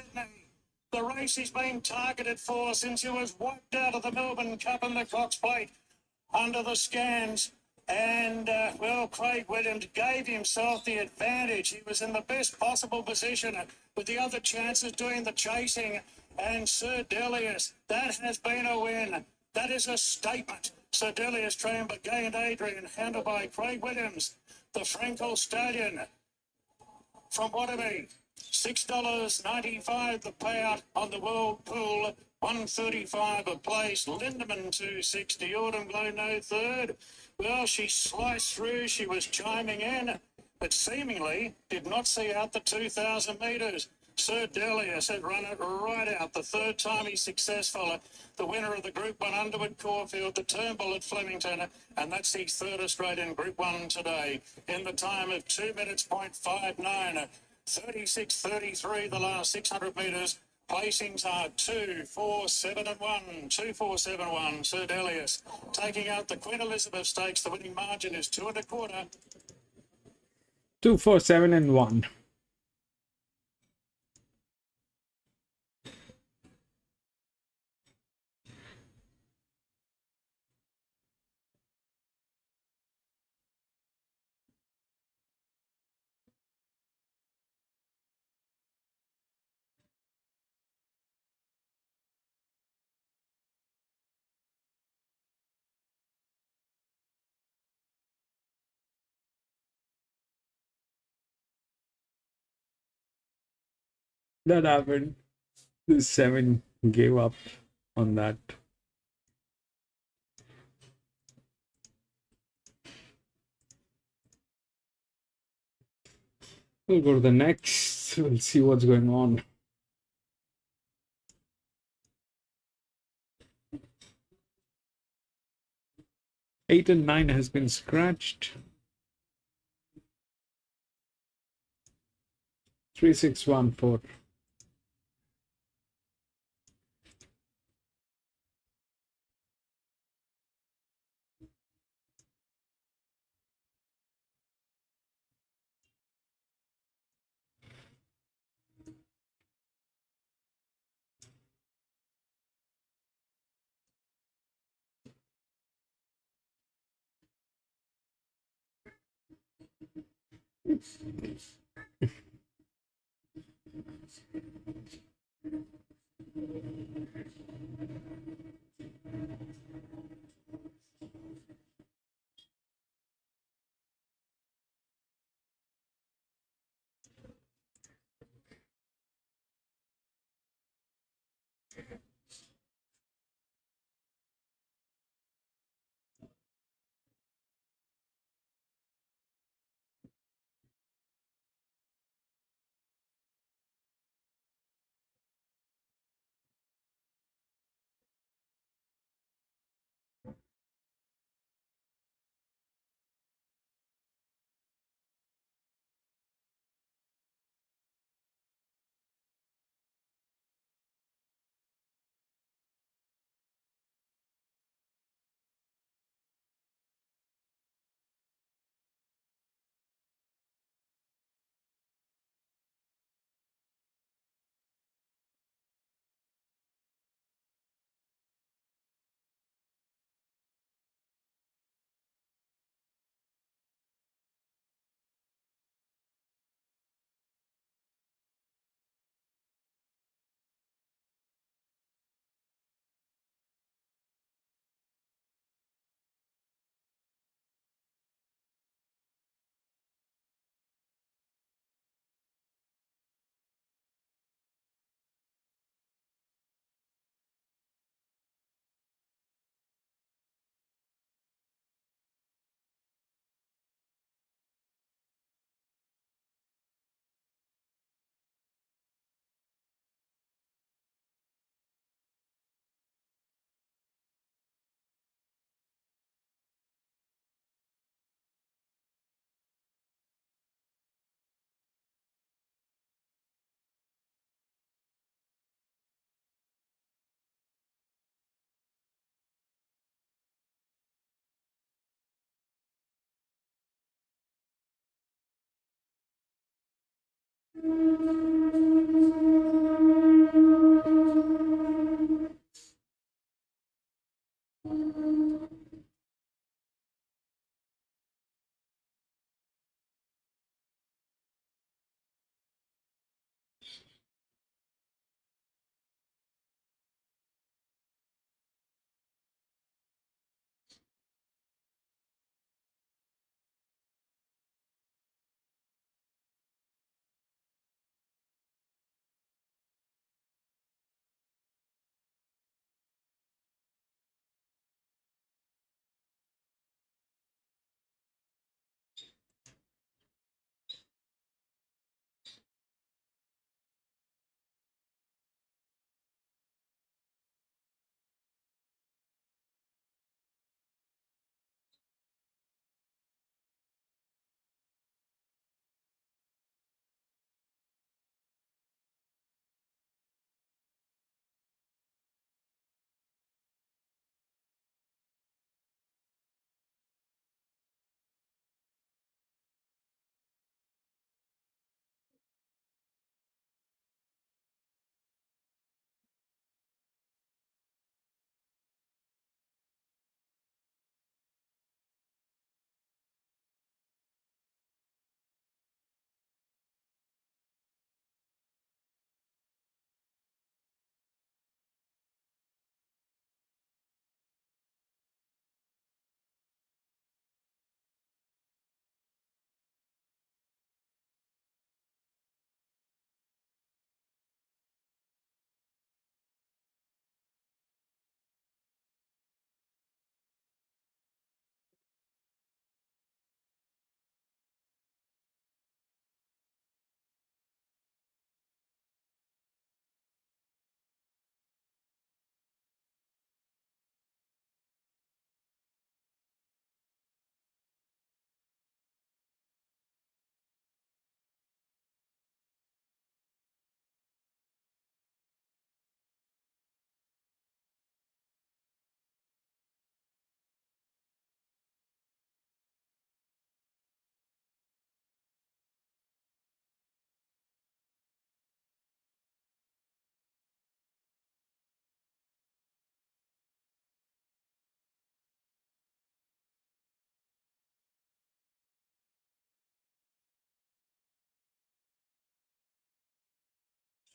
Speaker 5: The race he's been targeted for since he was wiped out of the Melbourne Cup and the Cox Plate under the scans. And, well, Craig Williams gave himself the advantage. He was in the best possible position with the other chances doing the chasing. And Sir Delius, that has been a win. That is a statement. Sir Delius trained by Gay and Adrian, handled by Craig Williams. The Frankel Stallion from Waterby, $6.95 the payout on the World Pool, $1.35 a place. Lindemann 260, Autumn Glow no third. Well, she sliced through, she was chiming in, but seemingly did not see out the 2,000 metres. Sir Delius had run it right out. The third time he's successful. The winner of the Group 1 Underwood Caulfield, the Turnbull at Flemington, and that's his third Australian Group 1 today. In the time of 2 minutes, 0.59, 36.33 the last 600 metres. Placings are 2, 4, 7 and 1. 2, 4, 7, 1. Sir Delius taking out the Queen Elizabeth Stakes. The winning margin is 2 1/4.
Speaker 2: 2, 4, 7 and 1. That happened. The 7 gave up on that. We'll go to the next. We'll see what's going on. Eight and 9 has been scratched. 3614.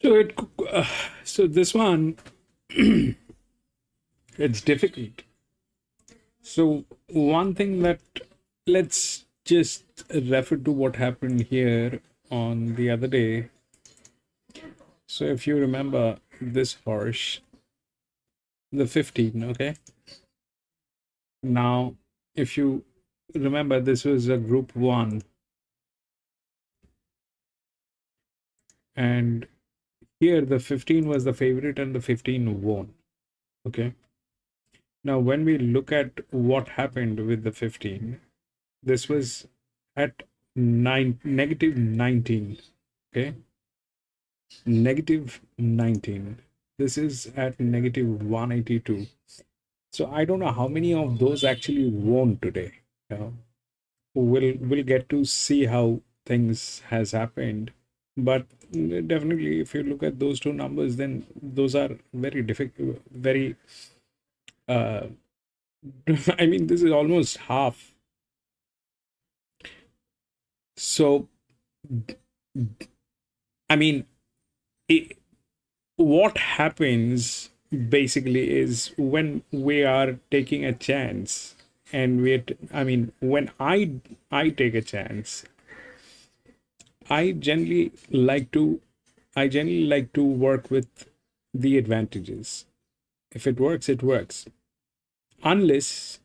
Speaker 2: So so this one, it's difficult. So one thing that, let's just refer to what happened here on the other day. So if you remember this horse, the 15, okay? Now, if you remember, this was a group 1, and here the 15 was the favorite and the 15 won, okay? Now, when we look at what happened with the 15, this was at negative 19, okay? Negative 19. This is at negative 182. So I don't know how many of those actually won today. You know, we'll get to see how things has happened. But definitely, if you look at those two numbers, then those are very difficult, very I mean, this is almost half. So, I mean, what happens basically is when we are taking a chance, and I mean, when I take a chance, I generally like to work with the advantages. If it works, it works. Unless,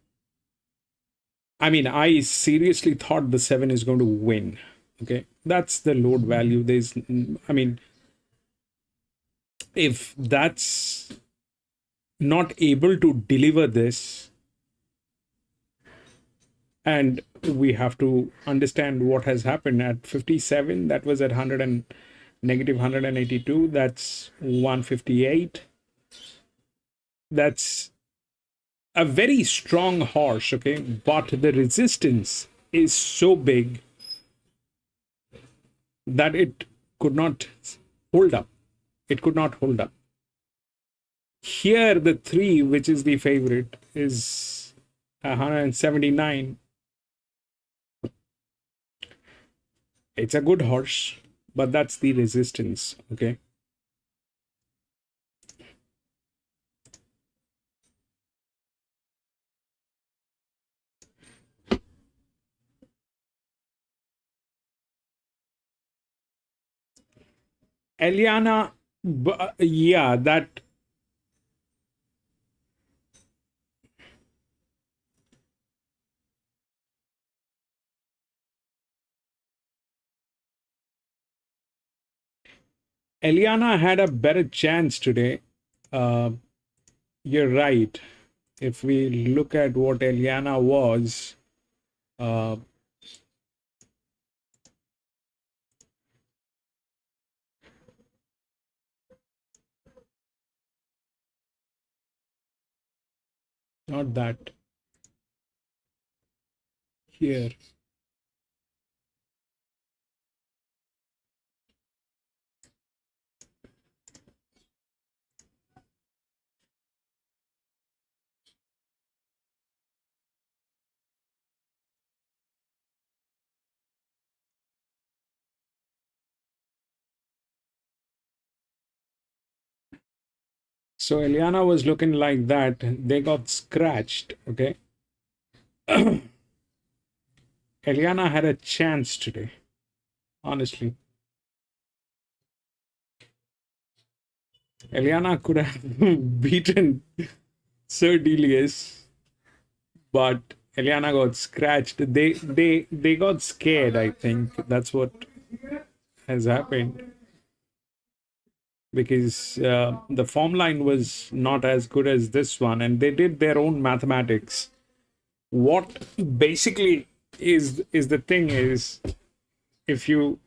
Speaker 2: I mean, I seriously thought the 7 is going to win. Okay, that's the load value. I mean, if that's not able to deliver this, and we have to understand what has happened at 57, that was at 100 and negative 182, that's 158. That's a very strong horse, okay, but the resistance is so big that it could not hold up. It could not hold up. Here, the 3, which is the favorite, is 179. It's a good horse, but that's the resistance, okay? Eliana, yeah, that Eliana had a better chance today. You're right. If we look at what Eliana was, uh, not that here. So Eliana was looking like that. They got scratched, okay? Eliana had a chance today, honestly. Eliana could have beaten Sir Delius, but Eliana got scratched. They got scared, I think. That's what has happened. Because the form line was not as good as this one, and they did their own mathematics. What basically is the thing is, if you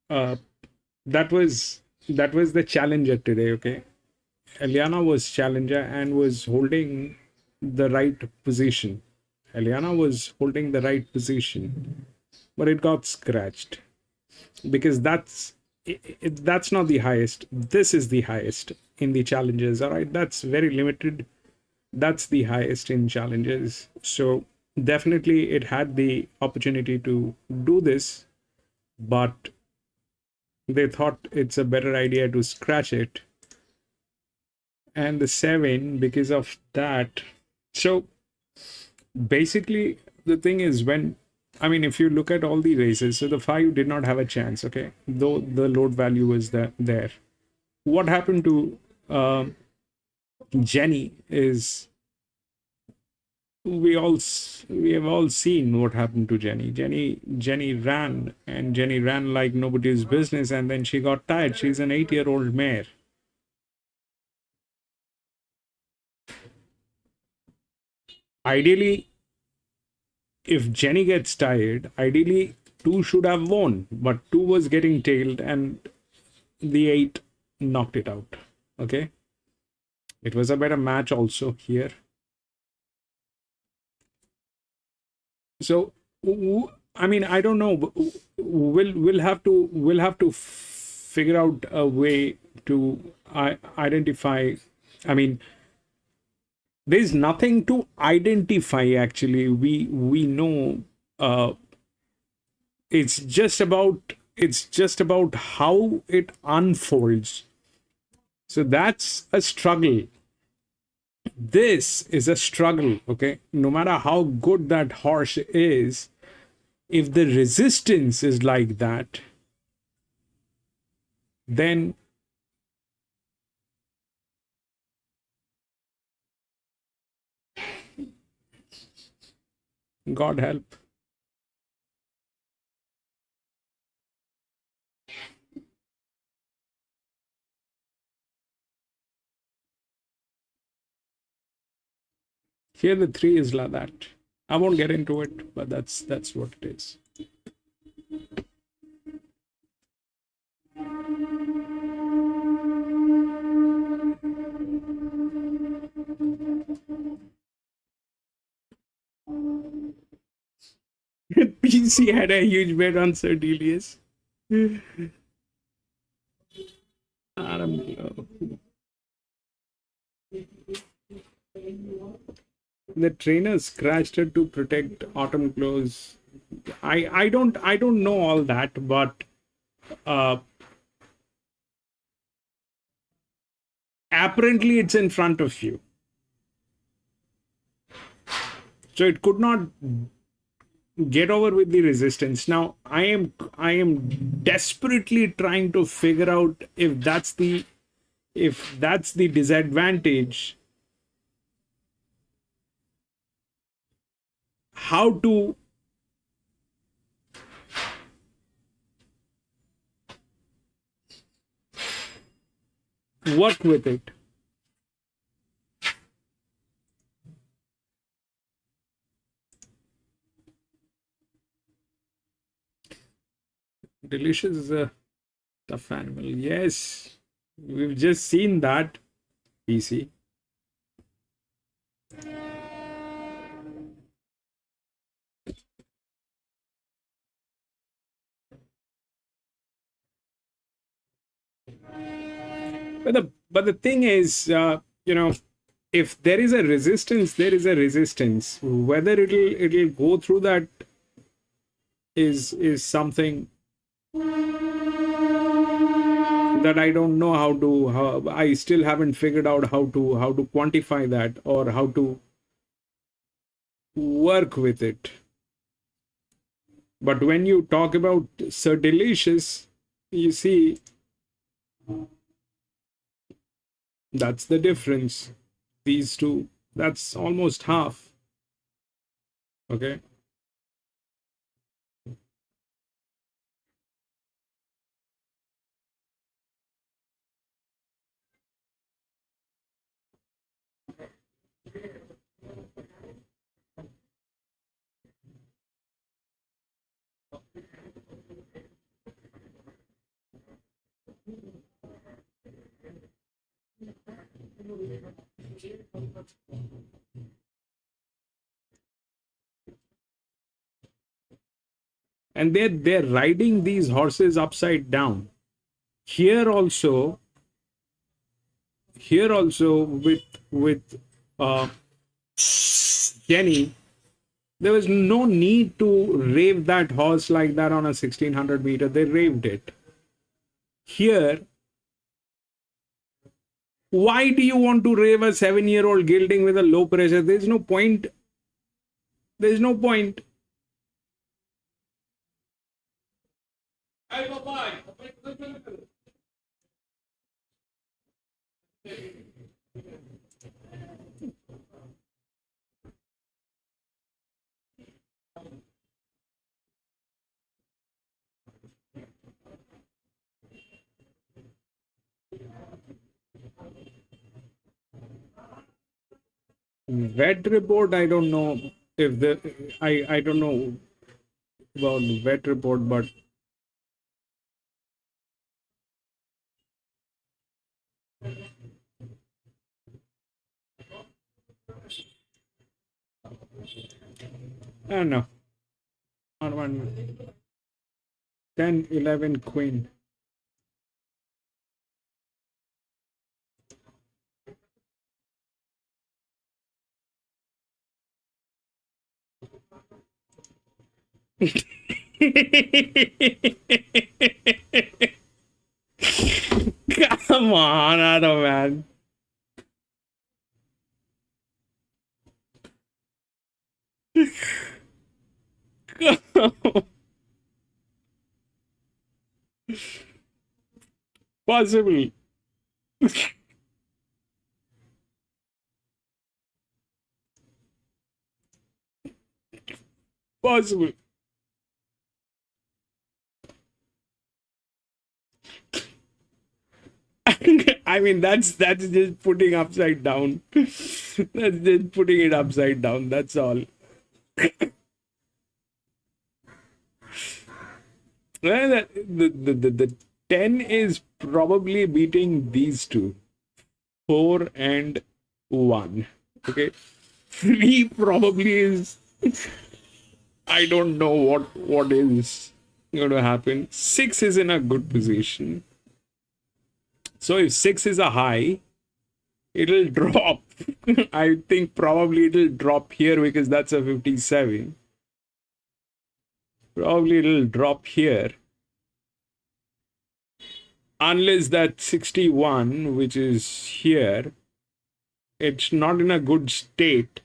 Speaker 2: that was the challenger today, okay? Eliana was challenger and was holding the right position. Eliana was holding the right position, but it got scratched because that's not the highest. This is the highest in the challenges. All right, that's very limited. That's the highest in challenges. So definitely it had the opportunity to do this, but they thought it's a better idea to scratch it. And the 7 because of that. So basically the thing is, when if you look at all the races, so the 5 did not have a chance, okay, though the load value was there. What happened to Jenny is, we have all seen what happened to Jenny. Jenny ran, and Jenny ran like nobody's business, and then she got tired. She's an 8-year-old mare. Ideally, if Jenny gets tired, ideally 2 should have won, but 2 was getting tailed, and the 8 knocked it out. Okay, it was a better match also here. So I don't know. We'll have to figure out a way to identify. There's nothing to identify actually. We know. It's just about how it unfolds. So that's a struggle. This is a struggle, okay? No matter how good that horse is, if the resistance is like that, then God help. Here the 3 is like that. I won't get into it, but that's what it is. PC had a huge bet on Sir Delius. I don't know. The trainer scratched her to protect Autumn Close. I don't know all that, but apparently it's in front of you. So it could not get over with the resistance. Now I am desperately trying to figure out if that's the disadvantage, how to work with it. Delicious is a tough animal. Yes, we've just seen that, PC. But the thing is, if there is a resistance, there is a resistance. Whether it'll go through that is something that I don't know how I still haven't figured out how to quantify that, or how to work with it. But when you talk about Sir Delicious, you see, that's the difference. These two, that's almost half. Okay. And they're riding these horses upside down. Here also with Jenny, there was no need to rave that horse like that on a 1600 meter. They raved it. here, why do you want to rave a 7-year-old gilding with a low pressure? There's no point. There's no point. Vet report, I don't know if the I don't know about vet report, but I don't know. On one 10, 11 queen. Come on, Adam, man. Possible. Possible. I mean, that's just putting upside down. That's just putting it upside down. That's all. Well, the 10 is probably beating these two. 4 and 1. Okay. 3 probably is. I don't know what is going to happen. 6 is in a good position. So if 6 is a high, it'll drop. I think probably it'll drop here because that's a 57. Probably it'll drop here. Unless that 61, which is here, it's not in a good state,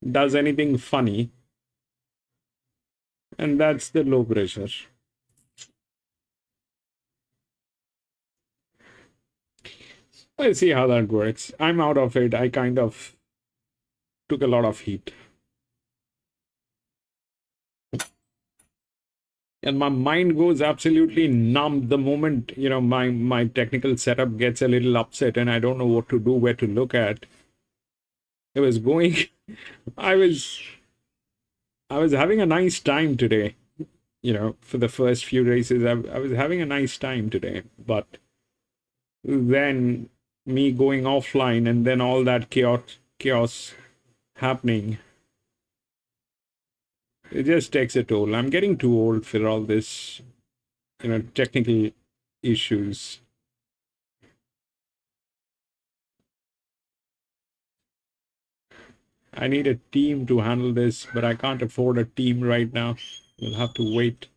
Speaker 2: does anything funny. And that's the low pressure. Let's see how that works. I'm out of it. I kind of took a lot of heat. And my mind goes absolutely numb the moment, you know, my technical setup gets a little upset and I don't know what to do, where to look at. It was going, I was having a nice time today. You know, for the first few races, I was having a nice time today. But then me going offline and then all that chaos happening, it just takes a toll. I'm getting too old for all this, you know, technical issues. I need a team to handle this, but I can't afford a team right now. We'll have to wait.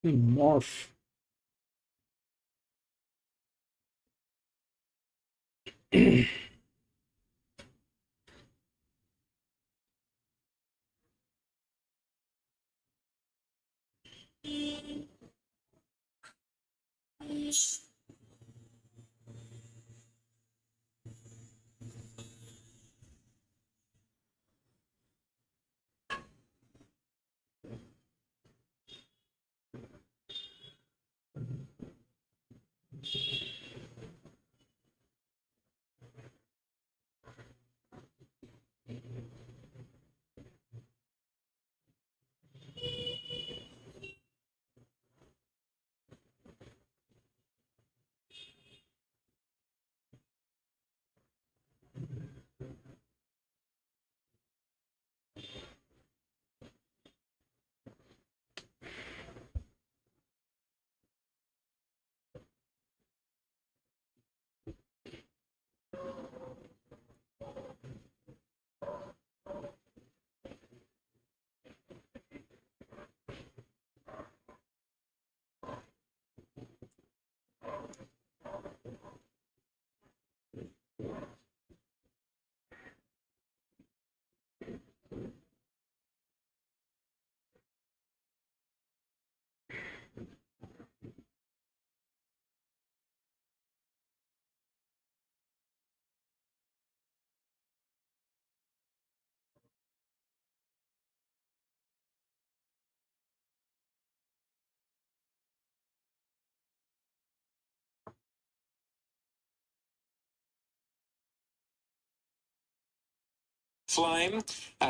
Speaker 2: Morph.
Speaker 9: Flame,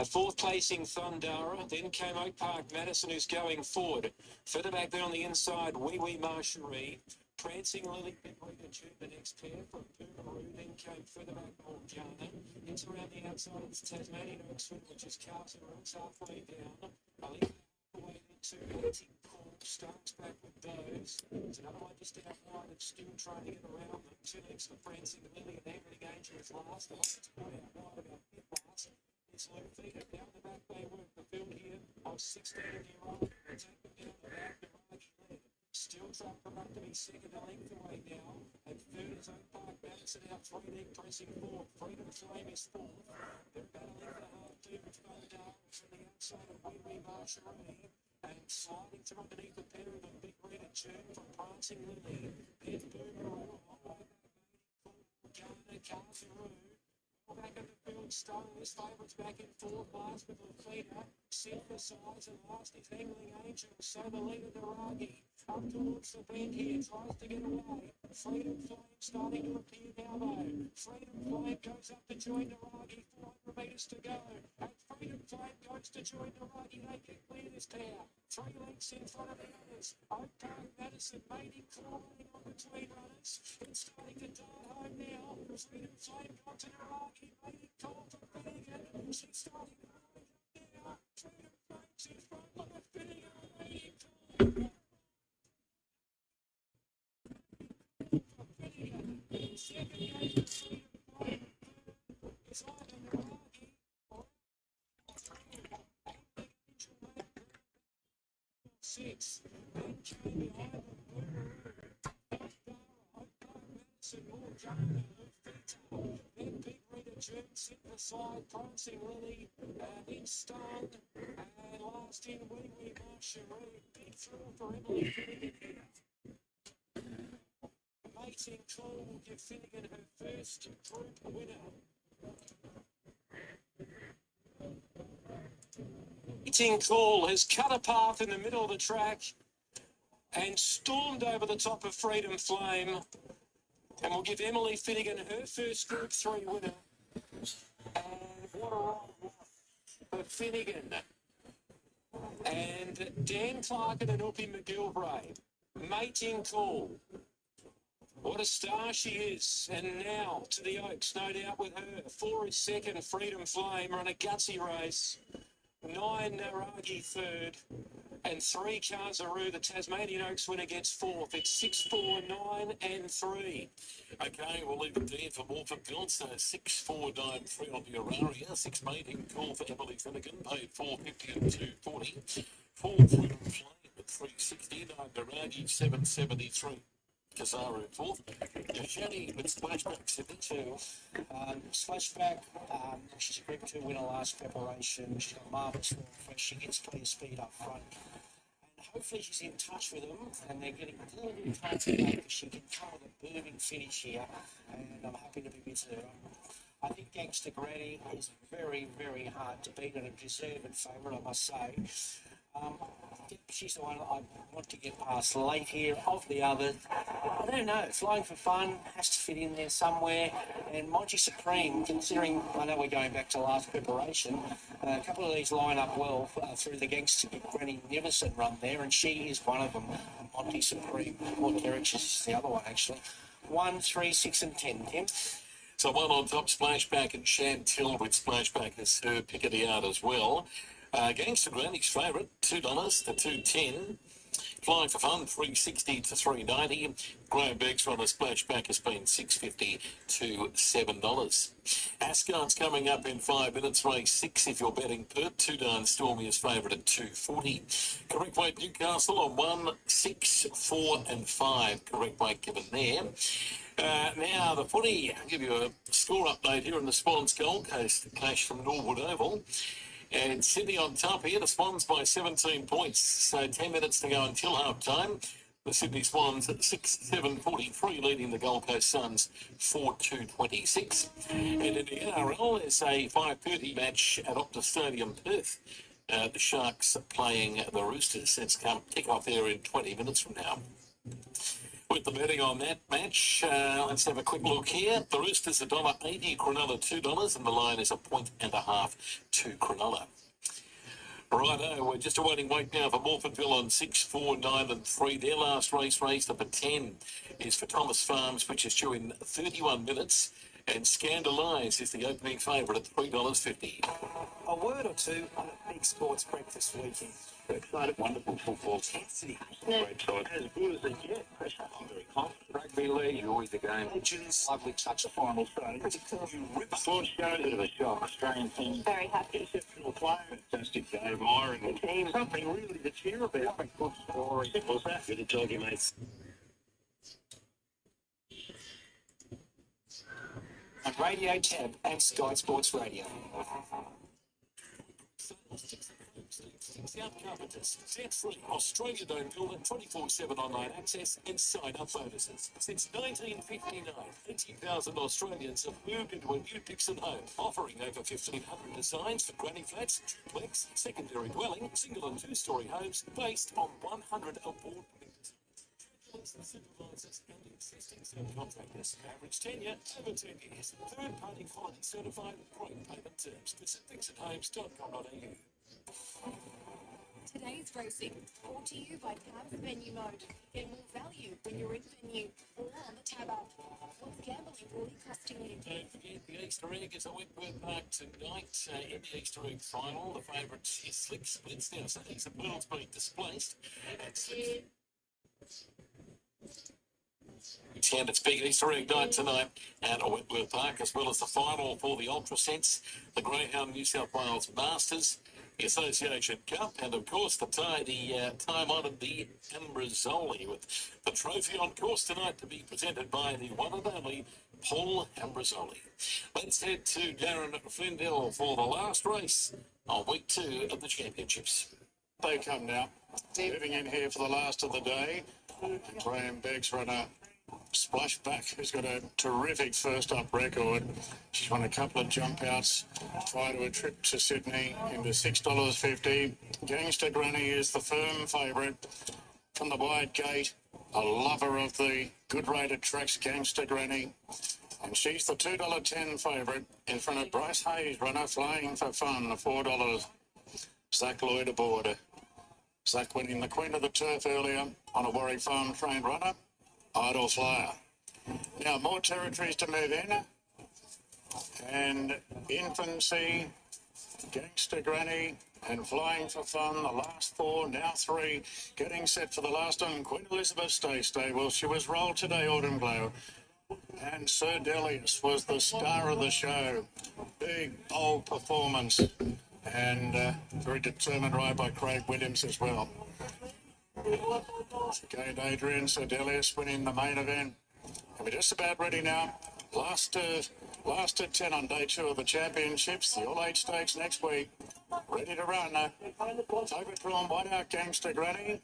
Speaker 9: fourth placing Thundara, then came Oak Park Madison, who's going forward. Further back there on the inside, Wee Wee Marcherie. Prancing Lily, Big Rita June, the next pair from Poomaroo, then came further back Morgana. It's around the outside, it's Tasmanian Oxford, which is Carlton Roots halfway down. Halfway into 80 Cool, starts back with those. There's another one just out wide that's still trying to get around them. 2 lengths for Prancing Lily and Angry Angel is last. The one that's put out wide about fifth last. It's Lou Feeder down the back. They work the field here of 16-year-old. They take them down the back. The Raj led. Still trying to run to be second a length away now. And third is Oak Park Madison out 3 leg pressing fourth. Freedom Flame is fourth. They're about a length and a half to Thundara from the outside of Wee Wee Marcherie. And sliding to underneath the pair of them, Big Red and June from Prancing Lily. Then Boomeroo, Ghana, Carteroo. Back in the field, Stone, his favourites back in fourth, last with Lafita. Synthesize and last is Angling Angel. So the leader, Naragi, up towards the bend here, tries to get away. Freedom Flame starting to appear now though. Freedom Flame goes up to join Naragi, 400 metres to go. And Freedom Flame goes to join Naragi, they get clear this pair. 3 lengths in front of the others. Oak Park Madison, mating clawing on between runners. It's starting to dart home now. Freedom Flame got to Naragi, mating call for Finnegan. She's starting to ride now. Freedom Flame's in front of Finnegan, mating call. Six. Then came behind them, then Big Rita June, Synthesize, Prancing Lily, then Stone, and last in Wee Wee Marcherie. Big thrill for Emily Finnegan here. Mating Call will give Finnegan her first group winner. Mating Call has cut a path in the middle of the track and stormed over the top of Freedom Flame, and will give Emily Finnegan her first Group 3 winner. And what a ride for Finnegan. And Dan Clark and Anupi McGilvray. Mating Call. What a star she is. And now to the Oaks, no doubt with her. 4 is second, Freedom Flame, run a gutsy race. 9 Naragi third. And 3 Kazaroo, the Tasmanian Oaks winner, gets fourth. It's 6, 4, 9 and 3.
Speaker 5: Okay, we'll leave it there for more for Bill. So 6, 4, 9, 3 on the Auraria. 6 mating call for Emily Finnegan, paid $4.50 and $2.40. 4 Freedom Flame at 369. Duragi 773. Kazaru fourth. Shani with splashback 72.
Speaker 7: Splashback, she's a Group 2 winner last preparation. She's got marvellous form fresh. She gets plenty of speed up front. And hopefully she's in touch with them and they're getting a little bit tight today because she can come with a booming finish here. And I'm happy to be with her. I think Gangster Granny is very, very hard to beat and a deserved favourite, I must say. She's the one I want to get past late here. Of the others, I don't know. Flying for Fun has to fit in there somewhere. And Monty Supreme, considering I know we're going back to last preparation, a couple of these line up well through the Gangster Granny Neverson run there, and she is one of them. Monty Supreme, or Terriches is the other one actually. 1, 3, 6, and 10. Tim.
Speaker 5: So one on top, Splashback, and Chantil with Splashback as her pick of the yard as well. Gangster Granny's favourite, $2 to 2.10. Flying for Fun, 360 to 390. Graham Begg's on a splashback has been $6.50 to $7. Ascot's coming up in 5 minutes. Race 6 if you're betting Perth. 2 Darn Stormy is favourite at $2.40. Correct weight Newcastle on 1, 6, 4 and 5. Correct weight given there. Now the footy, I'll give you a score update here in the Swans Gold Coast clash from Norwood Oval. And Sydney on top here, the Swans by 17 points. So 10 minutes to go until half time. The Sydney Swans at 6-7-43, leading the Gold Coast Suns 4-2-26. And in the NRL, there's a 5:30 match at Optus Stadium, Perth. The Sharks playing the Roosters. It's come kick off there in 20 minutes from now. With the betting on that match, let's have a quick look here. The Roosters $1.80, Cronulla $2, and the line is 1.5 to Cronulla. Righto, we're just awaiting weight now for Morphettville on 6, 4, 9 and 3. Their last race number 10 is for Thomas Farms, which is due in 31 minutes. And Scandalise is the opening favourite at $3.50.
Speaker 11: A word or two on a big sports breakfast weekend. Excited, wonderful football intensity. Great side. As good as it gets. Pressure. I'm very confident. Rugby league, always a game. Legends. Lovely touch of final starting. Pretty cool. You rip the sports show, a bit of a shock. Australian team.
Speaker 16: Very happy.
Speaker 11: Exceptional player. Fantastic Dave Moore and the team. Something really to cheer about. Good story. Simple as that. Good to talk to you, mates.
Speaker 7: On Radio Tab and Sky Sports Radio.
Speaker 5: South Carpenters, Z3, Australia Dome Builder, 24/7 online access and sign-up bonuses. Since 1959, 80,000 Australians have moved into a new Dixon home, offering over 1,500 designs for granny flats, duplex, secondary dwelling, single and two-storey homes based on 100 award-winning designs. Supervisors and existing subcontractors. Average tenure over 10 years. Third-party quality certified. Great payment terms. Visit dixonhomes.com.au.
Speaker 13: Today's racing brought to you by Tab's Venue Mode. Get more value when you're in venue or on the Tab app. What's gambling really costing you?
Speaker 5: Don't forget the Easter egg is at Wentworth Park tonight. In the Easter egg final, the favourite is Slick Splits. Now, Sunny's at World's been displaced. And Slick... And it's big Easter egg night tonight at Wentworth Park, as well as the final for the Ultra Sense, the Greyhound New South Wales Masters, the Association Cup, and of course the time-honoured the Ambrosoli, with the trophy on course tonight to be presented by the one and only Paul Ambrosoli. Let's head to Darren Flindell for the last race on week 2 of the championships. They come now, moving in here for the last of the day. Graham Begg's runner Splashback, who's got a terrific first-up record. She's won a couple of jump outs prior to a trip to Sydney into $6.50. Gangster Granny is the firm favourite from the wide gate. A lover of the good-rated tracks, Gangster Granny. And she's the $2.10 favourite in front of Bryce Hayes, runner Flying for Fun, $4. Zach Lloyd aboard. Zach winning the Queen of the Turf earlier on a Warwick Farm trained runner. Idle Flyer. Now more territories to move in. And Infancy, Gangster Granny, and Flying for Fun, the last 4, now 3, getting set for the last one. Queen Elizabeth stay. Well, she was rolled today, Autumn Glow. And Sir Delius was the star of the show. Big, bold performance. And very determined ride by Craig Williams as well. Gained Adrian Sedelius winning the main event. And we're just about ready now. Last 10 on day 2 of the championships. The All-Age Stakes next week. Ready to run. Favourite drawn White Out Gangster Granny.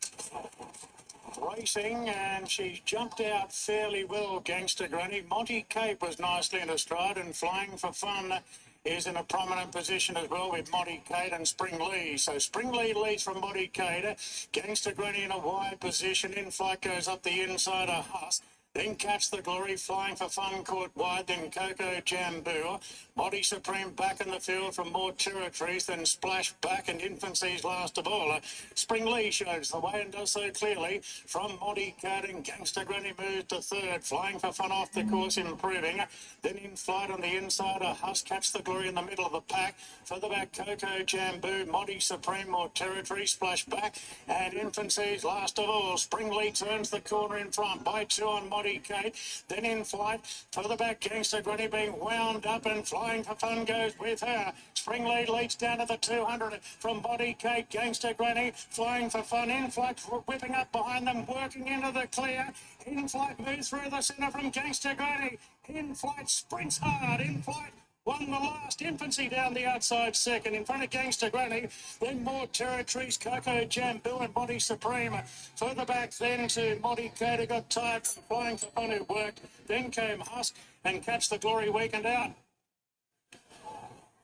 Speaker 5: Racing, and she jumped out fairly well, Gangster Granny. Monty Cape was nicely in a stride, and Flying for Fun is in a prominent position as well with Monty Cade and Spring Lee. So Spring Lee leads from Monty Cade. Gangster Granny in a wide position. In flight goes up the inside of Huss. Then Catch the Glory, Flying for Fun, caught wide, then Coco Jamboo. Body Supreme back in the field from more territories, then Splash Back and Infancy's last of all. Spring Lee shows the way and does so clearly from Monty Cat, and Gangster Granny moves to third. Flying for Fun off the course, improving. Then in flight on the inside, a Huss, Catch the Glory in the middle of the pack. Further back, Coco Jamboo, Monty Supreme, more territory, Splash Back, and Infancy's last of all. Spring Lee turns the corner in front by 2 on Monty Kate. Then in flight, further back, Gangster Granny being wound up, and Flying for Fun goes with her. Spring Lee leads down to the 200 from Body Cake. Gangster Granny, Flying for Fun in flight, whipping up behind them, working into the clear. In flight moves through the centre from Gangster Granny. In flight sprints hard. In flight won the last. Infancy down the outside second in front of Gangster Granny. Then more territories, Coco Jamboo and Monty Supreme. Further back then to Monty Cater, got tired from Flying for Fun who worked. Then came Husk and Catch the Glory weakened out.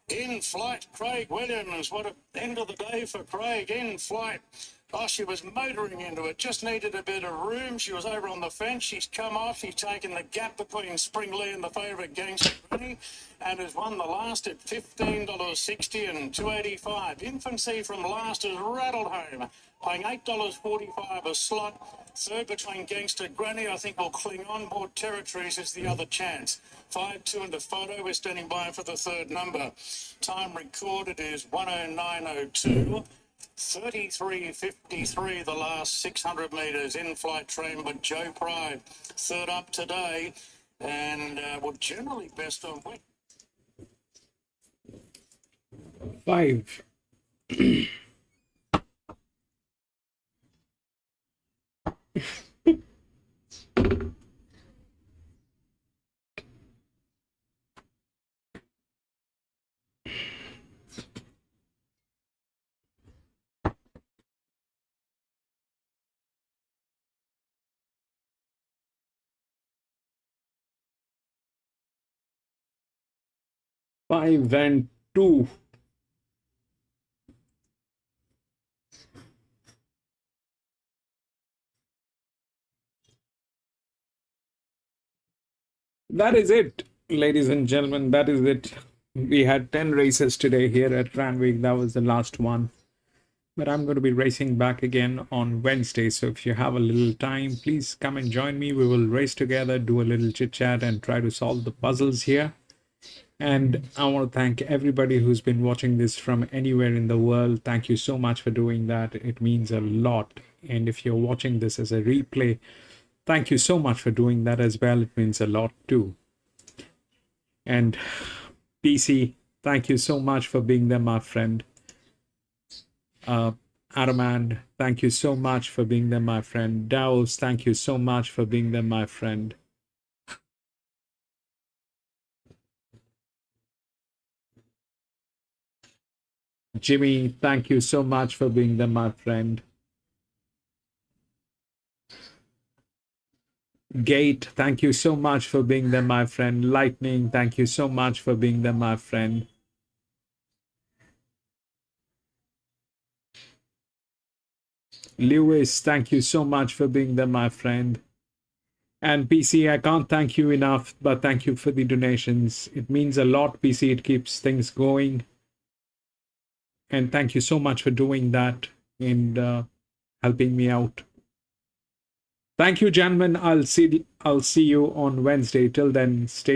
Speaker 5: In flight, Craig Williams. What an end of the day for Craig. In flight. Oh, she was motoring into it, just needed a bit of room. She was over on the fence. She's come off. She's taken the gap between Spring Lee and the favourite Gangster Granny, and has won the last at $15.60 and $2.85. Infancy from last has rattled home, paying $8.45 a slot. Third between Gangster Granny, I think will cling on. More territories is the other chance. 5-2 into photo. We're standing by for the third number. Time recorded is 109.02. 33.53 the last 600 metres. In-flight train with Joe Pride. Third up today, and well, generally best on wet.
Speaker 2: 5. Five and 2. That is it, ladies and gentlemen. That is it. We had 10 races today here at Randwick. That was the last one. But I'm going to be racing back again on Wednesday. So if you have a little time, please come and join me. We will race together, do a little chit chat, and try to solve the puzzles here. And I want to thank everybody who's been watching this from anywhere in the world. Thank you so much for doing that. It means a lot. And if you're watching this as a replay, thank you so much for doing that as well. It means a lot too. And PC, thank you so much for being there, my friend. Araman, thank you so much for being there, my friend. Daos, thank you so much for being there, my friend. Jimmy, thank you so much for being there, my friend. Gate, thank you so much for being there, my friend. Lightning, thank you so much for being there, my friend. Lewis, thank you so much for being there, my friend. And PC, I can't thank you enough, but thank you for the donations. It means a lot, PC. It keeps things going. And thank you so much for doing that and helping me out. Thank you, gentlemen. I'll see you on Wednesday. Till then, stay